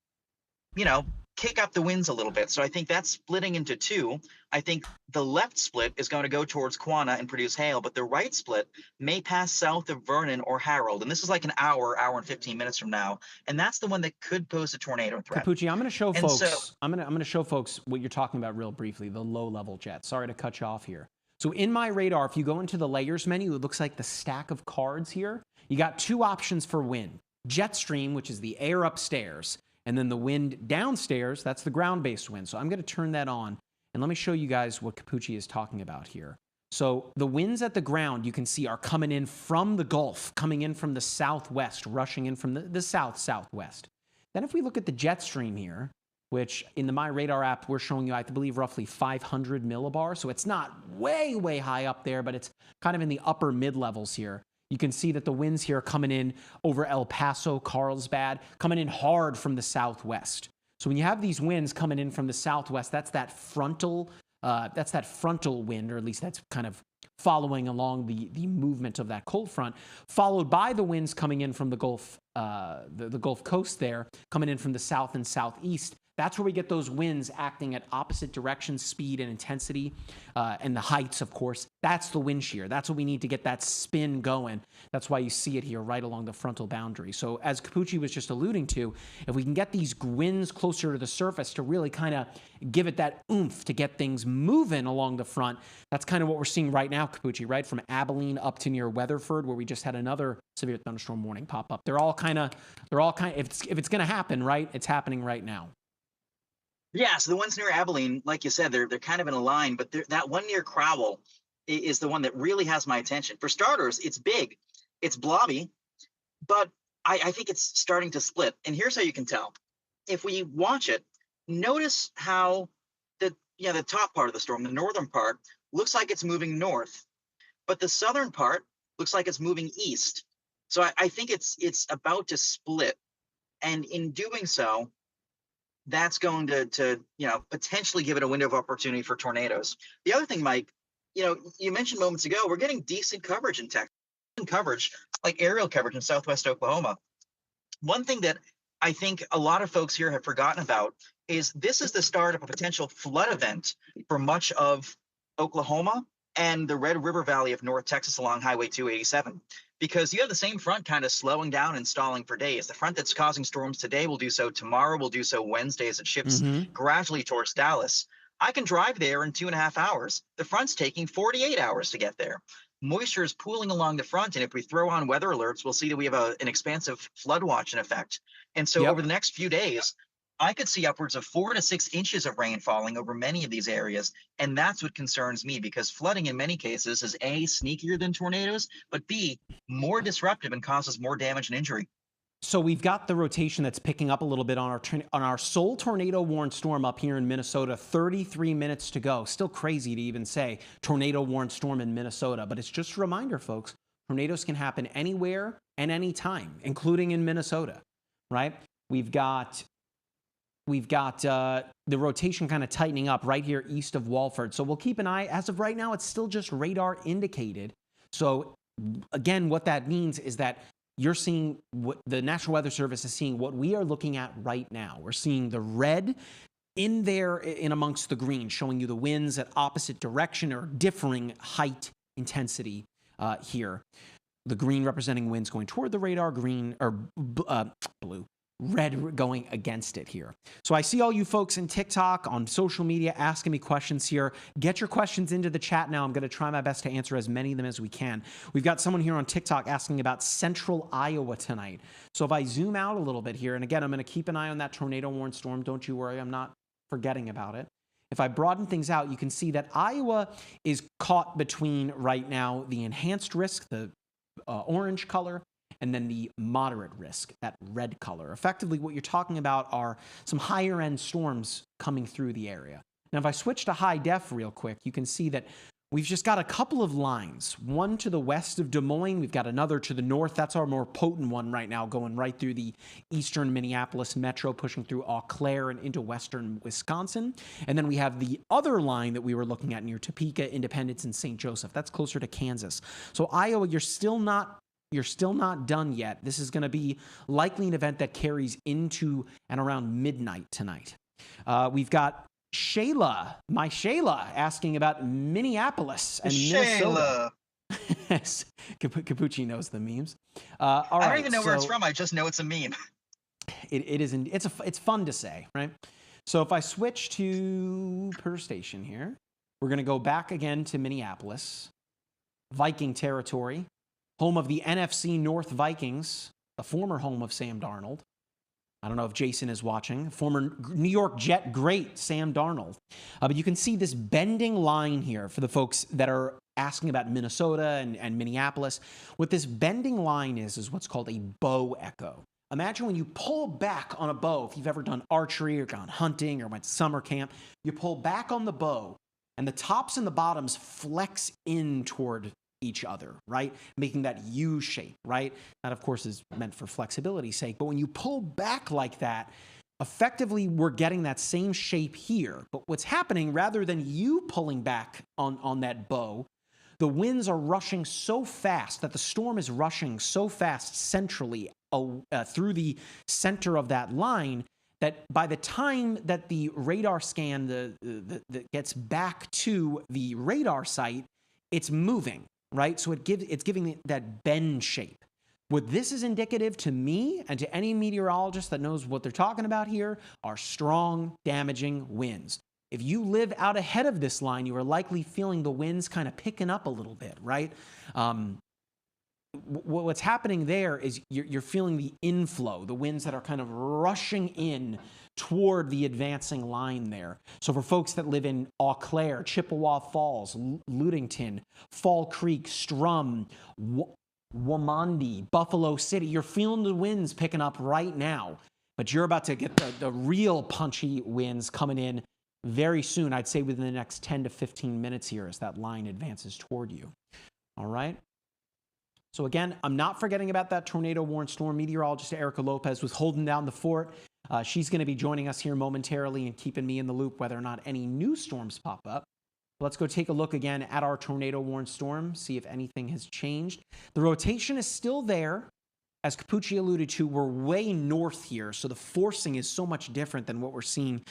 kick up the winds a little bit. So I think that's splitting into two. I think the left split is going to go towards Quanah and produce hail, but the right split may pass south of Vernon or Harold. And this is like an hour and 15 minutes from now. And that's the one that could pose a tornado threat. Capucci, I'm going to show folks. I'm going to show folks what you're talking about real briefly, the low-level jet. Sorry to cut you off here. So in MyRadar, if you go into the layers menu, it looks like the stack of cards here. You got two options for wind. Jet stream, which is the air upstairs, and then the wind downstairs, that's the ground-based wind. So I'm going to turn that on, and let me show you guys what Capucci is talking about here. So the winds at the ground, you can see, are coming in from the Gulf, coming in from the southwest, rushing in from the south-southwest. Then if we look at the jet stream here, which in the MyRadar app, we're showing you, I believe, roughly 500 millibars. So it's not way, way high up there, but it's kind of in the upper mid-levels here. You can see that the winds here are coming in over El Paso, Carlsbad, coming in hard from the southwest. So when you have these winds coming in from the southwest, that's that frontal wind, or at least that's kind of following along the movement of that cold front, followed by the winds coming in from the Gulf, the Gulf Coast there, coming in from the south and southeast. That's where we get those winds acting at opposite directions, speed and intensity, and the heights, of course. That's the wind shear. That's what we need to get that spin going. That's why you see it here right along the frontal boundary. So as Capucci was just alluding to, if we can get these winds closer to the surface to really kind of give it that oomph to get things moving along the front, that's kind of what we're seeing right now, Capucci, right? From Abilene up to near Weatherford, where we just had another severe thunderstorm warning pop up. They're all kind of, if it's going to happen, right, it's happening right now. Yeah, so the ones near Abilene, like you said, they're kind of in a line, but that one near Crowell is the one that really has my attention. For starters, it's big, it's blobby, but I think it's starting to split. And here's how you can tell. If we watch it, notice how the top part of the storm, the northern part, looks like it's moving north, but the southern part looks like it's moving east. So I think it's about to split. And in doing so, that's going to potentially give it a window of opportunity for tornadoes. The other thing, Mike, you mentioned moments ago, we're getting decent coverage in Texas, coverage like aerial coverage in Southwest Oklahoma. One thing that I think a lot of folks here have forgotten about is this is the start of a potential flood event for much of Oklahoma and the Red River Valley of North Texas along Highway 287. Because you have the same front kind of slowing down and stalling for days. The front that's causing storms today will do so tomorrow, will do so Wednesday as it shifts gradually towards Dallas. I can drive there in 2.5 hours. The front's taking 48 hours to get there. Moisture is pooling along the front, and if we throw on weather alerts, we'll see that we have an expansive flood watch in effect. And so over the next few days, I could see upwards of 4 to 6 inches of rain falling over many of these areas. And that's what concerns me, because flooding in many cases is A, sneakier than tornadoes, but B, more disruptive and causes more damage and injury. So we've got the rotation that's picking up a little bit on our sole tornado warned storm up here in Minnesota. 33 minutes to go. Still crazy to even say tornado warned storm in Minnesota, but it's just a reminder, folks, tornadoes can happen anywhere and anytime, including in Minnesota, right? We've got the rotation kind of tightening up right here east of Walford. So we'll keep an eye. As of right now, it's still just radar indicated. So again, what that means is that you're seeing what the National Weather Service is seeing, what we are looking at right now. We're seeing the red in there in amongst the green, showing you the winds at opposite direction or differing height intensity here. The green representing winds going toward the radar, green or blue. Red going against it here. So I see all you folks in TikTok, on social media, asking me questions here. Get your questions into the chat now. I'm going to try my best to answer as many of them as we can. We've got someone here on TikTok asking about central Iowa tonight. So if I zoom out a little bit here, and again, I'm going to keep an eye on that tornado warned storm. Don't you worry, I'm not forgetting about it. If I broaden things out, you can see that Iowa is caught between right now the enhanced risk, the orange color, and then the moderate risk, that red color. Effectively, what you're talking about are some higher end storms coming through the area. Now, if I switch to high def real quick, you can see that we've just got a couple of lines. One to the west of Des Moines. We've got another to the north. That's our more potent one right now, going right through the eastern Minneapolis metro, pushing through Eau Claire and into western Wisconsin. And then we have the other line that we were looking at near Topeka, Independence, and St. Joseph. That's closer to Kansas. So Iowa, you're still not done yet. This is going to be likely an event that carries into and around midnight tonight. We've got Shayla, my Shayla, asking about Minneapolis and Minnesota. Capucci knows the memes. All right, I don't even know where it's from. I just know it's a meme. It's fun to say, right? So if I switch to per station here, we're going to go back again to Minneapolis, Viking territory. Home of the NFC North Vikings, the former home of Sam Darnold. I don't know if Jason is watching. Former New York Jet great Sam Darnold. But you can see this bending line here for the folks that are asking about Minnesota and Minneapolis. What this bending line is what's called a bow echo. Imagine when you pull back on a bow, if you've ever done archery or gone hunting or went to summer camp, you pull back on the bow and the tops and the bottoms flex in toward each other, right? Making that U shape, right? That, of course, is meant for flexibility's sake. But when you pull back like that, effectively, we're getting that same shape here. But what's happening, rather than you pulling back on that bow, the winds are rushing so fast that the storm is rushing so fast centrally through the center of that line that by the time that the radar scan that gets back to the radar site, it's moving. Right? So it's giving that bend shape. What this is indicative to me and to any meteorologist that knows what they're talking about here are strong, damaging winds. If you live out ahead of this line, you are likely feeling the winds kind of picking up a little bit, right? What's happening there is you're feeling the inflow, the winds that are kind of rushing in toward the advancing line there. So for folks that live in Eau Claire, Chippewa Falls, Ludington, Fall Creek, Strum, Wamandi, Buffalo City, you're feeling the winds picking up right now, but you're about to get the real punchy winds coming in very soon. I'd say within the next 10 to 15 minutes here as that line advances toward you. All right. So again, I'm not forgetting about that tornado-warned storm. Meteorologist Erica Lopez was holding down the fort. She's going to be joining us here momentarily and keeping me in the loop whether or not any new storms pop up. Let's go take a look again at our tornado-warned storm, see if anything has changed. The rotation is still there. As Capucci alluded to, we're way north here, so the forcing is so much different than what we're seeing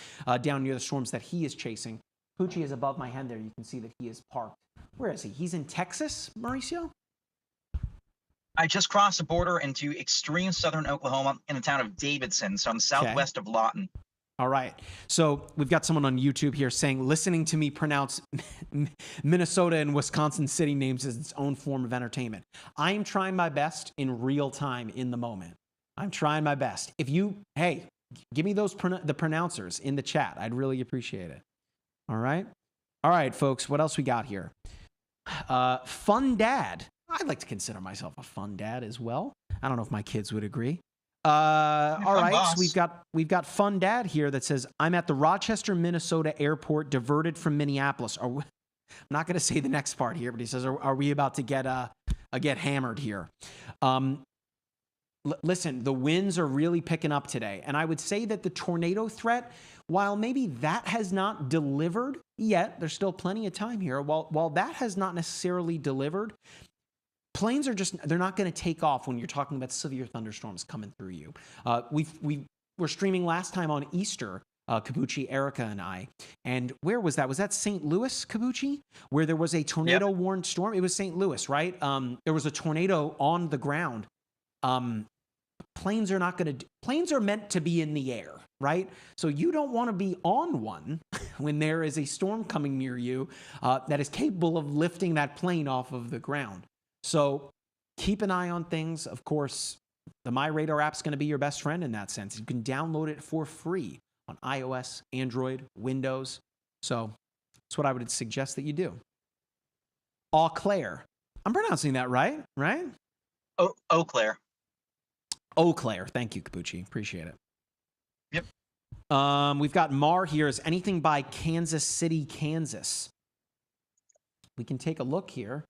down near the storms that he is chasing. Capucci is above my head there. You can see that he is parked. Where is he? He's in Texas, Mauricio? I just crossed the border into extreme southern Oklahoma in the town of Davidson, so I'm southwest of Lawton. All right. So we've got someone on YouTube here saying, listening to me pronounce Minnesota and Wisconsin city names is its own form of entertainment. I am trying my best in real time in the moment. I'm trying my best. If you, hey, give me those the pronouncers in the chat. I'd really appreciate it. All right. All right, folks. What else we got here? Fun dad. I'd like to consider myself a fun dad as well. I don't know if my kids would agree. All right, so we've got fun dad here that says, I'm at the Rochester, Minnesota airport, diverted from Minneapolis. I'm not going to say the next part here, but he says, are we about to get hammered here? Listen, the winds are really picking up today. And I would say that the tornado threat, while maybe that has not delivered yet, there's still plenty of time here. While that has not necessarily delivered, planes are just, they're not going to take off when you're talking about severe thunderstorms coming through you. We were streaming last time on Easter, Capucci, Erica, and I. And where was that? Was that St. Louis, Capucci? Where there was a tornado-warned storm? It was St. Louis, right? There was a tornado on the ground. Planes are not going to, planes are meant to be in the air, right? So you don't want to be on one when there is a storm coming near you that is capable of lifting that plane off of the ground. So keep an eye on things. Of course, the MyRadar app is going to be your best friend in that sense. You can download it for free on iOS, Android, Windows. So that's what I would suggest that you do. Eau Claire. I'm pronouncing that right? Eau Claire. Eau Claire. Thank you, Capucci. Appreciate it. Yep. We've got Mar here. Is anything by Kansas City, Kansas? We can take a look here.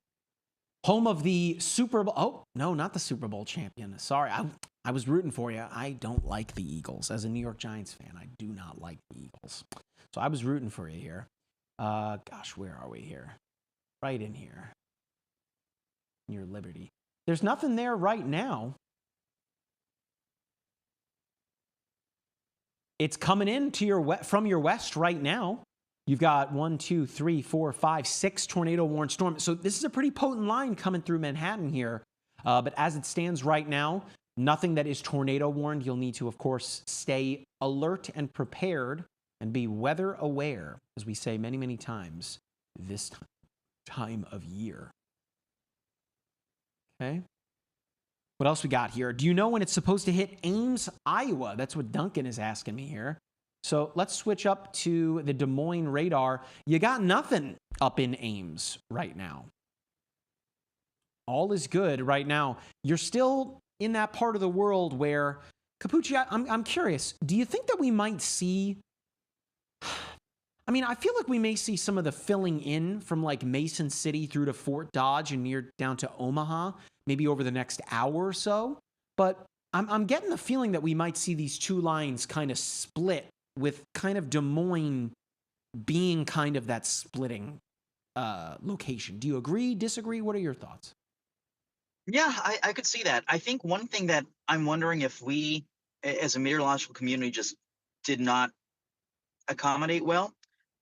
Home of the Super Bowl. Oh, no, not the Super Bowl champion. Sorry, I was rooting for you. I don't like the Eagles. As a New York Giants fan, I do not like the Eagles. So I was rooting for you here. Gosh, where are we here? Right in here. Near Liberty. There's nothing there right now. It's coming in to from your west right now. You've got 1, 2, 3, 4, 5, 6 tornado-warned storms. So this is a pretty potent line coming through Manhattan here. But as it stands right now, nothing that is tornado-warned. You'll need to, of course, stay alert and prepared and be weather aware, as we say many, many times this time of year. Okay. What else we got here? Do you know when it's supposed to hit Ames, Iowa? That's what Duncan is asking me here. So let's switch up to the Des Moines radar. You got nothing up in Ames right now. All is good right now. You're still in that part of the world where, Capucci, I'm curious, do you think that we might see, I mean, I feel like we may see some of the filling in from like Mason City through to Fort Dodge and down to Omaha, maybe over the next hour or so. But I'm getting the feeling that we might see these two lines kind of split, with kind of Des Moines being kind of that splitting location. Do you agree, disagree? What are your thoughts? Yeah, I could see that. I think one thing that I'm wondering if we, as a meteorological community, just did not accommodate well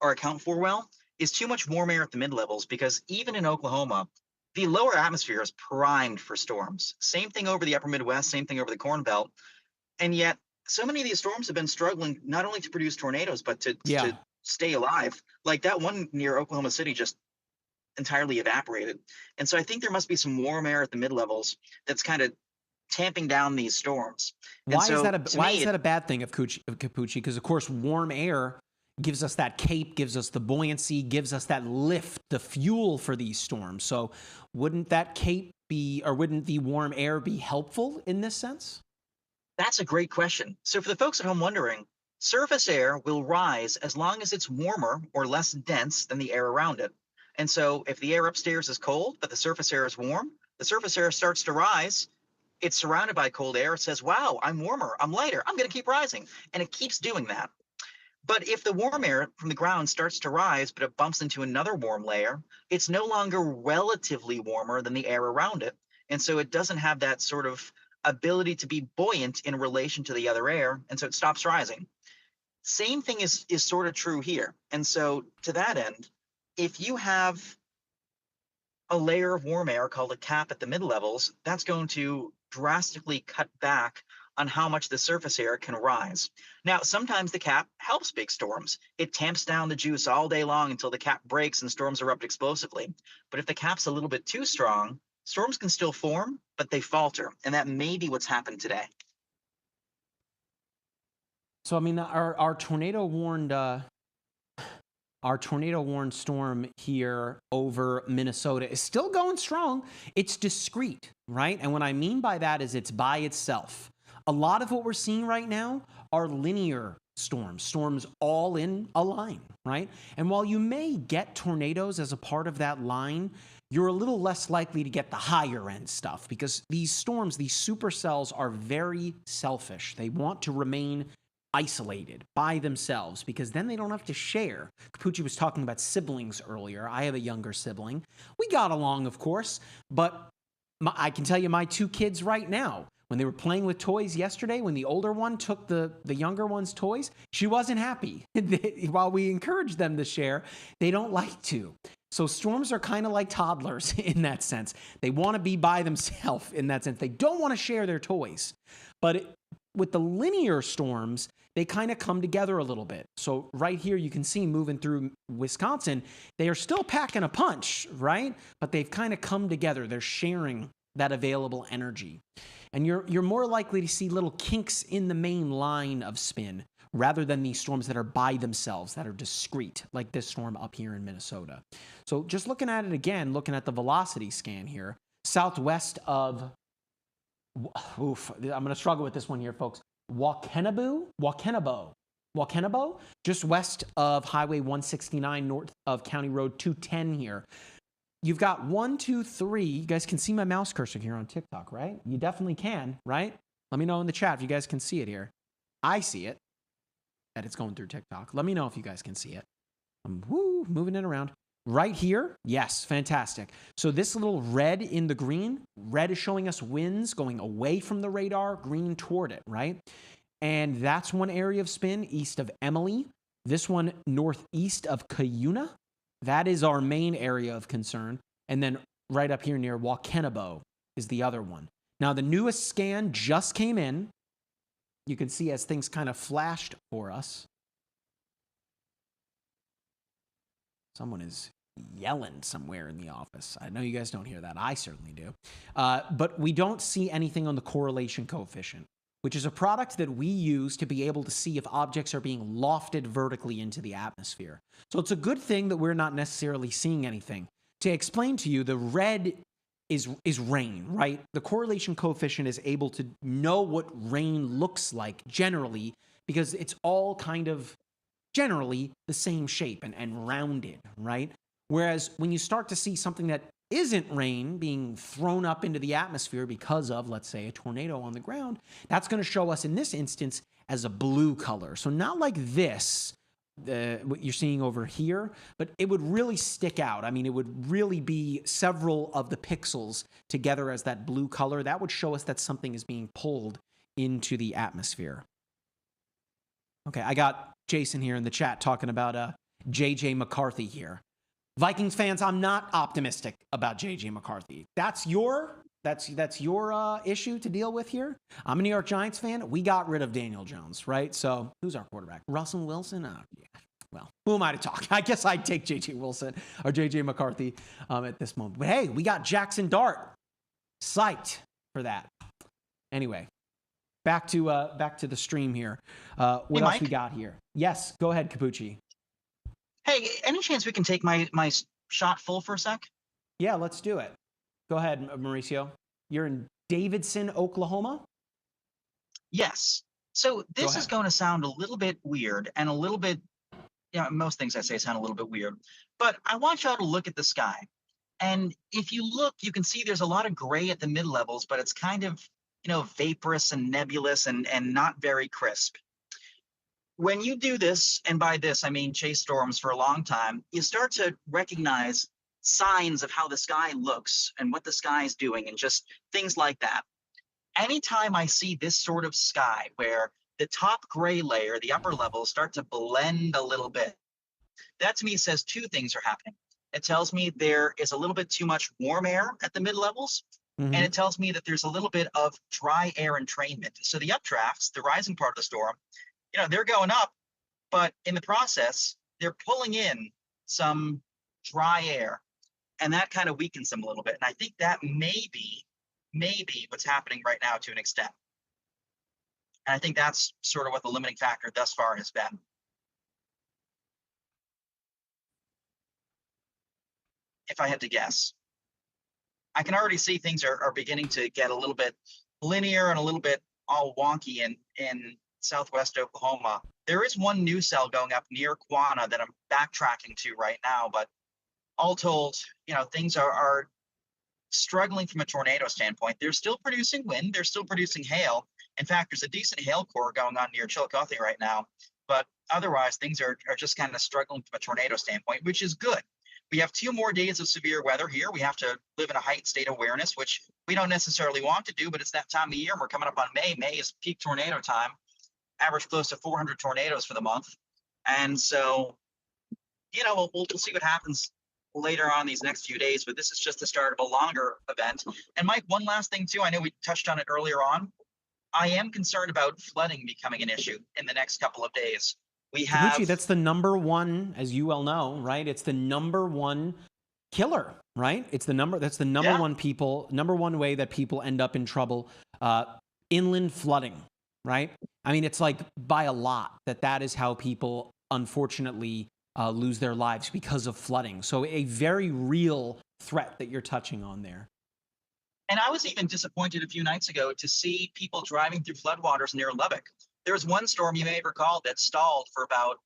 or account for well is too much warm air at the mid-levels, because even in Oklahoma, the lower atmosphere is primed for storms. Same thing over the upper Midwest, same thing over the Corn Belt. And yet, so many of these storms have been struggling not only to produce tornadoes, but to stay alive. Like that one near Oklahoma City just entirely evaporated. And so I think there must be some warm air at the mid-levels that's kind of tamping down these storms. Why is that a bad thing of Capucci? Because, of course, warm air gives us that cape, gives us the buoyancy, gives us that lift, the fuel for these storms. So wouldn't that cape be, or wouldn't the warm air be helpful in this sense? That's a great question. So for the folks at home wondering, Surface air will rise as long as it's warmer or less dense than the air around it. And so if the air upstairs is cold, but the surface air is warm, the surface air starts to rise. It's surrounded by cold air. It says, wow, I'm warmer, I'm lighter, I'm going to keep rising. And it keeps doing that. But if the warm air from the ground starts to rise, but it bumps into another warm layer, it's no longer relatively warmer than the air around it. And so it doesn't have that sort of ability to be buoyant in relation to the other air. And so it stops rising. Same thing is sort of true here. And so to that end, if you have a layer of warm air called a cap at the mid levels, that's going to drastically cut back on how much the surface air can rise. Now, sometimes the cap helps big storms. It tamps down the juice all day long until the cap breaks and storms erupt explosively. But if the cap's a little bit too strong, storms can still form, but they falter. And that may be what's happened today. So, I mean, our tornado warned storm here over Minnesota is still going strong. It's discrete, right? And what I mean by that is it's by itself. A lot of what we're seeing right now are linear storms all in a line, right? And while you may get tornadoes as a part of that line, you're a little less likely to get the higher end stuff because these storms, these supercells are very selfish. They want to remain isolated by themselves because then they don't have to share. Capucci was talking about siblings earlier. I have a younger sibling. We got along, of course, but I can tell you my two kids right now, when they were playing with toys yesterday, when the older one took the younger one's toys, she wasn't happy. While we encourage them to share, they don't like to. So storms are kind of like toddlers in that sense. They want to be by themselves in that sense. They don't want to share their toys. But with the linear storms, they kind of come together a little bit. So right here, you can see moving through Wisconsin, they are still packing a punch, right? But they've kind of come together. They're sharing that available energy. And you're more likely to see little kinks in the main line of spin rather than these storms that are by themselves, that are discrete, like this storm up here in Minnesota. So just looking at it again, looking at the velocity scan here, southwest of, I'm going to struggle with this one here, folks. Wakenabo, just west of Highway 169, north of County Road 210 here. You've got 1, 2, 3. You guys can see my mouse cursor here on TikTok, right? You definitely can, right? Let me know in the chat if you guys can see it here. I see it, that it's going through TikTok. Let me know if you guys can see it. I'm moving it around. Right here, yes, fantastic. So this little red in the green, red is showing us winds going away from the radar, green toward it, right? And that's one area of spin east of Emily. This one northeast of Cuyuna. That is our main area of concern. And then right up here near Wakenabo is the other one. Now, the newest scan just came in. You can see as things kind of flashed for us. Someone is yelling somewhere in the office. I know you guys don't hear that. I certainly do. But we don't see anything on the correlation coefficient, which is a product that we use to be able to see if objects are being lofted vertically into the atmosphere. So it's a good thing that we're not necessarily seeing anything. To explain to you, the red is rain, right? The correlation coefficient is able to know what rain looks like generally because it's all kind of generally the same shape and rounded, right? Whereas when you start to see something that isn't rain being thrown up into the atmosphere because of, let's say, a tornado on the ground, that's going to show us in this instance as a blue color. So not like this, what you're seeing over here, but it would really stick out. I mean, it would really be several of the pixels together as that blue color. That would show us that something is being pulled into the atmosphere. Okay, I got Jason here in the chat talking about J.J. McCarthy here. Vikings fans, I'm not optimistic about J.J. McCarthy. That's your issue to deal with here. I'm a New York Giants fan. We got rid of Daniel Jones, right? So who's our quarterback? Russell Wilson? Yeah. Well, who am I to talk? I guess I'd take J.J. Wilson or J.J. McCarthy at this moment. But hey, we got Jackson Dart. Psyched for that. Anyway, back to the stream here. What else Mike? we got here? Yes, go ahead, Capucci. Hey, any chance we can take my shot full for a sec? Yeah, let's do it. Go ahead, Mauricio. You're in Davidson, Oklahoma? Yes. So this is going to sound a little bit weird and a little bit, most things I say sound a little bit weird, but I want y'all to look at the sky. And if you look, you can see there's a lot of gray at the mid levels, but it's kind of, vaporous and nebulous and not very crisp. When you do this, and by this I mean chase storms for a long time, you start to recognize signs of how the sky looks and what the sky is doing and just things like that. Anytime I see this sort of sky where the top gray layer, the upper levels start to blend a little bit, that to me says two things are happening. It tells me there is a little bit too much warm air at the mid levels, and it tells me that there's a little bit of dry air entrainment. So the updrafts, the rising part of the storm, they're going up, but in the process, they're pulling in some dry air, and that kind of weakens them a little bit. And I think that may be what's happening right now to an extent. And I think that's sort of what the limiting factor thus far has been. If I had to guess, I can already see things are beginning to get a little bit linear and a little bit all wonky in southwest Oklahoma. There is one new cell going up near Quanah that I'm backtracking to right now, but all told, things are struggling from a tornado standpoint. They're still producing wind, they're still producing hail. In fact, there's a decent hail core going on near Chillicothe right now, but otherwise things are just kind of struggling from a tornado standpoint, which is good. We have 2 more days of severe weather here. We have to live in a heightened state of awareness, which we don't necessarily want to do, but it's that time of year. We're coming up on May. May is peak tornado time, average close to 400 tornadoes for the month. And so, we'll see what happens later on these next few days, but this is just the start of a longer event. And Mike, one last thing too, I know we touched on it earlier on. I am concerned about flooding becoming an issue in the next couple of days. We have Taguchi, that's the number one, as you well know, right? It's the number one killer, right? That's the number number one way that people end up in trouble. Inland flooding, right? I mean, it's like by a lot that is how people unfortunately lose their lives because of flooding. So a very real threat that you're touching on there. And I was even disappointed a few nights ago to see people driving through floodwaters near Lubbock. There was one storm you may recall that stalled for about,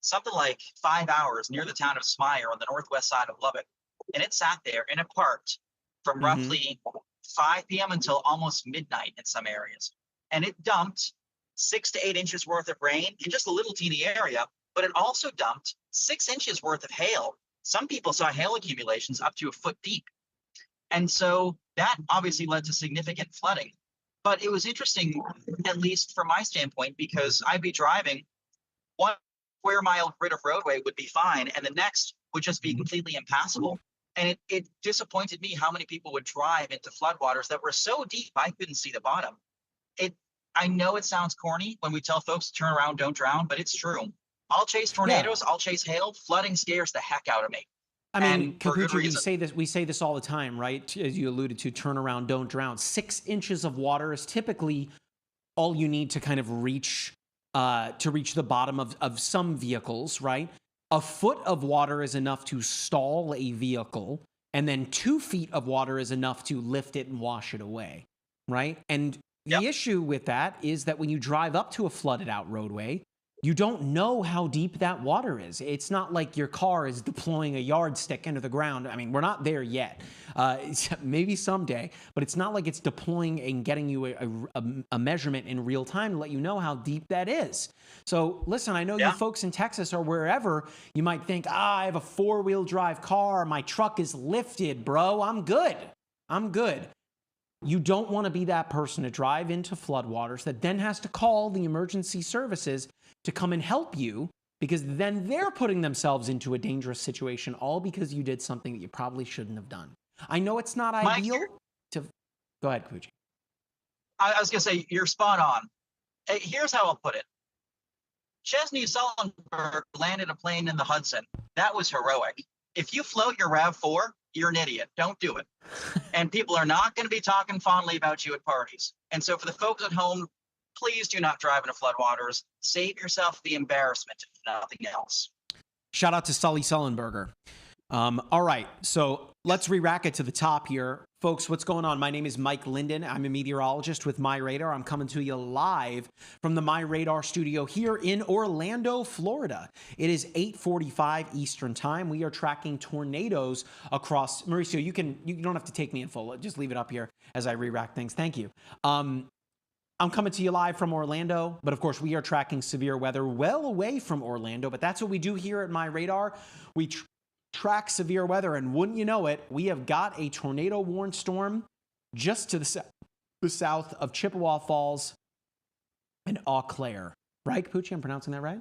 something like 5 hours near the town of Smyre on the northwest side of Lubbock. And it sat there and it parked from roughly 5 p.m. until almost midnight in some areas. And it dumped 6 to 8 inches worth of rain in just a little teeny area, but it also dumped 6 inches worth of hail. Some people saw hail accumulations up to a foot deep. And so that obviously led to significant flooding. But it was interesting, at least from my standpoint, because I'd be driving, 1 square mile grid of roadway would be fine, and the next would just be completely impassable. And it disappointed me how many people would drive into floodwaters that were so deep I couldn't see the bottom. I know it sounds corny when we tell folks to turn around, don't drown, but it's true. I'll chase tornadoes, I'll chase hail. Flooding scares the heck out of me. I mean, Taguchi, we say this all the time, right? As you alluded to, turn around, don't drown. 6 inches of water is typically all you need to kind of reach the bottom of some vehicles, right? A foot of water is enough to stall a vehicle, and then 2 feet of water is enough to lift it and wash it away, right? And the issue with that is that when you drive up to a flooded out roadway, you don't know how deep that water is. It's not like your car is deploying a yardstick into the ground. I mean, we're not there yet. Maybe someday, but it's not like it's deploying and getting you a measurement in real time to let you know how deep that is. So listen, I know you folks in Texas or wherever, you might think, I have a 4-wheel drive car. My truck is lifted, bro. I'm good. You don't want to be that person to drive into floodwaters that then has to call the emergency services to come and help you, because then they're putting themselves into a dangerous situation, all because you did something that you probably shouldn't have done. I know it's not ideal to... Go ahead, Kuchi. I was going to say, you're spot on. Here's how I'll put it. Chesney Sullenberg landed a plane in the Hudson. That was heroic. If you float your RAV4, you're an idiot. Don't do it. And people are not going to be talking fondly about you at parties. And so for the folks at home, please do not drive into floodwaters. Save yourself the embarrassment, if nothing else. Shout out to Sully Sullenberger. All right, so let's re-rack it to the top here. Folks, what's going on? My name is Mike Linden. I'm a meteorologist with MyRadar. I'm coming to you live from the MyRadar studio here in Orlando, Florida. It is 8:45 Eastern time. We are tracking tornadoes across. Mauricio, you don't have to take me in full. Just leave it up here as I re-rack things. Thank you. I'm coming to you live from Orlando, but of course we are tracking severe weather well away from Orlando, but that's what we do here at MyRadar. We track severe weather, and wouldn't you know it, we have got a tornado warned storm just to the south of Chippewa Falls and Eau Claire. Right, Capucci? I'm pronouncing that right?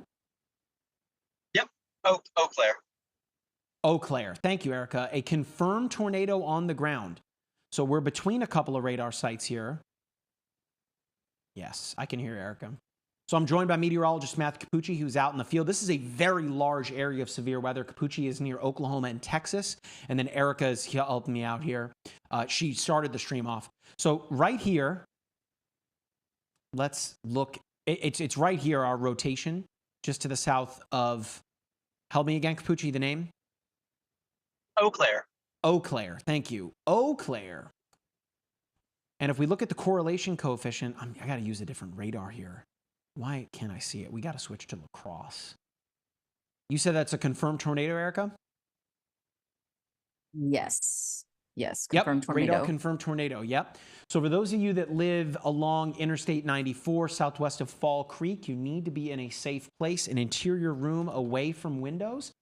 Yep, Eau Claire. Eau Claire. Thank you, Erica. A confirmed tornado on the ground. So we're between a couple of radar sites here. Yes, I can hear Erica. So I'm joined by meteorologist Matthew Capucci, who's out in the field. This is a very large area of severe weather. Capucci is near Oklahoma and Texas, and then Erica is helping me out here. She started the stream off. So right here, let's look. It's right here, our rotation, just to the south of, help me again, Capucci, the name? Eau Claire. Eau Claire, thank you. Eau Claire. And if we look at the correlation coefficient, I got to use a different radar here. Why can't I see it? We got to switch to lacrosse. You said that's a confirmed tornado, Erica? Yes. Yes. Confirmed tornado. Radar confirmed tornado. Yep. So for those of you that live along Interstate 94, southwest of Fall Creek, you need to be in a safe place, an interior room away from windows.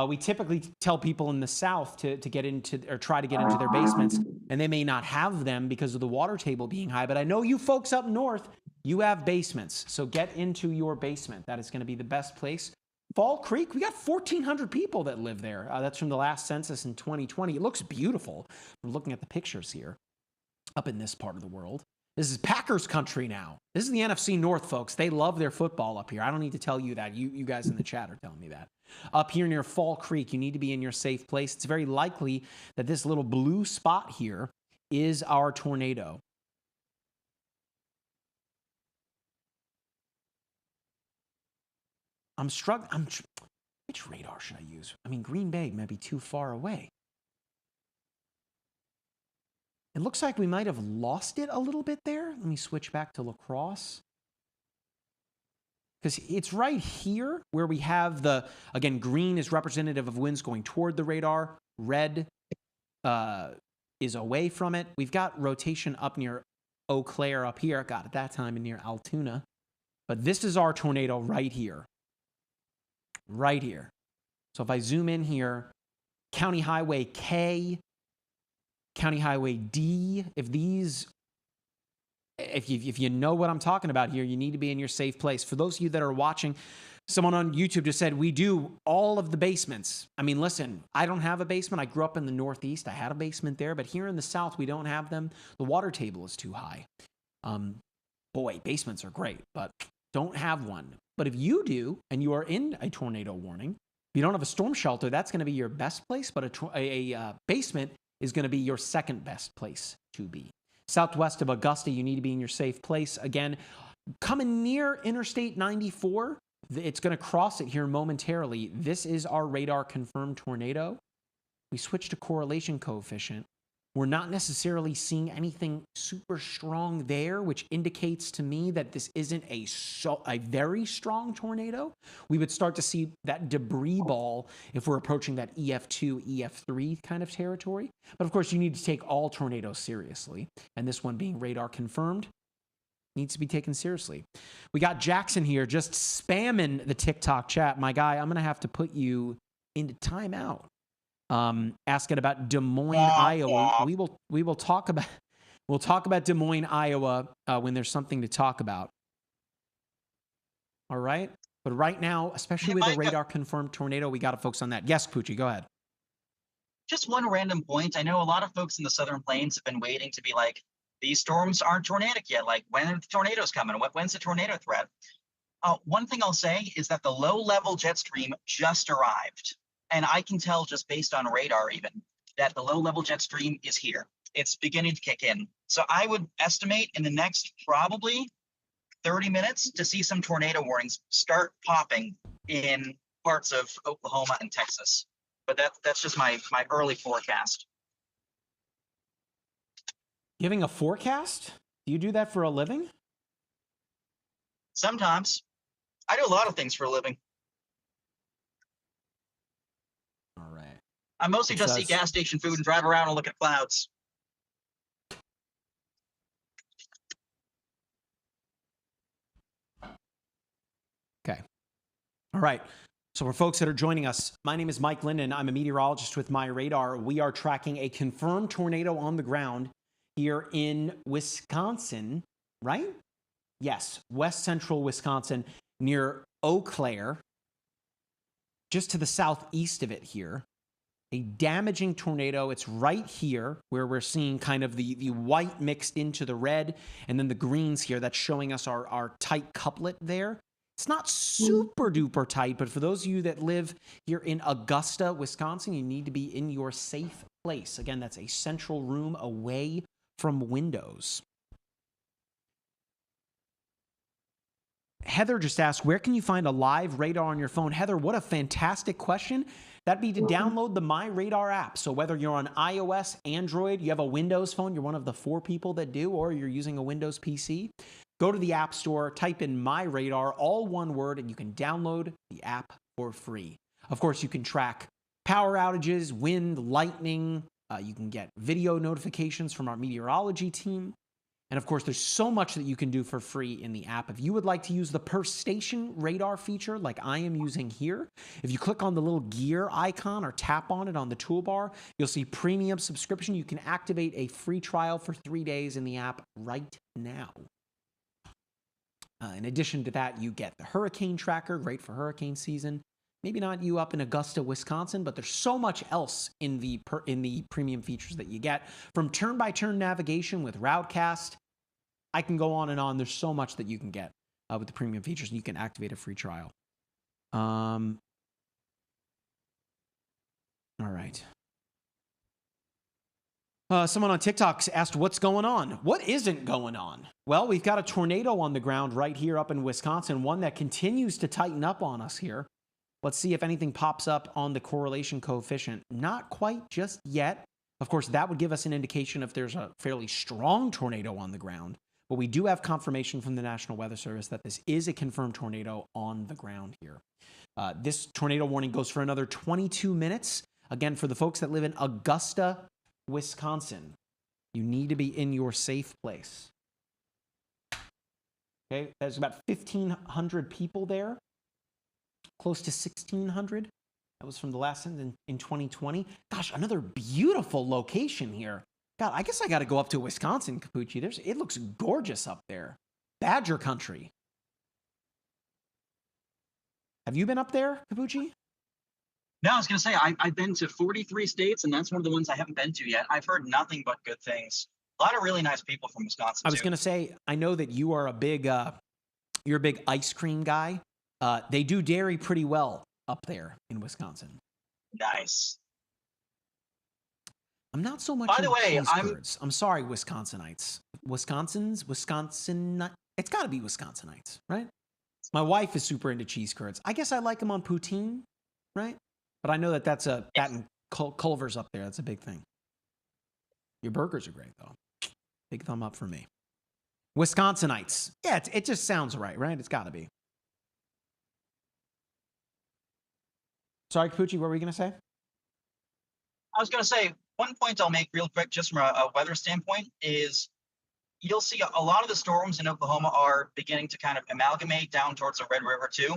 We typically tell people in the south to get into, or try to get into their basements, and they may not have them because of the water table being high. But I know you folks up north, you have basements. So get into your basement. That is going to be the best place. Fall Creek, we got 1,400 people that live there. That's from the last census in 2020. It looks beautiful. We're looking at the pictures here up in this part of the world. This is Packers country now. This is the NFC North, folks. They love their football up here. I don't need to tell you that. You guys in the chat are telling me that. Up here near Fall Creek, you need to be in your safe place. It's very likely that this little blue spot here is our tornado. I'm struggling. Which radar should I use? I mean, Green Bay might be too far away. It looks like we might have lost it a little bit there. Let me switch back to lacrosse. Because it's right here where we have the, again, green is representative of winds going toward the radar. Red is away from it. We've got rotation up near Eau Claire up here. Got it that time, and near Altoona. But this is our tornado right here. Right here. So if I zoom in here, County Highway K, County Highway D, if you know what I'm talking about here, you need to be in your safe place. For those of you that are watching, someone on YouTube just said, we do all of the basements. I mean, listen, I don't have a basement. I grew up in the Northeast. I had a basement there, but here in the South, we don't have them. The water table is too high. Boy, basements are great, but don't have one. But if you do, and you are in a tornado warning, if you don't have a storm shelter, that's going to be your best place, but a basement is going to be your second best place to be. Southwest of Augusta, you need to be in your safe place. Again, coming near Interstate 94, it's going to cross it here momentarily. This is our radar confirmed tornado. We switch to correlation coefficient. We're not necessarily seeing anything super strong there, which indicates to me that this isn't a very strong tornado. We would start to see that debris ball if we're approaching that EF2, EF3 kind of territory. But of course, you need to take all tornadoes seriously. And this one being radar confirmed needs to be taken seriously. We got Jackson here just spamming the TikTok chat. My guy, I'm going to have to put you into timeout. Asking about Des Moines, Iowa. We will talk about Des Moines, Iowa when there's something to talk about. All right, but right now, especially with a radar confirmed tornado, we got to focus on that. Yes, Pucci, go ahead. Just one random point. I know a lot of folks in the Southern Plains have been waiting to be like, these storms aren't tornadic yet. Like, when are the tornadoes coming? When's the tornado threat? One thing I'll say is that the low-level jet stream just arrived. And I can tell just based on radar even that the low-level jet stream is here. It's beginning to kick in. So I would estimate in the next probably 30 minutes to see some tornado warnings start popping in parts of Oklahoma and Texas. But that's just my early forecast. Giving a forecast? Do you do that for a living? Sometimes. I do a lot of things for a living. All right. I mostly just eat gas station food and drive around and look at clouds. Okay. All right. So for folks that are joining us, my name is Mike Linden. I'm a meteorologist with MyRadar. We are tracking a confirmed tornado on the ground here in Wisconsin, right? Yes, west central Wisconsin near Eau Claire, just to the southeast of it here. A damaging tornado. It's right here where we're seeing kind of the white mixed into the red and then the greens here. That's showing us our tight couplet there. It's not super duper tight, but for those of you that live here in Augusta, Wisconsin, you need to be in your safe place. Again, that's a central room away from windows. Heather just asked, where can you find a live radar on your phone? Heather, what a fantastic question. That'd be to download the MyRadar app. So whether you're on iOS, Android, you have a Windows phone, you're one of the 4 people that do, or you're using a Windows PC, go to the App Store, type in MyRadar, all one word, and you can download the app for free. Of course, you can track power outages, wind, lightning. You can get video notifications from our meteorology team. And of course, there's so much that you can do for free in the app. If you would like to use the per station radar feature like I am using here, if you click on the little gear icon or tap on it on the toolbar, you'll see premium subscription. You can activate a free trial for 3 days in the app right now. In addition to that, you get the hurricane tracker, great for hurricane season. Maybe not you up in Augusta, Wisconsin, but there's so much else in the premium features that you get. From turn-by-turn navigation with Routecast, I can go on and on. There's so much that you can get with the premium features, and you can activate a free trial. All right. Someone on TikTok asked, what's going on? What isn't going on? Well, we've got a tornado on the ground right here up in Wisconsin, one that continues to tighten up on us here. Let's see if anything pops up on the correlation coefficient. Not quite just yet. Of course, that would give us an indication if there's a fairly strong tornado on the ground. But we do have confirmation from the National Weather Service that this is a confirmed tornado on the ground here. This tornado warning goes for another 22 minutes. Again, for the folks that live in Augusta, Wisconsin, you need to be in your safe place. Okay, there's about 1,500 people there. Close to 1,600. That was from the last in 2020. Gosh, another beautiful location here. God, I guess I got to go up to Wisconsin, Capucci. It looks gorgeous up there. Badger country. Have you been up there, Capucci? No, I was going to say, I've been to 43 states, and that's one of the ones I haven't been to yet. I've heard nothing but good things. A lot of really nice people from Wisconsin, I was going to say, I know that you are you're a big ice cream guy. They do dairy pretty well up there in Wisconsin. Nice. I'm not so much. By the way, I'm sorry, Wisconsinites. Wisconsin. It's got to be Wisconsinites, right? My wife is super into cheese curds. I guess I like them on poutine, right? But I know that that and Culver's up there. That's a big thing. Your burgers are great, though. Big thumb up for me. Wisconsinites. Yeah, it just sounds right? It's got to be. Sorry, Capucci, what were you going to say? I was going to say, one point I'll make real quick, just from a weather standpoint, is you'll see a lot of the storms in Oklahoma are beginning to kind of amalgamate down towards the Red River too.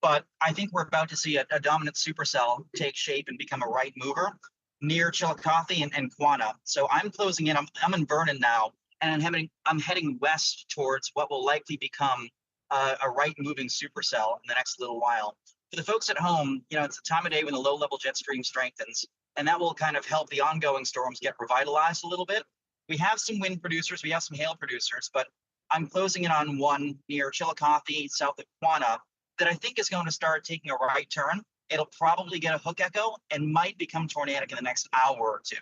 But I think we're about to see a dominant supercell take shape and become a right mover near Chillicothe and Quanah. So I'm closing in. I'm in Vernon now, and I'm heading west towards what will likely become a right moving supercell in the next little while. For the folks at home, it's a time of day when the low level jet stream strengthens, and that will kind of help the ongoing storms get revitalized a little bit. We have some wind producers, we have some hail producers, but I'm closing in on one near Chillicothe, south of Quanah, that I think is going to start taking a right turn. It'll probably get a hook echo and might become tornadic in the next hour or two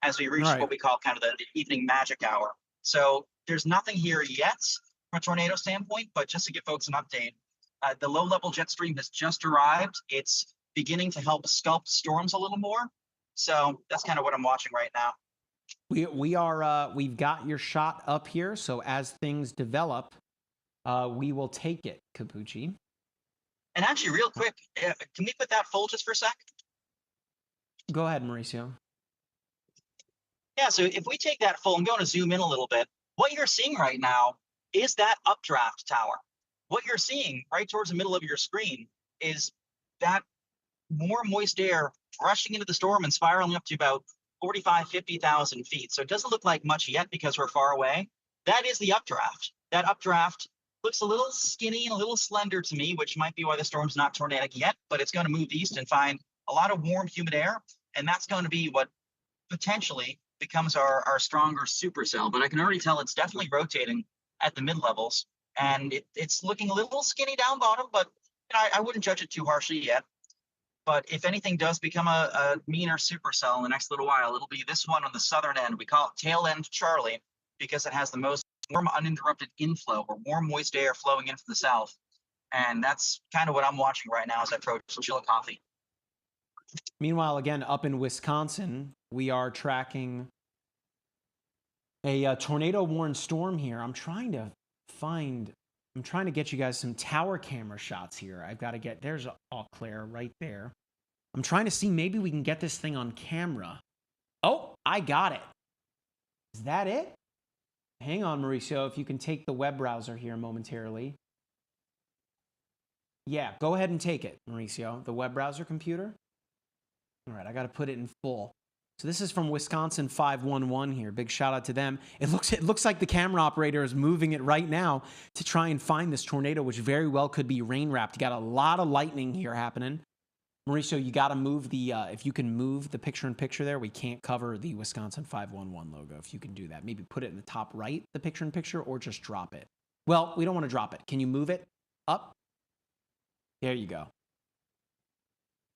as we reach what we call kind of the evening magic hour. So there's nothing here yet from a tornado standpoint, but just to give folks an update, the low-level jet stream has just arrived. It's beginning to help sculpt storms a little more. So that's kind of what I'm watching right now. We've got your shot up here. So as things develop, we will take it, Capucci. And actually, real quick, can we put that full just for a sec? Go ahead, Mauricio. Yeah, so if we take that full, I'm going to zoom in a little bit. What you're seeing right now is that updraft tower. What you're seeing right towards the middle of your screen is that more moist air rushing into the storm and spiraling up to about 45, 50,000 feet. So it doesn't look like much yet because we're far away. That is the updraft. That updraft looks a little skinny and a little slender to me, which might be why the storm's not tornadic yet, but it's going to move east and find a lot of warm, humid air. And that's going to be what potentially becomes our stronger supercell. But I can already tell it's definitely rotating at the mid-levels. And it's looking a little skinny down bottom, but I wouldn't judge it too harshly yet. But if anything does become a meaner supercell in the next little while, it'll be this one on the southern end. We call it tail end Charlie because it has the most warm uninterrupted inflow or warm moist air flowing in from the south. And that's kind of what I'm watching right now as I approach some chill coffee. Meanwhile, again, up in Wisconsin, we are tracking a tornado-warned storm here. I'm trying to get you guys some tower camera shots here. I've got to get, there's Eau Claire right there. I'm trying to see maybe we can get this thing on camera. Oh, I got it. Is that it? Hang on, Mauricio, if you can take the web browser here momentarily. Yeah, go ahead and take it, Mauricio, the web browser computer. All right, I got to put it in full. So this is from Wisconsin 511 here. Big shout out to them. It looks like the camera operator is moving it right now to try and find this tornado, which very well could be rain wrapped. You got a lot of lightning here happening. Mauricio, you got to move the, if you can move the picture-in-picture there, we can't cover the Wisconsin 511 logo. If you can do that, maybe put it in the top right, the picture-in-picture, or just drop it. Well, we don't want to drop it. Can you move it up? There you go.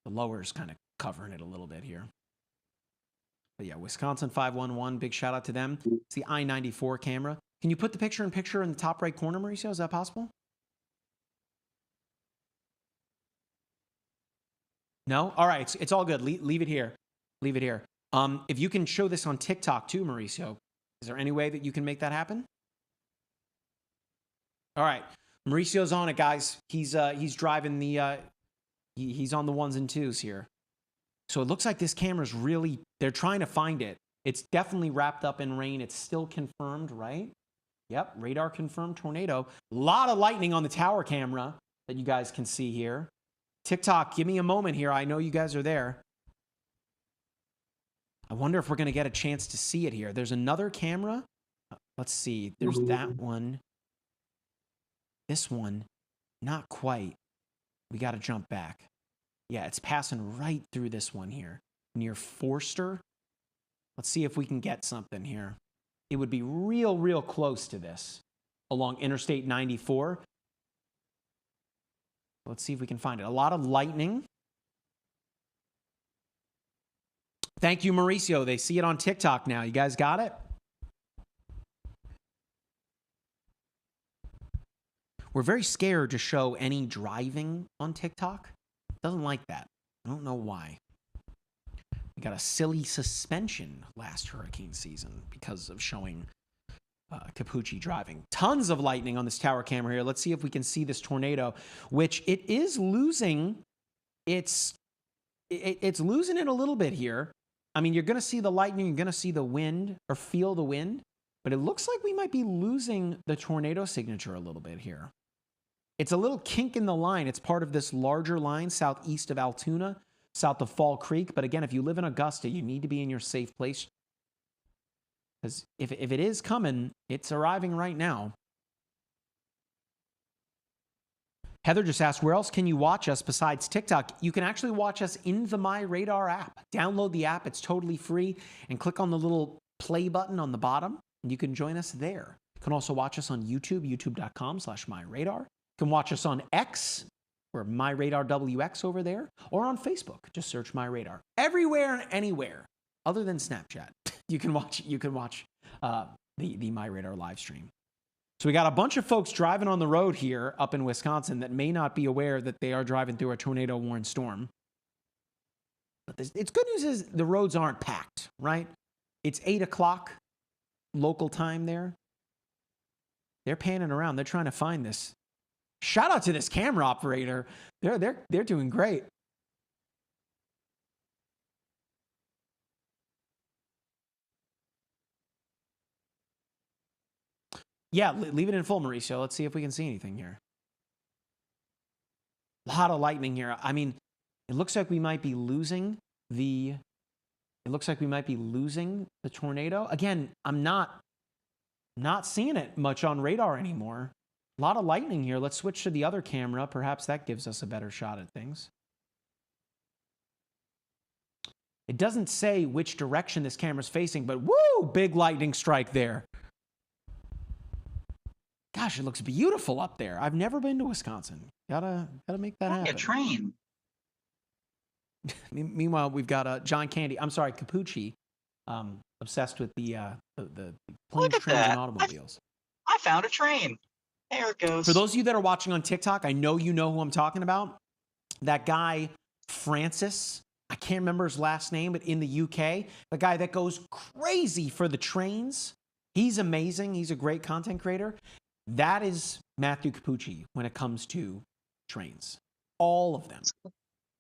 The lower is kind of covering it a little bit here. But yeah, Wisconsin 511, big shout out to them. It's the I-94 camera. Can you put the picture-in-picture in the top right corner, Mauricio? Is that possible? No? All right, it's all good. Leave it here. Leave it here. If you can show this on TikTok too, Mauricio, is there any way that you can make that happen? All right, Mauricio's on it, guys. He's driving the, he's on the ones and twos here. So it looks like this camera's really, they're trying to find it. It's definitely wrapped up in rain. It's still confirmed, right? Yep, radar confirmed tornado. A lot of lightning on the tower camera that you guys can see here. TikTok, give me a moment here. I know you guys are there. I wonder if we're going to get a chance to see it here. There's another camera. Let's see. There's that one. This one, not quite. We got to jump back. Yeah, it's passing right through this one here, near Forster. Let's see if we can get something here. It would be real close to this along Interstate 94. Let's see if we can find it. A lot of lightning. Thank you, Mauricio. They see it on TikTok now. You guys got it? We're very scared to show any driving on TikTok. Doesn't like that. I don't know why. We got a silly suspension last hurricane season because of showing Capucci driving. Tons of lightning on this tower camera here. Let's see if we can see this tornado, which it is losing. It's losing it a little bit here. I mean, you're going to see the lightning. You're going to see the wind or feel the wind. But it looks like we might be losing the tornado signature a little bit here. It's a little kink in the line. It's part of this larger line southeast of Altoona, south of Fall Creek. But again, if you live in Augusta, you need to be in your safe place. Because if it is coming, it's arriving right now. Heather just asked, where else can you watch us besides TikTok? You can actually watch us in the MyRadar app. Download the app. It's totally free. And click on the little play button on the bottom. And you can join us there. You can also watch us on YouTube, youtube.com/MyRadar. You can watch us on X, or MyRadarWX over there, or on Facebook. Just search MyRadar. Everywhere and anywhere, other than Snapchat, you can watch the MyRadar live stream. So we got a bunch of folks driving on the road here up in Wisconsin that may not be aware that they are driving through a tornado-warned storm. But it's good news is the roads aren't packed, right? It's 8 o'clock local time there. They're panning around. They're trying to find this. Shout out to this camera operator. They're doing great. Yeah, leave it in full, Mauricio. Let's see if we can see anything here. A lot of lightning here. I mean, it looks like we might be losing the tornado. Again, I'm not seeing it much on radar anymore. A lot of lightning here. Let's switch to the other camera. Perhaps that gives us a better shot at things. It doesn't say which direction this camera's facing, but woo, big lightning strike there. Gosh, it looks beautiful up there. I've never been to Wisconsin. Gotta make that happen. A train. Meanwhile, we've got John Candy. I'm sorry, Capucci, obsessed with the planes, trains, and automobiles. I found a train. There it goes. For those of you that are watching on TikTok, I know you know who I'm talking about. That guy, Francis, I can't remember his last name, but in the UK, the guy that goes crazy for the trains. He's amazing. He's a great content creator. That is Matthew Capucci when it comes to trains. All of them.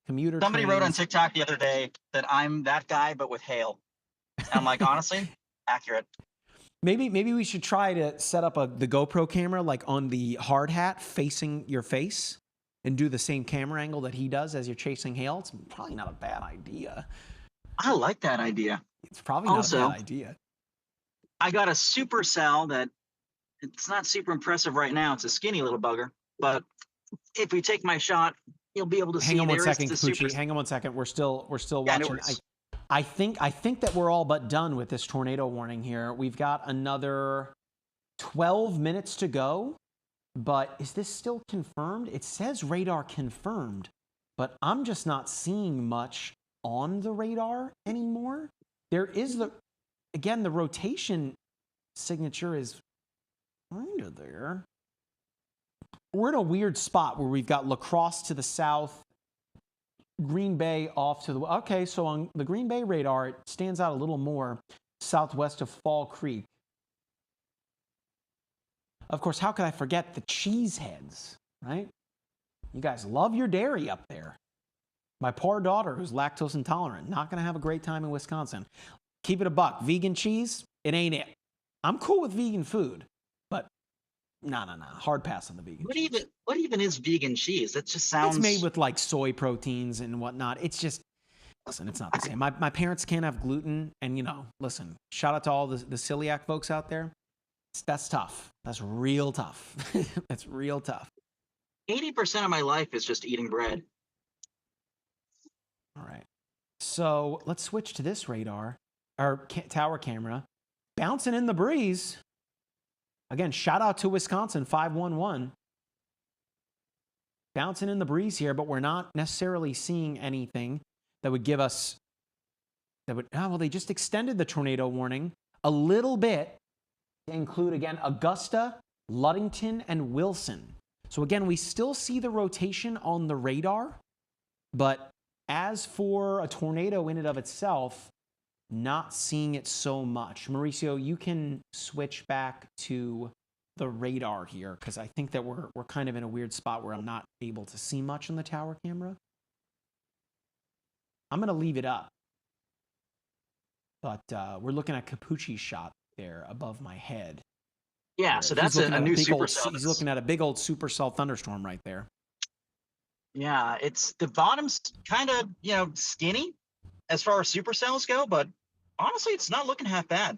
Commuter Somebody trains. wrote on TikTok the other day that I'm that guy, but with hail. And I'm like, honestly, accurate. Maybe we should try to set up the GoPro camera like on the hard hat facing your face and do the same camera angle that he does as you're chasing hail. It's probably not a bad idea. I like that idea. It's probably not a bad idea. I got a supercell that it's not super impressive right now. It's a skinny little bugger. But if we take my shot, you'll be able to see. Hang on one second, Capucci. Hang on one second. We're still watching. I think that we're all but done with this tornado warning here. We've got another 12 minutes to go. But is this still confirmed? It says radar confirmed, but I'm just not seeing much on the radar anymore. There is the rotation signature is kind of there. We're in a weird spot where we've got La Crosse to the south, Green Bay off to the... Okay, so on the Green Bay radar, it stands out a little more southwest of Fall Creek. Of course, how could I forget the cheeseheads, right? You guys love your dairy up there. My poor daughter, who's lactose intolerant, not going to have a great time in Wisconsin. Keep it a buck. Vegan cheese, it ain't it. I'm cool with vegan food, but no. Hard pass on the vegan cheese. What even is vegan cheese? That just sounds... It's made with like soy proteins and whatnot. It's just... Listen, it's not the same. My parents can't have gluten, and listen, shout out to all the celiac folks out there. That's tough. That's real tough. That's real tough. 80% of my life is just eating bread. All right. So let's switch to this radar, our tower camera, bouncing in the breeze. Again, shout out to Wisconsin 511. Bouncing in the breeze here, but we're not necessarily seeing anything that would give us, they just extended the tornado warning a little bit to include, again, Augusta, Ludington, and Wilson. So again, we still see the rotation on the radar, but as for a tornado in and of itself, not seeing it so much. Mauricio, you can switch back to the radar here, because I think that we're kind of in a weird spot where I'm not able to see much on the tower camera. I'm going to leave it up. But we're looking at Capucci's shot there above my head. Yeah, so that's a new supercell. He's looking at a big old supercell thunderstorm right there. Yeah, it's the bottom's kind of, skinny as far as supercells go, but honestly, it's not looking half bad.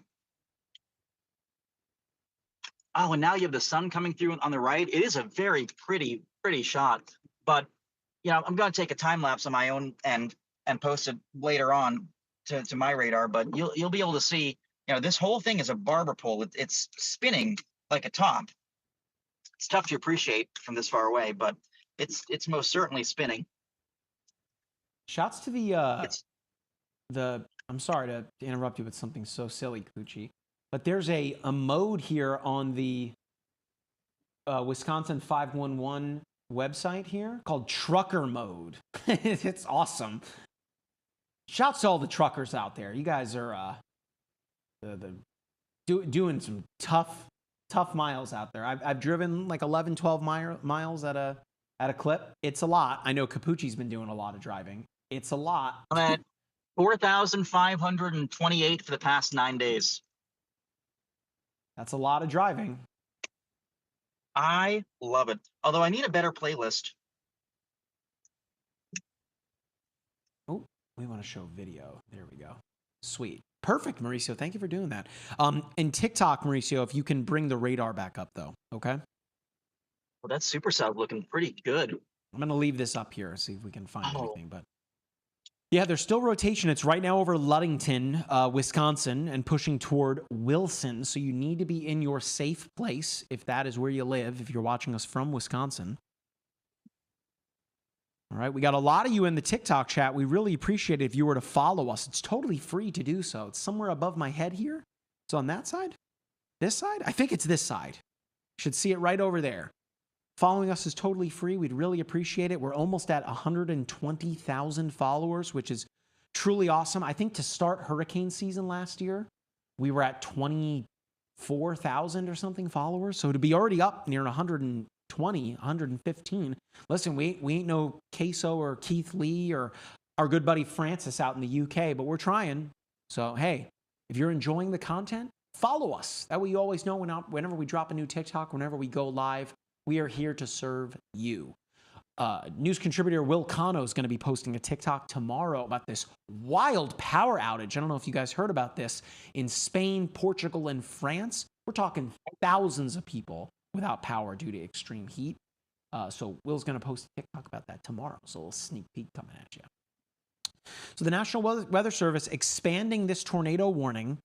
Oh, and now you have the sun coming through on the right. It is a very pretty shot. But, I'm going to take a time lapse on my own end and post it later on to MyRadar. But you'll be able to see, this whole thing is a barber pole. It's spinning like a top. It's tough to appreciate from this far away, but it's most certainly spinning. Shouts to I'm sorry to interrupt you with something so silly, Kuchi, but there's a mode here on the Wisconsin 511 website here called trucker mode. It's awesome. shouts to all the truckers out there. You guys are doing some tough miles out there. I've driven like 11, 12 miles at a clip. It's a lot. I know Capucci's been doing a lot of driving. It's a lot. I'm at 4,528 for the past 9 days. That's a lot of driving. I love it. Although I need a better playlist. Oh, we want to show video. There we go. Sweet. Perfect, Mauricio. Thank you for doing that. And TikTok, Mauricio, if you can bring the radar back up, though, okay? Well, that supercell looking pretty good. I'm going to leave this up here, see if we can find anything. But yeah, there's still rotation. It's right now over Ludington, Wisconsin, and pushing toward Wilson. So you need to be in your safe place if that is where you live, if you're watching us from Wisconsin. All right, we got a lot of you in the TikTok chat. We really appreciate it if you were to follow us. It's totally free to do so. It's somewhere above my head here. It's on that side? This side? I think it's this side. You should see it right over there. Following us is totally free. We'd really appreciate it. We're almost at 120,000 followers, which is truly awesome. I think to start hurricane season last year, we were at 24,000 or something followers. So to be already up near 120, 115. Listen, we ain't no Queso or Keith Lee or our good buddy Francis out in the UK, but we're trying. So, hey, if you're enjoying the content, follow us. That way you always know whenever we drop a new TikTok, whenever we go live. We are here to serve you. News contributor Will Cano is going to be posting a TikTok tomorrow about this wild power outage. I don't know if you guys heard about this. In Spain, Portugal, and France, we're talking thousands of people without power due to extreme heat. So Will's going to post a TikTok about that tomorrow. So a little sneak peek coming at you. So the National Weather Service expanding this tornado warning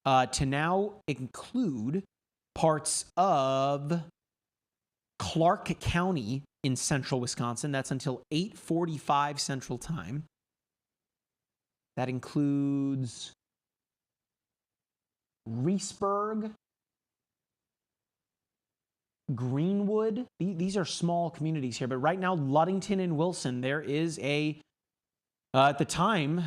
to now include parts of Clark County in central Wisconsin. That's until 8:45 Central Time. That includes Reesburg, Greenwood. These are small communities here, but right now, Ludington and Wilson, there is at the time,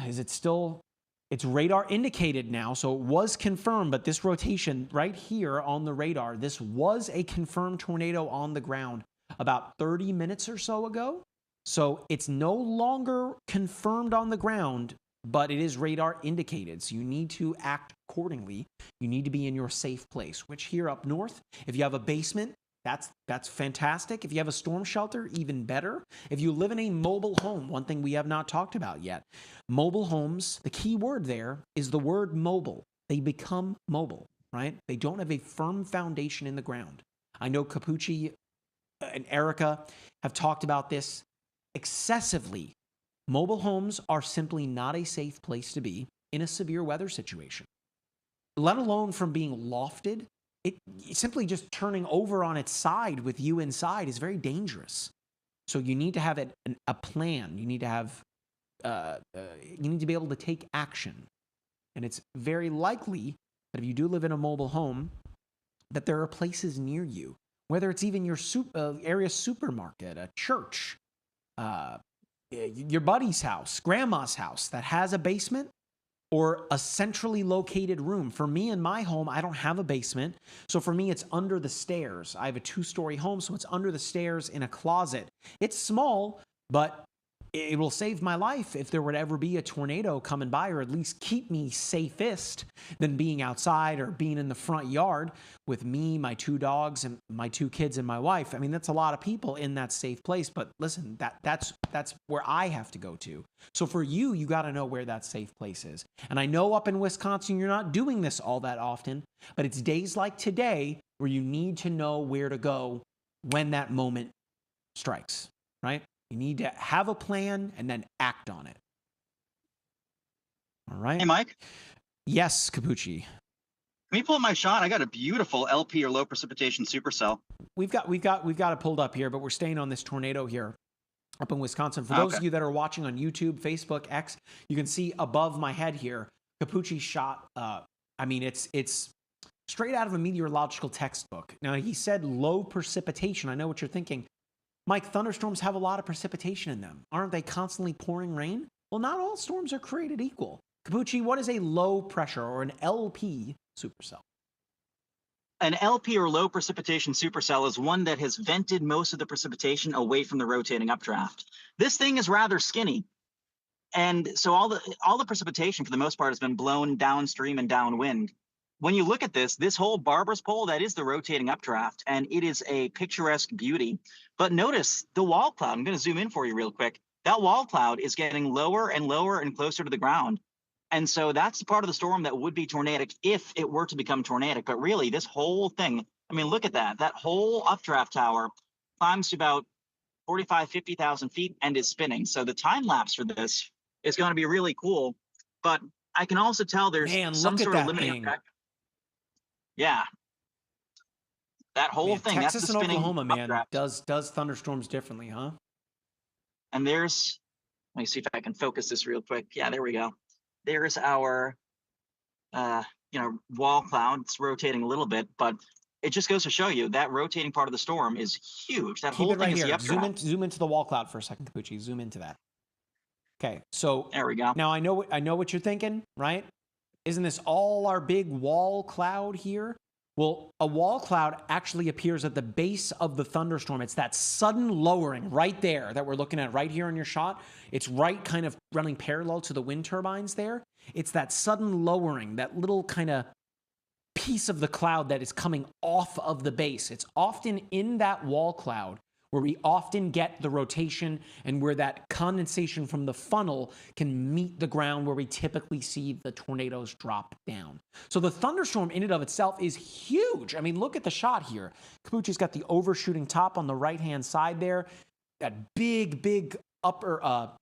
it's radar indicated now, so it was confirmed, but this rotation right here on the radar, this was a confirmed tornado on the ground about 30 minutes or so ago. So it's no longer confirmed on the ground, but it is radar indicated. So you need to act accordingly. You need to be in your safe place, which here up north, if you have a basement, that's fantastic. If you have a storm shelter, even better. If you live in a mobile home, one thing we have not talked about yet, mobile homes, the key word there is the word mobile. They become mobile, right? They don't have a firm foundation in the ground. I know Capucci and Erica have talked about this excessively. Mobile homes are simply not a safe place to be in a severe weather situation, let alone from being lofted. It simply just turning over on its side with you inside is very dangerous. So you need to have a plan. You need to have, you need to be able to take action. And it's very likely that if you do live in a mobile home, that there are places near you, whether it's even your area supermarket, a church, your buddy's house, grandma's house that has a basement, or a centrally located room. For me in my home, I don't have a basement. So for me, it's under the stairs. I have a 2-story home, so it's under the stairs in a closet. It's small, but it will save my life if there would ever be a tornado coming by, or at least keep me safest than being outside or being in the front yard with me, my 2 dogs, and my 2 kids and my wife. I mean, that's a lot of people in that safe place. But listen, that's where I have to go to. So for you, you got to know where that safe place is. And I know up in Wisconsin, you're not doing this all that often, but it's days like today where you need to know where to go when that moment strikes, right? You need to have a plan and then act on it. All right. Hey, Mike. Yes, Capucci. Can we pull up my shot? I got a beautiful LP or low precipitation supercell. We've got it pulled up here, but we're staying on this tornado here up in Wisconsin. For those of you that are watching on YouTube, Facebook, X, you can see above my head here, Capucci's shot. I mean, it's straight out of a meteorological textbook. Now, he said low precipitation. I know what you're thinking. Mike, thunderstorms have a lot of precipitation in them. Aren't they constantly pouring rain? Well, not all storms are created equal. Capucci, what is a low pressure or an LP supercell? An LP or low precipitation supercell is one that has vented most of the precipitation away from the rotating updraft. This thing is rather skinny. And so all the precipitation for the most part has been blown downstream and downwind. When you look at this whole barber's pole, that is the rotating updraft, and it is a picturesque beauty. But notice the wall cloud. I'm going to zoom in for you real quick. That wall cloud is getting lower and lower and closer to the ground. And so that's the part of the storm that would be tornadic if it were to become tornadic. But really, this whole thing, I mean, look at that. That whole updraft tower climbs to about 45, 50,000 feet and is spinning. So the time lapse for this is going to be really cool. But I can also tell there's some sort of limiting effect. Yeah. That whole thing. Texas that's the and spinning Oklahoma, man, updraft. does thunderstorms differently, huh? And there's, let me see if I can focus this real quick. Yeah, there we go. There's our, wall cloud. It's rotating a little bit, but it just goes to show you that rotating part of the storm is huge. That whole thing is the updraft. Zoom into the wall cloud for a second, Capucci. Zoom into that. Okay, so there we go. Now I know what you're thinking, right? Isn't this all our big wall cloud here? Well, a wall cloud actually appears at the base of the thunderstorm. It's that sudden lowering right there that we're looking at right here in your shot. It's right kind of running parallel to the wind turbines there. It's that sudden lowering, that little kind of piece of the cloud that is coming off of the base. It's often in that wall cloud where we often get the rotation and where that condensation from the funnel can meet the ground where we typically see the tornadoes drop down. So the thunderstorm in and of itself is huge. I mean, look at the shot here. Capucci's got the overshooting top on the right-hand side there. That big updraft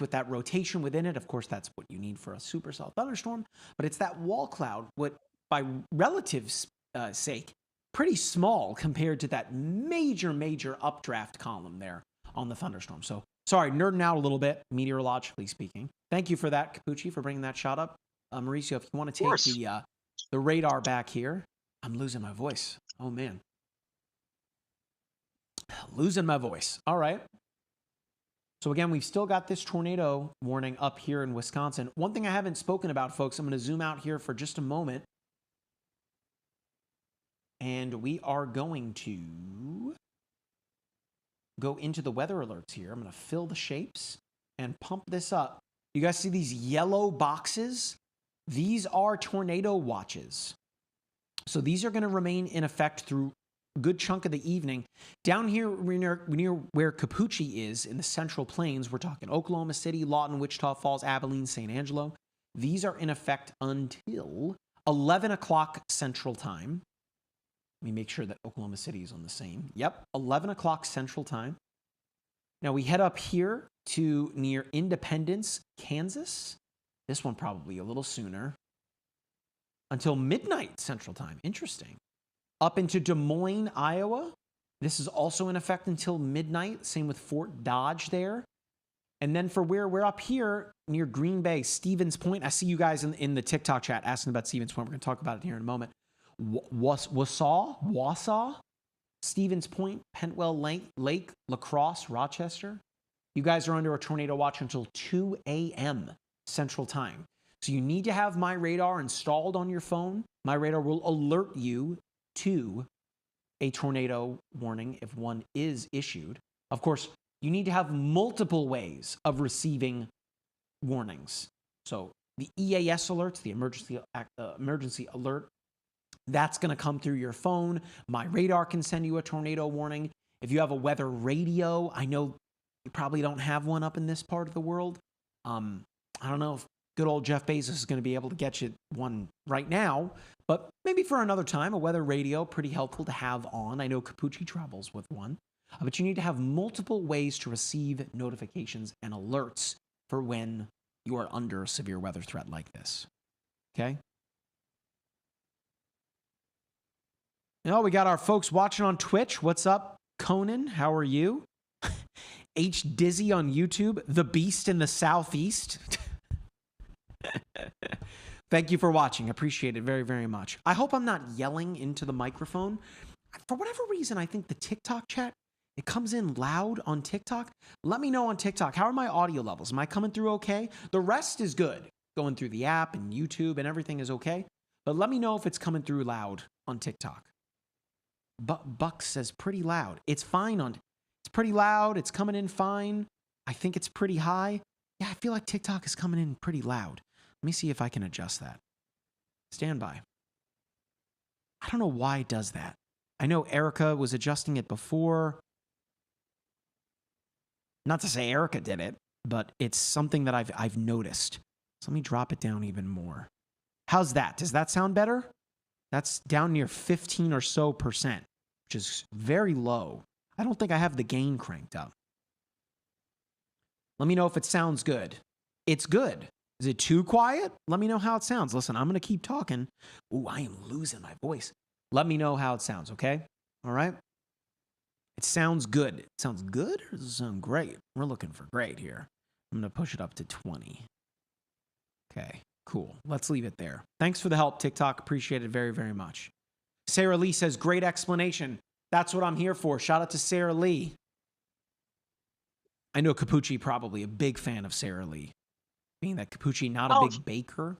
with that rotation within it. Of course, that's what you need for a supercell thunderstorm. But it's that wall cloud, what by relative sake, pretty small compared to that major updraft column there on the thunderstorm. So sorry, nerding out a little bit, meteorologically speaking. Thank you for that, Capucci, for bringing that shot up. Mauricio, if you want to take the radar back here. I'm losing my voice. Oh, man. Losing my voice. All right. So again, we've still got this tornado warning up here in Wisconsin. One thing I haven't spoken about, folks, I'm going to zoom out here for just a moment. And we are going to go into the weather alerts here. I'm going to fill the shapes and pump this up. You guys see these yellow boxes? These are tornado watches. So these are going to remain in effect through a good chunk of the evening. Down here near where Capucci is in the Central Plains, we're talking Oklahoma City, Lawton, Wichita Falls, Abilene, St. Angelo. These are in effect until 11 o'clock Central Time. Let me make sure that Oklahoma City is on the same. Yep, 11 o'clock Central Time. Now we head up here to near Independence, Kansas. This one probably a little sooner. Until midnight Central Time. Interesting. Up into Des Moines, Iowa. This is also in effect until midnight. Same with Fort Dodge there. And then for where we're up here near Green Bay, Stevens Point. I see you guys in the TikTok chat asking about Stevens Point. We're going to talk about it here in a moment. Wausau, Stevens Point, Pentwell Lake, La Crosse, Rochester. You guys are under a tornado watch until 2 a.m. Central Time. So you need to have MyRadar installed on your phone. MyRadar will alert you to a tornado warning if one is issued. Of course, you need to have multiple ways of receiving warnings. So the EAS alerts, the emergency alert, that's going to come through your phone. MyRadar can send you a tornado warning. If you have a weather radio, I know you probably don't have one up in this part of the world. I don't know if good old Jeff Bezos is going to be able to get you one right now, but maybe for another time, a weather radio, pretty helpful to have on. I know Capucci travels with one, but you need to have multiple ways to receive notifications and alerts for when you are under a severe weather threat like this. Okay? Oh, we got our folks watching on Twitch. What's up, Conan? How are you? H. Dizzy on YouTube. The Beast in the Southeast. Thank you for watching. Appreciate it very, very much. I hope I'm not yelling into the microphone. For whatever reason, I think the TikTok chat It comes in loud on TikTok. Let me know on TikTok. How are my audio levels? Am I coming through okay? The rest is good. Going through the app and YouTube and everything is okay. But let me know if it's coming through loud on TikTok. Buck says pretty loud. It's fine it's pretty loud. It's coming in fine. I think it's pretty high. Yeah, I feel like TikTok is coming in pretty loud. Let me see if I can adjust that. Stand by. I don't know why it does that. I know Erica was adjusting it before. Not to say Erica did it, but it's something that I've noticed. So let me drop it down even more. How's that? Does that sound better? That's down near 15 or so %, which is very low. I don't think I have the gain cranked up. Let me know if it sounds good. It's good. Is it too quiet? Let me know how it sounds. Listen, I'm going to keep talking. Ooh, I am losing my voice. Let me know how it sounds, okay? All right? It sounds good. It sounds good or does it sound great? We're looking for great here. I'm going to push it up to 20. Okay, cool. Let's leave it there. Thanks for the help, TikTok. Appreciate it very, very much. Sarah Lee says, great explanation. That's what I'm here for. Shout out to Sarah Lee. I know Capucci probably a big fan of Sarah Lee, being that Capucci not a big baker.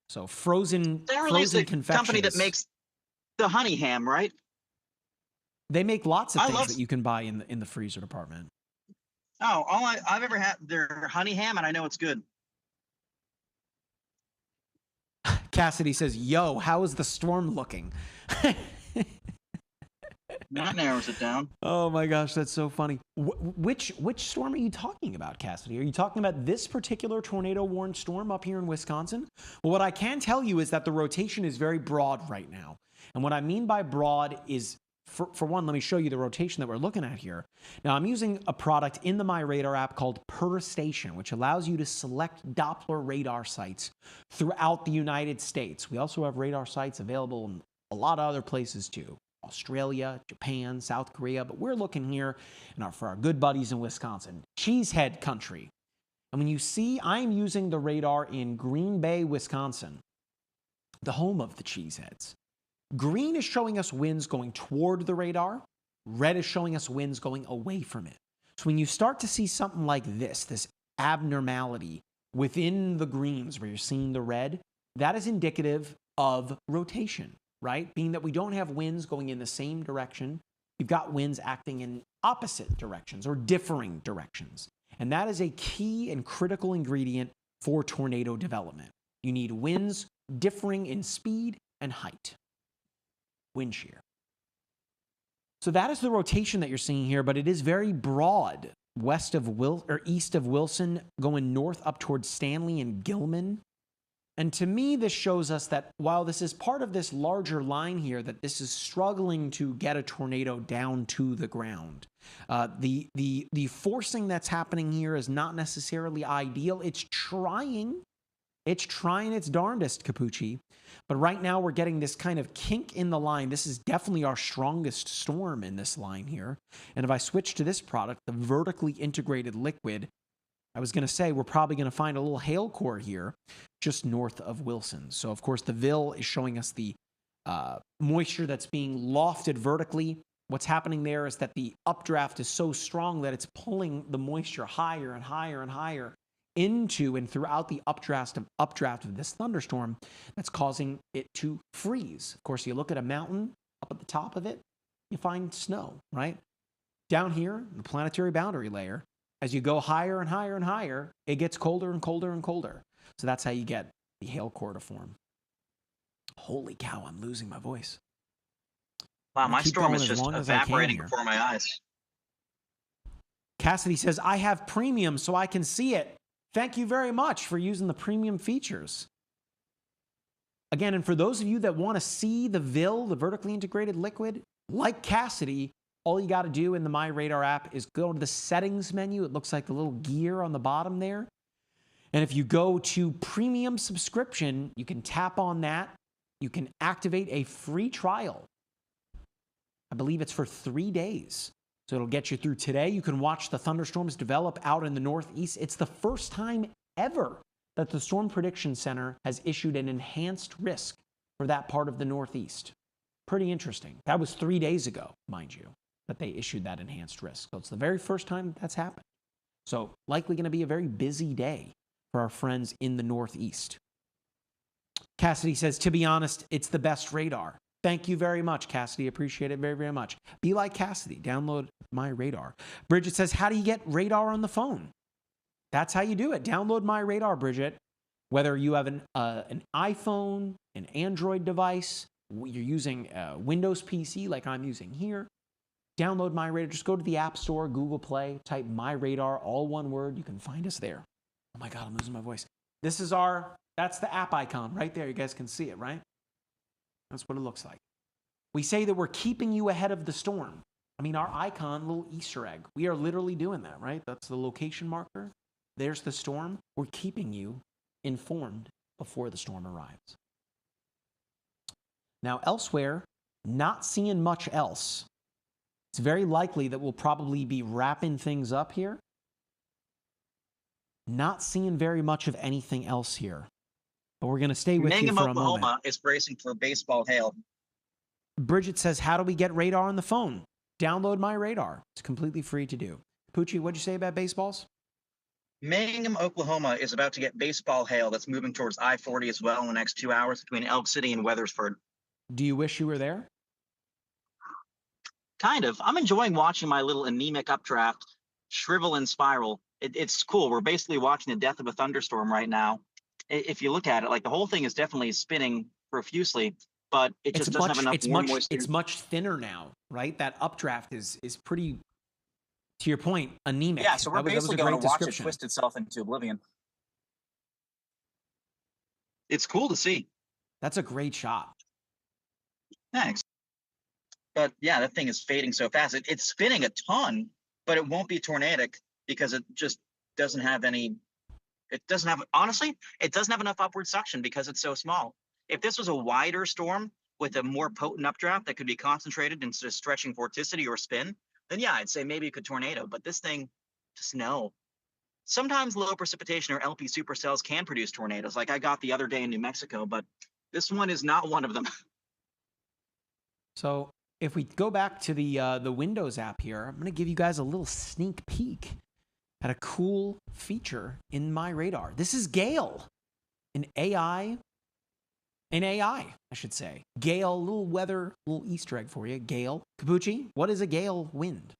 So frozen confections. Company that makes the honey ham, right? They make lots of things that you can buy in the freezer department. Oh, all I've ever had their honey ham, and I know it's good. Cassidy says, yo, how is the storm looking? That narrows it down. Oh my gosh, that's so funny. Which storm are you talking about, Cassidy? Are you talking about this particular tornado-warned storm up here in Wisconsin? Well, what I can tell you is that the rotation is very broad right now. And what I mean by broad is, for one, let me show you the rotation that we're looking at here. Now, I'm using a product in the MyRadar app called Per Station, which allows you to select Doppler radar sites throughout the United States. We also have radar sites available in a lot of other places too. Australia, Japan, South Korea, but we're looking here for our good buddies in Wisconsin, Cheesehead country. And when you see, I'm using the radar in Green Bay, Wisconsin, the home of the Cheeseheads. Green is showing us winds going toward the radar. Red is showing us winds going away from it. So when you start to see something like this abnormality within the greens where you're seeing the red, that is indicative of rotation, right? Being that we don't have winds going in the same direction, you've got winds acting in opposite directions or differing directions. And that is a key and critical ingredient for tornado development. You need winds differing in speed and height. Wind shear. So that is the rotation that you're seeing here, but it is very broad. East of Wilson, going north up towards Stanley and Gilman. And to me, this shows us that while this is part of this larger line here, that this is struggling to get a tornado down to the ground. The forcing that's happening here is not necessarily ideal. It's trying its darndest, Capucci. But right now we're getting this kind of kink in the line. This is definitely our strongest storm in this line here. And if I switch to this product, the vertically integrated liquid, I was going to say we're probably going to find a little hail core here just north of Wilson. So, of course, the VIL is showing us the moisture that's being lofted vertically. What's happening there is that the updraft is so strong that it's pulling the moisture higher and higher and higher into and throughout the updraft of this thunderstorm that's causing it to freeze. Of course, you look at a mountain, up at the top of it, you find snow, right? Down here, the planetary boundary layer, as you go higher and higher and higher, it gets colder and colder and colder. So that's how you get the hail core to form. Holy cow, I'm losing my voice. Wow, my storm is just evaporating before my eyes. Cassidy says, I have premium so I can see it. Thank you very much for using the premium features. Again, and for those of you that want to see the VIL, the vertically integrated liquid, like Cassidy, all you got to do in the MyRadar app is go to the settings menu. It looks like the little gear on the bottom there. And if you go to premium subscription, you can tap on that. You can activate a free trial. I believe it's for 3 days. So it'll get you through today. You can watch the thunderstorms develop out in the Northeast. It's the first time ever that the Storm Prediction Center has issued an enhanced risk for that part of the Northeast. Pretty interesting. That was 3 days ago, mind you. that they issued that enhanced risk. So it's the very first time that's happened. So likely going to be a very busy day for our friends in the Northeast. Cassidy says, to be honest, it's the best radar. Thank you very much, Cassidy. Appreciate it very, very much. Be like Cassidy. Download MyRadar. Bridget says, how do you get radar on the phone? That's how you do it. Download MyRadar, Bridget. Whether you have an iPhone, an Android device, you're using a Windows PC like I'm using here, download MyRadar. Just go to the App Store, Google Play, type MyRadar, all one word. You can find us there. Oh my God, I'm losing my voice. This is that's the app icon right there. You guys can see it, right? That's what it looks like. We say that we're keeping you ahead of the storm. I mean, our icon, little Easter egg. We are literally doing that, right? That's the location marker. There's the storm. We're keeping you informed before the storm arrives. Now, elsewhere, not seeing much else. It's very likely that we'll probably be wrapping things up here. Not seeing very much of anything else here. But we're going to stay with you for a moment. Oklahoma is bracing for baseball hail. Bridget says, how do we get radar on the phone? Download MyRadar. It's completely free to do. Poochie, what'd you say about baseballs? Mangum, Oklahoma is about to get baseball hail that's moving towards I-40 as well in the next 2 hours between Elk City and Weathersford. Do you wish you were there? Kind of. I'm enjoying watching my little anemic updraft shrivel and spiral. It's cool. We're basically watching the death of a thunderstorm right now. If you look at it, like the whole thing is definitely spinning profusely, but it just doesn't have enough warm moisture. It's much thinner now, right? That updraft is pretty, to your point, anemic. Yeah, so we're basically going to watch it twist itself into oblivion. It's cool to see. That's a great shot. Thanks. But yeah, that thing is fading so fast. It's spinning a ton, but it won't be tornadic because it just doesn't have any. It doesn't have, honestly, it doesn't have enough upward suction because it's so small. If this was a wider storm with a more potent updraft that could be concentrated instead of stretching vorticity or spin, then yeah, I'd say maybe it could tornado. But this thing, just no. Sometimes low precipitation or LP supercells can produce tornadoes, like I got the other day in New Mexico, but this one is not one of them. So if we go back to the Windows app here, I'm going to give you guys a little sneak peek at a cool feature in MyRadar. This is Gale, an AI, I should say. Gale, little weather, little Easter egg for you. Gale. Capucci, what is a gale wind?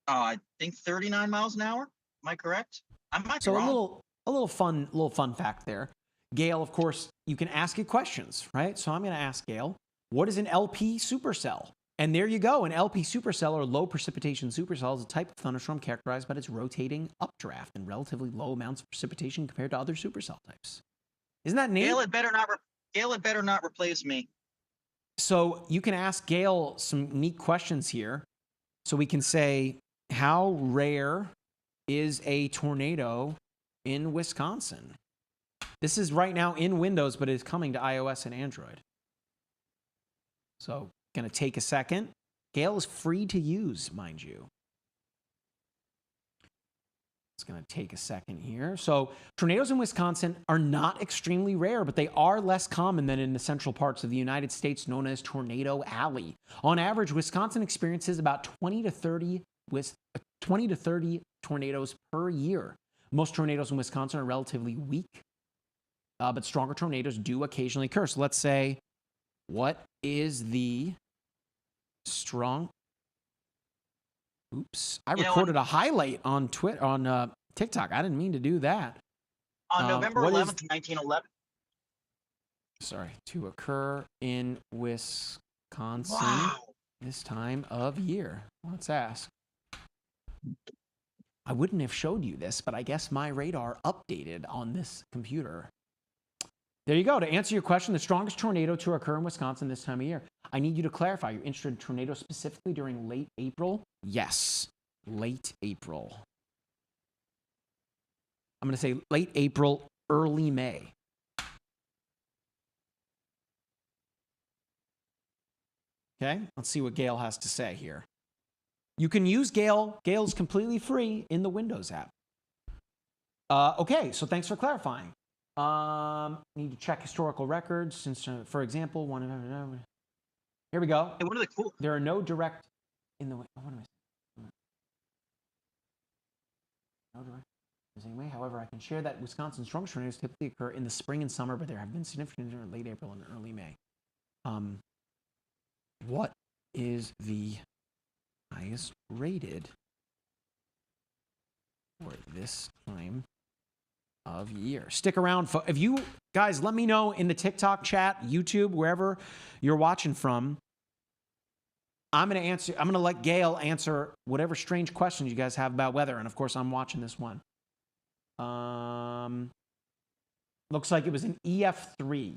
I think 39 miles an hour. Am I correct? I might be wrong. So a little fun fact there. Gale, of course, you can ask it questions, right? So I'm going to ask Gale, what is an LP supercell? And there you go. An LP supercell, or low precipitation supercell, is a type of thunderstorm characterized by its rotating updraft and relatively low amounts of precipitation compared to other supercell types. Isn't that neat? Gale, it better not replace me. So you can ask Gale some neat questions here. So we can say, how rare is a tornado in Wisconsin? This is right now in Windows, but it's coming to iOS and Android. So going to take a second. Gale is free to use, mind you. It's going to take a second here. So tornadoes in Wisconsin are not extremely rare, but they are less common than in the central parts of the United States, known as Tornado Alley. On average, Wisconsin experiences about 20 to 30 tornadoes per year. Most tornadoes in Wisconsin are relatively weak, but stronger tornadoes do occasionally occur. So let's say, what is the strong? Oops! I recorded a highlight on TikTok. I didn't mean to do that. On November 11th, 1911. Sorry, to occur in Wisconsin this time of year. Let's ask. I wouldn't have showed you this, but I guess MyRadar updated on this computer. There you go. To answer your question, the strongest tornado to occur in Wisconsin this time of year. I need you to clarify. You're interested in tornadoes specifically during late April? Yes, late April. I'm going to say late April, early May. Okay, let's see what Gale has to say here. You can use Gale. Gale is completely free in the Windows app. Okay, so thanks for clarifying. Need to check historical records. Since, for example, here we go. Hey, what are the cool? There are no direct in the what am I saying? No direct the same way. However, I can share that Wisconsin storm tornadoes typically occur in the spring and summer, but there have been significant in late April and early May. What is the highest rated for this time of year? Stick around. If you guys, let me know in the TikTok chat, YouTube, wherever you're watching from. I'm going to let Gail answer whatever strange questions you guys have about weather. And of course, I'm watching this one. Looks like it was an EF3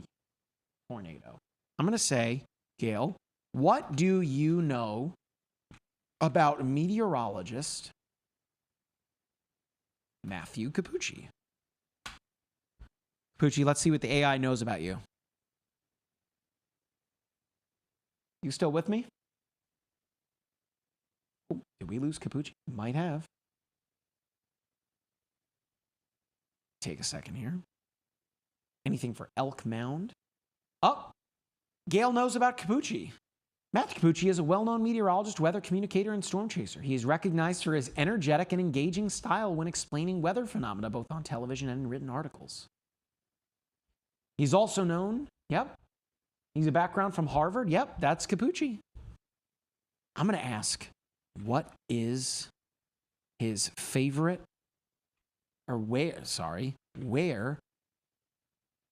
tornado. I'm going to say, Gail, what do you know about meteorologist Matthew Capucci? Capucci, let's see what the AI knows about you. You still with me? Oh, did we lose Capucci? Might have. Take a second here. Anything for Elk Mound? Oh, Gail knows about Capucci. Matthew Capucci is a well-known meteorologist, weather communicator, and storm chaser. He is recognized for his energetic and engaging style when explaining weather phenomena, both on television and in written articles. He's also known, he's a background from Harvard. Yep, that's Capucci. I'm going to ask, what is his favorite, or where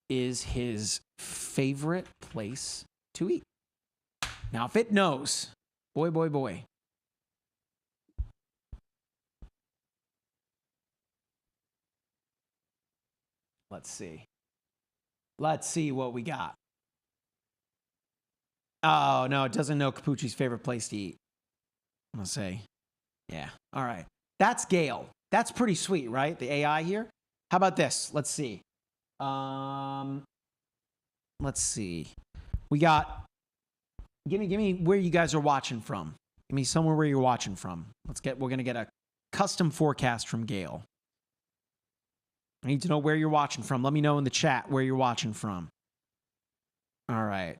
is his favorite place to eat? Now, if it knows, boy. Let's see. Let's see what we got. Oh, no, it doesn't know Capucci's favorite place to eat. I'm going to say, yeah. All right. That's Gail. That's pretty sweet, right? The AI here. How about this? Let's see. Let's see. We got, give me where you guys are watching from. Give me somewhere where you're watching from. We're going to get a custom forecast from Gail. I need to know where you're watching from. Let me know in the chat where you're watching from. All right.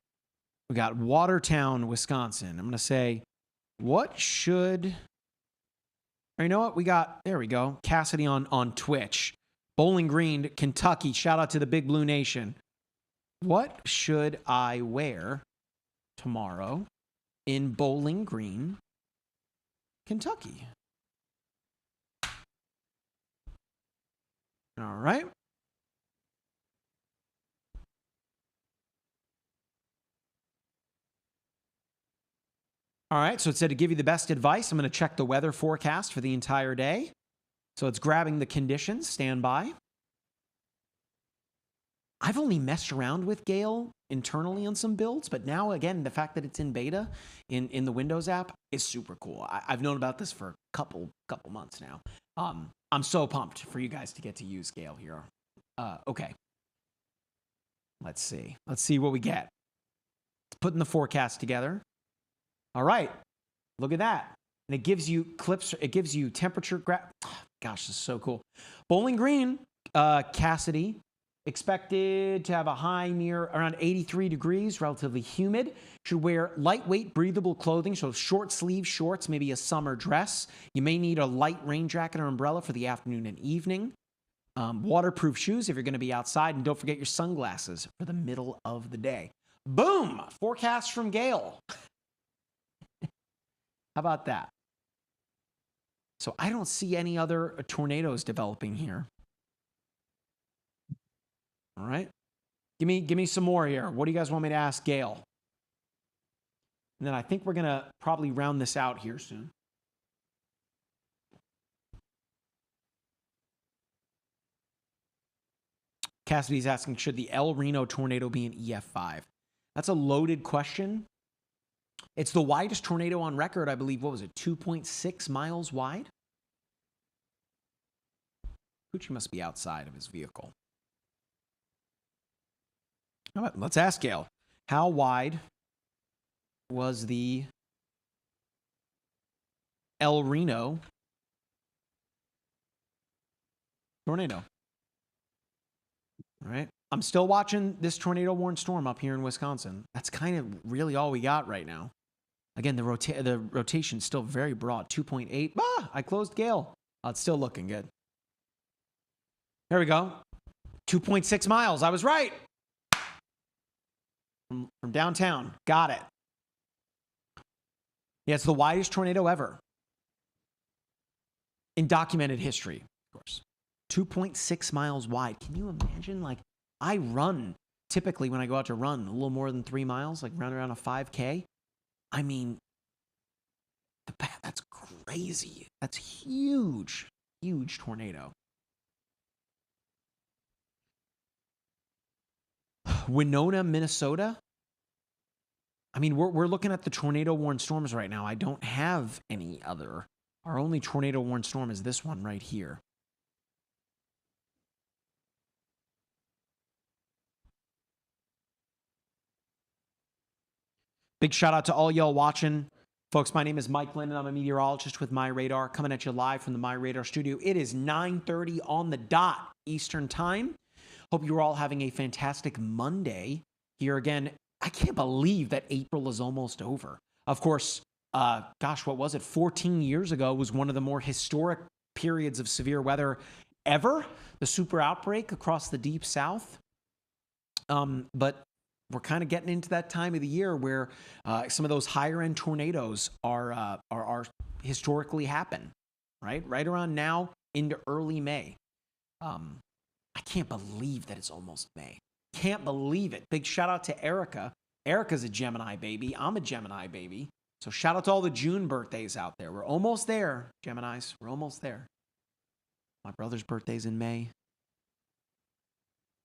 We got Watertown, Wisconsin. I'm going to say, what should... Or you know what? There we go. Cassidy on Twitch. Bowling Green, Kentucky. Shout out to the Big Blue Nation. What should I wear tomorrow in Bowling Green, Kentucky? All right. All right, so it said to give you the best advice, I'm going to check the weather forecast for the entire day. So it's grabbing the conditions. Stand by. I've only messed around with Gale internally on some builds, but now, again, the fact that it's in beta in the Windows app is super cool. I've known about this for a couple months now. I'm so pumped for you guys to get to use Gale here. Okay. Let's see. Let's see what we get. Putting the forecast together. All right. Look at that. And it gives you clips. It gives you temperature. Gosh, this is so cool. Bowling Green, Cassidy, expected to have a high near around 83 degrees, relatively humid. Should wear lightweight, breathable clothing, so short sleeve shorts, maybe a summer dress. You may need a light rain jacket or umbrella for the afternoon and evening. Waterproof shoes if you're going to be outside. And don't forget your sunglasses for the middle of the day. Boom! Forecast from Gale. How about that? So I don't see any other tornadoes developing here. All right. Give me some more here. What do you guys want me to ask Gale? And then I think we're going to probably round this out here soon. Cassidy's asking, should the El Reno tornado be an EF5? That's a loaded question. It's the widest tornado on record, I believe. What was it? 2.6 miles wide? Gucci must be outside of his vehicle. All right, let's ask Gale. How wide was the El Reno tornado? All right. I'm still watching this tornado warned storm up here in Wisconsin. That's kind of really all we got right now. Again, the rotation still very broad, 2.8. I closed Gale. It's still looking good. There we go. 2.6 miles. I was right. From downtown. Got it. Yeah, it's the widest tornado ever in documented history, of course. 2.6 miles wide. Can you imagine? Like, I run typically when I go out to run a little more than 3 miles, like around a 5K. I mean, that's crazy. That's huge, huge tornado. Winona, Minnesota. I mean, we're looking at the tornado-warned storms right now. I don't have any other. Our only tornado-warned storm is this one right here. Big shout out to all y'all watching. Folks, my name is Mike Linden. I'm a meteorologist with MyRadar, coming at you live from the MyRadar studio. It is 9:30 on the dot Eastern time. Hope you're all having a fantastic Monday. Here again, I can't believe that April is almost over. Of course, gosh, what was it? 14 years ago was one of the more historic periods of severe weather ever. The super outbreak across the deep south. But we're kind of getting into that time of the year where some of those higher end tornadoes are historically happen, right? Right around now into early May. I can't believe that it's almost May. Can't believe it. Big shout out to Erica. Erica's a Gemini baby. I'm a Gemini baby. So shout out to all the June birthdays out there. We're almost there, Geminis. We're almost there. My brother's birthday's in May.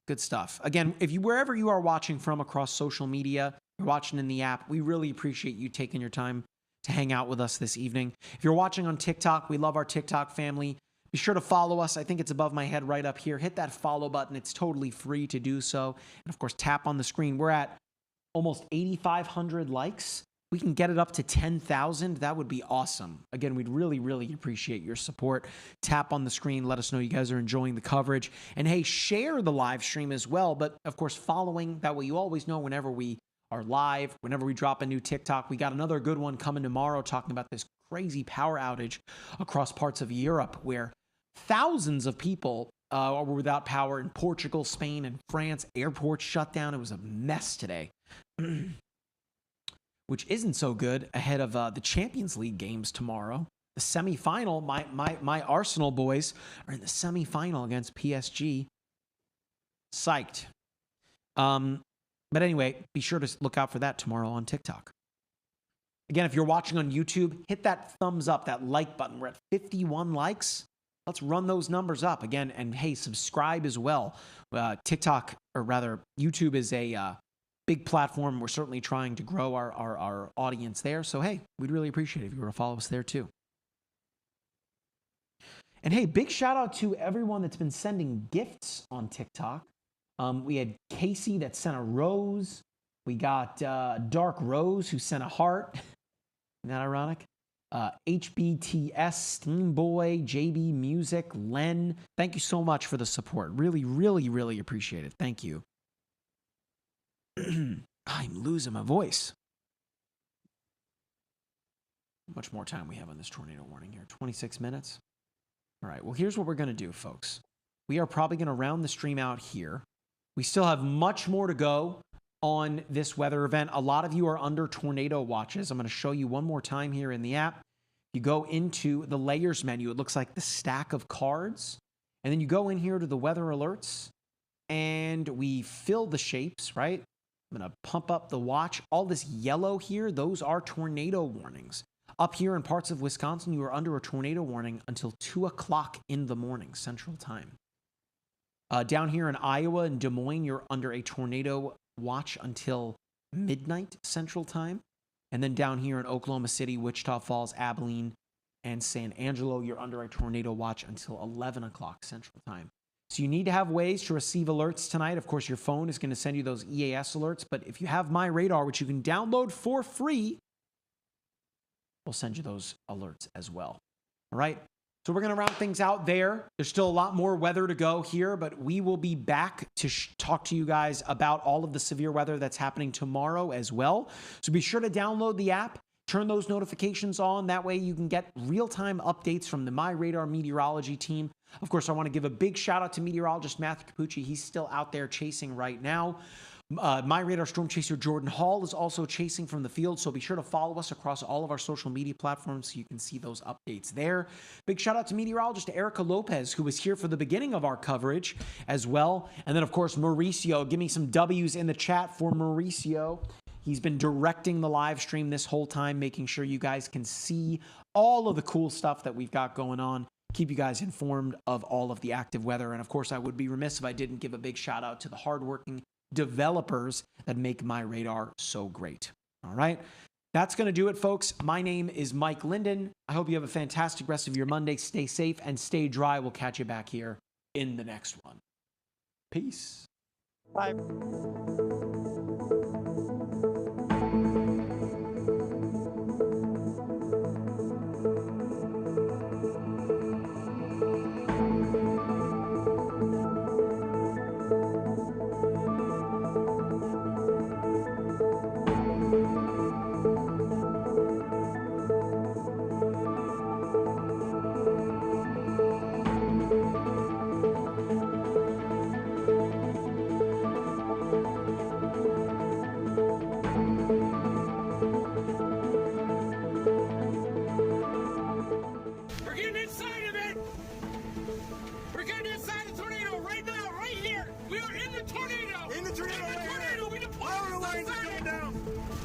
Good stuff. Again, wherever you are watching from across social media, you're watching in the app, we really appreciate you taking your time to hang out with us this evening. If you're watching on TikTok, we love our TikTok family. Be sure to follow us. I think it's above my head right up here. Hit that follow button. It's totally free to do so. And of course, tap on the screen. We're at almost 8,500 likes. We can get it up to 10,000. That would be awesome. Again, we'd really, really appreciate your support. Tap on the screen. Let us know you guys are enjoying the coverage. And hey, share the live stream as well. But of course, following, that way you always know whenever we are live, whenever we drop a new TikTok. We got another good one coming tomorrow talking about this crazy power outage across parts of Europe where thousands of people were without power in Portugal, Spain, and France. Airports shut down. It was a mess today. Which isn't so good ahead of the Champions League games tomorrow. The semifinal, my Arsenal boys are in the semifinal against PSG. Psyched. But anyway, be sure to look out for that tomorrow on TikTok. Again, if you're watching on YouTube, hit that thumbs up, that like button. We're at 51 likes. Let's run those numbers up again. And hey, subscribe as well. TikTok, or rather, YouTube is a big platform. We're certainly trying to grow our audience there. So, hey, we'd really appreciate it if you were to follow us there too. And hey, big shout out to everyone that's been sending gifts on TikTok. We had Casey that sent a rose. We got Dark Rose who sent a heart. Isn't that ironic? HBTS, Steamboy, JB Music, Len. Thank you so much for the support. Really, really, really appreciate it. Thank you. I'm losing my voice. How much more time we have on this tornado warning here? 26 minutes? All right, well, here's what we're going to do, folks. We are probably going to round the stream out here. We still have much more to go on this weather event. A lot of you are under tornado watches. I'm going to show you one more time here in the app. You go into the layers menu. It looks like the stack of cards. And then you go in here to the weather alerts. And we fill the shapes, right? I'm going to pump up the watch. All this yellow here, those are tornado warnings. Up here in parts of Wisconsin, you are under a tornado warning until 2 o'clock in the morning, Central Time. Down here in Iowa and Des Moines, you're under a tornado watch until midnight Central Time. And then down here in Oklahoma City, Wichita Falls, Abilene, and San Angelo, you're under a tornado watch until 11 o'clock Central Time. So you need to have ways to receive alerts tonight. Of course, your phone is going to send you those EAS alerts. But if you have MyRadar, which you can download for free, we'll send you those alerts as well. All right. So we're going to round things out there. There's still a lot more weather to go here, but we will be back to talk to you guys about all of the severe weather that's happening tomorrow as well. So be sure to download the app. Turn those notifications on. That way you can get real-time updates from the MyRadar meteorology team. Of course, I want to give a big shout out to meteorologist Matthew Capucci. He's still out there chasing right now. MyRadar storm chaser Jordan Hall is also chasing from the field, so be sure to follow us across all of our social media platforms so you can see those updates there. Big shout out to meteorologist Erica Lopez, who was here for the beginning of our coverage as well. And then, of course, Mauricio. Give me some W's in the chat for Mauricio. He's been directing the live stream this whole time, making sure you guys can see all of the cool stuff that we've got going on. Keep you guys informed of all of the active weather. And, of course, I would be remiss if I didn't give a big shout out to the hardworking developers that make MyRadar so great. All right. That's going to do it, folks. My name is Mike Linden. I hope you have a fantastic rest of your Monday. Stay safe and stay dry. We'll catch you back here in the next one. Peace. Bye.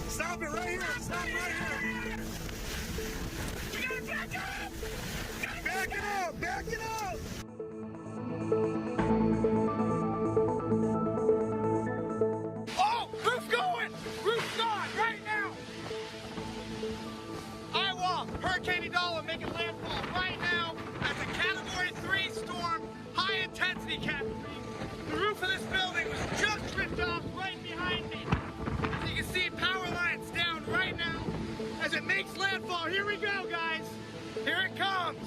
Stop it right here! Stop right here! We gotta back up! Back it up! Back it up! Oh! Roof's going! Roof's gone right now! Iowa, Hurricane Idala making landfall right now as a Category 3 storm, high intensity Cat 3. The roof of this building was just ripped off right behind me. As you can see, power lines down right now as it makes landfall. Here we go, guys. Here it comes.